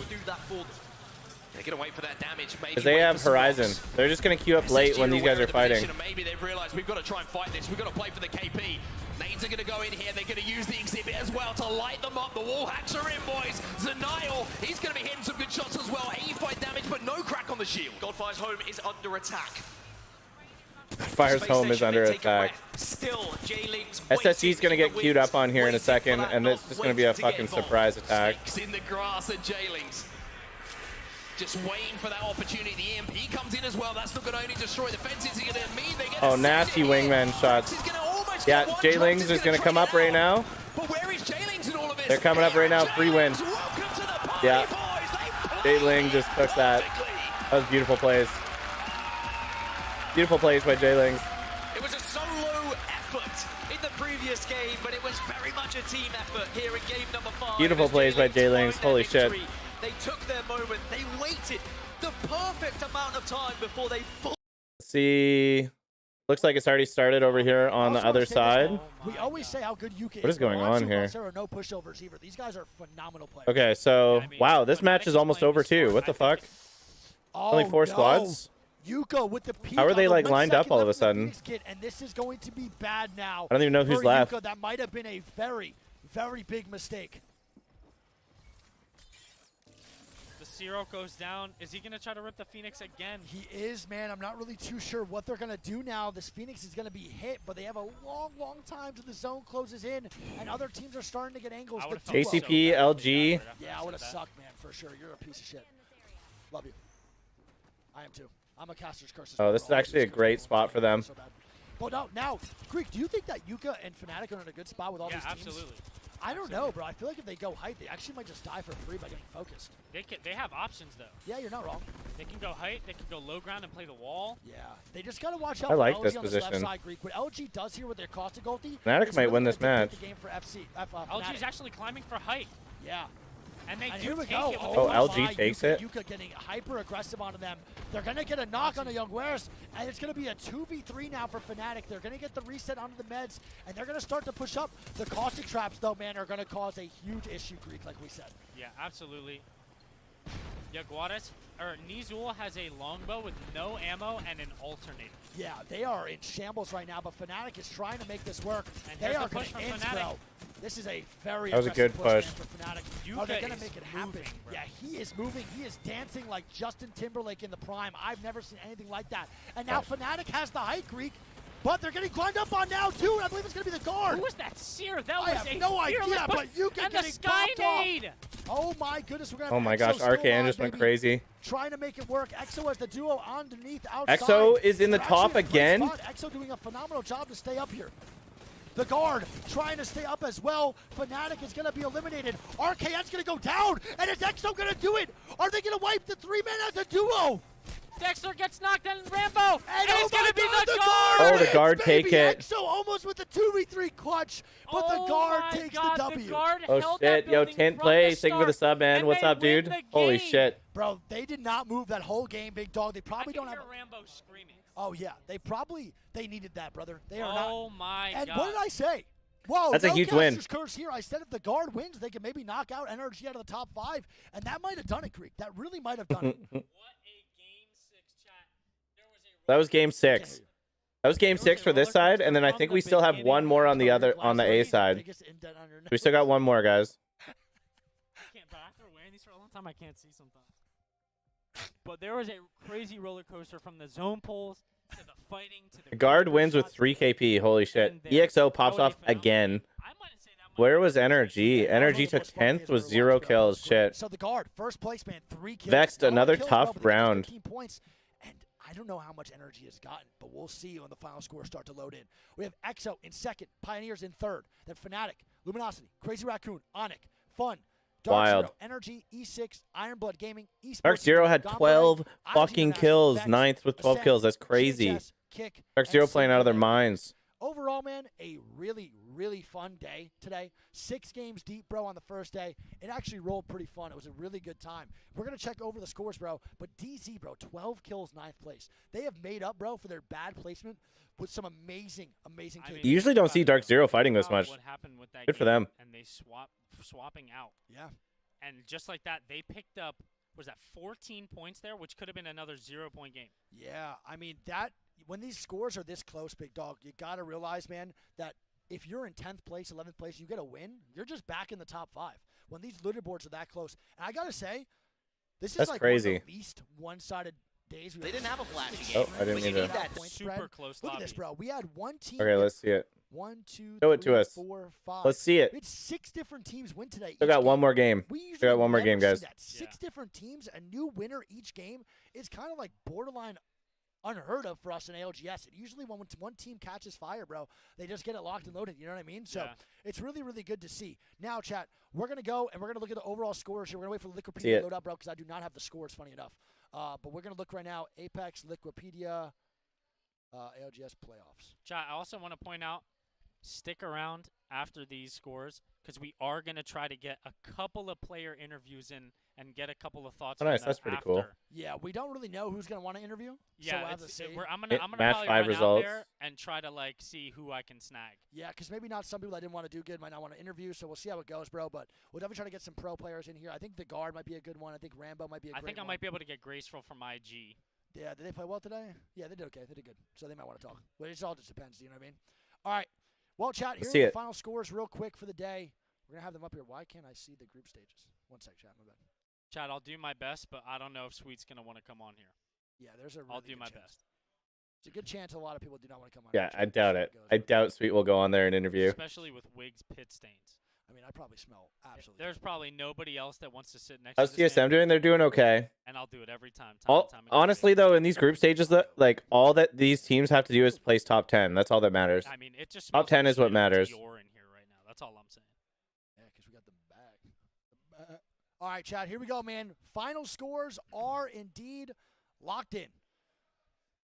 They're going to wait for that damage. Because they have Horizon. They're just going to queue up late when these guys are fighting. Maybe they've realized we've got to try and fight this. We've got to play for the KP. Nades are going to go in here. They're going to use the exhibit as well to light them up. The wall hacks are in, boys. Zaniel, he's going to be hitting some good shots as well. 85 damage, but no crack on the shield. Godfire's home is under attack. Fire's home is under attack. Still, J-Lings SSG's going to get queued up on here in a second, and it's just going to be a fucking surprise attack. Snakes in the grass at J-Lings. Just waiting for that opportunity. The EMP comes in as well. That's not going to only destroy the fences. It's going to mean they get Oh, nasty wingman shots. Yeah, J-Lings is going to come up right now. But where is J-Lings in all of this? They're coming up right now. Free win. Yeah. J-Ling just took that. That was beautiful plays. Beautiful plays by J-Lings. It was a solo effort in the previous game, but it was very much a team effort here in game number 5. Beautiful plays by J-Lings. Holy shit. They took their moment. They waited the perfect amount of time before they See, looks like it's already started over here on the other side. We always say how good UK is. What is going on here? There are no pushovers either. These guys are phenomenal players. Okay, so wow, this match is almost over too. What the fuck? Only 4 squads? Yuko with the peak. How are they like lined up all of a sudden? And this is going to be bad now. I don't even know who's left. Yuko. That might have been a very, very big mistake. Zero goes down. Is he going to try to rip the Phoenix again? He is, man. I'm not really too sure what they're going to do now. This Phoenix is going to be hit, but they have a long, long time till the zone closes in, and other teams are starting to get angles. ACP, LG. Yeah, I would have sucked, man, for sure. You're a piece of shit. Love you. I am too. I'm a caster's curse. Oh, this is actually a great spot for them. But no, now, Greek, do you think that Yuka and Fnatic are in a good spot with all these teams? Absolutely. I don't know, bro. I feel like if they go height, they actually might just die for free by getting focused. They have options, though. Yeah, you're not wrong. They can go height. They can go low ground and play the wall. Yeah. They just got to watch out I like for LG this on position. Left side, Greek. What LG does here with their caustic ulti, Fnatic might win this match. The game for LG's actually climbing for height. Yeah. And they do here we take go. it. Oh, LG takes it. Yuka getting hyper aggressive onto them. They're going to get a knock on the Young Wares, and it's going to be a 2v3 now for Fnatic. They're going to get the reset onto the meds, and they're going to start to push up. The caustic traps, though, man, are going to cause a huge issue, Greek, like we said. Yeah, absolutely. Jaguares, or Nizul has a longbow with no ammo and an alternator. Yeah, they are in shambles right now, but Fnatic is trying to make this work. And they are push going from to Fnatic. This is a very That was a good push. for Fnatic. Yuka Are they going to is make it happen? moving, bro. Yeah, he is moving. He is dancing like Justin Timberlake in the prime. I've never seen anything like that. And now Fnatic has the height, Greek, but they're getting climbed up on now, too, and I believe it's going to be the guard. Who was that seer? That I was have a no idea, fearless push. but you can and get the sky nade. Oh my goodness, we're gonna Oh have my EXO gosh, still Arcane alive, just went baby. crazy. Trying to make it work. EXO as the duo underneath, outside. EXO is in the They're top actually in a great again. spot. EXO doing a phenomenal job to stay up here. The guard trying to stay up as well. Fnatic is going to be eliminated. RKN's going to go down, and is EXO going to do it? Are they going to wipe the 3 men as a duo? Dexter gets knocked out in Rambo, and oh it's going my to be God, the guard! Oh, the guard baby. take it. EXO almost with the 2v3 clutch, but the guard takes the W. The guard Oh held that shit, yo, building Tint from play. the Thank you for the start, sub, man. and What's they up, win dude? the Holy game. shit. Bro, they did not move that whole game, big dog. They probably don't have. Rambo screaming. Oh yeah, they needed that, brother. They are not. Oh my And god. what did I say? Whoa, That's a huge win. Caster's curse here. I said if the guard wins, they can maybe knock out NRG out of the top 5, and that might have done it, Greek. That really might have done it. What a game 6, chat. There was That was game 6. That was game 6 for this side, and then I think we still have one more on the A side. We still got one more, guys. But after wearing these for a long time, I can't see sometimes. But there was a crazy roller coaster from the zone pulls to the fighting to the Guard wins with 3 KP. Holy shit. EXO pops off again. Where was NRG? NRG took 10th with 0 kills. Shit. So the guard, first place, man, 3 kills. Vexed, Not a lot of another kills, tough bro, but they got round. 15 points. And I don't know how much energy has gotten, but we'll see when the final scores start to load in. We have EXO in second, Pioneers in third, then Fnatic, Luminosity, Crazy Raccoon, Onyx, Fun, Dark Wild. Zero, Energy, E6, Ironblood Gaming, Esports. Dark Zero had Gauntlet, 12 IG fucking International, kills. Vex, 9th with 12 kills. That's Ascent, crazy. GHS, Kick, Dark and Zero playing out of their Singularity. minds. Overall, man, a really, really fun day today. 6 games deep, bro, on the first day. It actually rolled pretty fun. It was a really good time. We're going to check over the scores, bro. But DZ, bro, 12 kills, 9th place. They have made up, bro, for their bad placement with some amazing, amazing kills. You usually don't see Dark Zero fighting this much. What happened with that Good for game, them. And they swapping out. Yeah. And just like that, they picked up, was that 14 points there, which could have been another 0-point game. Yeah, I mean, that when these scores are this close, big dog, you got to realize, man, that if you're in 10th place, 11th place, you get a win, you're just back in the top 5. When these leaderboards are that close. And I got to say, this is That's like crazy. one of the least one-sided days. They didn't have a flashy Oh, game. I didn't mean to. That point Super spread. close Look at lobby. this, bro. We had one team. Okay, let's see it. 1, 2, Show it to 3, us. 4, 5. Let's see it. We had 6 different teams win today. Still each got one game. more game. We Still usually got one more never game, see guys. that. 6 different teams, a new winner each game is kind of like borderline unheard of for us in ALGS. It usually when one team catches fire, bro, they just get it locked and loaded. You know what I mean? So it's really, really good to see. Now, chat, we're going to go and we're going to look at the overall scores here. We're going to wait for the Liquipedia to load up, bro, because I do not have the scores, funny enough. But we're going to look right now. Apex, Liquipedia, ALGS playoffs. Chat, I also want to point out, stick around after these scores because we are going to try to get a couple of player interviews in and get a couple of thoughts. Oh, nice. From them That's pretty after. cool. Yeah, we don't really know who's going to want to interview. Yeah, so we'll have to it's, see. I'm gonna Match probably 5 run results. out there and try to like see who I can snag. Yeah, because maybe not some people that didn't want to do good might not want to interview, so we'll see how it goes, bro. But we'll definitely try to get some pro players in here. I think the guard might be a good one. I think Rambo might be a great one. I think I might be able to get Graceful from IG. Yeah, did they play well today? Yeah, they did okay. They did good. So they might want to talk. But it all just depends, you know what I mean? All right. Well, chat, Let's here see are the it. final scores real quick for the day. We're going to have them up here. Why can't I see the group stages? One sec, chat. My bad. Chad, I'll do my best, but I don't know if Sweet's going to want to come on here. Yeah, there's a really I'll do good my chance. best. It's a good chance a lot of people do not want to come on. Yeah, here. I doubt it. I doubt Sweet will go on there and interview. Especially with Wiggs pit stains. I mean, I probably smell absolutely. There's probably nobody else that wants to sit next How's to this TSM man, doing? They're doing okay. and I'll do it every time. Honestly, though, in these group stages, like all that these teams have to do is place top 10. That's all that matters. I mean, it just top smells 10 like is what straight up matters. Dior in here right now. That's all I'm saying. Yeah, because we got the bag. All right, chat, here we go, man. Final scores are indeed locked in. Do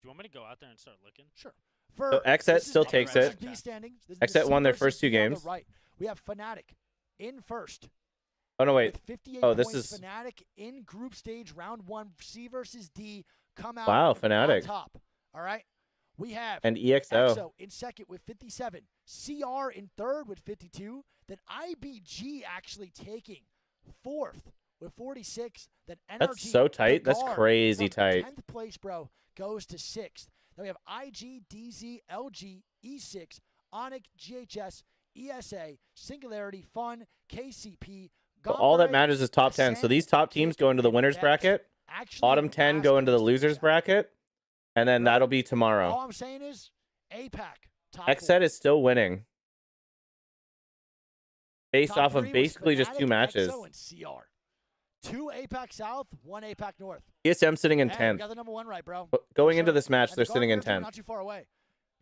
you want me to go out there and start looking? Sure. So Xset still takes it. B standings. This is Xset the won their C first 2 versus D on the games. Right. We have Fnatic in first. Oh, no, wait. With 58 Oh, this points, is... Fnatic in group stage, round 1, C versus D, come out Wow, on Fnatic. top. All right? We have And EXO. in second with 57, CR in third with 52, then IBG actually taking fourth with 46, then NRG. That's so tight. That's Guard crazy from tight. 10th place, bro, goes to 6th. Then we have IG, DZ, LG, E6, Onyx, GHS, ESA, Singularity, Fun, KCP. But all that Gombre, matters is top 10. So Ascent, these top teams go into the winners Vex. bracket. Actually, Bottom 10 go into the losers bracket. And then that'll be all tomorrow. I'm saying is APAC. Top Xset 4. is still winning. Based Top off of 3 was basically just 2 Fnatic, matches. EXO, and CR. 2 APAC South, 1 APAC North. ESM sitting in Hey, we 10th. got the number 1 right, bro. Going For into sure. this match, And they're the sitting in Guardians are 10th. Not too far away.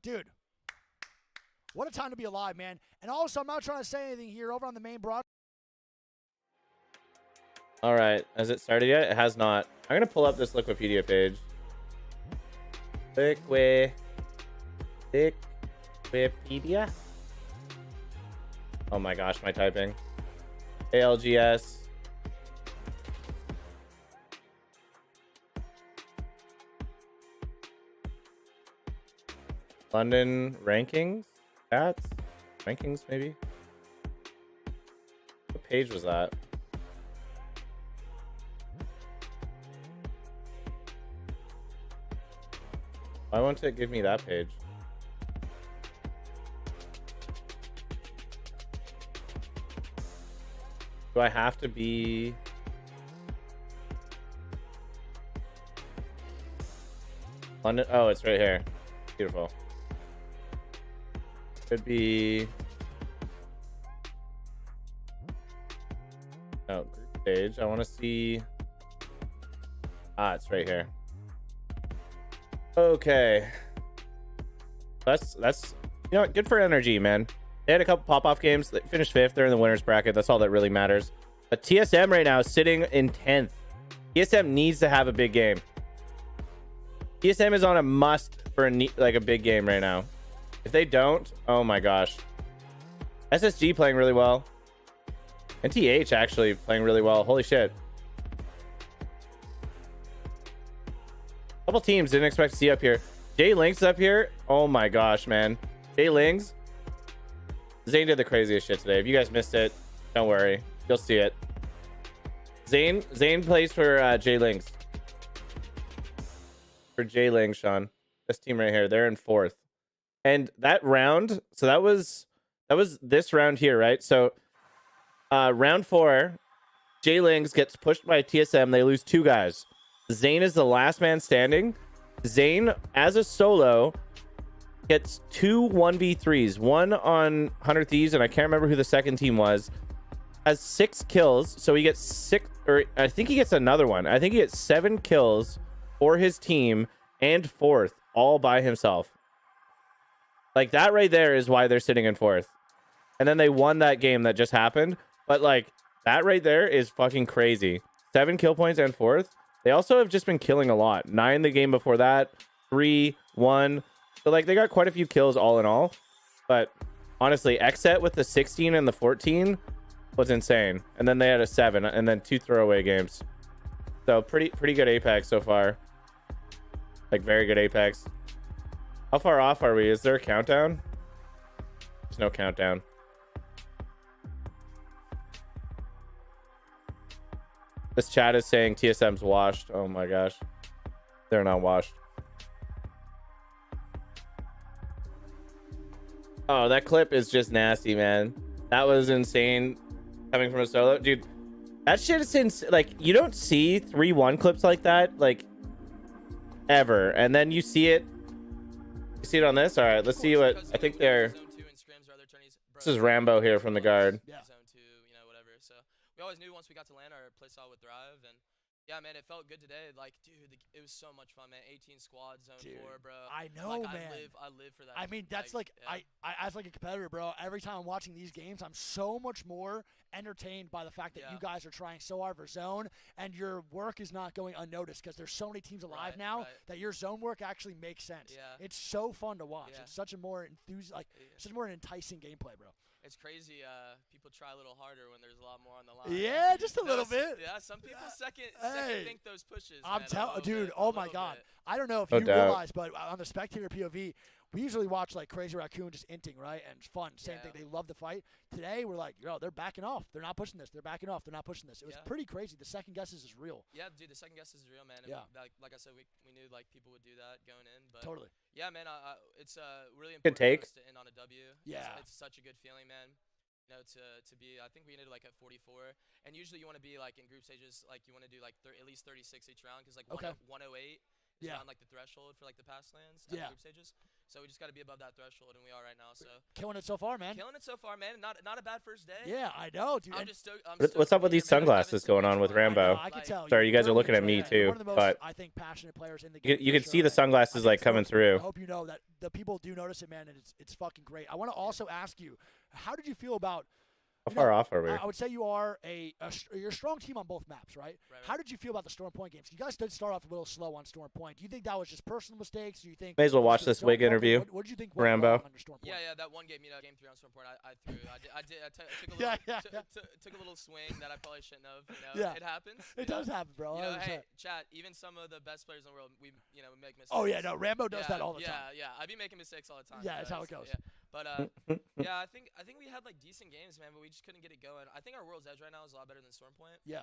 Dude, what a time to be alive, man. And also, I'm not trying to say anything here over on the main broad. All right. Has it started yet? It has not. I'm going to pull up this Liquipedia page. Liquipedia? Oh my gosh, my typing. ALGS. London rankings? Stats? Rankings, maybe? What page was that? Why won't it give me that page? Do I have to be... London? Oh, it's right here. Beautiful. Could be... No, group stage. I want to see... Ah, it's right here. Okay. That's you know what? Good for NRG, man. They had a couple pop-off games. They finished 5th. They're in the winner's bracket. That's all that really matters. But TSM right now is sitting in 10th. TSM needs to have a big game. TSM is on a must for a big game right now. If they don't, oh my gosh. SSG playing really well. NTH actually playing really well. Holy shit. Couple teams didn't expect to see up here. Jay Link's up here. Oh my gosh, man. Jay Lings. Zane did the craziest shit today. If you guys missed it, don't worry. You'll see it. Zane plays for Jay Lings. For Jay Ling, Sean. This team right here. They're in 4th. And that round, so that was this round here, right? So round 4, Jay Lings gets pushed by TSM. They lose 2 guys. Zane is the last man standing. Zane, as a solo, gets 2 1v3s. One on 100 Thieves, and I can't remember who the second team was. Has 6 kills, so he gets 6, or I think he gets another one. I think he gets 7 kills for his team and 4th, all by himself. Like, that right there is why they're sitting in 4th. And then they won that game that just happened. But, like, that right there is fucking crazy. 7 kill points and 4th. They also have just been killing a lot. 9 the game before that. 3, 1. So, like, they got quite a few kills all in all. But, honestly, Xset with the 16 and the 14 was insane. And then they had a 7. And then 2 throwaway games. So, pretty good Apex so far. Like, very good Apex. How far off are we? Is there a countdown? There's no countdown. This chat is saying TSM's washed. Oh my gosh. They're not washed. Oh, that clip is just nasty, man. That was insane coming from a solo. Dude, that shit is insane. Like, you don't see 3-1 clips like that, like, ever. And then you see it. You see it on this? All right, let's see what I think they're. This is Rambo here from the guard. Yeah. Zone 2, you know, whatever. So we always knew once we got to land, our playstyle would thrive. And yeah, man, it felt good today. Like, dude, it was so much fun, man. 18 squads, zone 4, bro. I know, like, man. I live for that. I mean, that's like yeah. I as like a competitor, bro. Every time I'm watching these games, I'm so much more entertained by the fact that you guys are trying so hard for zone, and your work is not going unnoticed because there's so many teams alive now that your zone work actually makes sense. Yeah. It's so fun to watch. Yeah. It's such a more such a more enticing gameplay, bro. It's crazy. People try a little harder when there's a lot more on the line. Yeah, just a little bit. Yeah, some people second think those pushes. I'm telling, dude. Bit, oh my God. I don't know if No you doubt. realize, but on the spectator POV, we usually watch like Crazy Raccoon just inting, right? And it's fun. Same thing. They love the fight. Today we're like, yo, they're backing off. They're not pushing this. They're backing off. They're not pushing this. It was pretty crazy. The second guesses is real. Yeah, dude. The second guess is real, man. And yeah. Like I said, we knew like people would do that going in, but totally. Yeah, man. It's really Good important take. to end on a W. Yeah. It's such a good feeling, man. You know, to be, I think we ended like at 44, and usually you want to be like in group stages, like you want to do like at least 36 each round, because like 108 is around like the threshold for like the past lands at group stages. So we just got to be above that threshold, and we are right now. So killing it so far, man. Killing it so far, man. Not a bad first day. Yeah, I know, dude. I'm just stoked. What's up with these sunglasses going on with Rambo? I can tell. Sorry, you guys are looking at me too, one of the most, but I think passionate players in the game. you can see the sunglasses like coming through. I hope you know that the people do notice it, man, and it's fucking great. I want to also ask you, how did you feel about? How far off are we? I would say you are you're a strong team on both maps, right? How did you feel about the Storm Point games? You guys did start off a little slow on Storm Point. Do you think that was just personal mistakes? Do you think? May as well watch this wig interview. What did you think? Rambo. Yeah, that one game, game 3 on Storm Point, I threw. I took a little swing that I probably shouldn't have. You know, it happens. It does happen, bro. You know, hey, chat. Even some of the best players in the world, we make mistakes. Oh yeah, no, Rambo does that all the time. Yeah, I be making mistakes all the time. Yeah, that's how it goes. Yeah. But yeah, I think we had like decent games, man, but we just couldn't get it going. I think our World's Edge right now is a lot better than Storm Point. Yeah.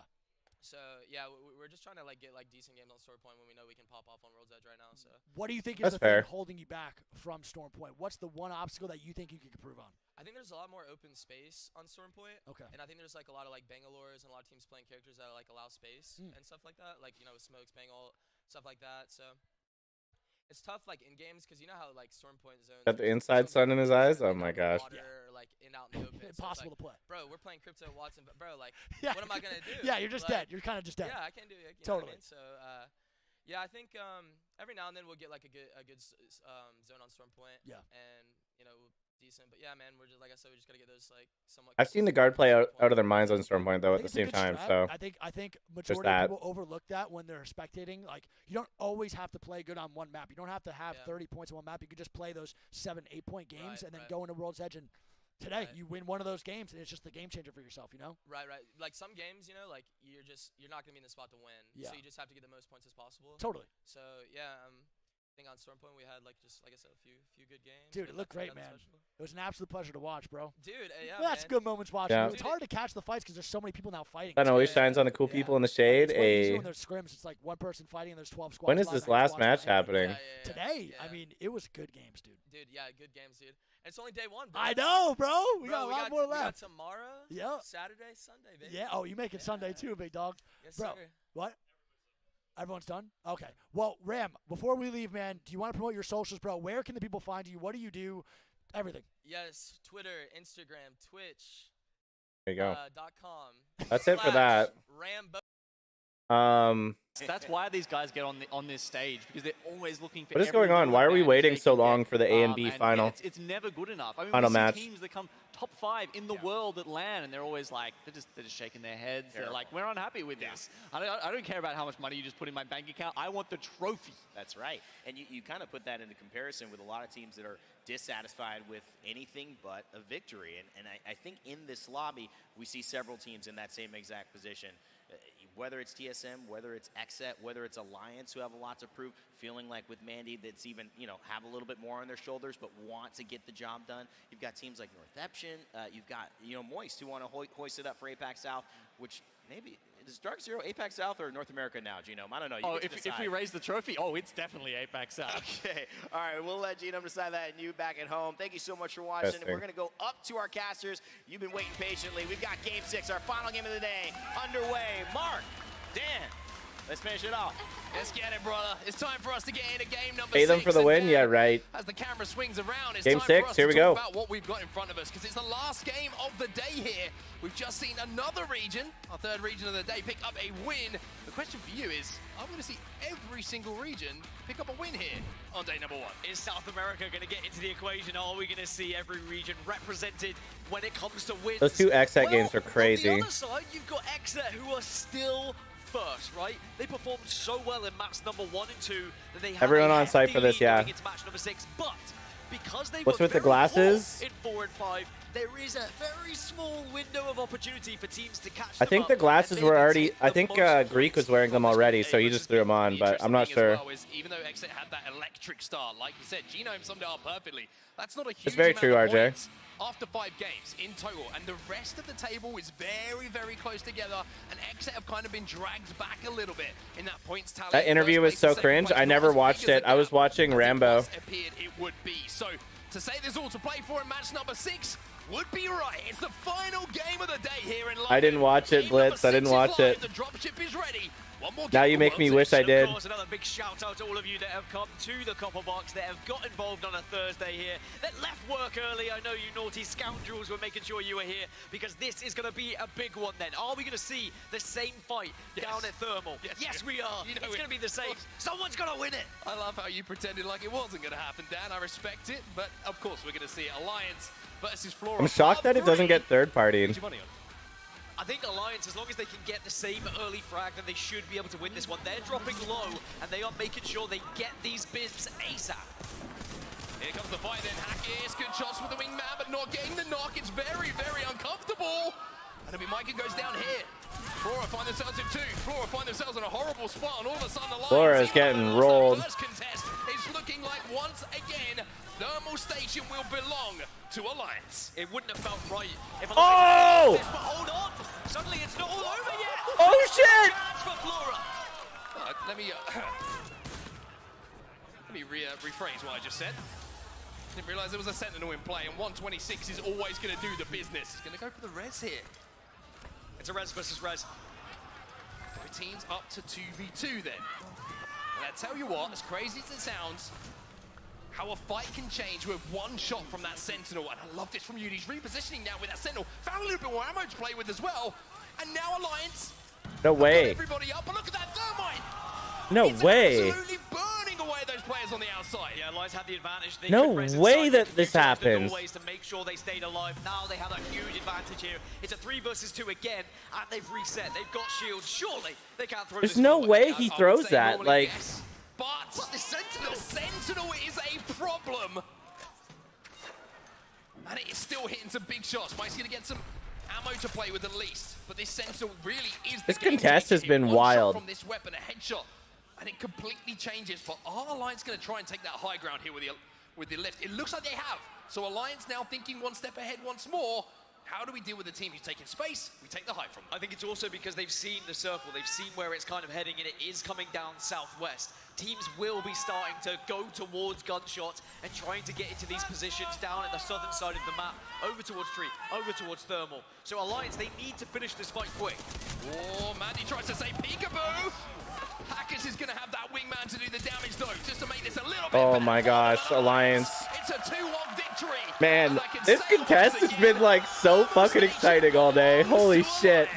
So yeah, we're just trying to like get like decent games on Storm Point when we know we can pop off on World's Edge right now. So what do you think is the thing holding you back from Storm Point? What's the one obstacle that you think you could improve on? I think there's a lot more open space on Storm Point. Okay. And I think there's like a lot of like Bangalores and a lot of teams playing characters that like allow space and stuff like that. Like, you know, with Smokes, Bangle, stuff like that. So it's tough like in games because you know how like Storm Point zones. Got the inside sun in his eyes. Oh my gosh. Water, like out in the open. Impossible so to play. Bro, we're playing Crypto Watson, but bro, like, yeah. what am I gonna do? Yeah, you're just like, dead. You're kind of just dead. Yeah, I can't do it. You totally. Know what I mean? So yeah, I think every now and then we'll get like a good zone on Storm Point. Yeah. And you know, decent. But yeah, man, we're just like I said, we just gotta get those like somewhat. I've seen the guard play out of their minds on Storm Point though at the same time. So I think majority of people overlook that when they're spectating. Like, you don't always have to play good on one map. You don't have to have 30 points on one map. You could just play those 7-8 point games and then go into World's Edge and. Today, you win one of those games, and it's just the game changer for yourself, you know? Right. Like some games, you know, like you're not gonna be in the spot to win. Yeah. So you just have to get the most points as possible. Totally. So yeah, I think on Storm Point we had like I said, a few good games. Dude, it looked great, man. It was an absolute pleasure to watch, bro. Dude, yeah. That's good moments watching. Yeah. It's hard to catch the fights because there's so many people now fighting. That always shines on the cool people in the shade. It's way easier when there's scrims. It's like one person fighting and there's 12 squads. When is this last match happening? Today. I mean, it was good games, dude. Dude, yeah, good games, dude. It's only day one, bro. I know, bro. We got a lot more left. We got tomorrow. Yeah. Saturday, Sunday, baby. Yeah. Oh, you make it Sunday too, big dog. Yes, bro. Sir. What? Everyone's done? Okay. Well, Ram, before we leave, man, do you want to promote your socials, bro? Where can the people find you? What do you do? Everything. Yes. Twitter, Instagram, Twitch. There you go. .com. That's it for that. Rambo. That's why these guys get on this stage, because they're always looking for. What is going on? Why are we waiting so long for the A and B final? Yeah, it's never good enough. I mean, final we see match. teams that come top 5 in the world at LAN, and they're always like, they're just shaking their heads. They're like, we're unhappy with this. I don't care about how much money you just put in my bank account. I want the trophy. That's right. And you kind of put that into comparison with a lot of teams that are dissatisfied with anything but a victory. And I think in this lobby, we see several teams in that same exact position. Whether it's TSM, whether it's XSET, whether it's Alliance, who have a lot to prove, feeling like with Mandy that's even, have a little bit more on their shoulders, but want to get the job done. You've got teams like North Eption. You've got, Moist, who want to hoist it up for APAC South, which maybe, is Dark Zero APAC South or North America now, Genome? I don't know. You if we raise the trophy, it's definitely APAC South. Okay. All right, we'll let Genome decide that, and you back at home. Thank you so much for watching. And we're going to go up to our casters. You've been waiting patiently. We've got Game 6, our final game of the day, underway. Mark, Dan, let's finish it off. Let's get it, brother. It's time for us to get into game number 6. Pay them for the win? Yeah, right. As the camera swings around, it's game time 6, for us here to we talk go. about what we've got in front of us, because it's the last game of the day here. We've just seen another region, our third region of the day, pick up a win. The question for you is, I'm going to see every single region pick up a win here on day number 1. Is South America going to get into the equation? Are we going to see every region represented when it comes to wins? Those 2 XSET games are crazy. On the other side, you've got XSET, who are still first, right? They performed so well in maps number 1 and 2 that they have everyone on site for this, yeah. into match number 6, but because they what's were with the glasses? In 4 and 5, there is a very small window of opportunity for teams to catch I think the glasses were already. I think Greek was wearing them already, so he just threw them on, but I'm not sure. Even though XSET had that electric start, like you said, Genome summed it up perfectly. That's not a huge It's very amount true, of RJ. points after 5 games in total, and the rest of the table is very, very close together, and XSET have kind of been dragged back a little bit in that points tally. That interview was so cringe. I never watched it. I was watching Rambo. Appeared it would be. So to say there's all to play for in match number 6 would be right. It's the final game of the day here in London. I didn't watch it, Blitz. I didn't watch it. The dropship is ready. One more now you make me wish I did. Of course, another big shout out to all of you that have come to the Copper Box, that have got involved on a Thursday here, that left work early. I know you naughty scoundrels were making sure you were here, because this is going to be a big one then. Are we going to see the same fight down at Thermal? Yes, we are. It's going to be the same. Someone's going to win it. I love how you pretended like it wasn't going to happen, Dan. I respect it, but of course we're going to see Alliance versus Flora. I'm shocked that it doesn't get third party. I think Alliance, as long as they can get the same early frag, then they should be able to win this one. They're dropping low, and they are making sure they get these bibs ASAP. Here comes the fight then. Hackis, good shots with the wingman, but not getting the knock. It's very, very uncomfortable. And I mean, Micah goes down here. Flora find themselves in 2. Flora find themselves in a horrible spot, and all of a sudden Alliance... Flora is getting rolled. First contest is looking like once again, Thermal Station will belong to Alliance. It wouldn't have felt right if Oh! But hold on! Suddenly it's not all over yet! Oh shit! let me rephrase what I just said. Didn't realize there was a Sentinel in play, and 126 is always going to do the business. He's going to go for the res here. It's a res versus res. The team's up to 2v2 then. And I tell you what, as crazy as it sounds, how a fight can change with one shot from that Sentinel. And I love this from Yudi. He's repositioning now with that Sentinel. Found a little bit more ammo to play with as well. And now Alliance. No way. Everybody up, but look at that Thermite. No way. Absolutely burning away those players on the outside. Yeah, Alliance had the advantage. They No could raise way inside, that they this could use the happens. doorways to make sure they stayed alive. Now they have a huge advantage here. It's a 3 versus 2 again, and they've reset. They've got shields. Surely they can't throw There's this no forward. way he throws that. Like, Yes. But the Sentinel is a problem. And it is still hitting some big shots. Mike's going to get some ammo to play with at least. But this Sentinel really is the this contest has been one shot wild. from this weapon, a headshot, and it completely changes. But are Alliance going to try and take that high ground here with the lift? It looks like they have. So Alliance now thinking one step ahead once more. How do we deal with the team who's taking space? We take the high from them. I think it's also because they've seen the circle, they've seen where it's kind of heading, and it is coming down southwest. Teams will be starting to go towards gunshots and trying to get into these positions down at the southern side of the map, over towards Tree, over towards Thermal. So Alliance, they need to finish this fight quick. Oh, Mandy tries to say peekaboo. Hackers is going to have that wingman to do the damage though, just to make this a little bit oh my gosh, Alliance. It's a 2-1 victory. Man, this contest has been like so fucking exciting all day. Holy shit.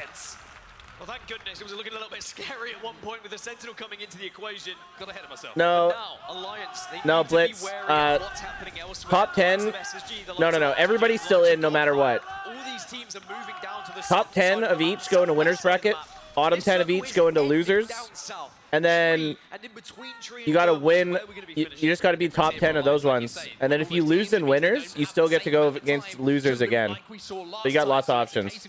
Well, thank goodness. It was looking a little bit scary at one point with the Sentinel coming into the equation. Got ahead of myself. No. Now, Alliance, they No, need to Blitz. be wary of what's happening elsewhere. Top 10. The SSG, the No, no, no. Everybody's still in no matter what. All these teams are moving down to the Top 10 of each go into winners bracket. Bottom 10 of each go into losers. And then you got to win. You just got to be top 10 of those ones. And then if you lose in winners, you still get to go against losers again. So you got lots of options.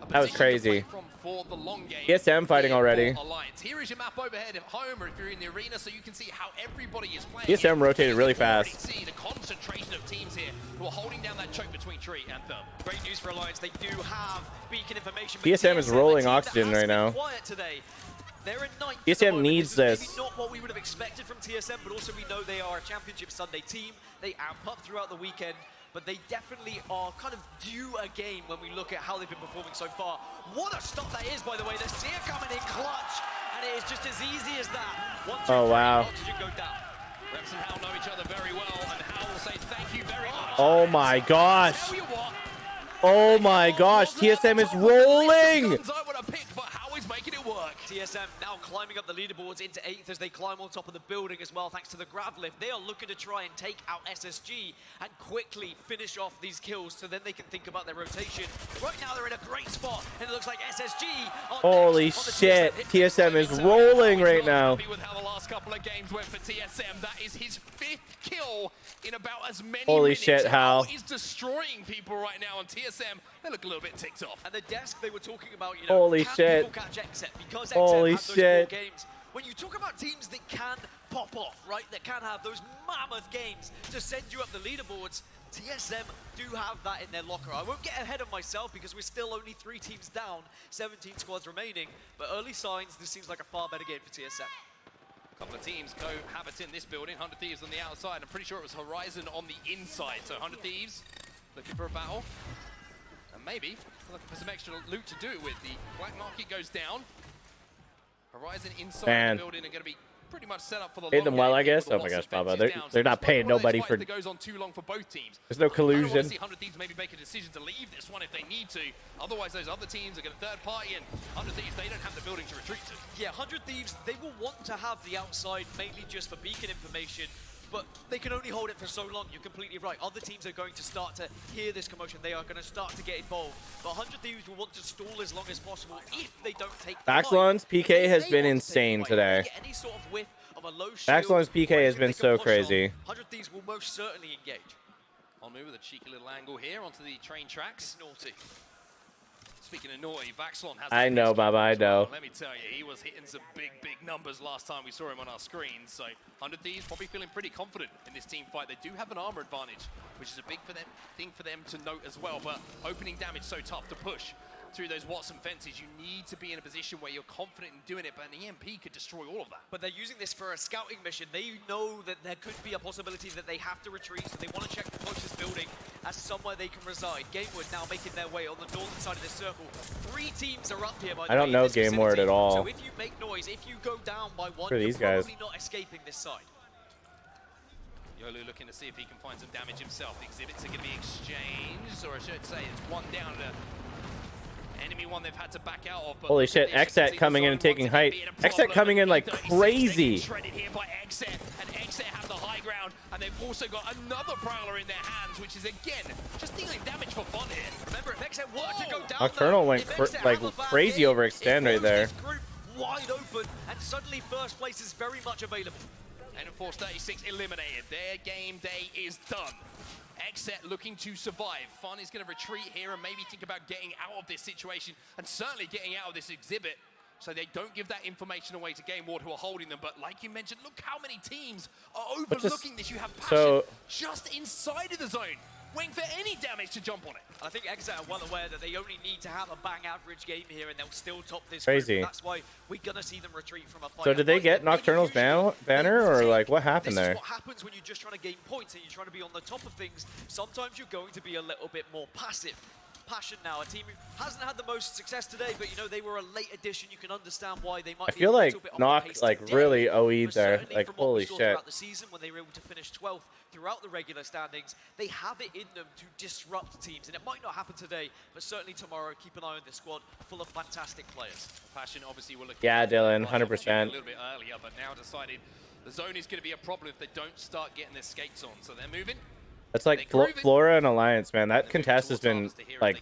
That was crazy. PSM fighting already. Here is your map overhead at home, or if you're in the arena, so you can see how everybody is playing. PSM rotated really fast. See the concentration of teams here who are holding down that choke between Tree and Therm. Great news for Alliance. They do have beacon information. PSM is rolling oxygen right now. Quiet today. They're in ninth. TSM needs this. Maybe not what we would have expected from TSM, but also we know they are a Championship Sunday team. They amp up throughout the weekend, but they definitely are kind of due a game when we look at how they've been performing so far. What a stop that is, by the way. The Seer coming in clutch, and it is just as easy as that. 1, 2, Oh, wow. oxygen go down. Reps and Hal know each other very well, and Hal will say thank you very much. Oh my gosh. Oh my gosh. TSM is rolling. Making it work. TSM now climbing up the leaderboards into 8th as they climb on top of the building as well, thanks to the grab lift. They are looking to try and take out SSG and quickly finish off these kills so then they can think about their rotation. Right now they're in a great spot, and it looks like SSG are Holy shit. TSM is rolling right now. With how the last couple of games went for TSM. That is his 5th kill in about as many Holy minutes. shit, Hal. He's destroying people right now on TSM. They look a little bit ticked off. And the desk they were talking about, you know, Holy can shit. people catch XM? Because XM Holy have those shit. 4 games. When you talk about teams that can pop off, right, that can have those mammoth games to send you up the leaderboards, TSM do have that in their locker. I won't get ahead of myself because we're still only 3 teams down, 17 squads remaining, but early signs, this seems like a far better game for TSM. Couple of teams cohabit in this building. 100 Thieves on the outside. I'm pretty sure it was Horizon on the inside. So 100 Thieves looking for a battle. And maybe looking for some extra loot to do it with. The black market goes down. Horizon inside the building are going to be pretty much set up for the Paid them well, I guess. Oh my gosh, Baba. They're not paying nobody for. That goes on too long for both teams. There's no collusion. I don't want to see 100 Thieves maybe make a decision to leave this one if they need to. Otherwise, those other teams are going to third party, and 100 Thieves, they don't have the building to retreat to. Yeah, 100 Thieves, they will want to have the outside mainly just for beacon information, but they can only hold it for so long. You're completely right. Other teams are going to start to hear this commotion. They are going to start to get involved. But 100 Thieves will want to stall as long as possible if they don't take the fight. Baxlon's PK has been insane today. Any sort of whiff of a low shield, Baxlon's PK has been so crazy. 100 Thieves will most certainly engage. I'll move with a cheeky little angle here onto the train tracks. Naughty. Speaking of naughty, Vaxlon has... I know, Baba, I know. Let me tell you, he was hitting some big numbers last time we saw him on our screen. So 100 Thieves probably feeling pretty confident in this team fight. They do have an armor advantage, which is a big thing for them to note as well. But opening damage so tough to push. through those Watson fences. You need to be in a position where you're confident in doing it, but an EMP could destroy all of that. But they're using this for a scouting mission. They know that there could be a possibility that they have to retreat, so they want to check the closest building as somewhere they can reside. Gamewood now making their way on the northern side of this circle. 3 teams are up here, by the way. I don't know Gameward at all. So if you make noise, if you go down by one, Who are you're these guys? probably not escaping this side. Yolu looking to see if he can find some damage himself. The exhibits are going to be exchanged, or I should say it's one down to enemy one they've had to back out of. But Holy shit, Xet coming in and taking height. Xet coming in like crazy. Shredded here by Xet, and Xet have the high ground, and they've also got another Prowler in their hands, which is again just dealing damage for fun here. Remember, if Xet were to go down, Nocturnal went like crazy over Extend right there. Group wide open, and suddenly first place is very much available. And Force 36 eliminated. Their game day is done. Xet looking to survive. Fun is going to retreat here and maybe think about getting out of this situation, and certainly getting out of this exhibit, so they don't give that information away to Gameward, who are holding them. But like you mentioned, look how many teams are overlooking this. You have Passion just inside of the zone, waiting for any damage to jump on it. I think Xet are well aware that they only need to have a bang average game here, and they'll still top this Crazy. group. That's why we're gonna see them retreat from a fight. So did they get Nocturnal's banner, or like what happened there? This is what happens when you're just trying to gain points and you're trying to be on the top of things. Sometimes you're going to be a little bit more passive. Passion now, a team who hasn't had the most success today, but you know, they were a late addition. You can understand why they might I be feel a like little bit off Nock the pace like today, really OE'd but there. certainly Like from what we holy saw shit. throughout the season, when they were able to finish 12th throughout the regular standings, they have it in them to disrupt teams, and it might not happen today, but certainly tomorrow. Keep an eye on this squad full of fantastic players. Passion obviously will look. Yeah, Dylan, a 100%. little bit earlier, but now decided the zone is going to be a problem if they don't start getting their skates on. So they're moving. It's like Flora and Alliance, man. That contest has been like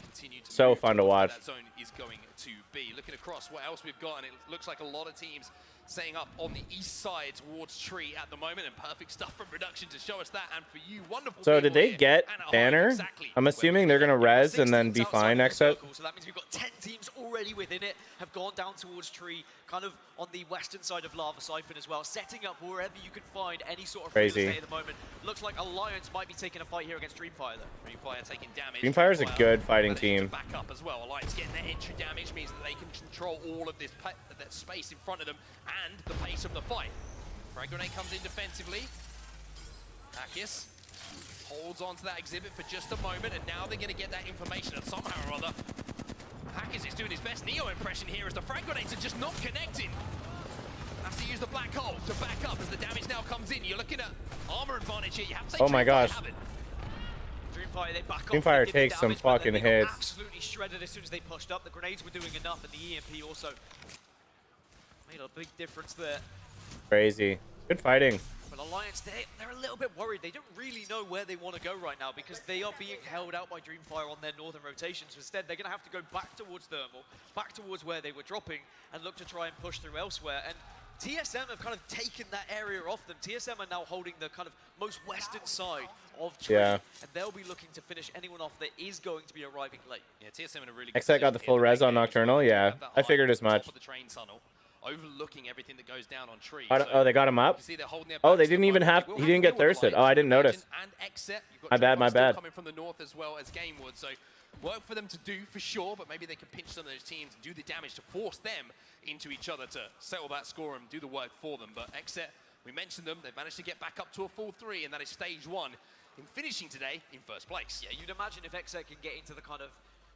so fun to watch. That zone is going to be. Looking across what else we've got, and it looks like a lot of teams setting up on the east side towards Tree at the moment, and perfect stuff from Production to show us that. And for you, wonderful. So did people they here get and at home, banner? exactly I'm assuming they're gonna res and then be fine next set. So that means we've got 10 teams already within it, have gone down towards Tree, kind of on the western side of Lava Siphon as well, setting up wherever you can find any sort of real estate at the moment. Looks like Alliance might be taking a fight here against Dreamfire though. Dreamfire taking damage. Dreamfire is a good fighting But they need to team. back up as well. Alliance getting their entry damage means that they can control all of this that space in front of them and the pace of the fight. Frag Grenade comes in defensively. Akis holds on to that exhibit for just a moment, and now they're going to get that information, and somehow or other, Hackers is doing his best Neo impression here as the frag grenades are just not connecting. Has to use the black hole to back up as the damage now comes in. You're looking at armor advantage here. You have to say Oh my gosh. Dreamfire, they back Dreamfire off, they give takes some damage, but then fucking they got hits. absolutely shredded as soon as they pushed up. The grenades were doing enough, and the EMP also made a big difference there. Crazy. Good fighting. But Alliance, they're a little bit worried. They don't really know where they want to go right now because they are being held out by Dreamfire on their northern rotation. So instead, they're going to have to go back towards Thermal, back towards where they were dropping, and look to try and push through elsewhere. And TSM have kind of taken that area off them. TSM are now holding the kind of most western side of Tree, and they'll be looking to finish anyone off that is going to be arriving late. Yeah, TSM in a really good Xet got the full res on Nocturnal. Yeah, I figured as much. top of the train tunnel, overlooking everything that goes down on Tree. Oh, they got him up? You see they're holding their Oh, backs they to didn't the even moment. have, They will he didn't to get deal with thirsted. the Oh, I didn't Legend notice. And Xet. You've got My bad, Dreamfire my still bad. coming from the north as well as Gamewood, so work for them to do for sure, but maybe they can pinch some of those teams and do the damage to force them into each other to settle that score and do the work for them. But Xet, we mentioned them, they've managed to get back up to a full 3, and that is stage 1 in finishing today in first place. Yeah, you'd imagine if Xet can get into the kind of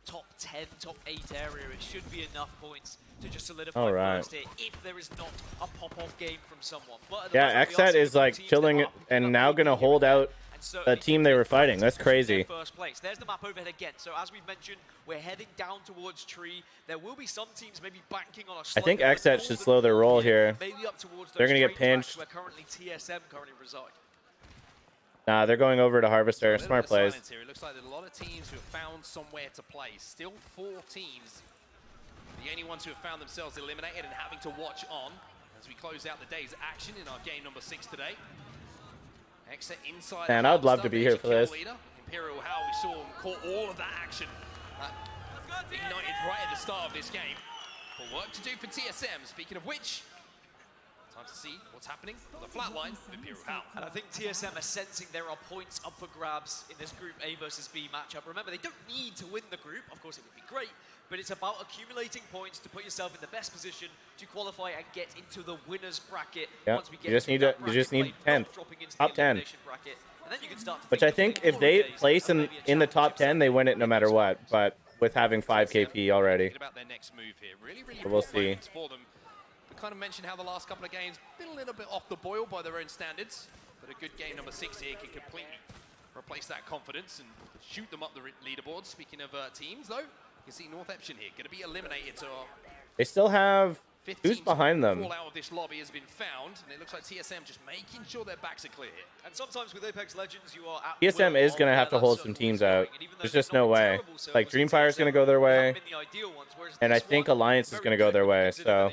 top 10, top 8 area, it should be enough points to just solidify first here if there is not a pop-off game from someone. But at the Yeah, moment, we are Xet seeing is like chilling and now gonna hold out the team they were fighting. That's crazy. First place. There's the map overhead again. So as we've mentioned, we're heading down towards Tree. There will be some teams maybe banking on a I think slightly Xet should slow their roll here. maybe up towards They're those gonna get train tracks pinched. where currently TSM currently reside. Nah, they're going over to Harvester. A little Smart bit of plays. silence here. It looks like there's a lot of teams who have found somewhere to play. Still 4 teams. The only ones who have found themselves eliminated and having to watch on as we close out the day's action in our game number 6 today. Xet inside. Man, I would love to be here for this. Leader. Imperial Hal, we saw him caught all of that action. Ignited right at the start of this game. But work to do for TSM. Speaking of which, Time to see what's happening on the flat line with Imperial Howl. And I think TSM are sensing there are points up for grabs in this Group A versus B matchup. Remember, they don't need to win the group. Of course, it would be great, but it's about accumulating points to put yourself in the best position to qualify and get into the winners bracket. Yeah, Once we get you just need to, you just need 10th, top 10. Bracket, and then you can start to Which I think if they place in the top 10, they win it no matter what. But with having 5 KP already, About their next move here. Really so we'll see. for them. We kind of mentioned how the last couple of games been a little bit off the boil by their own standards, but a good game number 6 here can completely replace that confidence and shoot them up the leaderboard. Speaking of teams, though, you can see North Epsion here going to be eliminated. So They still have who's behind them? fall out of this lobby has been found, and it looks like TSM just making sure their backs are clear here. And sometimes with Apex Legends, you are at TSM is going to have to hold some teams out. There's just no way. Like Dreamfire is going to go their way, and I think Alliance is going to go their way. So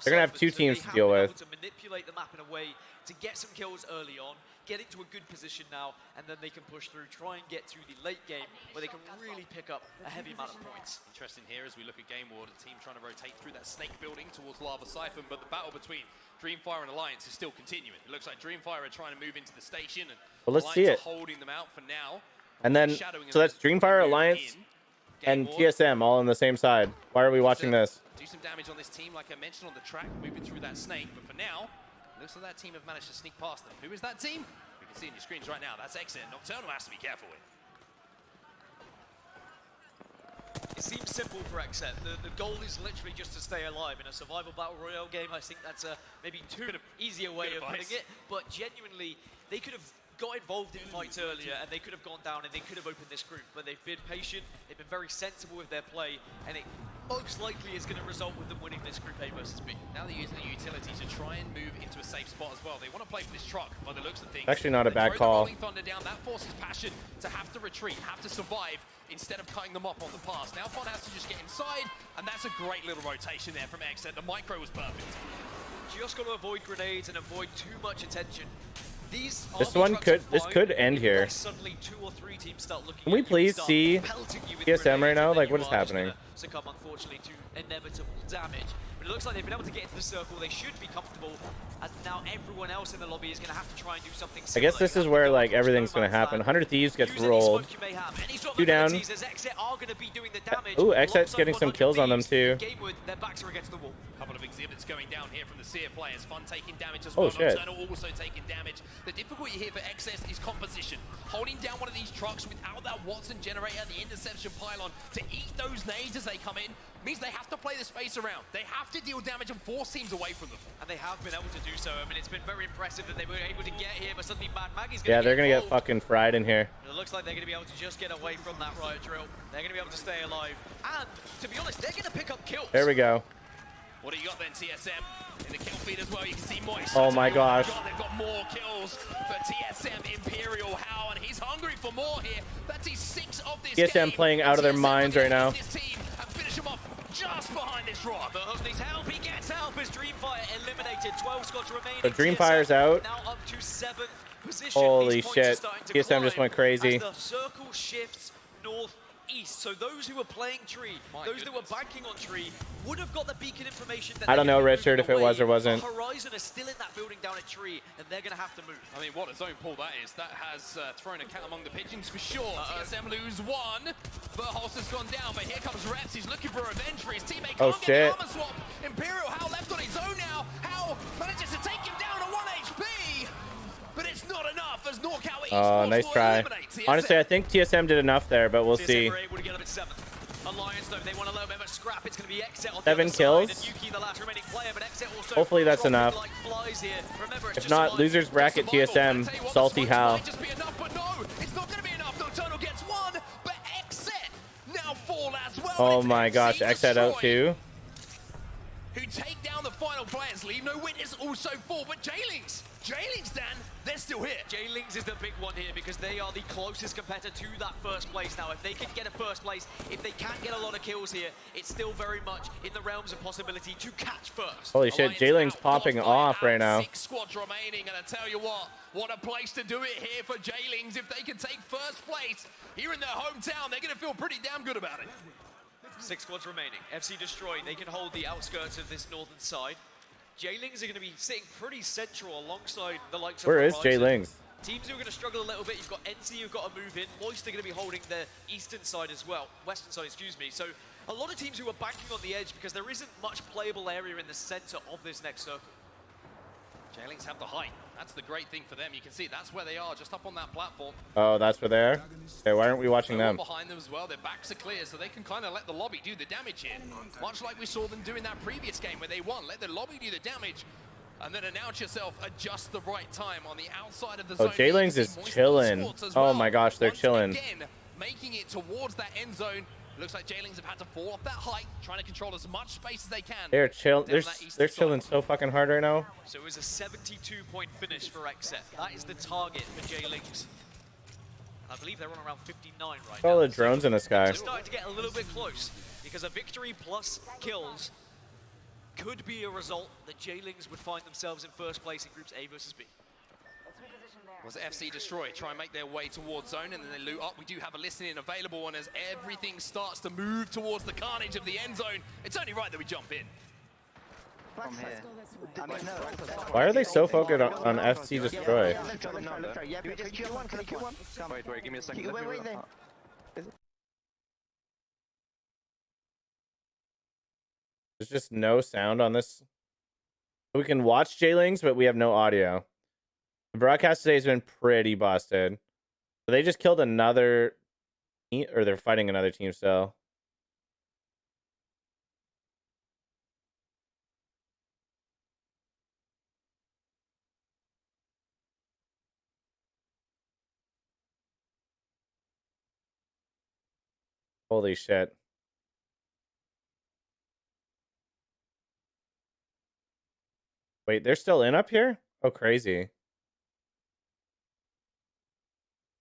they're going to have 2 teams to deal with. To manipulate the map in a way to get some kills early on, get into a good position now, and then they can push through, try and get to the late game where they can really pick up a heavy amount of points. Interesting here as we look at Game Ward, a team trying to rotate through that snake building towards Lava Siphon, but the battle between Dreamfire and Alliance is still continuing. It looks like Dreamfire are trying to move into the station, and Well, let's see Alliance it. are holding them out for now. And then, so that's Dreamfire, Alliance, and TSM all on the same side. Why are we watching this? Do some damage on this team, like I mentioned, on the track, moving through that snake, but for now, looks like that team have managed to sneak past them. Who is that team? We can see on your screens right now. That's Exit. Nocturnal has to be careful with. It seems simple for Exet. The goal is literally just to stay alive. In a survival battle royale game, I think that's a maybe too easier way of putting it. But genuinely, they could have got involved in fights earlier, and they could have gone down, and they could have opened this group. But they've been patient, they've been very sensible with their play, and it most likely is going to result with them winning this Group A versus B. Now they're using the utility to try and move into a safe spot as well. They want to play for this truck by the looks of things. Actually not a bad Throw the call. Rolling Thunder down, that forces Passion to have to retreat, have to survive, instead of cutting them up on the pass. Now Fun has to just get inside, and that's a great little rotation there from Exit. The micro was perfect. Just got to avoid grenades and avoid too much attention. These This could end here. Suddenly 2 or 3 teams start looking Can we at you please and start see pelting you with TSM right grenades, now? and Like, then what you is are just happening? gonna succumb, unfortunately, to inevitable damage. But it looks like they've been able to get into the circle. They should be comfortable, as now everyone else in the lobby is going to have to try and do something I similar. guess this is where like everything's going to happen. 100 Thieves gets rolled. 2 down. Ooh, Exet's getting some kills on them too. Their backs are against the wall. Couple of exhibits going down here from the Seer players. Fun taking damage as Oh, well. shit. Nocturnal also taking damage. The difficulty here for Excess is composition. Holding down one of these trucks without that Watson generator, the interception pylon, to eat those nades as they come in, means they have to play the space around. They have to deal damage and force teams away from them. And they have been able to do so. I mean, it's been very impressive that they were able to get here, but suddenly Mad Maggie's going to Yeah, they're going to get fucking fried in here. It looks like they're going to be able to just get away from that riot drill. They're going to be able to stay alive. And, to be honest, they're going to pick up kills. There we go. What do you got then, TSM? In the kill feed as well, you can see Moist. Oh my gosh. They've got more kills for TSM, Imperial Howl, and he's hungry for more here. That's his 6th of this TSM game. playing out of their minds right now. This team and finish him off just behind this rock. But Hus needs help. He gets help as Dreamfire eliminated. 12 squads remaining. So Dreamfire's out. Now up to 7th position. Holy These points are shit. starting to TSM climb just went crazy. As the circle shifts northeast. So those who were playing Tree, those that were banking on Tree, would have got the beacon information. That I don't know, Richard, if it was or wasn't. Horizon is still in that building down at Tree, and they're going to have to move. I mean, what a zone pull that is. That has thrown a cat among the pigeons for sure. TSM lose 1. Verholst has gone down, but here comes Reps. He's looking for revenge for his teammate. Oh, Can't get shit. the armor swap. Imperial Howl left on his own now. Howl manages to take him down to 1 HP. But it's not enough as NorCal Oh, nice try. Honestly, I think TSM did enough there, but we'll see. Were able to get up at 7th. Alliance, though, they want a little bit of a scrap. It's going to be Exet on 7 the other kills. side, and Yuki, the last remaining player, but Exet also Hopefully that's dropping enough. like flies here. Remember, it's If just not, survival. losers bracket TSM, Salty Hal. Just be enough, but no, it's not going to be enough. Nocturnal gets 1, but Exet now fall as well. Oh It's my gosh, FC Exet out Destroy, too. who take down the final players, leave no witness, also fall, but Jailings, Dan, they're still here. Jailings is the big one here because they are the closest competitor to that first place now. If they can get a first place, if they can't get a lot of kills here, it's still very much in the realms of possibility to catch first. Holy shit, Jailing's popping off right now. 6 squads remaining, and I tell you what a place to do it here for Jailings. If they can take first place here in their hometown, they're going to feel pretty damn good about it. 6 squads remaining. FC Destroy, they can hold the outskirts of this northern side. J-Lings are going to be sitting pretty central alongside the likes of Where is Horizon. J-Lings? Teams who are going to struggle a little bit, you've got NC who've got to move in. Moist are going to be holding the eastern side as well, western side, excuse me. So a lot of teams who are banking on the edge because there isn't much playable area in the center of this next circle. J-Lings have the height. That's the great thing for them. You can see that's where they are, just up on that platform. Oh, that's where they are? Okay, why aren't we watching them? Behind them as well, their backs are clear, so they can kind of let the lobby do the damage here. Much like we saw them do in that previous game where they won. Let the lobby do the damage, and then announce yourself at just the right time on the outside of the zone. Oh, J-Lings is chilling. Oh my gosh, they're chilling. Again, making it towards that end zone. Looks like J-Lings have had to fall off that height, trying to control as much space as they can. They're chilling so fucking hard right now. So it was a 72-point finish for XF. That is the target for J-Lings. I believe they're on around 59 right now. All the drones in the sky. They're starting to get a little bit close because a victory plus kills could be a result that J-Lings would find themselves in first place in groups A versus B. Was FC Destroy try and make their way towards zone, and then they loot up. We do have a listening available, and as everything starts to move towards the carnage of the end zone, it's only right that we jump in. From here. Why are they so focused on FC Destroy? Wait, give me a second. There's just no sound on this. We can watch J-Lings, but we have no audio. The broadcast today has been pretty busted. So they just killed another, or they're fighting another team still. Holy shit. Wait, they're still in up here? Oh, crazy.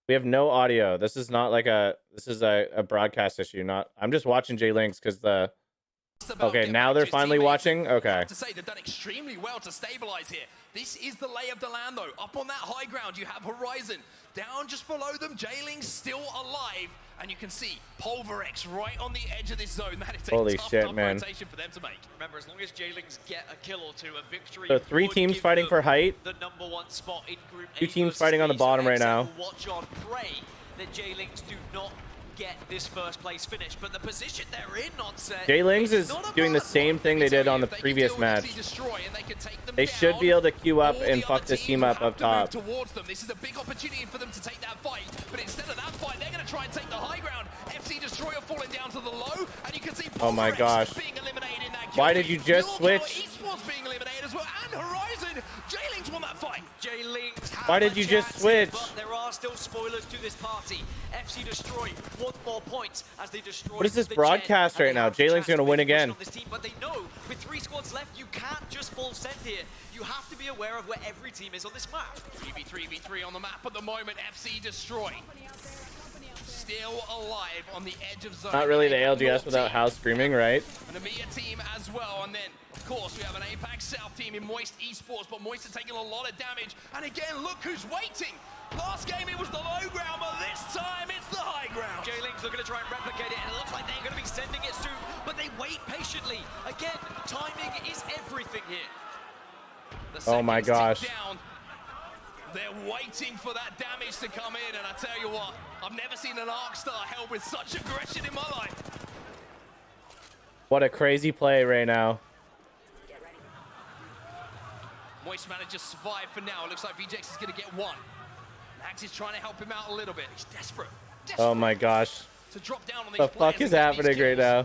We have no audio. This is not like this is a broadcast issue. I'm just watching J-Lings because the... Okay, now they're finally watching? Okay. I have to say, they've done extremely well to stabilize here. This is the lay of the land, though. Up on that high ground, you have Horizon. Down just below them, J-Lings still alive. And you can see Pulverex right on the edge of this zone. That is a tough rotation for them to make. Remember, as long as J-Lings get a kill or two, a victory. So 3 teams fighting for height. The #1 spot in Group A. 2 teams fighting on the bottom right now. Watch on, pray that J-Lings do not get this first place finish, but the position they're in on set. J-Lings is doing the same thing they did on the previous match. They should be able to queue up and fuck this team up top. Towards them. This is a big opportunity for them to take that fight, but instead of that fight, they're going to try and take the high ground. FC Destroyer falling down to the low, and you can see oh my gosh. being eliminated in that kill. Why did you just switch? Esports being eliminated as well, and Horizon. J-Lings won that fight. J-Lings. Why did you just switch? But there are still spoilers to this party. FC Destroy want more points as they destroy. What is this broadcast right now? J-Lings going to win again. This team, but they know with 3 squads left, you can't just full send here. You have to be aware of where every team is on this map. 3v3v3 on the map at the moment. FC Destroy still alive on the edge of zone. Not really the ALGS without house screaming, right? An EMEA team as well, and then of course we have an APAC South team in Moist Esports, but Moist are taking a lot of damage. And again, look who's waiting. Last game it was the low ground, but this time it's the high ground. J-Lings are going to try and replicate it, and it looks like they're going to be sending it soon, but they wait patiently. Again, timing is everything here. Oh my gosh. They're waiting for that damage to come in, and I tell you what, I've never seen an Arc Star held with such aggression in my life. What a crazy play right now. Moist managed to survive for now. It looks like VJX is going to get one. Nax is trying to help him out a little bit. He's desperate. Oh my gosh. To drop down on these the fuck is happening right now?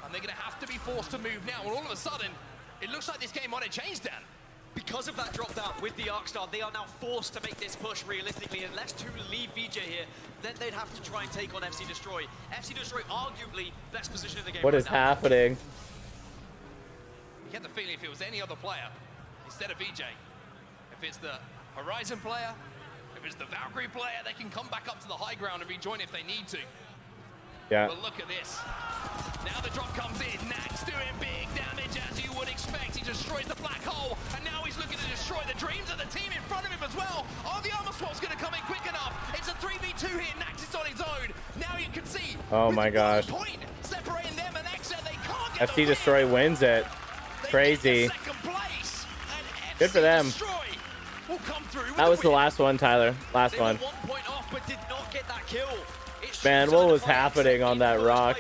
And they're going to have to be forced to move now. And all of a sudden, it looks like this game might have changed, Dan. Because of that drop down with the Arc Star, they are now forced to make this push realistically. Unless 2 leave VJ here, then they'd have to try and take on FC Destroy. FC Destroy arguably best position in the game. What is happening? You get the feeling if it was any other player instead of VJ, if it's the Horizon player, if it's the Valkyrie player, they can come back up to the high ground and rejoin if they need to. Yeah. But look at this. Now the drop comes in. Nax doing big damage as you would expect. He destroys the black hole, and now he's looking to destroy the dreams of the team in front of him as well. Oh, the armor swap's going to come in quick enough. It's a 3v2 here. Nax is on his own. Now you can see. Oh my gosh. Point separating them and Exa, they can't get FC Destroy wins it. Crazy. Second place. Good for them. That was the last one, Tyler. Last one. 1 point off, but did not get that kill. Man, what was happening on that rock?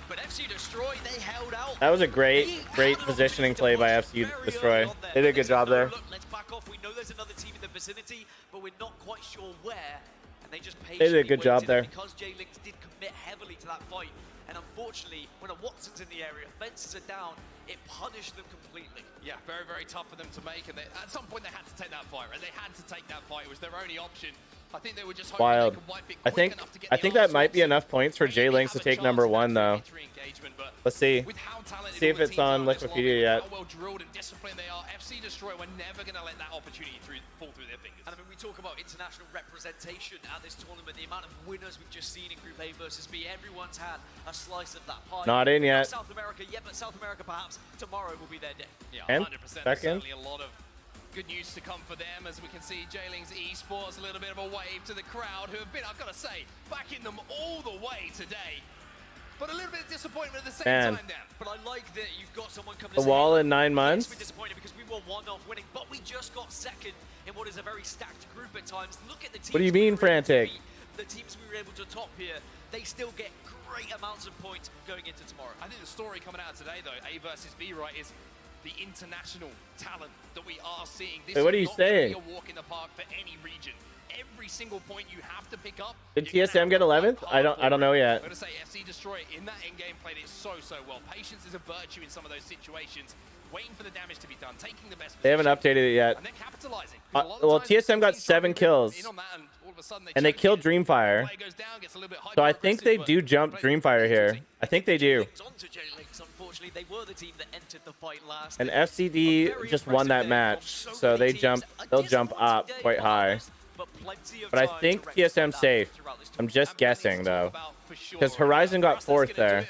But FC Destroy, they held out. That was a great positioning play by FC Destroy. They did a good job there. Let's back off. We know there's another team in the vicinity, but we're not quite sure where. And they just They did a good job there. Because J-Links did commit heavily to that fight. And unfortunately, when a Watson's in the area, fences are down, it punished them completely. Yeah, very, very tough for them to make. And at some point, they had to take that fight, right? They had to take that fight. It was their only option. I think they were just hoping Wild. they could wipe it I quick think enough to get I the think that arms might be off. enough points for J-Links to take number 1 though. Let's see. See if it's on Liquipedia yet. How well drilled and disciplined they are. FC Destroy, we're never going to let that opportunity fall through their fingers. And I mean, we talk about international representation at this tournament, the amount of winners we've just seen in Group A versus B. Everyone's had a slice of that pie. Not in yet. South America, yeah, but South America perhaps tomorrow will be their day. Yeah, And 100%. second. Certainly a lot of good news to come for them, as we can see J-Links Esports, a little bit of a wave to the crowd, who have been, I've got to say, backing them all the way today. But a little bit of disappointment at the same Man. time, Dan. But I like that you've got someone coming The to say, wall hey, in 9 yes, months. we're disappointed because we were one-off winning, but we just got second in what is a very stacked group at times. Look at the teams. What do you we mean, were able to frantic? beat. The teams we were able to top here, they still get great amounts of points going into tomorrow. I think the story coming out today, though, A versus B, right, is the international talent that we are seeing. This Wait, what are is you not gonna be saying? a walk in the park for any region. Every single point you have to pick up. Did TSM get 11th? I don't know yet. I'm going to say FC Destroy in that endgame played it so well. Patience is a virtue in some of those situations. Waiting for the damage to be done, taking the best. They haven't updated it yet. And they're capitalizing. Well, TSM got 7 kills. And they killed Dreamfire. So I think they do jump Dreamfire here. I think they do. Onto J-Links, unfortunately, they were the team that entered the fight last. And FCD just won that match. So they'll jump up quite high. But I think TSM's safe. I'm just guessing though. Because Horizon got 4th there.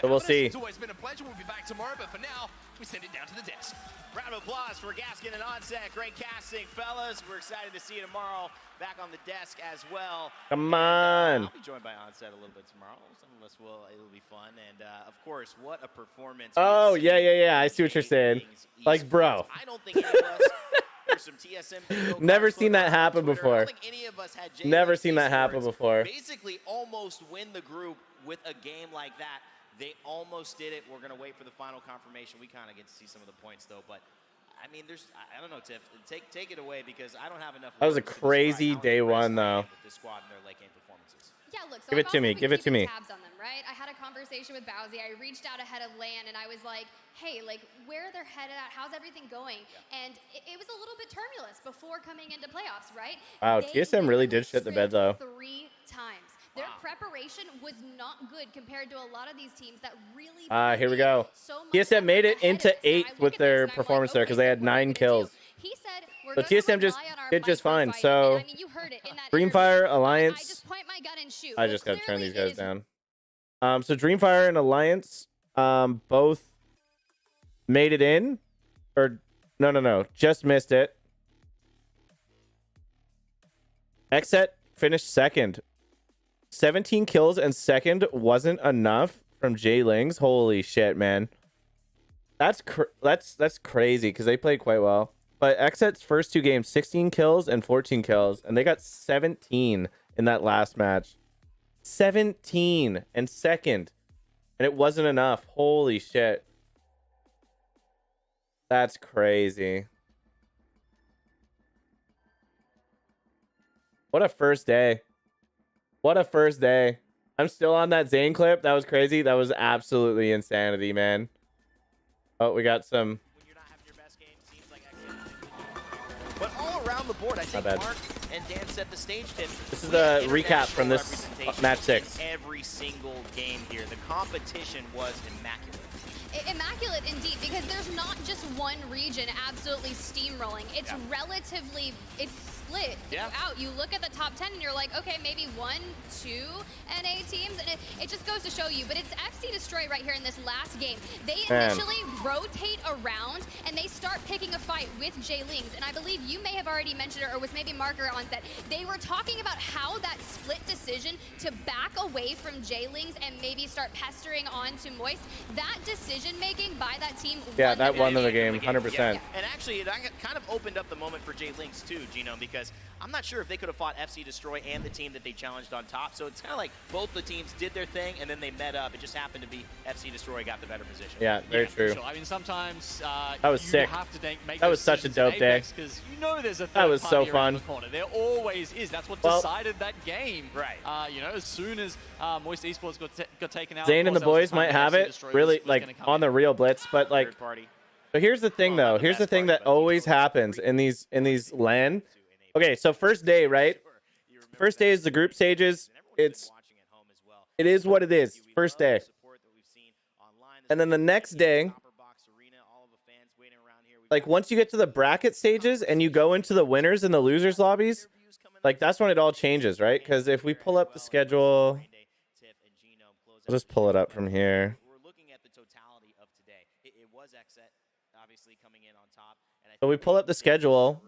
So we'll see. It's always been a pleasure. We'll be back tomorrow, but for now, we send it down to the desk. Round of applause for Gaskin and Onset. Great casting, fellas. We're excited to see you tomorrow. Back on the desk as well. Come on. I'll be joined by Onset a little bit tomorrow. Some of us will. It'll be fun. And, of course, what a performance. Oh, yeah. I see what you're saying. Like, bro. I don't think any of us... There's some TSM Never seen that happen before. I don't think any of us had Never seen that happen before. Basically, almost win the group with a game like that. They almost did it. We're going to wait for the final confirmation. We kind of get to see some of the points, though. But, I mean, I don't know, Tiff. Take it away because I don't have enough. That was a crazy day 1, though. With this squad and their late game performances. Yeah, look, so Give it to me. Give it to me. Tabs on them, right? I had a conversation with Bowsy. I reached out ahead of LAN, and I was like, hey, like, where they're headed at? How's everything going? Yeah. And it was a little bit turbulent before coming into playoffs, right? Wow, They TSM really did shit the bed, though. 3 times. Their preparation was not good compared to a lot lot of these teams that really. Here we go. TSM made it into 8th with their performance there because they had 9 kills. He said, so TSM just did just fine. So Dreamfire, Alliance. I just gotta turn these guys down. So Dreamfire and Alliance both made it in, or no, just missed it. Xset finished second. 17 kills and second wasn't enough from J-Lings. Holy shit, man. That's crazy because they played quite well. But Xset's first 2 games, 16 kills and 14 kills, and they got 17 in that last match. 17 and second, and it wasn't enough. Holy shit. That's crazy. What a first day. What a first day. I'm still on that Zane clip. That was crazy. That was absolutely insanity, man. Oh, we got some. But all around the board, I think Mark and Dan set the stage. This is the recap from this match 6. Every single game here. The competition was immaculate. Immaculate indeed, because there's not just one region absolutely steamrolling. It's relatively, it's split out. You look at the top 10 and you're like, okay, maybe 1, 2 NA teams, and it just goes to show you. But it's FC Destroy right here in this last game. They Man. initially rotate around and they start picking a fight with J-Lings. And I believe you may have already mentioned it, or was maybe Marker on set. They were talking about how that split decision to back away from J-Lings and maybe start pestering on to Moist, that decision making by that team Yeah, that won them the game, 100%. Yeah. And actually, it kind of opened up the moment for J-Lings too, Genome, because I'm not sure if they could have fought FC Destroy and the team that they challenged on top. So it's kind of like both the teams did their thing and then they met up. It just happened to be FC Destroy got the better position. Yeah, very true. Sure. I mean, sometimes That was you sick. have to make That was those such a decisions in dope day. Because you know there's a That was third so party around fun. the corner. There always is. That's what Well- decided that game. Right. You know, as soon as Moist Esports got taken out, Zane and the boys might have it really like on the real blitz, but like. Third party. So here's the thing, though. Here's the thing that always happens in these LAN. Okay, so first day, right? First day is the group stages. It is what it is. First day. And then the next day, like once you get to the bracket stages and you go into the winners and the losers lobbies, like that's when it all changes, right? Because if we pull up the schedule, I'll just pull it up from here. So we pull up the schedule.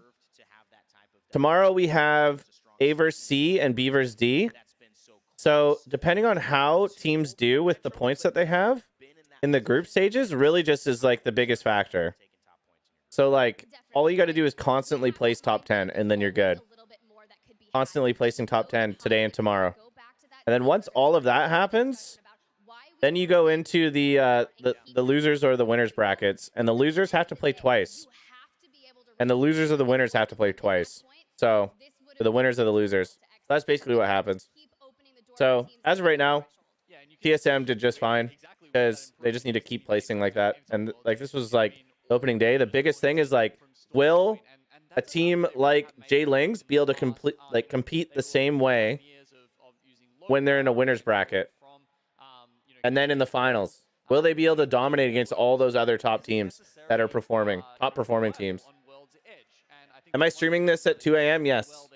Tomorrow we have A versus C and B versus D. So depending on how teams do with the points that they have in the group stages, really just is like the biggest factor. So like all you got to do is constantly place top 10 and then you're good. Constantly placing top 10 today and tomorrow. And then once all of that happens, then you go into the losers or the winners brackets, and the losers have to play twice. And the losers or the winners have to play twice. So the winners are the losers. That's basically what happens. So as of right now, TSM did just fine because they just need to keep placing like that. And like this was like opening day. The biggest thing is like, will a team like J-Lings be able to compete the same way when they're in a winners bracket? And then in the finals, will they be able to dominate against all those other top teams that are performing, top performing teams? Am I streaming this at 2 a.m.? Yes.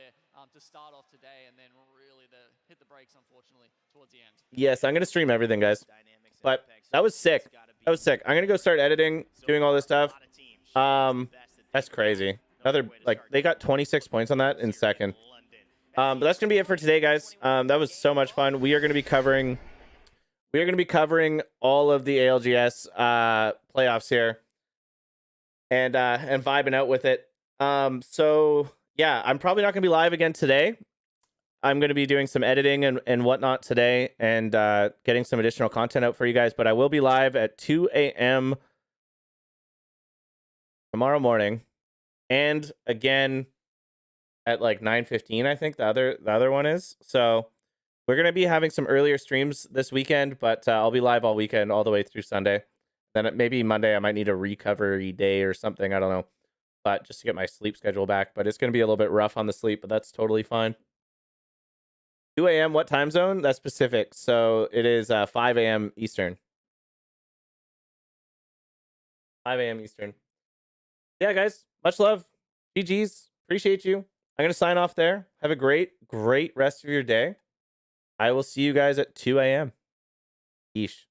Yes, I'm going to stream everything, guys. But that was sick. That was sick. I'm going to go start editing, doing all this stuff. That's crazy. Another, like, they got 26 points on that in second. But that's going to be it for today, guys. That was so much fun. We are going to be covering all of the ALGS playoffs here and vibing out with it. So yeah, I'm probably not gonna be live again today. I'm gonna be doing some editing and whatnot today and getting some additional content out for you guys, but I will be live at 2 a.m. tomorrow morning and again at like 9:15, I think the other one is. So we're gonna be having some earlier streams this weekend, but I'll be live all weekend, all the way through Sunday. Then maybe Monday I might need a recovery day or something. I don't know, but just to get my sleep schedule back. But it's gonna be a little bit rough on the sleep, but that's totally fine. 2 a.m. What time zone? That's Pacific, so it is 5 a.m. Eastern. 5 a.m. Eastern. Yeah, guys, much love. GGs. Appreciate you. I'm gonna sign off there. Have a great rest of your day. I will see you guys at 2 a.m. Yeesh.